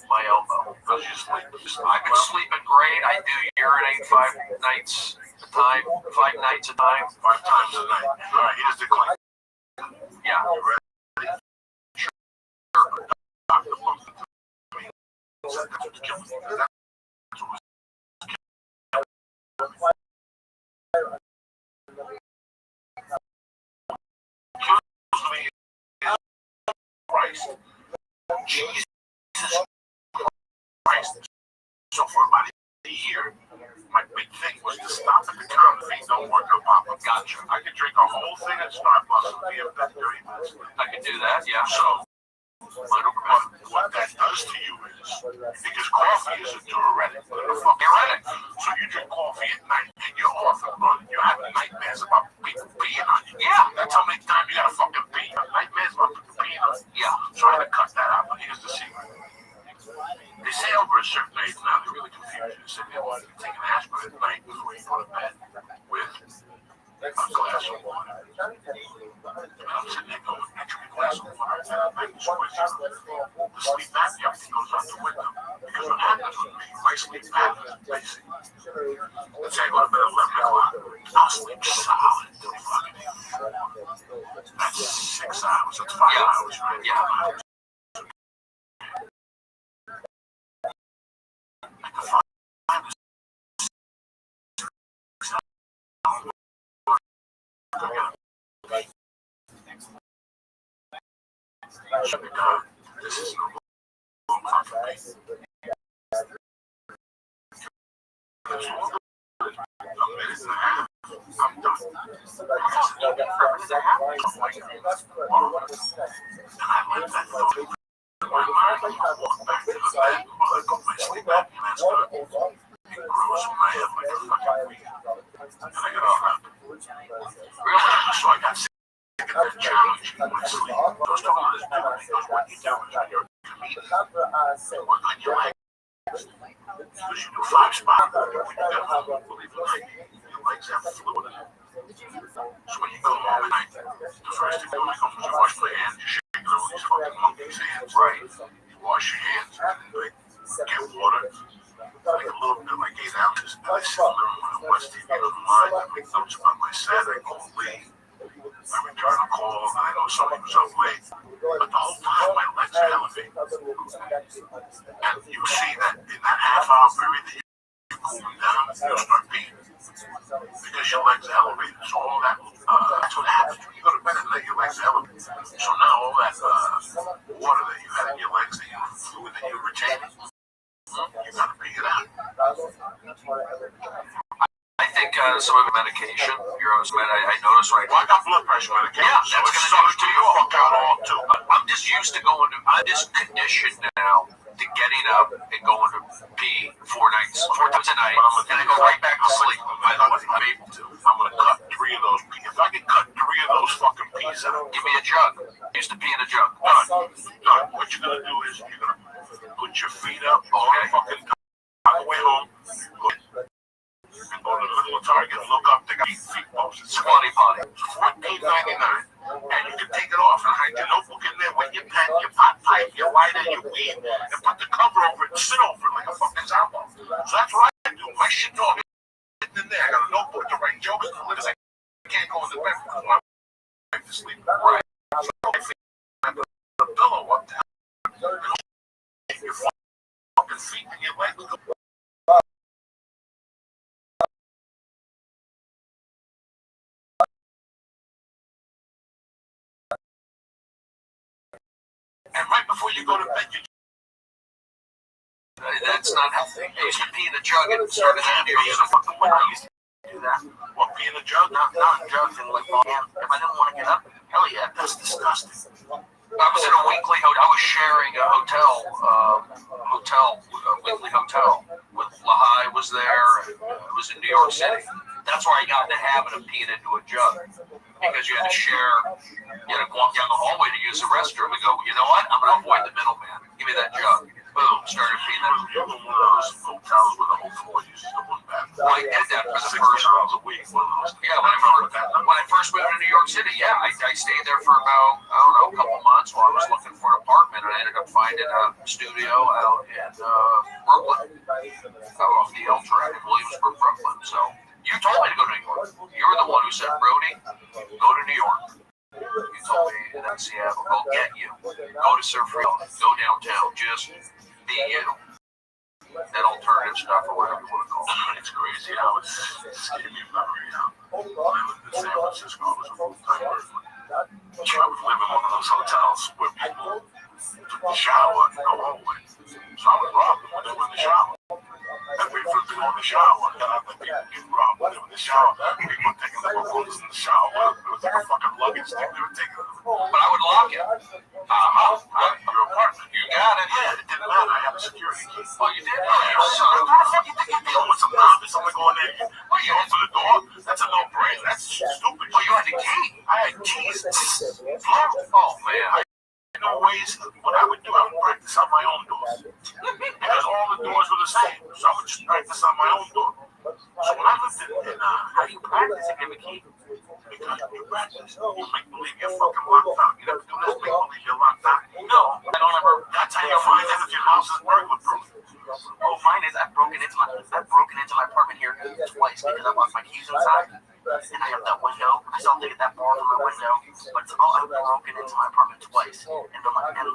my elbow. I've been sleeping great. I do urinate 5 nights a time. 5 nights a time. 5 times a night. All right, here's the claim. Yeah. You ready? Sure. Doctor bumped into me. Said that's what's killing me. That's what was killing me. Christ. Jesus Christ. So for about a year, my big thing was to stop at the counter. If don't work out, Papa. Gotcha. I could drink a whole thing at Starbucks and be up in 30 minutes. I could do that, yeah. So, what that does to you is, because coffee is a diuretic. Diuretic. So you drink coffee at night and you're off and running. You're having nightmares about people peeing on you. Yeah. That's how many times you gotta fucking pee. Nightmares about people peeing on you. Yeah. So I had to cut that out, but here's the secret. They say over a certain age now, they really confuse you. They say they want you to take an aspirin at night before you go to bed with a glass of water. And I'm sitting there going, I drink a glass of water, and I'm making squishy. The sleep apnea goes out the window. Because what happens with me, my sleep apnea is basic. Let's say I go to bed at 11 o'clock. I'll sleep solid until fucking 4. That's 6 hours. That's 5 hours, right? Yeah. This is no fun for me. A minute and a half, I'm done. For a minute and a half, I'm like, and I let that go. My mind, I walk back to the bed, I got my sleep apnea, and that's good. It grows in my head like a fucking weed. And I get all around. Really? So I got sick of that challenge in my sleep. I was talking to this dude, and he goes, what you do is you're a comedian. You work on your legs. Because you do 5 spots. When you get home, believe it or not, your legs have fluid in them. So when you go home at night, the first thing you do is you wash my hands, you shake all these fucking monkey's hands. Right. You wash your hands, and like, get water. Like a little bit, like 8 ounces. And I sit there and watch TV on the line. I make notes about my set. I call Lee. I return a call, and I know somebody was up late. But the whole time, my legs are elevated. And you see that in that half-hour period that you cool them down, you'll start peeing. Because your legs are elevated. So all that, that's what happens. When you go to bed at night, your legs are elevated. So now all that water that you had in your legs, that fluid that you were retaining, you gotta pee it out. I think some of the medication, I noticed right now. Well, I got blood pressure medication. Yeah, so that's going to do you fuck out all too. I'm just used to I'm just conditioned now to getting up and going to pee 4 times a night, and I go right back to sleep. I know what I'm able to. I'm going to cut 3 of those pees. If I can cut 3 of those fucking pees out, give me a jug. I used to pee in a jug. Done. What you're going to do is you're going to put your feet up all the fucking time on the way home. And go to the little Target, look up, they got feet posts. It's Squatty Potty. $14.99. And you can take it off and hide your notebook in there with your pen, your pot pipe, your lighter, your weed, and put the cover because I can't go into bed because my wife is sleeping. Right. So I put a pillow up there. Your fucking feet and your legs go. And right before you go to bed, that's not healthy. You used to pee in a jug and start a hand. You used to fucking window. I used to do that. Well, pee in a jug? Not in jugs and like, if I didn't want to get up, hell yeah, that's disgusting. I was in a weekly hotel. I was sharing a weekly hotel with Lahai was there. It was in New York City. That's where I got in the habit of peeing into a jug because you had to share. You had to walk down the hallway to use the restroom and go, you know what? I'm going to avoid the middleman. Give me that jug. Boom. Started peeing in. You're one of those hotels where the whole floor uses the one bathroom. Well, I did that for the first times a week. Yeah, when I first moved to New York City, yeah, I stayed there for about, I don't know, a couple months while I was looking for an apartment, and I ended up finding a studio out in Brooklyn, off the L train in Williamsburg, Brooklyn. So you told me to go to New York. You were the one who said, Brody, go to New York. You told me in Seattle, go get you. Go to Surf Real. Go downtown. Just be you. That alternative stuff or whatever you want to call it. It's crazy how it's giving me a memory now. When I lived in San Francisco, I was a full-time person. I was living in one of those hotels where people took the shower in the hallway. So I would rob them when they were in the shower. And wait for them to go in the shower. And I think people get robbed when they were in the shower. People were taking their photos in the shower. It was like a fucking luggage thing they were taking. But I would lock it. Your apartment. You got it. Yeah, it didn't matter. I have a security key. Oh, you did? Oh, you son. How the fuck you think you're dealing with some novice? I'm going to go in there. Oh, you open the door? That's a no-brainer. That's stupid. Oh, you had the key? I had keys. Oh, man. No ways. What I would do, I would practice on my own doors. Because all the doors were the same. So I would just practice on my own door. So when I lived in how do you practice if you have a key? Because you practice. You make believe you're fucking locked out. You never do this, make believe you're locked out. No, I don't ever. That's how you find out if your house is burglar proof. Oh, mine is. I've broken into my apartment here twice because I lost my keys inside. And I have that window. I still get that bar from my window. But I've broken into my apartment twice. And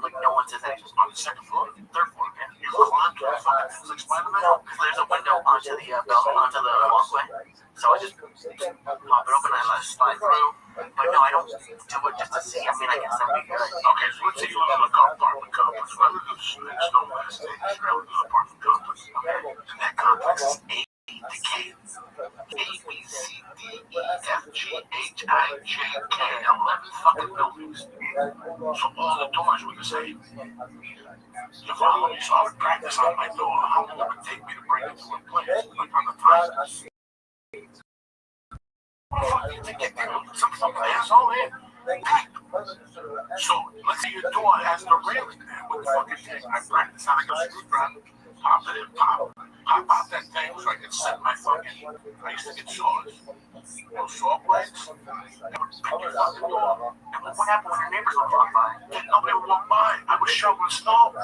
like no one says anything. On the second floor, third floor, man. You climb to the fucking things like Spider-Man. Because there's a window onto the walkway. So I just pop it open and I let it slide through. But no, I don't do it just to see. I mean, I guess that'd be good. Okay, so let's say you live in an apartment complex. I live in Snowmass State. I live in an apartment complex. Okay? And that complex is A to K. A, B, C, D, E, F, G, H, I, J, K. 11 fucking buildings. So all the doors we can say, you follow me, so I would practice on my door. How long it would take me to bring it to a place? Like on the time. You think you can some asshole in? So let's say your door has the railing there. What the fuck is this? I practice how to go screwdriver. Pop it in, pop out that thing so I can set my fucking. I used to get saws. Those saw blades. They would pick your fucking door. And what happened when your neighbors would walk by? Nobody would walk by. I was shoveling snow.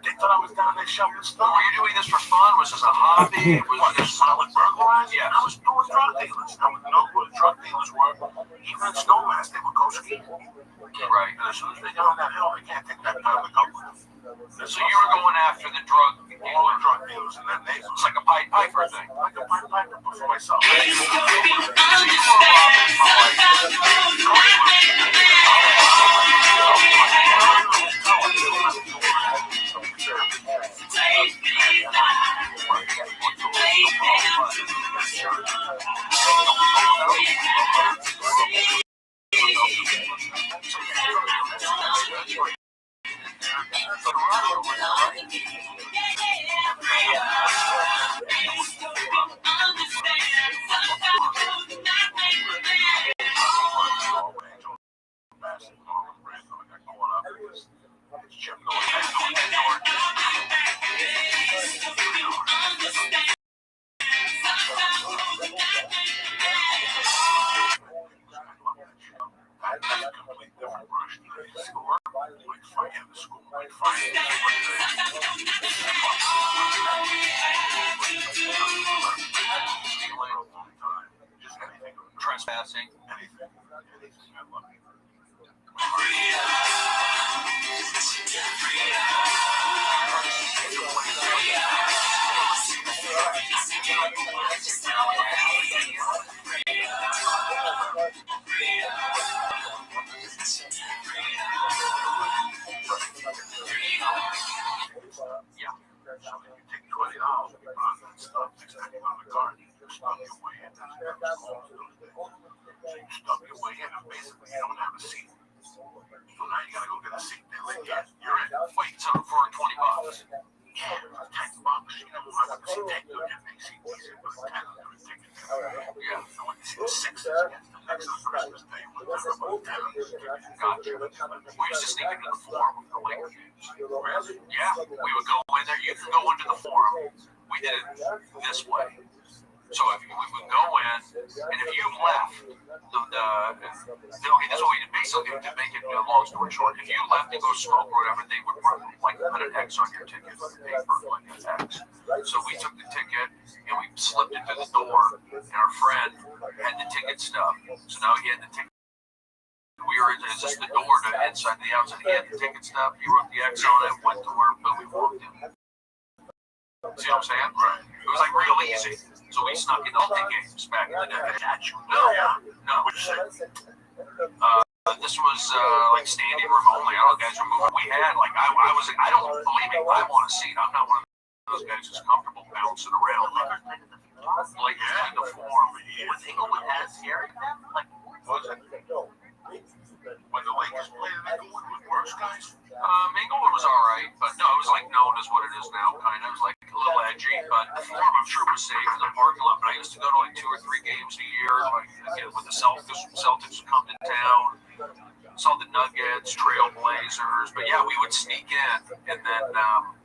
They thought I was down there shoveling snow. Were you doing this for fun? Was this a hobby? Was this when I was burglarized? Yeah. I was doing drug dealers. I would know where drug dealers were. Even in Snowmass, they would go skiing. Right. And as soon as they got on that hill, they can't take that pile of go with them. So you were going after the drug dealers and then they was like a Pied Piper thing. Like a Pied Piper, but for myself. So you were robbing trespassing. Anything. I love you. Yeah. So you take $20 on that stuff, next time you're on the car, you stuff your way in. So you stuff your way in, and basically you don't have a seat. So now you gotta go get a seat. They're like, yeah, you're in. Wait, so for $20. Yeah, $10. You know, I want to see 10 good and make seats easier, but 10 on the ticket. Yeah. I want to see 6 against the next on Christmas Day. We'll talk about 10 on the ticket. Gotcha. We used to sneak into the forum of the Laker games. Really? Yeah, we would go in there. You could go into the forum. We did it this way. So if we would go in, and if you left, that's what we did. Basically, to make it a long story short, if you left to go smoke or whatever, they would like put an X on your ticket on paper, like an X. So we took the ticket and we slipped it through the door, and our friend had the ticket stub. So now he had the ticket. We were just the door to inside the outside. He had the ticket stub. He wrote the X on it, went to where we walked in. See what I'm saying? Right. It was like real easy. So we snuck in all the games back in the day. No. This was like standing room only. I don't know, guys were moving. We had like I don't believe me. I want a seat. I'm not one of those guys who's comfortable bouncing around. Like in the form. Was Inglewood as scary then? Like, Was it? When the Lakers played in Inglewood with worse guys? Inglewood was all right, but no, it was like known as what it is now. Kind of, it was like a little edgy, but the forum I'm sure was safe in the parking lot. But I used to go to like 2 or 3 games a year, like again, with the Celtics would come to town. Saw the Nuggets, Trailblazers, but yeah, we would sneak in, and then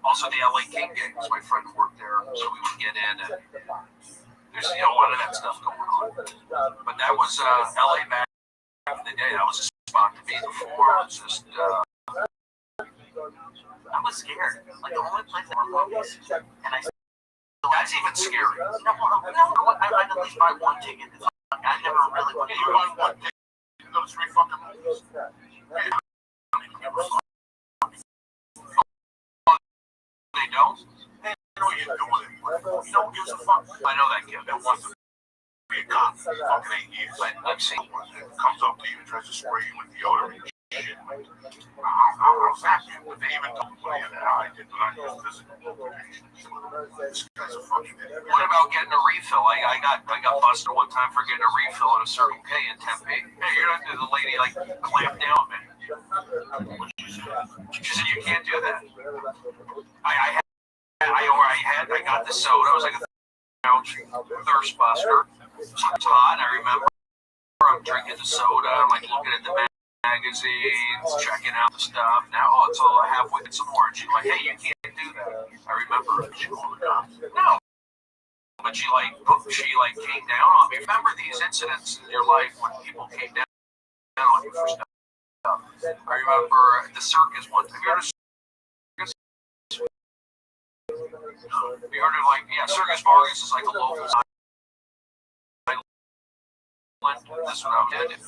also the LA King games. My friend worked there, so we would get in, and there's a lot of that stuff going on. But that was LA back in the day. That was a spot to be. The forum was just. I was scared. Like, the only place that were movies, and That's even scary. I'd at least buy one ticket. It's like, I never really went. You buy one ticket to go to 3 fucking movies? They don't? They know you're doing it. You don't give a fuck. I know that kid. That wants to be a cop for fucking 8 years. I've seen one. Comes up to you and tries to spray you with deodorant and shit. How's that? But they even don't play in that. I did, but I used physical motivation. This guy's a fucking idiot. What about getting a refill? I got busted one time for getting a refill at a Circle K in Tempe. Hey, you're not the lady like clamped down, man. She said you can't do that. I got the soda. It was like a thirst buster. It was hot. I remember I'm drinking the soda. I'm like looking at the magazines, checking out the stuff. Now, it's all halfway with some more. And she's like, hey, you can't do that. I remember she called the cops. No. But she came down on me. Remember these incidents in your life when people came down on you for stuff? I remember the circus one. Have you heard of circus? Have you heard of Circus Vargas is like a local this one I did.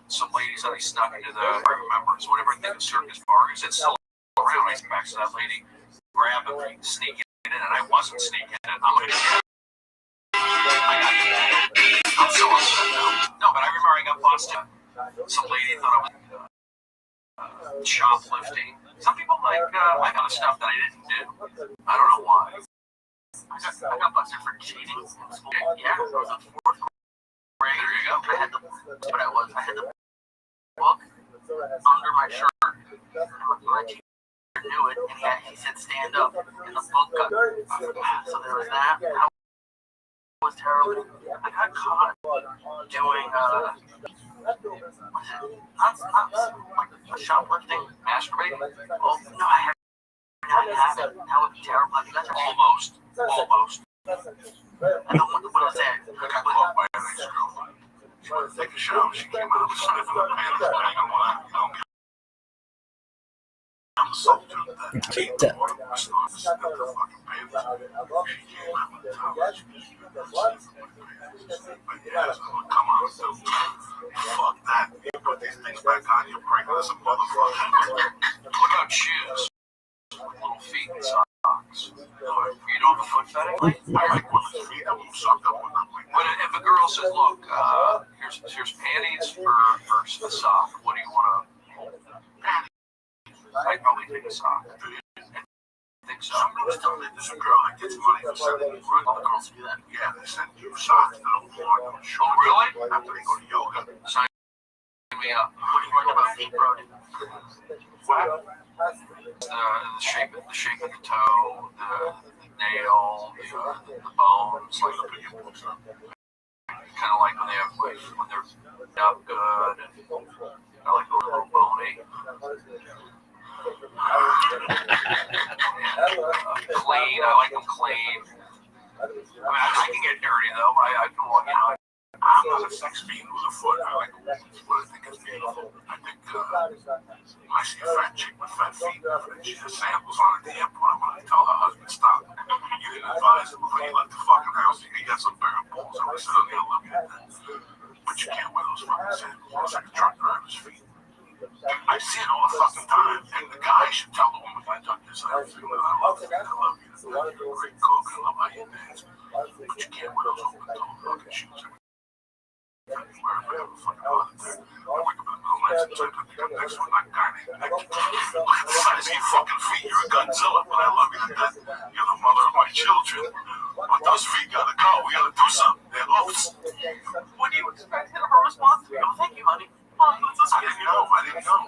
Some ladies that I snuck into I remember, so whenever I think of Circus Vargas, it's still around. I came back to that lady, grabbing me, sneaking in, and I wasn't sneaking in. I'm so upset now. No, but I remember I got busted. Some lady thought I was shoplifting. Some people like I got stuff that I didn't do. I don't know why. I got busted for cheating in school. Yeah, I was in 4th grade. There you go. I had the book under my shirt. And my teacher knew it, and he said stand up, and the book got so there was that. That was terrible. I got caught doing not shoplifting, masturbating. Oh no, I have it. That would be terrible. You guys are almost. I don't want to say it. I got caught by an ex-girlfriend. She went to take a shower. She came out of the sniff of the pants, banging on my I'm so tuned that she came out of the fucking pants. She came out with the towel. But yeah, come on. Fuck that. You put these things back on, you're pregnant as a motherfucker. What about shoes? Little feet and socks. You don't have a foot fetish? I like women's feet. I'm sucked up with them. But if a girl says, look, here's panties or a sock, what do you want to hold? I'd probably take a sock. I think so. Somebody was telling me there's a girl that gets money for sending you all the girls do that. Yeah, they send you socks that are worn. Oh, really? After they go to yoga. Sign me up. What do you like about feet, Brody? What? The shape of the toe, the nail, the bones, like kind of like when they have when they're up good, and I like a little bony. Clean, I like them clean. I mean, I can get dirty though. I can walk, I'm not a sex fiend with a foot. I like a woman's foot. I think it's beautiful. I think I see a fat chick with fat feet and she has sandals on at the airport. I'm going to tell her husband, stop. You didn't advise him before you left the fucking house. He got some bare balls. I'm going to sit on the elevator. But you can't wear those fucking sandals. It's like a truck driver's feet. I see it all the fucking time. And the guy should tell the woman, I done this. I love you. I love you. You're a great cook. I love how you dance. But you can't wear those open-toe fucking shoes. I wake up in the middle of the night sometimes. I think I'm next to a guy named Nick. Look at the size of your fucking feet. You're a Godzilla, but I love you to death. You're the mother of my children. But those feet gotta go. We gotta do something. They're loose. What do you expect her response to be? Oh, thank you, honey. I didn't know.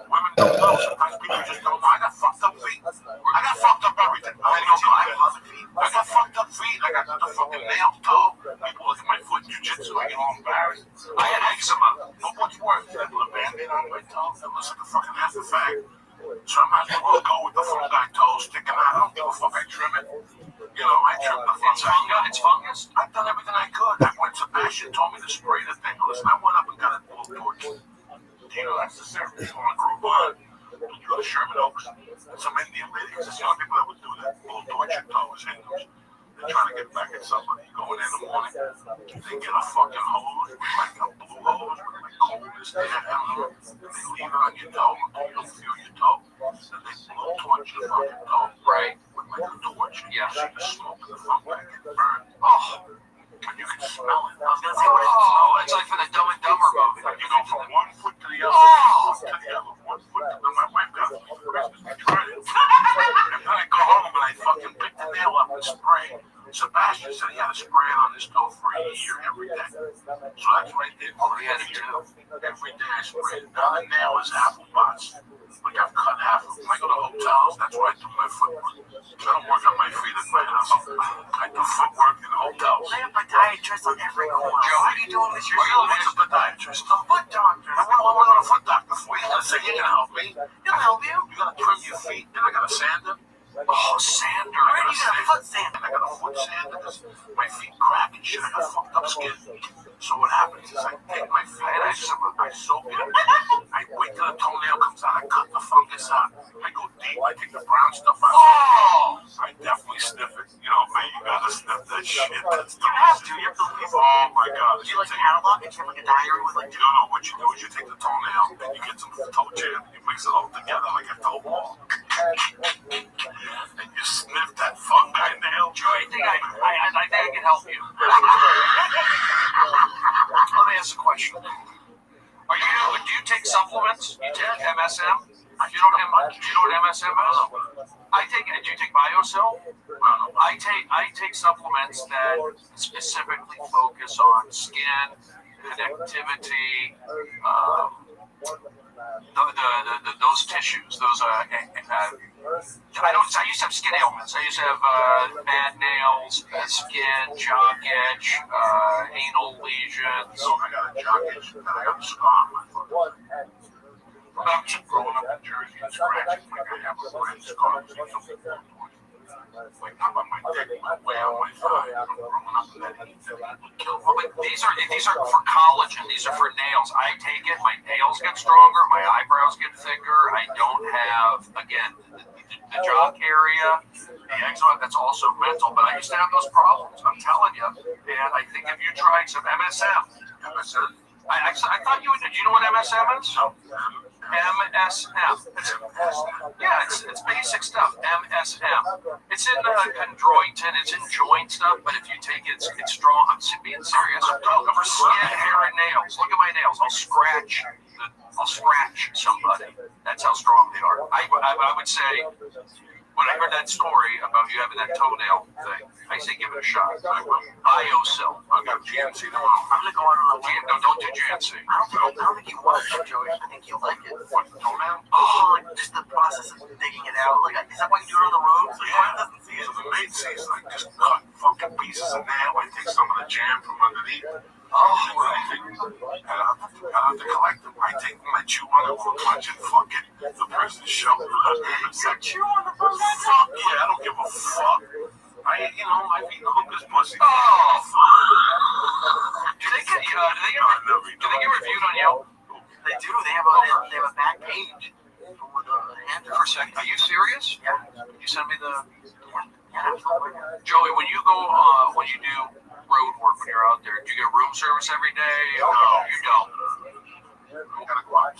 Women don't know. Sometimes people just don't know. I got fucked up feet. I got fucked up everything. I love feet. I got fucked up feet. I got the fucking nail toe. People look at my foot in jiu-jitsu. I get all embarrassed. I had eczema. But what's worse? I put a band-aid on my toe. It looks like a fucking half a fag. So I might as well go with the fungi toe sticking out. I don't give a fuck. I trim it. I trim the fungi. It's fungus. I've done everything I could. I went to Sebastian, told me to spray the thing. Listen, I went up and got a little torch. That's the serum. You want to grow blood? You go to Sherman Oaks. Some Indian ladies, there's young people that would do that. Little torch your toes, Hindus. They're trying to get back at somebody. You go in the morning, they get a fucking hose, like a blue hose, with like coldness there. I don't know. They leave it on your toe until you don't feel your toe. Then they blow torch your fucking toe. Right. With like a torch. Yeah. So you smoke the fungi and get burned. Oh. And you can smell it. I was gonna say, what is it smell? It's like for the Dumb and Dumber movie. You go from one foot to the other, one to the other, one foot to the other. My wife got it for Christmas. We tried it. And then I go home and I fucking pick the nail up and spray. Sebastian said he had to spray it on his toe for a year every day. So that's right there. Oh, he had it too. Every day I spray it. Now the nail is apple bots. Like I've cut half of them. I go to hotels, that's where I do my footwork. I don't work on my feet at my house. I do footwork in hotels. They have podiatrists on every corner. Joe, how are you doing this? What's a podiatrist? A foot doctor. I went to a foot doctor for you. You're gonna say you're gonna help me. He'll help you. You're gonna trim your feet, and I gotta sand them. Oh, sander. I You got a foot sander. got a foot sander because my feet crack and shit. I got fucked up skin. So what happens is I take my feet and I soak it. I wait till the toenail comes out. I cut the fungus out. I go deep. I take the brown stuff out. Oh! I definitely sniff it. You know, man, you gotta sniff that shit. That's the You have to. reason. You have to leave. Oh my god. Do you like catalog it? Do you have like a diary with like... You don't know what you do is you take the toenail and you get some toe jam and you mix it all together like a toe ball. And you sniff that fungi nail. Joe, I think I can help you. Let me ask a question. Do you take supplements? You take MSM? Do you know what MSM is? Do you take BioCell? I take supplements that specifically focus on skin, connectivity, those tissues, those I used to have skin ailments. I used to have bad nails, skin, jock itch, anal lesions. So I got a jock itch and I got a scar on my foot. I'm just growing up in Jersey and scratching like I have a red scar. Like not on my dick, but way on my thigh. I'm growing up in that These are for collagen. These are for nails. I take it. My nails get stronger. My eyebrows get thicker. I don't have, again, the jock area, the eczema. That's also mental. But I used to have those problems. I'm telling you. And I think if you tried some MSM, I thought you would. Do you know what MSM is? MSM. It's basic stuff. MSM. It's in chondroitin. It's in joint stuff. But if you take it, it's strong. I'm being serious. I'm talking for skin, hair, and nails. Look at my nails. I'll scratch somebody. That's how strong they are. I would say, when I heard that story about you having that toenail thing, I say give it a shot. BioCell. I'll go GNC tomorrow. I'm gonna go out on a limb. No, don't do GNC. I don't think you want it, Joey. I think you like it. What, the toenail? Oh, like just the process of digging it out. Like, is that why you do it on the road? So yeah. Doesn't see it. So the maid sees like just cut fucking pieces of nail and take some of the jam from underneath. Oh, I have to collect them. I take them, I chew on it, punch and fuck it. The person's show. You chew on the person's fuck? Yeah, I don't give a fuck. I've eaten hooker's pussy. Oh, do they get reviewed on Yelp? They do. They have a back page. For a second, are you serious? Yeah. You send me the. Yeah, absolutely. Joey, when you go, when you do road work, when you're out there, do you get room service every day? No, you don't. You gotta go out.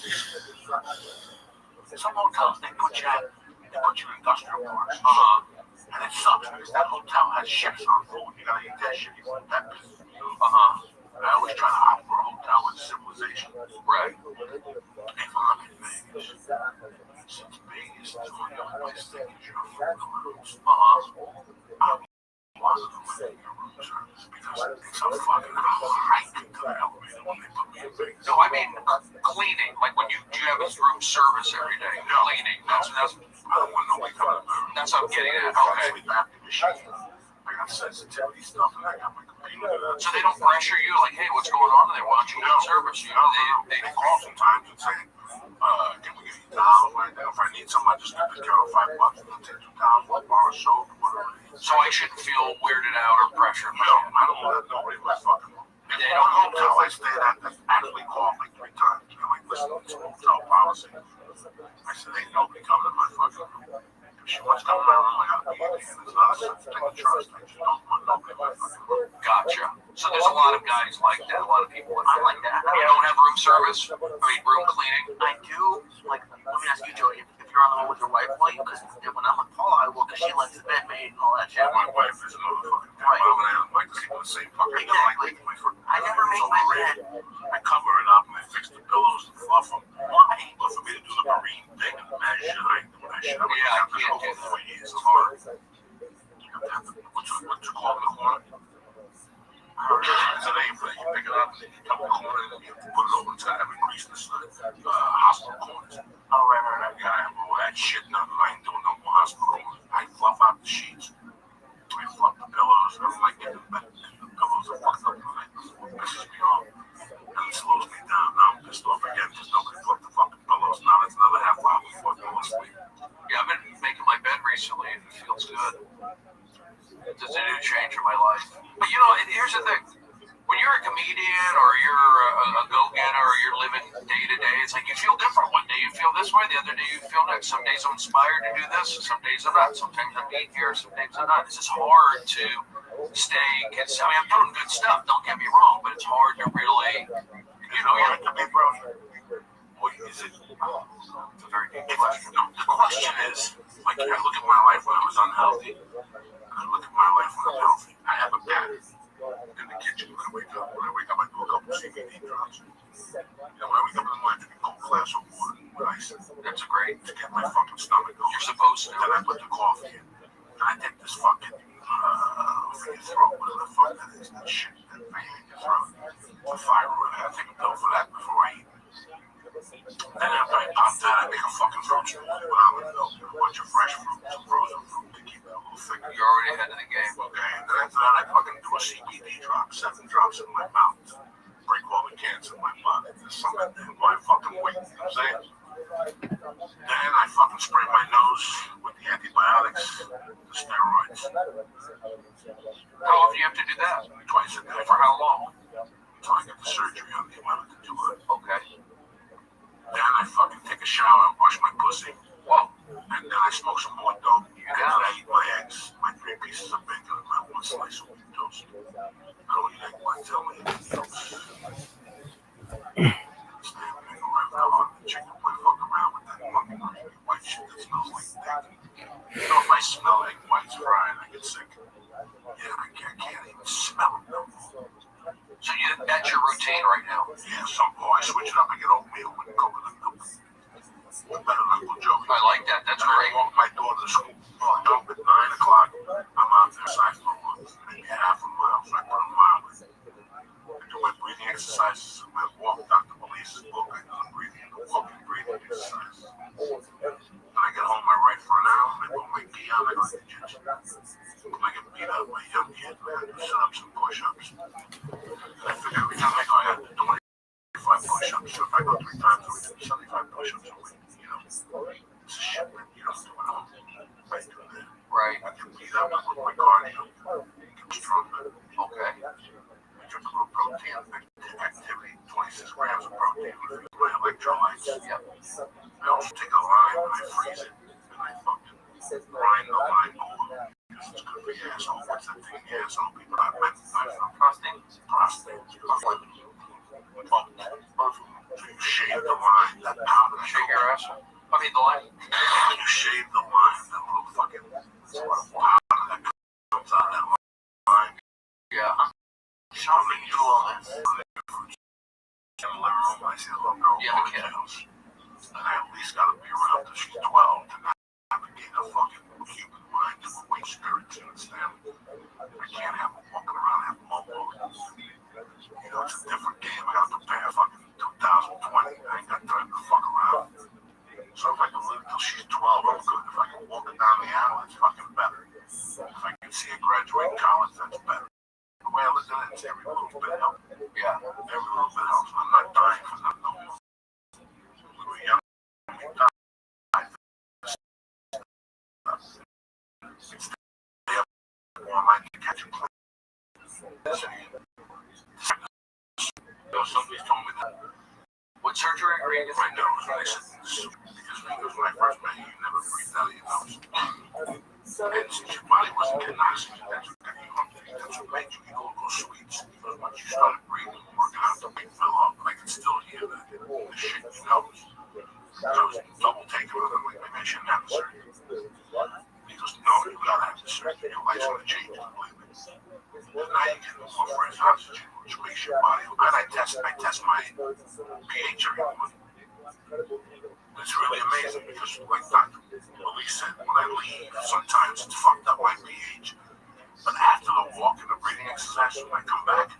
Some hotels they put you in industrial parks. And it sucks because that hotel has chefs on food. You gotta eat that shit. That pisses me off. I always try to opt for a hotel with civilization. Right. If I'm in Vegas, since Vegas is one of the place that gives you a full rooms. I'm one of them with your room service because it's a fucking hike to the elevator when they put me in Vegas. No, I mean cleaning. Like when you have a room service every day. Cleaning. That's I don't want nobody coming to That's what I'm getting at. Okay. I got sensitivity stuff and I got my computer. So they don't pressure you like, hey, what's going on there? Why don't you need service? You know, they call sometimes and say, can we get you $1 right now? If I need something, I just get the girl $5 and I'll take $2 for a bar of soap or whatever. So I shouldn't feel weirded out or pressured. No, I don't let nobody let fucking they don't hotel I stayed at that actually called like 3 times. They're like, listen, it's a hotel policy. I said, ain't nobody coming to my fucking room. If she wants to come around, I gotta be in here. It's not a certain thing of trust. I just don't want nobody in my fucking room. Gotcha. So there's a lot of guys like that, a lot of people like that. You don't have room service? I mean, room cleaning? I do. Like, let me ask you, Joey, if you're on the road with your wife, will you? Because when I'm with Paula, I will, because she likes the bed made and all that shit. My wife is another fucking thing. Right. I like to sleep on the same fucking bed. Exactly. I never make my bed. I cover it up and I fix the pillows and fluff them. Why? But for me to do the marine thing and mad shit, I ain't doing that shit. I can't do it for 4 years. It's hard. What's you call in the corner? There's a name for it. You pick it up and then you come in the corner and you put it over. It's got every grease in the hospital corners. Oh, right. Yeah, I have all that shit done. I ain't doing no more hospital corners. I fluff out the sheets. I fluff the pillows. I don't like getting the pillows are fucked up. It pisses me off. And it slows me down. Now I'm pissed off again because nobody fluffed the fucking pillows. Now it's another half hour before I go to sleep. Yeah, I've been making my bed recently and it feels good. It's a new change in my life. But you know, here's the thing. When you're a comedian or you're a go-getter or you're living day to day, it's like you feel different. One day you feel this way, the other day you feel next. Some days I'm inspired to do this, some days I'm not. Sometimes I'm being here, sometimes I'm not. It's just hard to stay. I mean, I'm doing good stuff, don't get me wrong, but it's hard to really, you know, you're to be broke. What is it? It's a very deep question. No, the question is, like, I look at my life when I was unhealthy, and I look at my life when I'm healthy. I have a pattern in the kitchen when I wake up. When I wake up, I do a couple of CBD drops. You know, when I wake up in the morning, I drink a cold glass of water with ice. That's great to get my fucking stomach going. You're supposed to. Then I put the coffee in. And I take this fucking for your throat, whatever the fuck that is, that shit, that pain in your throat. For thyroid, I take a pill for that before I eat. Then after I pop that, I make a fucking fruit smoothie with almond milk and a bunch of fresh fruit, some frozen fruit to keep it a little thicker. You're already ahead of the game. Okay, and then after that, I fucking do a CBD drop, 7 drops in my mouth. Break all the cancer in my body. There's something in my fucking weight, you know what I'm saying? Then I fucking spray my nose with the antibiotics, the steroids. How often do you have to do that? Twice a day. For how long? Until I get the surgery on the 11th of July. Okay. Then I fucking take a shower and brush my pussy. Whoa. And then I smoke some more dope. And then I eat my eggs, my 3 pieces of bacon, and my 1 slice of wheat toast. I don't eat egg whites, I don't eat toast. I switch it up. I get oatmeal with coconut milk. Better not go joking. I like that. That's great. I walk my daughter to school. I go up at 9 o'clock. I'm out there side for maybe half a mile. So I put a mile in. I do my breathing exercises. I walk Dr. Police's book. I do the breathing, walking breathing exercises. Then I get home, I write for an hour. I put my pee on. I go to the gym. When I get beat up by a young kid, I have to set up some push-ups. And I figure every time I go, I have to do 25 push-ups. So if I go 3 times a week, 75 push-ups a week. It's a shit that you don't do at home. I do that. Right. I can beat up with my cardio. Get stronger. Okay. I drink a little protein. Activity, 26 grams of protein with my electrolytes. Yep. I also take a lime and I freeze it. And I fucking grind the lime over. Because it's good for your asshole. What's that thing in your asshole? People have prostate. Prostate. So you shave the lime, that powder. Shake your asshole. I mean, the line. You shave the lime, that little fucking powder that comes out of that lime. Yeah. Show me you all that. I'm living room, I see a little girl going to house. And I at least gotta be around till she's 12 to navigate a fucking human mind to a weak spirit to understand. I can't have her walking around having mumble. You know, it's a different game. I gotta prepare fucking 2020. I ain't got time to fuck around. So if I can live till she's 12, I'm good. If I can walk her down the aisle, it's fucking better. If I can see her graduate college, that's better. The way I look at it, it's every little bit helps. Yeah, every little bit helps. I'm not dying for nothing no more. We were young, we died. Stay up all night to catch a plane. Somebody's told me that. What surgery are you My nose, and they said, because when I first met you, you never breathed out of your nose. And since your body wasn't getting oxygen, that's what made you go sweets. But once you started breathing and working out, the weight fell off, but I can still hear the shit in your nose. So I was double taking with him, like, maybe I shouldn't have the surgery. He goes, no, you gotta have the surgery. Your life's gonna change completely. And now you get more fresh oxygen, which makes your body. And I test my pH every month. It's really amazing because, like Dr. Elise said, when I leave, sometimes it's fucked up my pH. But after the walk and the breathing exercise, when I come back,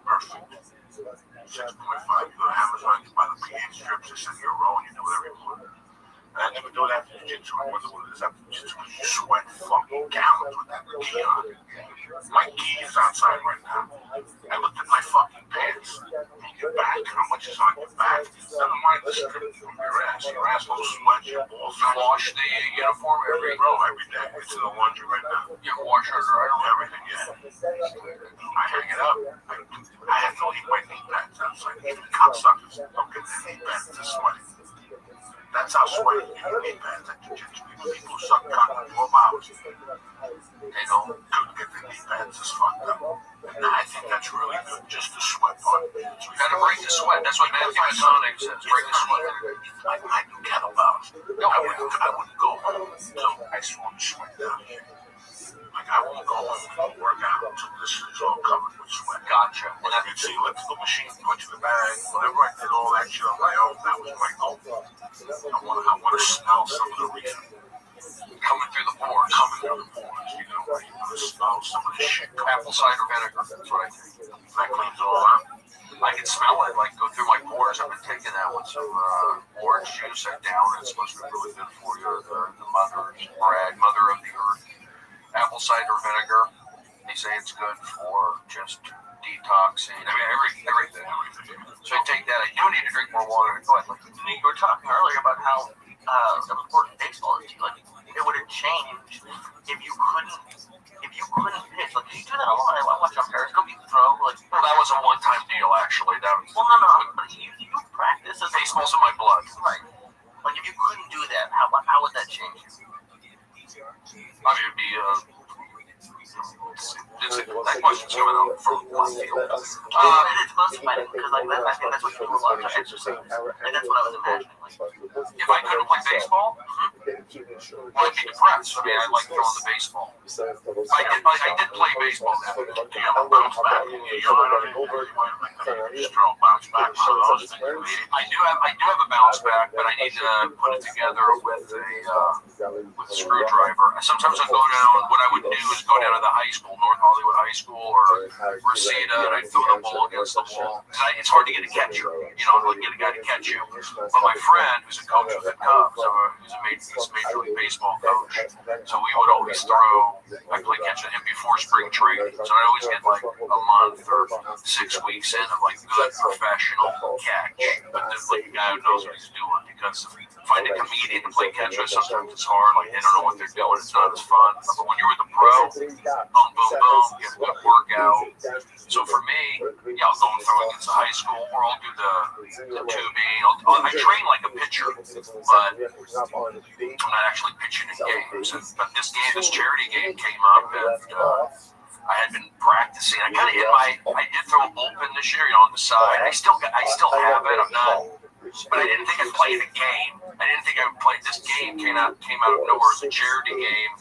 perfect. 6.5. You go to Amazon, you buy the pH strips, they send you a roll, and you do it every morning. And I never do it after jiu-jitsu. I wonder what it is after jiu-jitsu because you sweat fucking gallons with that gi on. My gi is outside right now. I looked at my fucking pants. Your back, how much is on your back? Never mind the strip from your ass. Your ass will sweat, your balls. You wash the uniform every day. It's in the laundry right now. You wash her right on everything, yeah. I hang it up. I have to leave my knee pads outside. Even cocksuckers don't get their knee pads to sweat. That's how sweaty your knee pads at jiu-jitsu. People who suck cock for 12 hours. They don't get their knee pads as fucked up. And I think that's really good, just the sweat part. You gotta break the sweat. That's what Matthew Masonic says. Break the sweat. I do kettlebells. No, I wouldn't go home until I saw the sweat down here. Like, I won't go home and work out until this is all covered with sweat. Gotcha. And I can see elliptical machine, punch in the bag. Whenever I did all that shit on my own, that was my goal. I want to smell some of the reason. Coming through the pores. You know, where you want to smell some of the shit. Apple cider vinegar. That's what I think. That cleans it all out. I can smell it, like, go through my pores. I've been taking that with some orange juice. I down it. It's supposed to be really good for you. The mother of the earth. Apple cider vinegar. They say it's good for just detoxing. I mean, everything. So I take that. I do need to drink more water. Go ahead. You were talking earlier about how important baseball is. Like, it would have changed if you couldn't pitch. Like, you do that a lot. I watch on Periscope. You throw, like. Well, that was a one-time deal, actually. Well, no. You practice. Baseball's in my blood. Right. Like, if you couldn't do that, how would that change you? I mean, it'd be that question's coming out from one field. It's mostly because, like, I think that's what you do a lot of exercise. Like, that's what I was imagining. Like, if I couldn't play baseball, well, I'd be depressed. I mean, I like throwing the baseball. did play baseball now. Do you have a bounce back? I do have a bounce back, but I need to put it together with a screwdriver. Sometimes I go down. What I would do is go down to the high school, North Hollywood High School or Reseda, and I throw the ball against the wall. It's hard to get a catcher, to get a guy to catch you. But my friend, who's a coach with the Cubs, he's a Major League Baseball coach, so we would always throw. I played catch with him before spring training, so I always get like a month or 6 weeks in of like good professional catch. But there's like a guy who knows what he's doing, because find a comedian to play catch with, sometimes it's hard. Like they don't know what they're doing. It's not as fun. But when you're with a pro, boom, boom, boom, get a good workout. So for me, I'll go and throw against the high school, or I'll do the tubing. I train like a pitcher, but I'm not actually pitching in games. But this charity game came up, and I had been practicing. I kind of I did throw a bullpen this year, on the side. I still have it. I'm not. But I didn't think I'd play the game. I didn't think I would play this game. Came out of nowhere. It's a charity game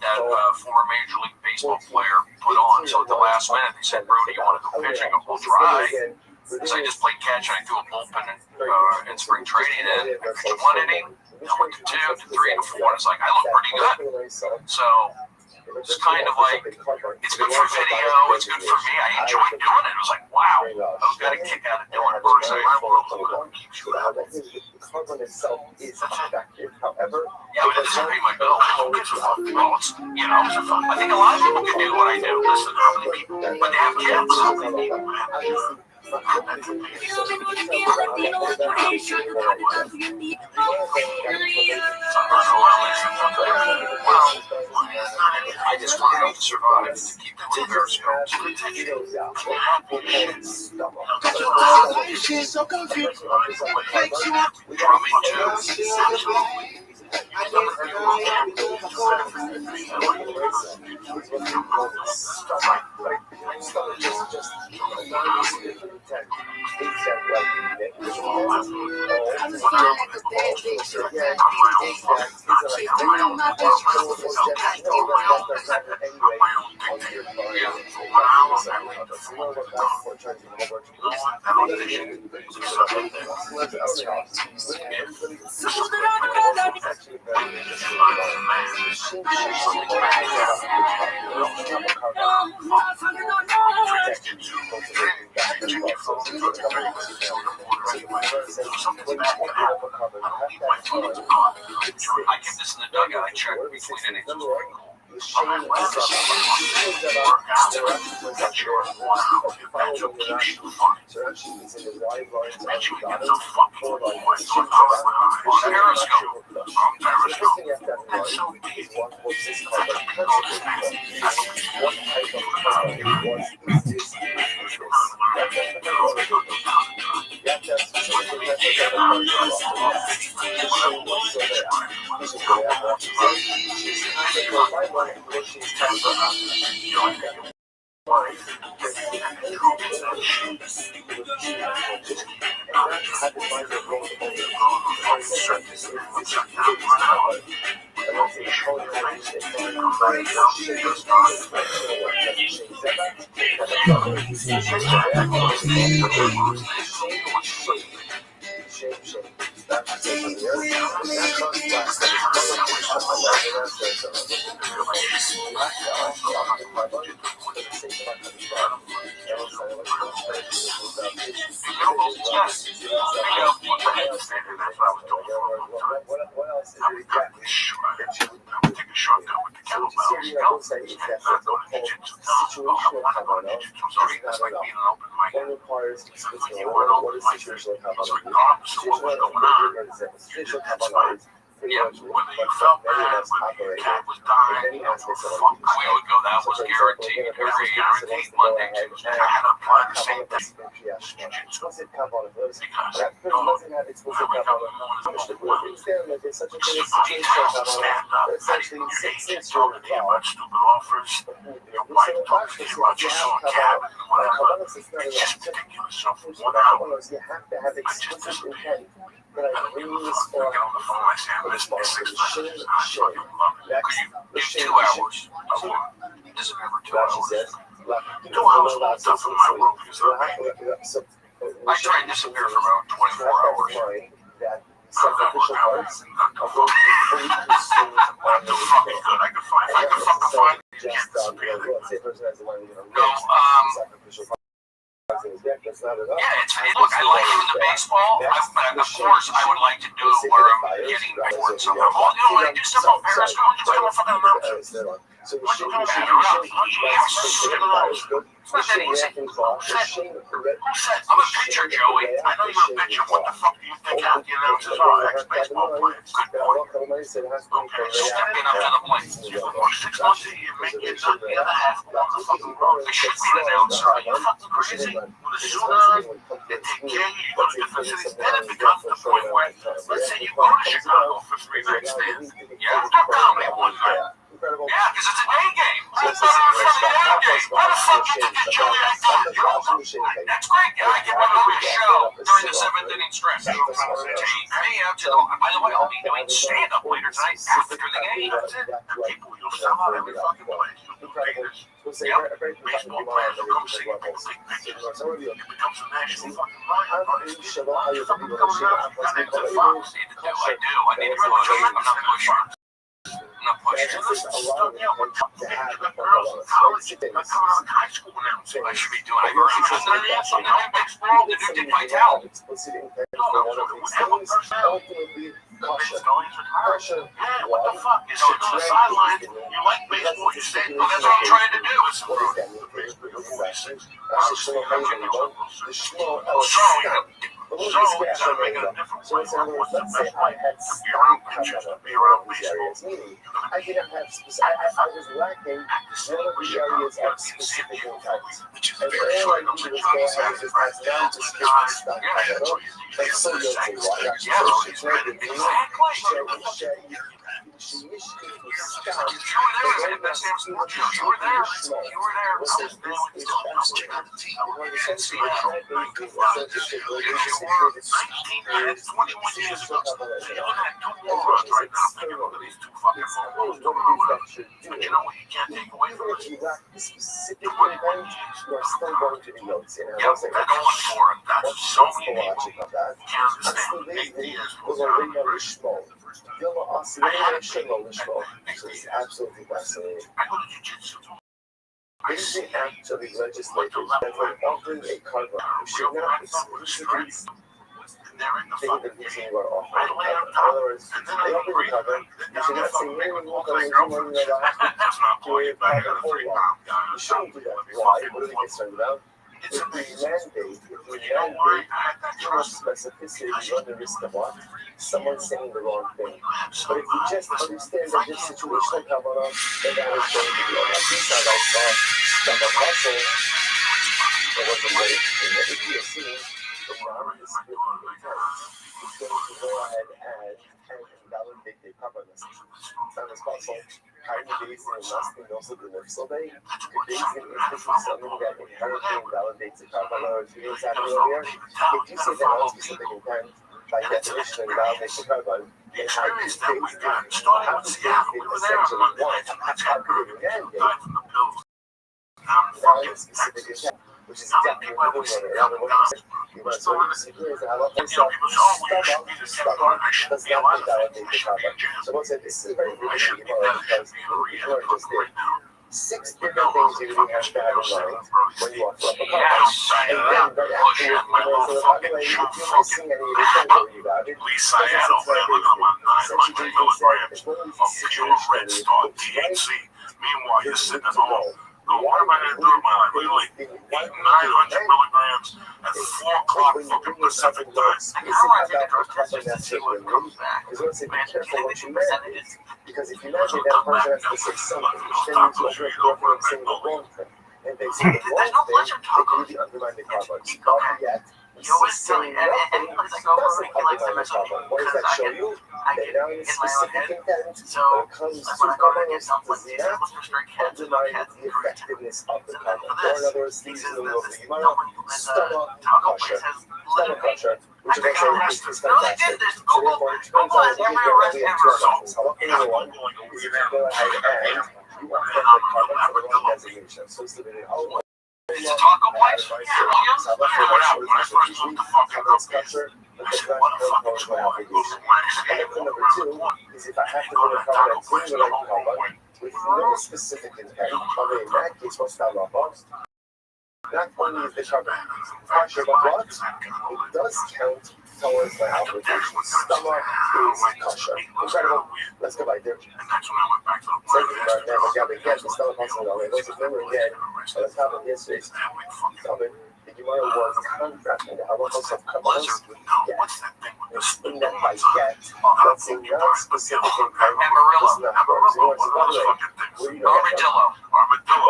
that former Major League Baseball player put on. So at the last minute, they said, "Brody, you want to go pitch?" I go, "We'll try." So I just played catch, and I threw a bullpen in spring training. And I pitched 1 inning. I went to 2, to 3, to 4. And it's like I look pretty good. So it's kind of like, it's good for video, it's good for me. I enjoyed doing it. It was like, wow, I got a kick out of doing it. Yeah, but it doesn't pay my bills. I think a lot of people can do what I do. Listen, how many people, but they have kids. How many people have kids? I just wanted to survive to keep the tears I kept this in the dugout. I checked between innings. It was pretty cool. Yeah, whether you felt bad, whether your cat was dying, we would go. That was guaranteed. Every 8 Monday, Tuesday, I had a plan the same thing. Jiu-jitsu. Because I would come home in the morning, details, stand up, petting your agent, talking to you about stupid offers, your wife talking to you about your son cabin and whatever. It's just ridiculous. So for 1 hour, I just disappeared. And I get on the phone, I say, I missed my 6 messages. I fucking love it. Because you do 2 hours, Disappear for 2 Like she hours. says, like, 2 hours long stuff from my work because I try and disappear for about 24 hours. That sacrificial parts are going to be What the fuck is good? I can find. If I can fucking find it, you can't just disappear. let's say a person has the money, No, sacrificial parts in his neck, that's not enough. yeah, look, I like doing the baseball, but of course I would like to do it where I'm getting forward somehow. Well, you know, when I do stuff on Periscope, it's like I'm fucking around. So Why don't you come back around? Why don't you have it's not that easy. Who said? I'm a pitcher, Joey. I know you're a pitcher. What the fuck do you think half the announcers are ex-baseball players? Good point. Okay, step in up to the plate. For 6 months a year, make it up the other half on the fucking road. They should be an announcer. Are you fucking crazy? With a suit on, they take care of you. You go to different cities. Then it becomes the point where, let's say you go to Chicago for 3 night stands. Yeah, do comedy one night. Yeah, because it's a day game. It's not even a fucking day game. Why the fuck you think that Joey I thought you know? That's great. Yeah, I can run over your show during the 7th inning stretch. Hey, by the way, I'll be doing stand-up later tonight after the game. That's it. People, you'll sell out every fucking place. You'll do theaters. Yep. Baseball players will come see you. People take pictures. It becomes a national fucking riot. Fucking coming out. I need to Fox need to do. I do. I need to push. I'm not pushing. Not pushing. High school announcing. I should be doing it. Baseball, the new Dick Vitale. Yeah, what the fuck? You sit on the sidelines, you like baseball, you say, well, that's what I'm trying to do. It's So let's say I had started coming up in these areas, meaning I didn't have I was lacking one of the areas of specific intent. And all I needed was go ahead and just pass down to skip the stuff. But so you'll say, well, I It's absolutely fascinating. It is the act of the legislators that are offering a cover who should not exclusively think that these things are offering a cover. In other words, they offer the cover, you should not say, hey, we're going to do money that I have to a private whole lot. You shouldn't do that. Why? What are they concerned about? If we mandate too much specificity, we run the risk of what? Someone saying the wrong thing. But if we just understand that this situational cover, then that is going to be all right. These are like some of muscle that was away in the PSC, the one is going to go ahead and invalidate the cover list. Some is muscle. Kind of days in lasting also the nipsel day. Days in is something that inherently invalidates the cover or feels happening earlier. If you say that on specific intent, by definition invalidates the cover, then how do you state essentially want? How could it mandate valid specific intent? Which is definitely another one. You must disagree as to how that makes up stomach does not invalidate the cover. So once again, this is a very interesting part because you learned just did 6 different things you really have to have in mind when you offer up a cover. And then right afterwards, so by the way, if you're missing any of it, don't worry about it. Because it's very essentially they said it's one of these situations where meanwhile, you're sitting at home. What am I going to do with my life? Literally eating 900 milligrams at 4 o'clock fucking Pacific time. Because once again, be careful what you mandate. Because if you mandate that person has to say something, then you feel like saying the wrong thing. And they say the wrong thing, they can really undermine the cover. But yet, saying nothing doesn't undermine the cover. What does that show you? That now in specific intent, when it comes to covers, does not undermine the effectiveness of the cover. Or in other words, these are the rules of the Gemara, stomach pressure, which is also is fantastic. So therefore, it turns out that we have 2 options. Number 1 is if you go ahead and You want stuff like carbon for the wrong designation. So it's literally, It's a taco place? Yeah, well, yeah. When I first moved to fucking structure, but the what the fuck is my wrong? obligation. And then number two is if I have to go to carbon, I'm doing the right carbon with no specific intent. Probably in that case, what's that law box? Not only is the carbon pressure, but what? It does count towards my obligation. Stomach is kosher. Incredible. Let's go right there. And that's when I went back to the So again, the stomach also already. Let's remember again. Let's have it yesterday's comment. The Gemara was contracting the halachos of kabbalah. What's that thing with the In that by get, that's a non-specific intent. Amarillo. Armadillo.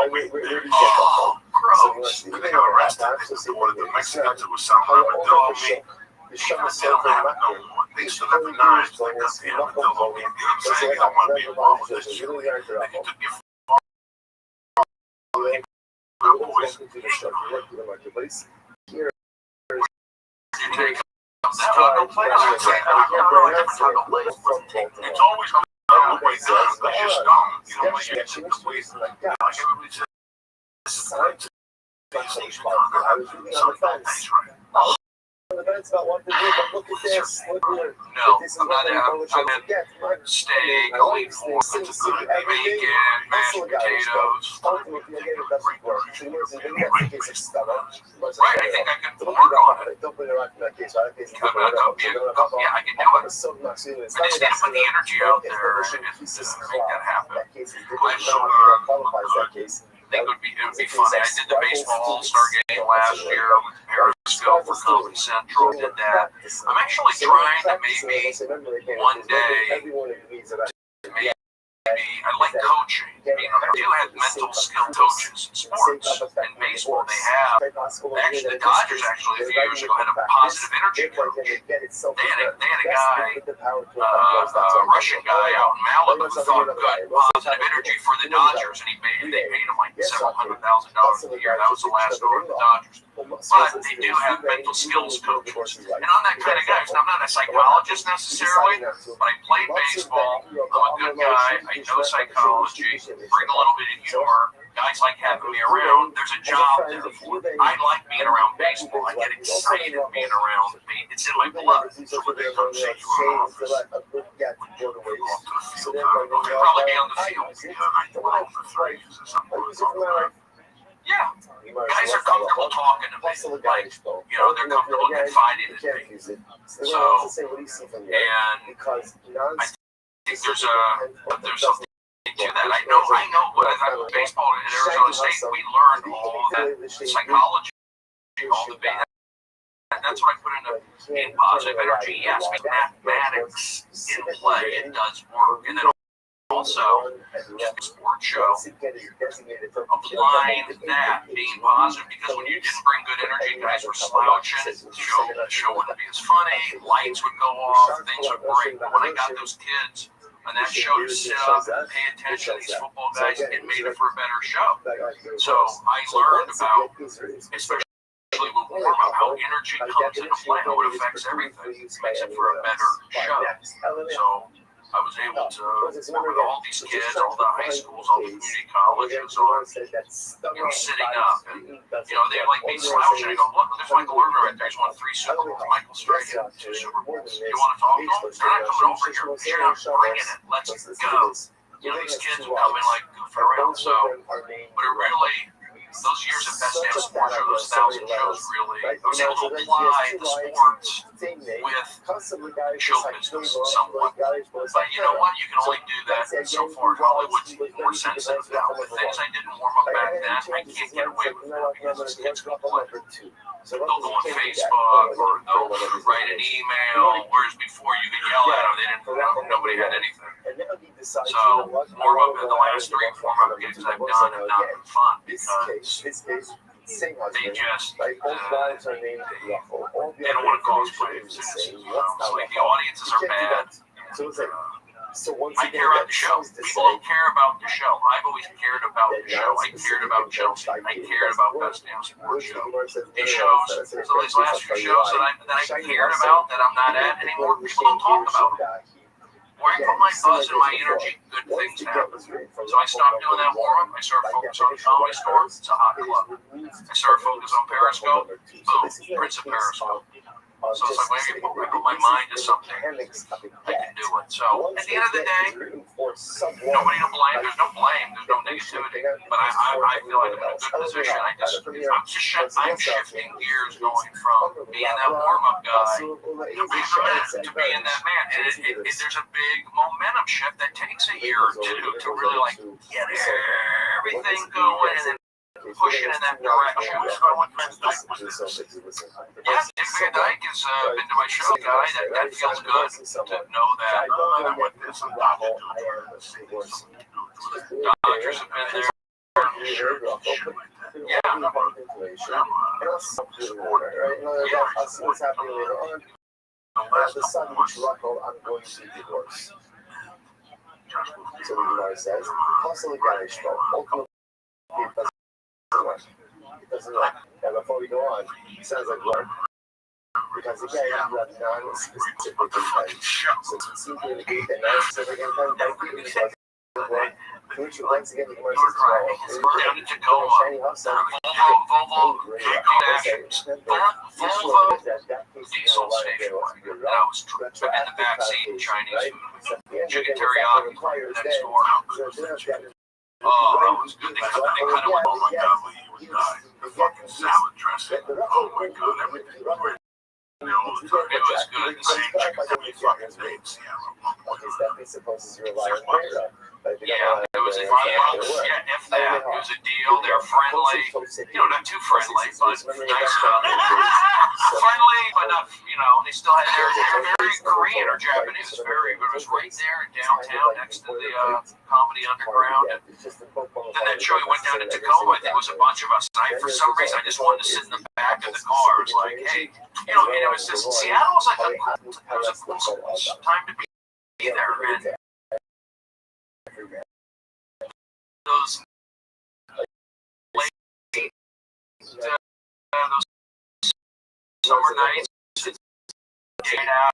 Where do you get that from? So you want to see, even though we're not so see what it is. How you all mean? The show is so very much. These are the nine players. You're not going to go in. Let's say I'm not going to go in. You really are your uncle. Welcome to the show. You work in the marketplace. Here it's always everybody does, but just don't. You know, like that. I was reading on the fence. The fence about what to do, but look at this. Look here. No, I'm at steak, only bacon, mashed potatoes. Ultimately, again, it doesn't work. So you know, maybe that's the case of stomach. Right, I think I can work on it. Don't put it around in that case, right? Yeah, I can do it. I just need to put the energy out there and make that happen. I think it would be funny. I did the baseball All-Star game last year with Periscope for Comedy Central. Did that. I'm actually trying to maybe one day. I like coaching. You know, they do have mental skill coaches in sports. In baseball, they have. Actually, the Dodgers a few years ago had a positive energy coach. They had a guy, a Russian guy out in Malibu who thought good positive energy for the Dodgers, and they paid him like $700,000 a year. That was the last owner of the Dodgers. But they do have mental skills coaches. And I'm that kind of guy. So I'm not a psychologist necessarily, but I played baseball. I'm a good guy. I know psychology, bring a little bit of humor. Guys like having me around. There's a job there for me. I like being around baseball. I get excited being around. It's in my blood. So we're going to say you're in office. We'll probably be on the field. Yeah. Guys are comfortable talking to me. Like, you know, they're comfortable confiding in me. So, and I think there's something to that. I know when I was baseball at Arizona State, we learned all the psychology, all the basics. That's what I put in positive energy. Yes, mathematics in play, it does work. And then also, the sports show, applying that, being positive, because when you didn't bring good energy, guys were slouching, the show wouldn't be as funny, lights would go off, things would break. But when I got those kids on that show to sit up and pay attention to these football guys, it made it for a better show. So I learned about, especially with warm-up, how energy comes into play, how it affects everything. It makes it for a better show. So I was able to work with all these kids, all the high schools, all the community colleges on, sitting up. And, they like me slouching. I go, look, there's Michael Irvin right there. He's won 3 Super Bowls. Michael Strahan, 2 Super Bowls. You want to talk to him? They're not coming over here. You're not bringing it. Let's go. These kids would come in like goofing around. So, but it really, those years of Best Damn Sports Show, those 1,000 shows, really, I was able to apply the sports with show business somewhat. But you know what? You can only do that so far. Hollywood's more sensitive now. With things I didn't warm up back then, I can't get away with that because it's kids can play. They'll go on Facebook or they'll write an email, whereas before you could yell at them, nobody had anything. So, warm up in the last 3 warm-up games I've done have not been fun because they just, they don't want to cause waves. So, like, the audiences are bad. I care about the show. People don't care about the show. I've always cared about the show. I cared about Chelsea. I cared about Best Damn Sports Show. These shows, so these last few shows that I cared about that I'm not at anymore, people don't talk about them. Where I put my buzz and my energy, good things happen. So I stopped doing that warm-up. I started focusing on the Comedy Store. It's a hot club. I started focusing on Periscope. Boom, Prince of Periscope. So it's like when I put my mind to something, I can do it. So at the end of the day, nobody to blame. There's no blame. There's no negativity. But I feel like I'm in a good position. I'm shifting gears, going from being that warm-up guy to being that man. And there's a big momentum shift that takes a year or two to really like get everything going and then pushing in that direction. Yeah, Dick Van Dyke has been to my show, guy. That feels good to know that. Dodgers have been there. Yeah. I'll see what's happening later on. The son, which Rocco, I'm going to divorce. So the Gemara says, constantly garish, ultimately it doesn't work. And before we go on, it sounds like work. Because again, you have non-specific intent. So it seems to indicate that non-specific intent might be because of work. Which once again, the Gemara says, Down to Tacoma, Volvo, diesel station. And I was in the backseat in Chinese food. Chicken teriyaki next door. Oh, that was good. They kind of went, oh my God, you would die. The fucking salad dressing. Oh my God, everything was great. It was good. The same chicken that we fucking made. Yeah, it was a deal. Yeah, if that, it was a deal. They're friendly. Not too friendly, but nice enough. Friendly, but not, they still had they're very Korean or Japanese. It was right there in downtown next to the Comedy Underground. And then that show we went down to Tacoma. I think it was a bunch of us. And for some reason, I just wanted to sit in the back of the car. It was like, hey, and it was just, Seattle was like it was a cool time to be there. And those summer nights, that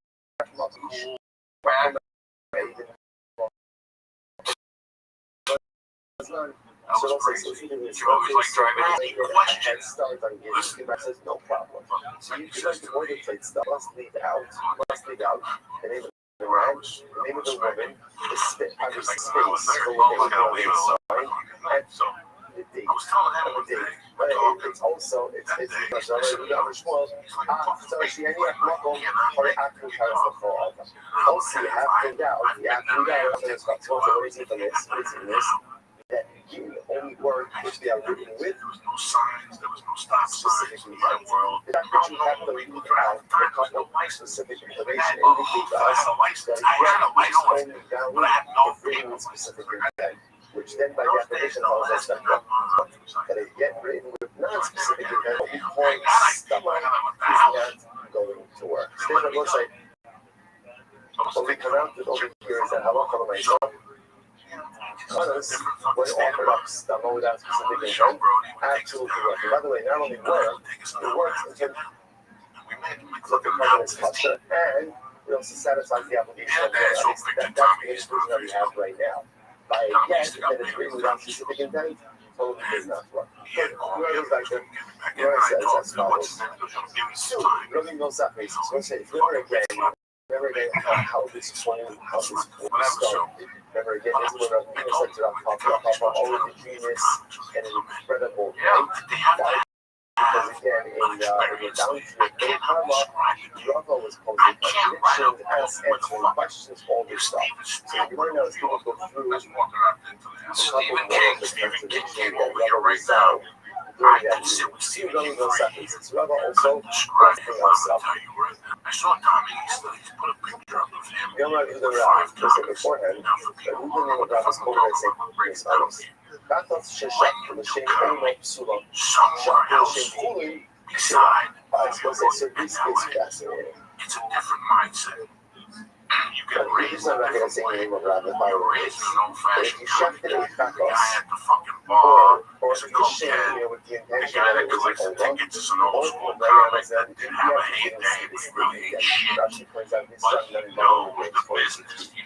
was crazy. You always like driving. Any questions? Listen, no problem. So you can like the border plate stuff. Must leave out. The name of the ranch, the name of the woman, the space for what they want inside, and the date. But it's also, it's so يعني أخلاقهم طريقتهم كانت also you have to doubt the that you only work with the algorithm with. There was no signs, there was no stop signs in the world. The fact that you have to leave out a couple of specific information indicates to us that it's only down with specific intent, which then by definition tells us that it get written with non-specific intent before someone is not going to work. Same on your side. What we come out with over here is that halacha l'maisa. Others were orthodox, that know without specific intent, absolutely work. By the way, not only work, it works in terms of the covenant's culture, and it also satisfies the application of that exclusion that we have right now. By yes, that is written without specific intent, totally does not work. Whoever's like the Gemara says as follows. So, running those up bases. Let's say, never again, how this started. Never again, this is what people said to Papa, always the genius and an incredible right? Because again, in the downstream, no karma, Rava was posing contradictions, answering questions, all this stuff. So if you want to know, as people go through Stephen King came over here right now. I can sit with Stephen King for years. Rava also questioning himself. I saw Tommy Easter, he put a picture up of him. You don't know who the person beforehand, but who the name of Rava's quote I say as follows. Gatos sheshak l'shem eno psula. Shak l'shem fully psula. I suppose they said this is fascinating. It's a different mindset. You get raised I'm not going to say the name of Rava, by the way. But if you shak it with guy gatos, at the fucking bar, or is a if you share cokehead. with the The intention guy that that it was collects a the hold tickets is an old school comic that didn't have a heyday, but he really ain't shit. Rashi points out his But son he that knows the business. He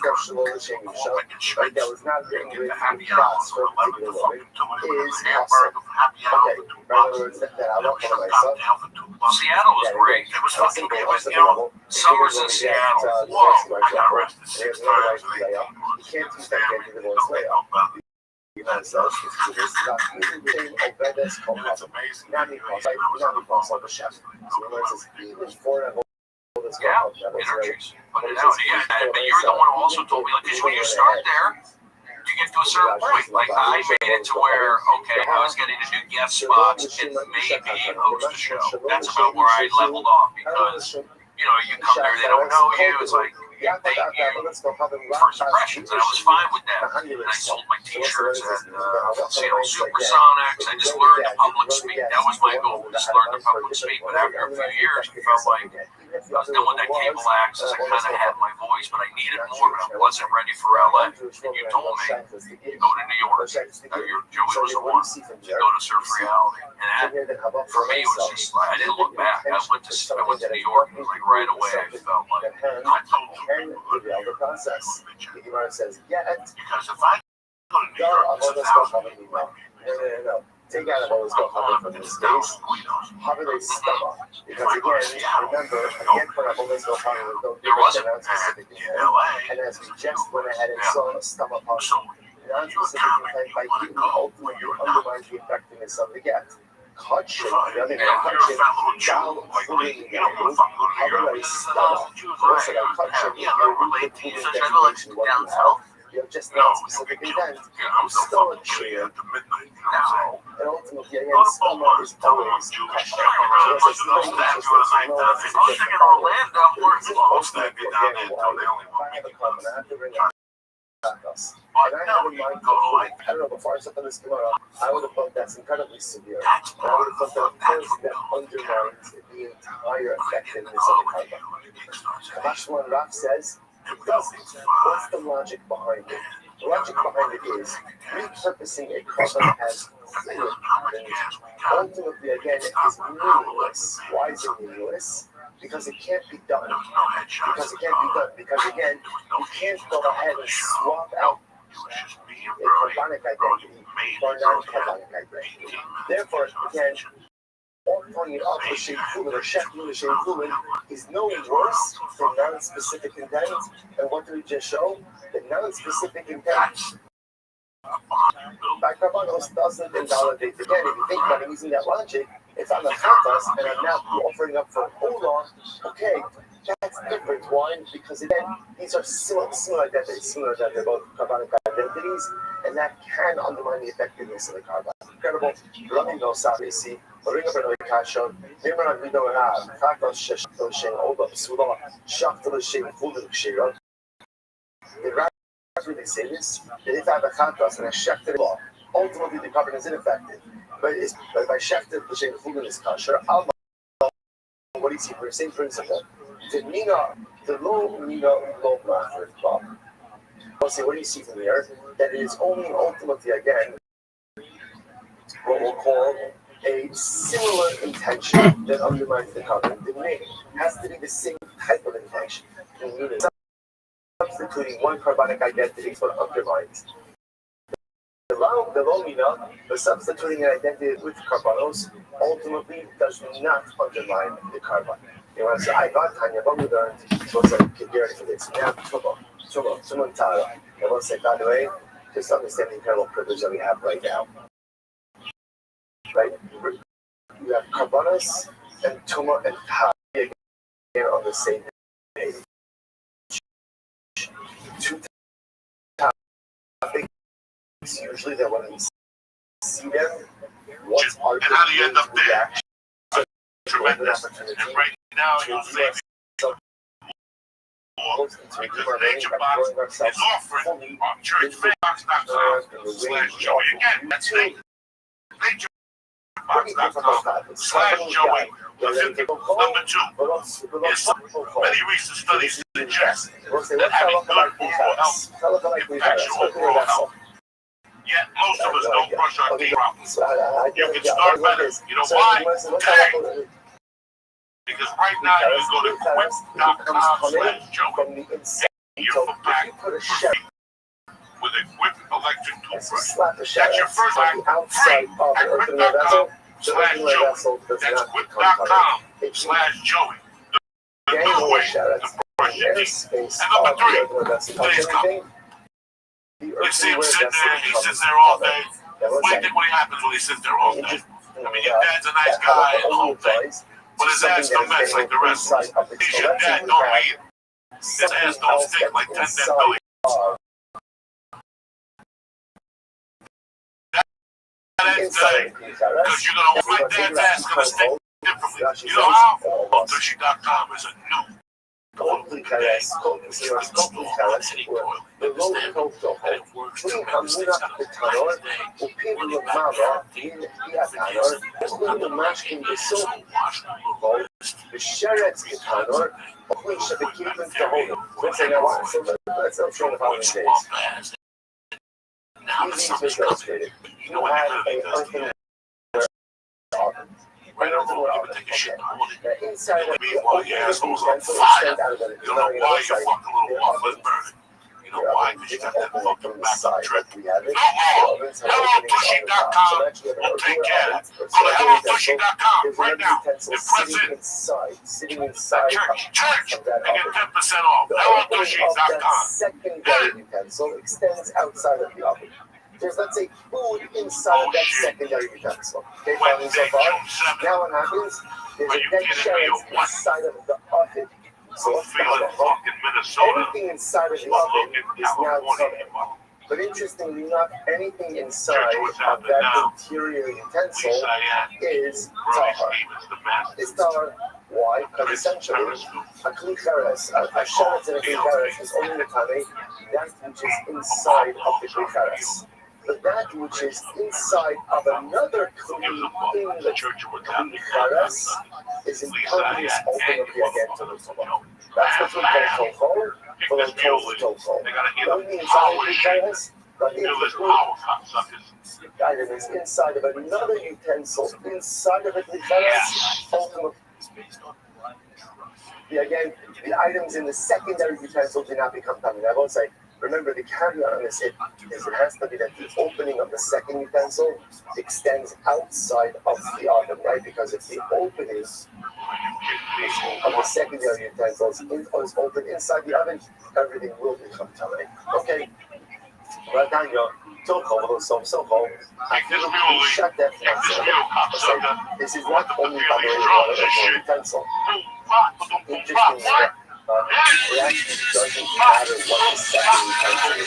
structural change. So, like, that was not being written in class for a particular woman is awesome. Okay, in other words, that I love for myself. Seattle was great. It was fucking, it was, you know, summers in Seattle. Whoa, I got arrested 6 times. You can't teach that kid to divorce layoff. Because it's not even Obedes Komas. Not even Komas, like a chef. So in other words, even for an Yeah, energies. Put it out. Yeah, but you're the one who also told me, like, because when you start there, you get to a certain point. Like, I made it to where, okay, I was getting to do guest spots and maybe host a show. That's about where I leveled off because, you know, you come there, they don't know you. It's like, they you first impressions, and I was fine with that. And I sold my t-shirts at Seattle Supersonics. I just learned to public speak. That was my goal, just learn to public speak. But after a few years, I felt like I was done with that cable access. I kind of had my voice, but I needed more, but I wasn't ready for LA. And you told me, you go to New York. Joey was the one to go to Surf Reality. And that, for me, was just like, I didn't look back. I went to New York, and like right away, I felt like I told you. The process. Says, yeah, because if I go to New York, no. Take out all this stuff from the space. How do they stop? Because again, remember, I can't put up all this stuff on there wasn't specific and as we just went ahead and saw a stomach on non-specific intent by you, ultimately undermines the effectiveness of the get. Cut shape, the other cut shape, down, pulling the elbow, how do I stop? Also, that cut shape, you're just not specific intent. I'm still a cheer. And ultimately, again, stomach is always And I have in mind, I don't know, before I stepped on this tomorrow, I would have thought that's incredibly severe. And I would have thought that first step undermines the entire effectiveness of the karma. Kamashwan Raf says, it doesn't. What's the logic behind it? The logic behind it is repurposing a karma as fluid. Ultimately, again, it is meaningless. Why is it meaningless? Because it can't be done. Because again, you can't go ahead and swap out a carbonic identity for a non-carbonic identity. Therefore, again, offering it up with Shem Fulin or Shechting with Shem Fulin is no worse than non-specific intent. And what do we just show? The non-specific intent by Carbonos doesn't invalidate. Again, if you think about it using that logic, it's on the Chatas, and I'm now offering up for Ola. Okay, that's different. Why? Because again, these are similar identities, they're both carbonic identities, and that can undermine the effectiveness of the carbon. Incredible. Loving those obviously. Bring up another kasha. Remember, we don't have Chatas Sheshin Ola Psula Shakta Shem Fulin Shira. After they say this, that if I have a chatas and a shechted law, ultimately the carbon is ineffective. But by shechted, the same food in this kasher, what do you see for the same principle? The low master problem. I'll say, what do you see from here? That it is only ultimately, again, what we'll call a similar intention that undermines the carbon. The name has to be the same type of intention. Substituting one carbonic identity for undermines. The lomina, the substituting an identity with carbonos, ultimately does not undermine the carbon. You want to say, I got Tanya, but we learned, so it's like, get ready for this. Now, Tumantara. And we'll say, by the way, just understand the incredible privilege that we have right now. Right? You have carbonos and Tuma and Ta again on the same page. Two topics usually that when we see them, what's our and how do you end up there? Tremendous. And right now, you'll save because Nature Box is offering on churchfairbox.com/Joey. Again, that's NatureBox.com/Joey. Number 2 is many recent studies suggest that having good oral health impacts your overall health. Yet most of us don't brush our teeth properly. You can start better. You know why? Today. Because right now you can go to quip.com/Joey. You're for back with a Quip electric toothbrush. That's your first act free at quip.com/Joey. That's quip.com/Joey. The new way to brush your teeth. And number 3, today's comment. You see him sit there, he sits there all day. What do you think what happens when he sits there all day? I mean, your dad's a nice guy and the whole thing. But his ass don't mess like the rest of us. He's your dad, don't eat. His ass don't stick like 10 dead belly. That's because you're gonna my dad's ass gonna stick differently. You know how? Tushy.com is a new Complicares, complicares, Right over the road, take a shit. Meanwhile, your asshole's on fire. You don't know why you're fucking little waffle burning. You know why? Because you got that fucking backup trip. No more! HelloTushy.com will take care. Go to HelloTushy.com right now and press in. Church, and get 10% off. HelloTushy.com. Secondary utensil extends outside of the oven. There's, let's say, food inside of that secondary utensil. Okay, following so far? Now what happens? There's a dead shells inside of the oven. So what's the everything inside of the oven is now covered. But interestingly enough, anything inside of that interior utensil is tahar. It's tahar. Why? Because essentially, a klicheres, a sheretz and a klicheres is only the tame, that which is inside of the klicheres. But that which is inside of another kli in the klicheres is in company's open up again to the tova. That's what we call tochol, for the tochol. What means inside of the klicheres? But if the item is inside of another utensil, inside of the klicheres, ultimately. Again, the items in the secondary utensil do not become tamid. I won't say, remember the caveat on this is it has to be that the opening of the second utensil extends outside of the oven, right? Because if the opening of the secondary utensils is open inside the oven, everything will become tamid. Okay? Right down your so-called. Shut that down. This is not only by the utensil. Interesting that it actually doesn't matter what the second utensil is.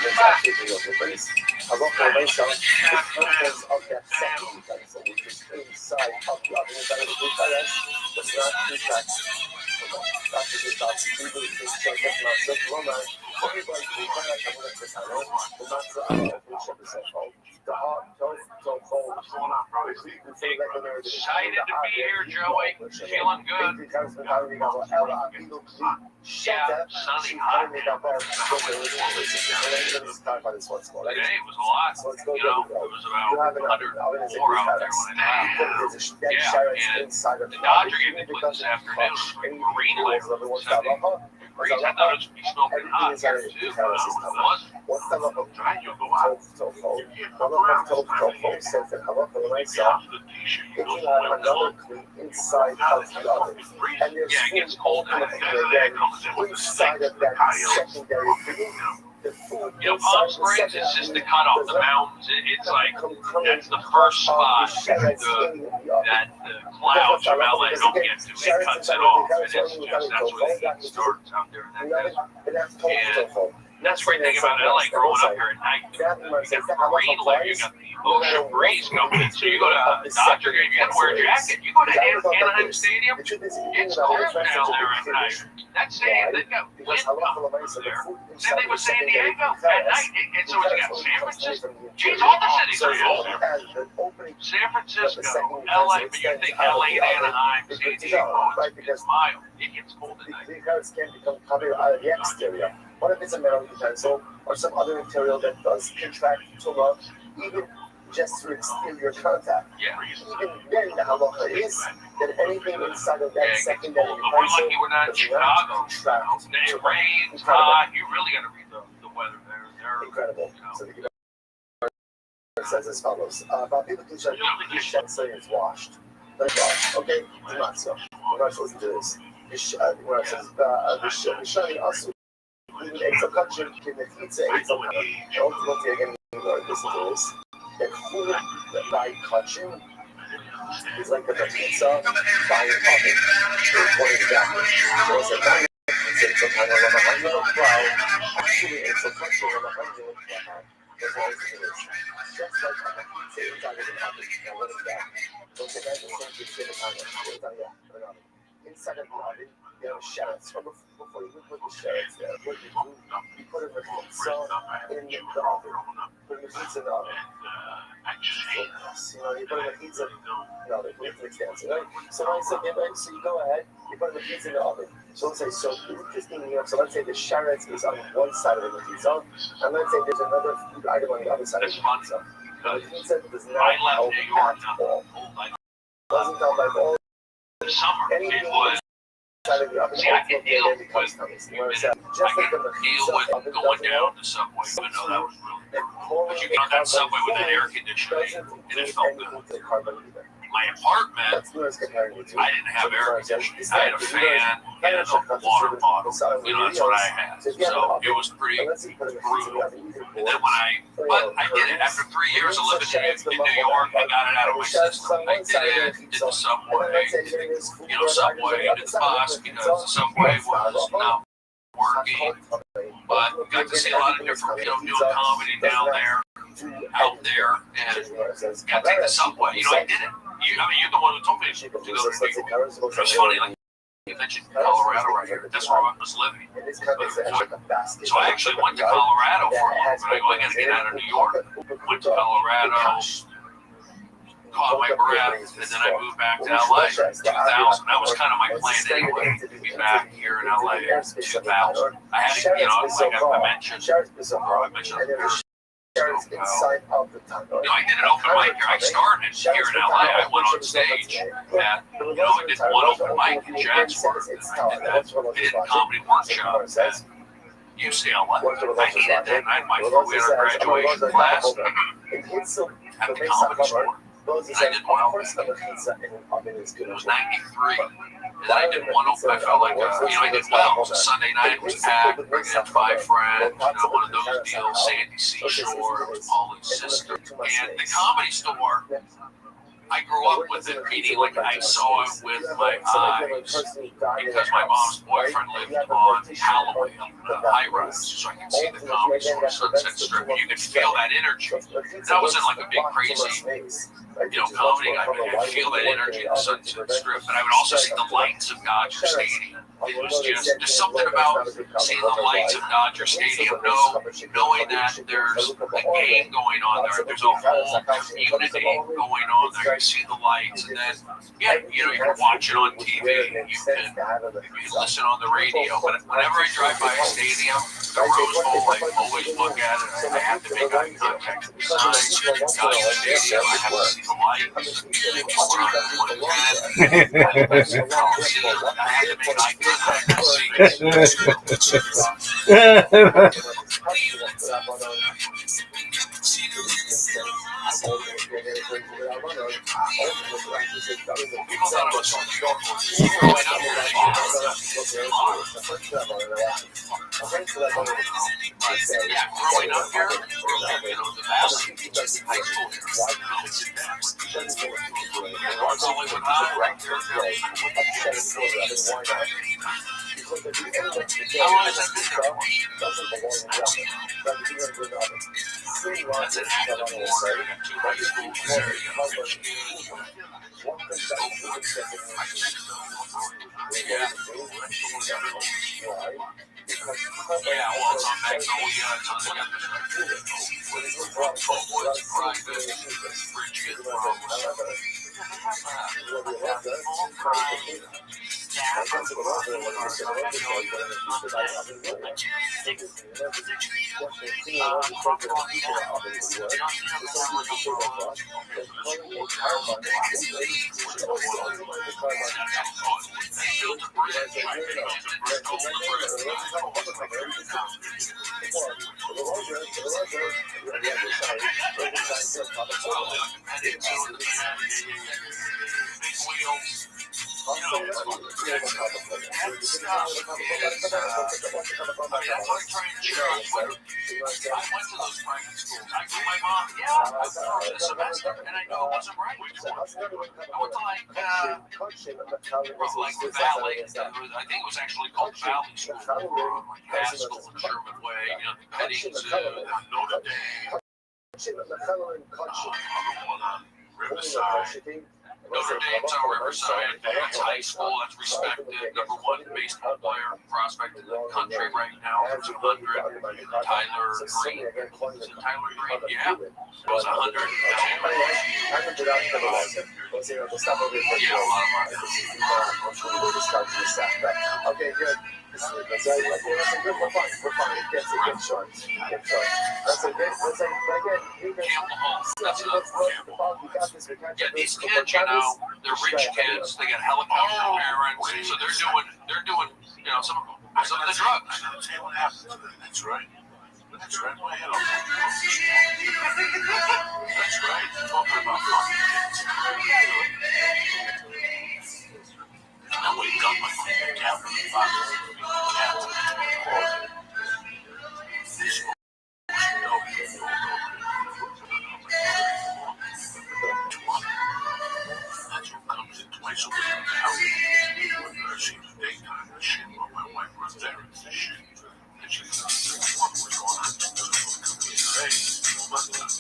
It's actually a difference. I look for myself the contents of that second utensil, which is inside of the oven, inside of the klicheres, does not impact. That's a good thought. People think that's not so normal. Everybody klicheres, I'm going to say, the matzah, the hot, so cold. Excited to be here, Joey. Feeling good. Yeah, sunny, hot. Today was a lot. You know, it was about 104 out there when I left. Yeah, and the Dodger gave me this afternoon. Marine labor. I thought it would be smoking hot here too, but it wasn't. Trying to go out. Inside of the oven. And there's food ultimately again inside of that secondary food. The food Palm Springs is just the cutoff, the mountains. It's like, that's the first spot that the clouds from LA don't get to. It cuts it off. And it's just, that's where the heat starts out there in that desert. And that's the great thing about LA growing up here at night. You got the marine layer, you got the ocean breeze coming in. So you go to a Dodger game, you got to wear a jacket. You go to Anaheim Stadium, it's cold down there at night. That stadium, they've got wind coming through there. Same thing with San Diego at night. And so you got San Francisco. Geez, all the cities are cold there. San Francisco, LA, but you think LA and Anaheim, San Diego, it's mild. It gets cold at night. The cars can become covered out of the exterior. What if it's a metal utensil or some other material that does contract tumah, even just through exterior contact? Yeah. Even then, the halacha is that anything inside of that secondary utensil, we're lucky we're not in Chicago. It rains, hot. You really got to read the weather there. They're incredible. So the Gemara says as follows: about people can check the shed say it's washed. Let's wash. Okay, do not so. We're not supposed to do this. Where it says the shani also. It's a country in the pizza. It's a ultimately again. Listen to this. That food by kachim He's like with a pizza, buying coffee. Pointing down. So it's like, it's a kind of a onion flour. Actually, it's a function of an onion flour. That's all it is. Just like a pizza inside of an oven. Now, what is that? Don't think I just want to say the onion. Inside of the oven, you have shallots. Before you put the shallots there, what you do, you put a pizza in the oven. Put the pizza in the oven. So, you put in the pizza in the oven. Right? So when I said, so you go ahead, you put the pizza in the oven. So let's say, so just heating up. So let's say the shallots is on one side of the pizza, and let's say there's another food item on the other side of the pizza. The pizza does not help at all. Doesn't help at all. Anything inside of the oven, See, I can deal with just like the deal with going down the subway, even though that was really cool. But you get on that subway with that air conditioning, and it felt good. My apartment, I didn't have air conditioning. I had a fan and a water bottle. That's what I had. So it was pretty brutal. And then but I did it after 3 years of living in New York. I got it out of my system. I did the subway, subway, did the bus because the subway was not working. But got to see a lot of different people doing comedy down there, out there, and got to take the subway. I did it. You're the one who told me to go to New York. It was funny, like you mentioned Colorado right here. That's where I was living. So I actually went to Colorado for a month. I got to get out of New York. Went to Colorado, caught my breath, and then I moved back to LA in 2000. That was kind of my plan anyway, to be back here in LA in 2000. I had to, like I mentioned, inside of the tunnel. I did an open mic here. I started here in LA. I went on stage at, I did one open mic in Jacksonville. I did a comedy workshop at UCLA. I hated that night. We had our graduation class at the Comedy Store. And I did one open. It was 93. And then I did one open. I felt like, I did well. It was a Sunday night. It was packed. I had 5 friends. One of those deals, Sandy Seashore. It was Paulie's sister. And the Comedy Store, I grew up with it, meaning like I saw it with my eyes because my mom's boyfriend lived on Halloween, the high rise, so I could see the Comedy Store, Sunset Strip, and you could feel that energy. That wasn't like a big crazy, comedy. I feel that energy in the Sunset Strip, and I would also see the lights of Dodger Stadium. It was there's something about seeing the lights of Dodger Stadium, knowing that there's a game going on there, there's a whole community going on there. You see the lights, and then you can watch it on TV, you can listen on the radio. But whenever I drive by a stadium, the Rose Bowl, I always look at it. I have to make eye contact with the signs. Dodger Stadium, I have to see the lights. I had to make eye contact. Growing up here, the vast high school how long has that been there? That's an active war. I got 2 high schools there. Yeah, well, it's on Magnolia. It's on the other side. Oakwood's private. Bridget That's why I try and share. I went to those private schools. I told my mom, I went for a semester, and I knew it wasn't right. I went to like the Valley. I think it was actually called Valley School, like Haskell and Sherman Way, the Pettings, Notre Dame, Riverside. Notre Dame's on Riverside. That's high school. That's respected. Number one baseball player, prospect in the country right now. 200. Tyler Green. Is it Tyler Green? Yeah. It was 100. Okay, good. That's a good. We're fine. Get short. That's a good. Yeah, these kids, they're rich kids. They got helicopter parents, so they're doing, some of the drugs. That's right. That's right. That's right. Talking about fucking kids. I wake up my captain. Comes in twice a week now. She was daytime and shit, but my wife runs errands and shit. And she said, what was going on? Hey, it was news.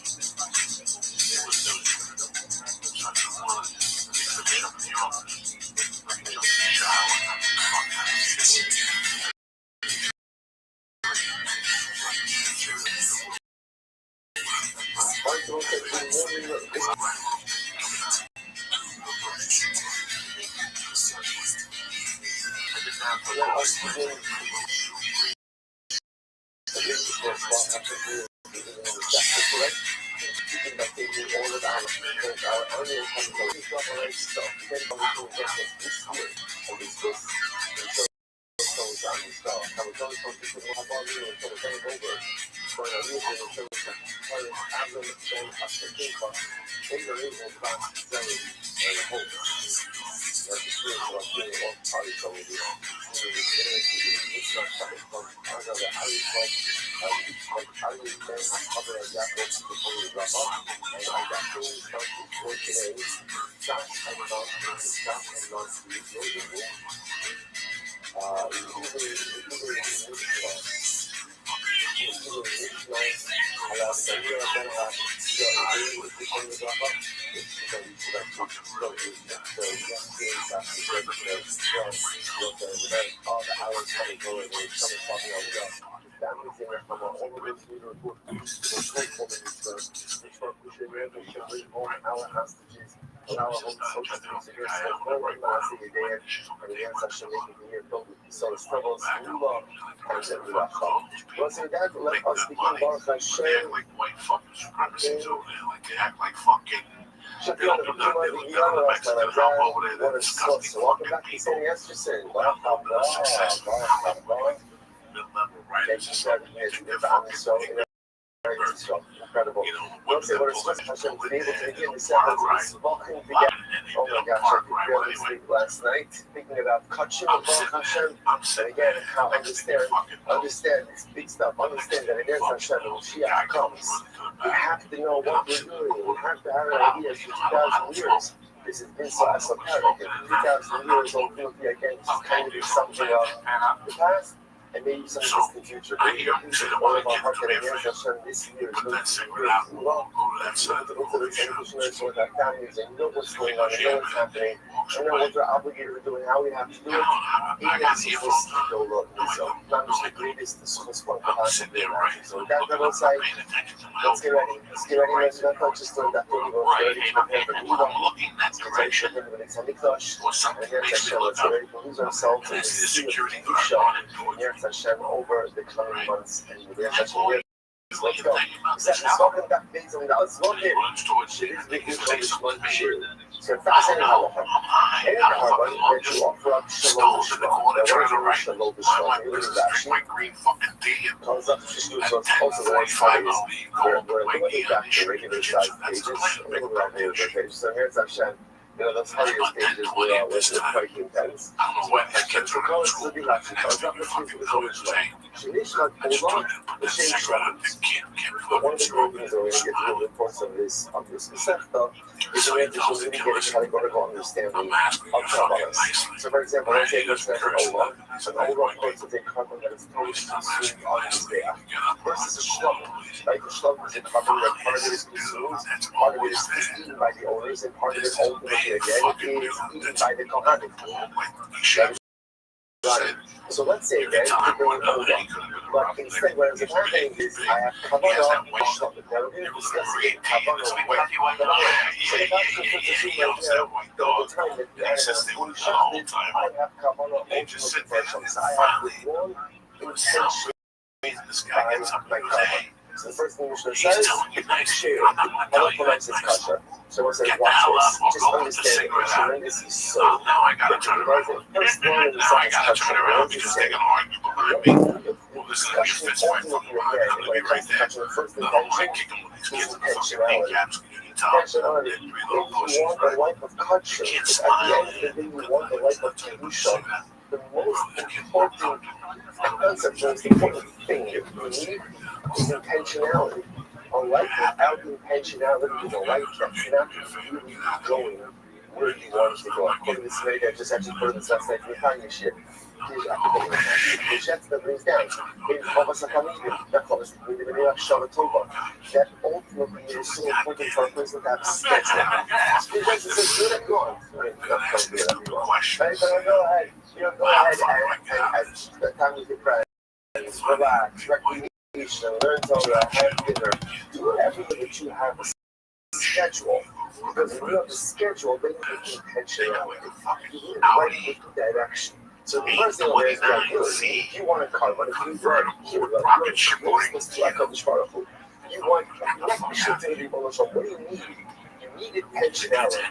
Such a woman. They could shut me off. I can jump in the shower. Fuck out of shit. Incredible. Oh my gosh, I could barely sleep last night thinking about Kachin and Hashem. And again, how understand this big stuff. Understand that against Hashem, when Mashiach comes, we have to know what we're doing. We have to have an idea for 2,000 years. This has been so esoteric. And 2,000 years, hopefully, again, this is kind of something of the past. And maybe some of this future. All of our heart and against Hashem this year is going to be really too long. We have to go to the transitioners with our families and know what's going on and know what's happening. And know what we're obligated to do and how we have to do it. Even if it's supposed to go low. So, not just the greatest, the smallest one possible. So, with that level side, let's get ready. Let's not just learn that thing. We're ready to prepare for the let's get ready for the next Hamikdash. And against Hashem, let's get ready to lose ourselves in the sea of Kedusha. Hashem over the coming months and the Hashem. Let's go. Spoken that things and that was one hit. It is the good of this one too. So fascinating how in the harbor that you offer up shalom shalom. It was actually comes up to school, so it's also the next part is we're looking back to regular size pages. We're looking at regular pages. So here's Hashem. those higher stages were quite intense. I don't know what these kids So are in college school. to be like, I was not listening to the college like, she needs to like hold on, the same struggles. But one of the main things that we're going to get to the importance of this concept is that we really get a categorical understanding of Kabbalahs. So for example, let's say this is an Olam. An Olam contains a carbon that is totally consumed on this day. Versus a Shlum. Like the Shlum is a carbon that part of it is consumed, part of it is eaten by the owners, and part of it ultimately again is eaten by the Kohanim. So let's say then we bring it over. But instead, what ends up happening is I have Kavanah, Shlum. Now we're going to discuss Kavanah way. So the gospel puts us in right there, the time that the animal is fully shafted, I have Kavanah ultimately for So I have the wrong intention by my Kavanah. So the first thing Mishnah says, share. I don't pronounce this kasha. So we'll say, watch this. Just understand the tremendous so. Now I gotta turn around. First one and the Now I second gotta turn around because they can argue behind me. Well, this is gonna be a fist fight fucking behind me. I'm gonna be right there. I don't like kicking with these kids in the fucking kneecaps. Intentionality. If you want the life of culture, at the end of the day, you want the life of Kedusha. The most important concept, the most important thing you need is intentionality. A life without intentionality is a life that's not really going where you want it to go. According to this lady, I just actually put in this last night, the Tanya shit. The chef that brings down in Chavas HaKamidim, not Chavas HaKamidim, but in Akshava Tova, that ultimately is so important for a person to have a schedule. Because it says, do whatever you want. I mean, don't do whatever you want. Right? But go ahead, go ahead and spend time with your friends, relax, recreation, learn Torah, have dinner, do whatever that you have a schedule. Because when you have a schedule, then you have intentionality. You need right with direction. So the first thing is that you want a car, but if you run, you want recognition to the emotion. What do you need? You need intentionality.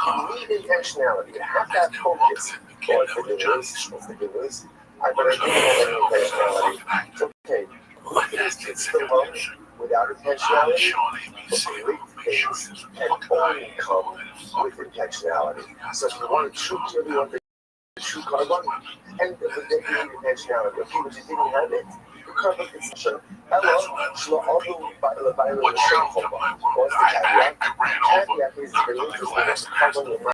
You need intentionality. You have to have focus. What's the good news? I better do intentionality. It's okay. It's the love without intentionality. But great things can only come with intentionality. So if you want to true clearly want the true carbon, and the intentionality. Okay, but you didn't have it. Your carbon consumption. Hello, shlo all the by the caveat is the carbon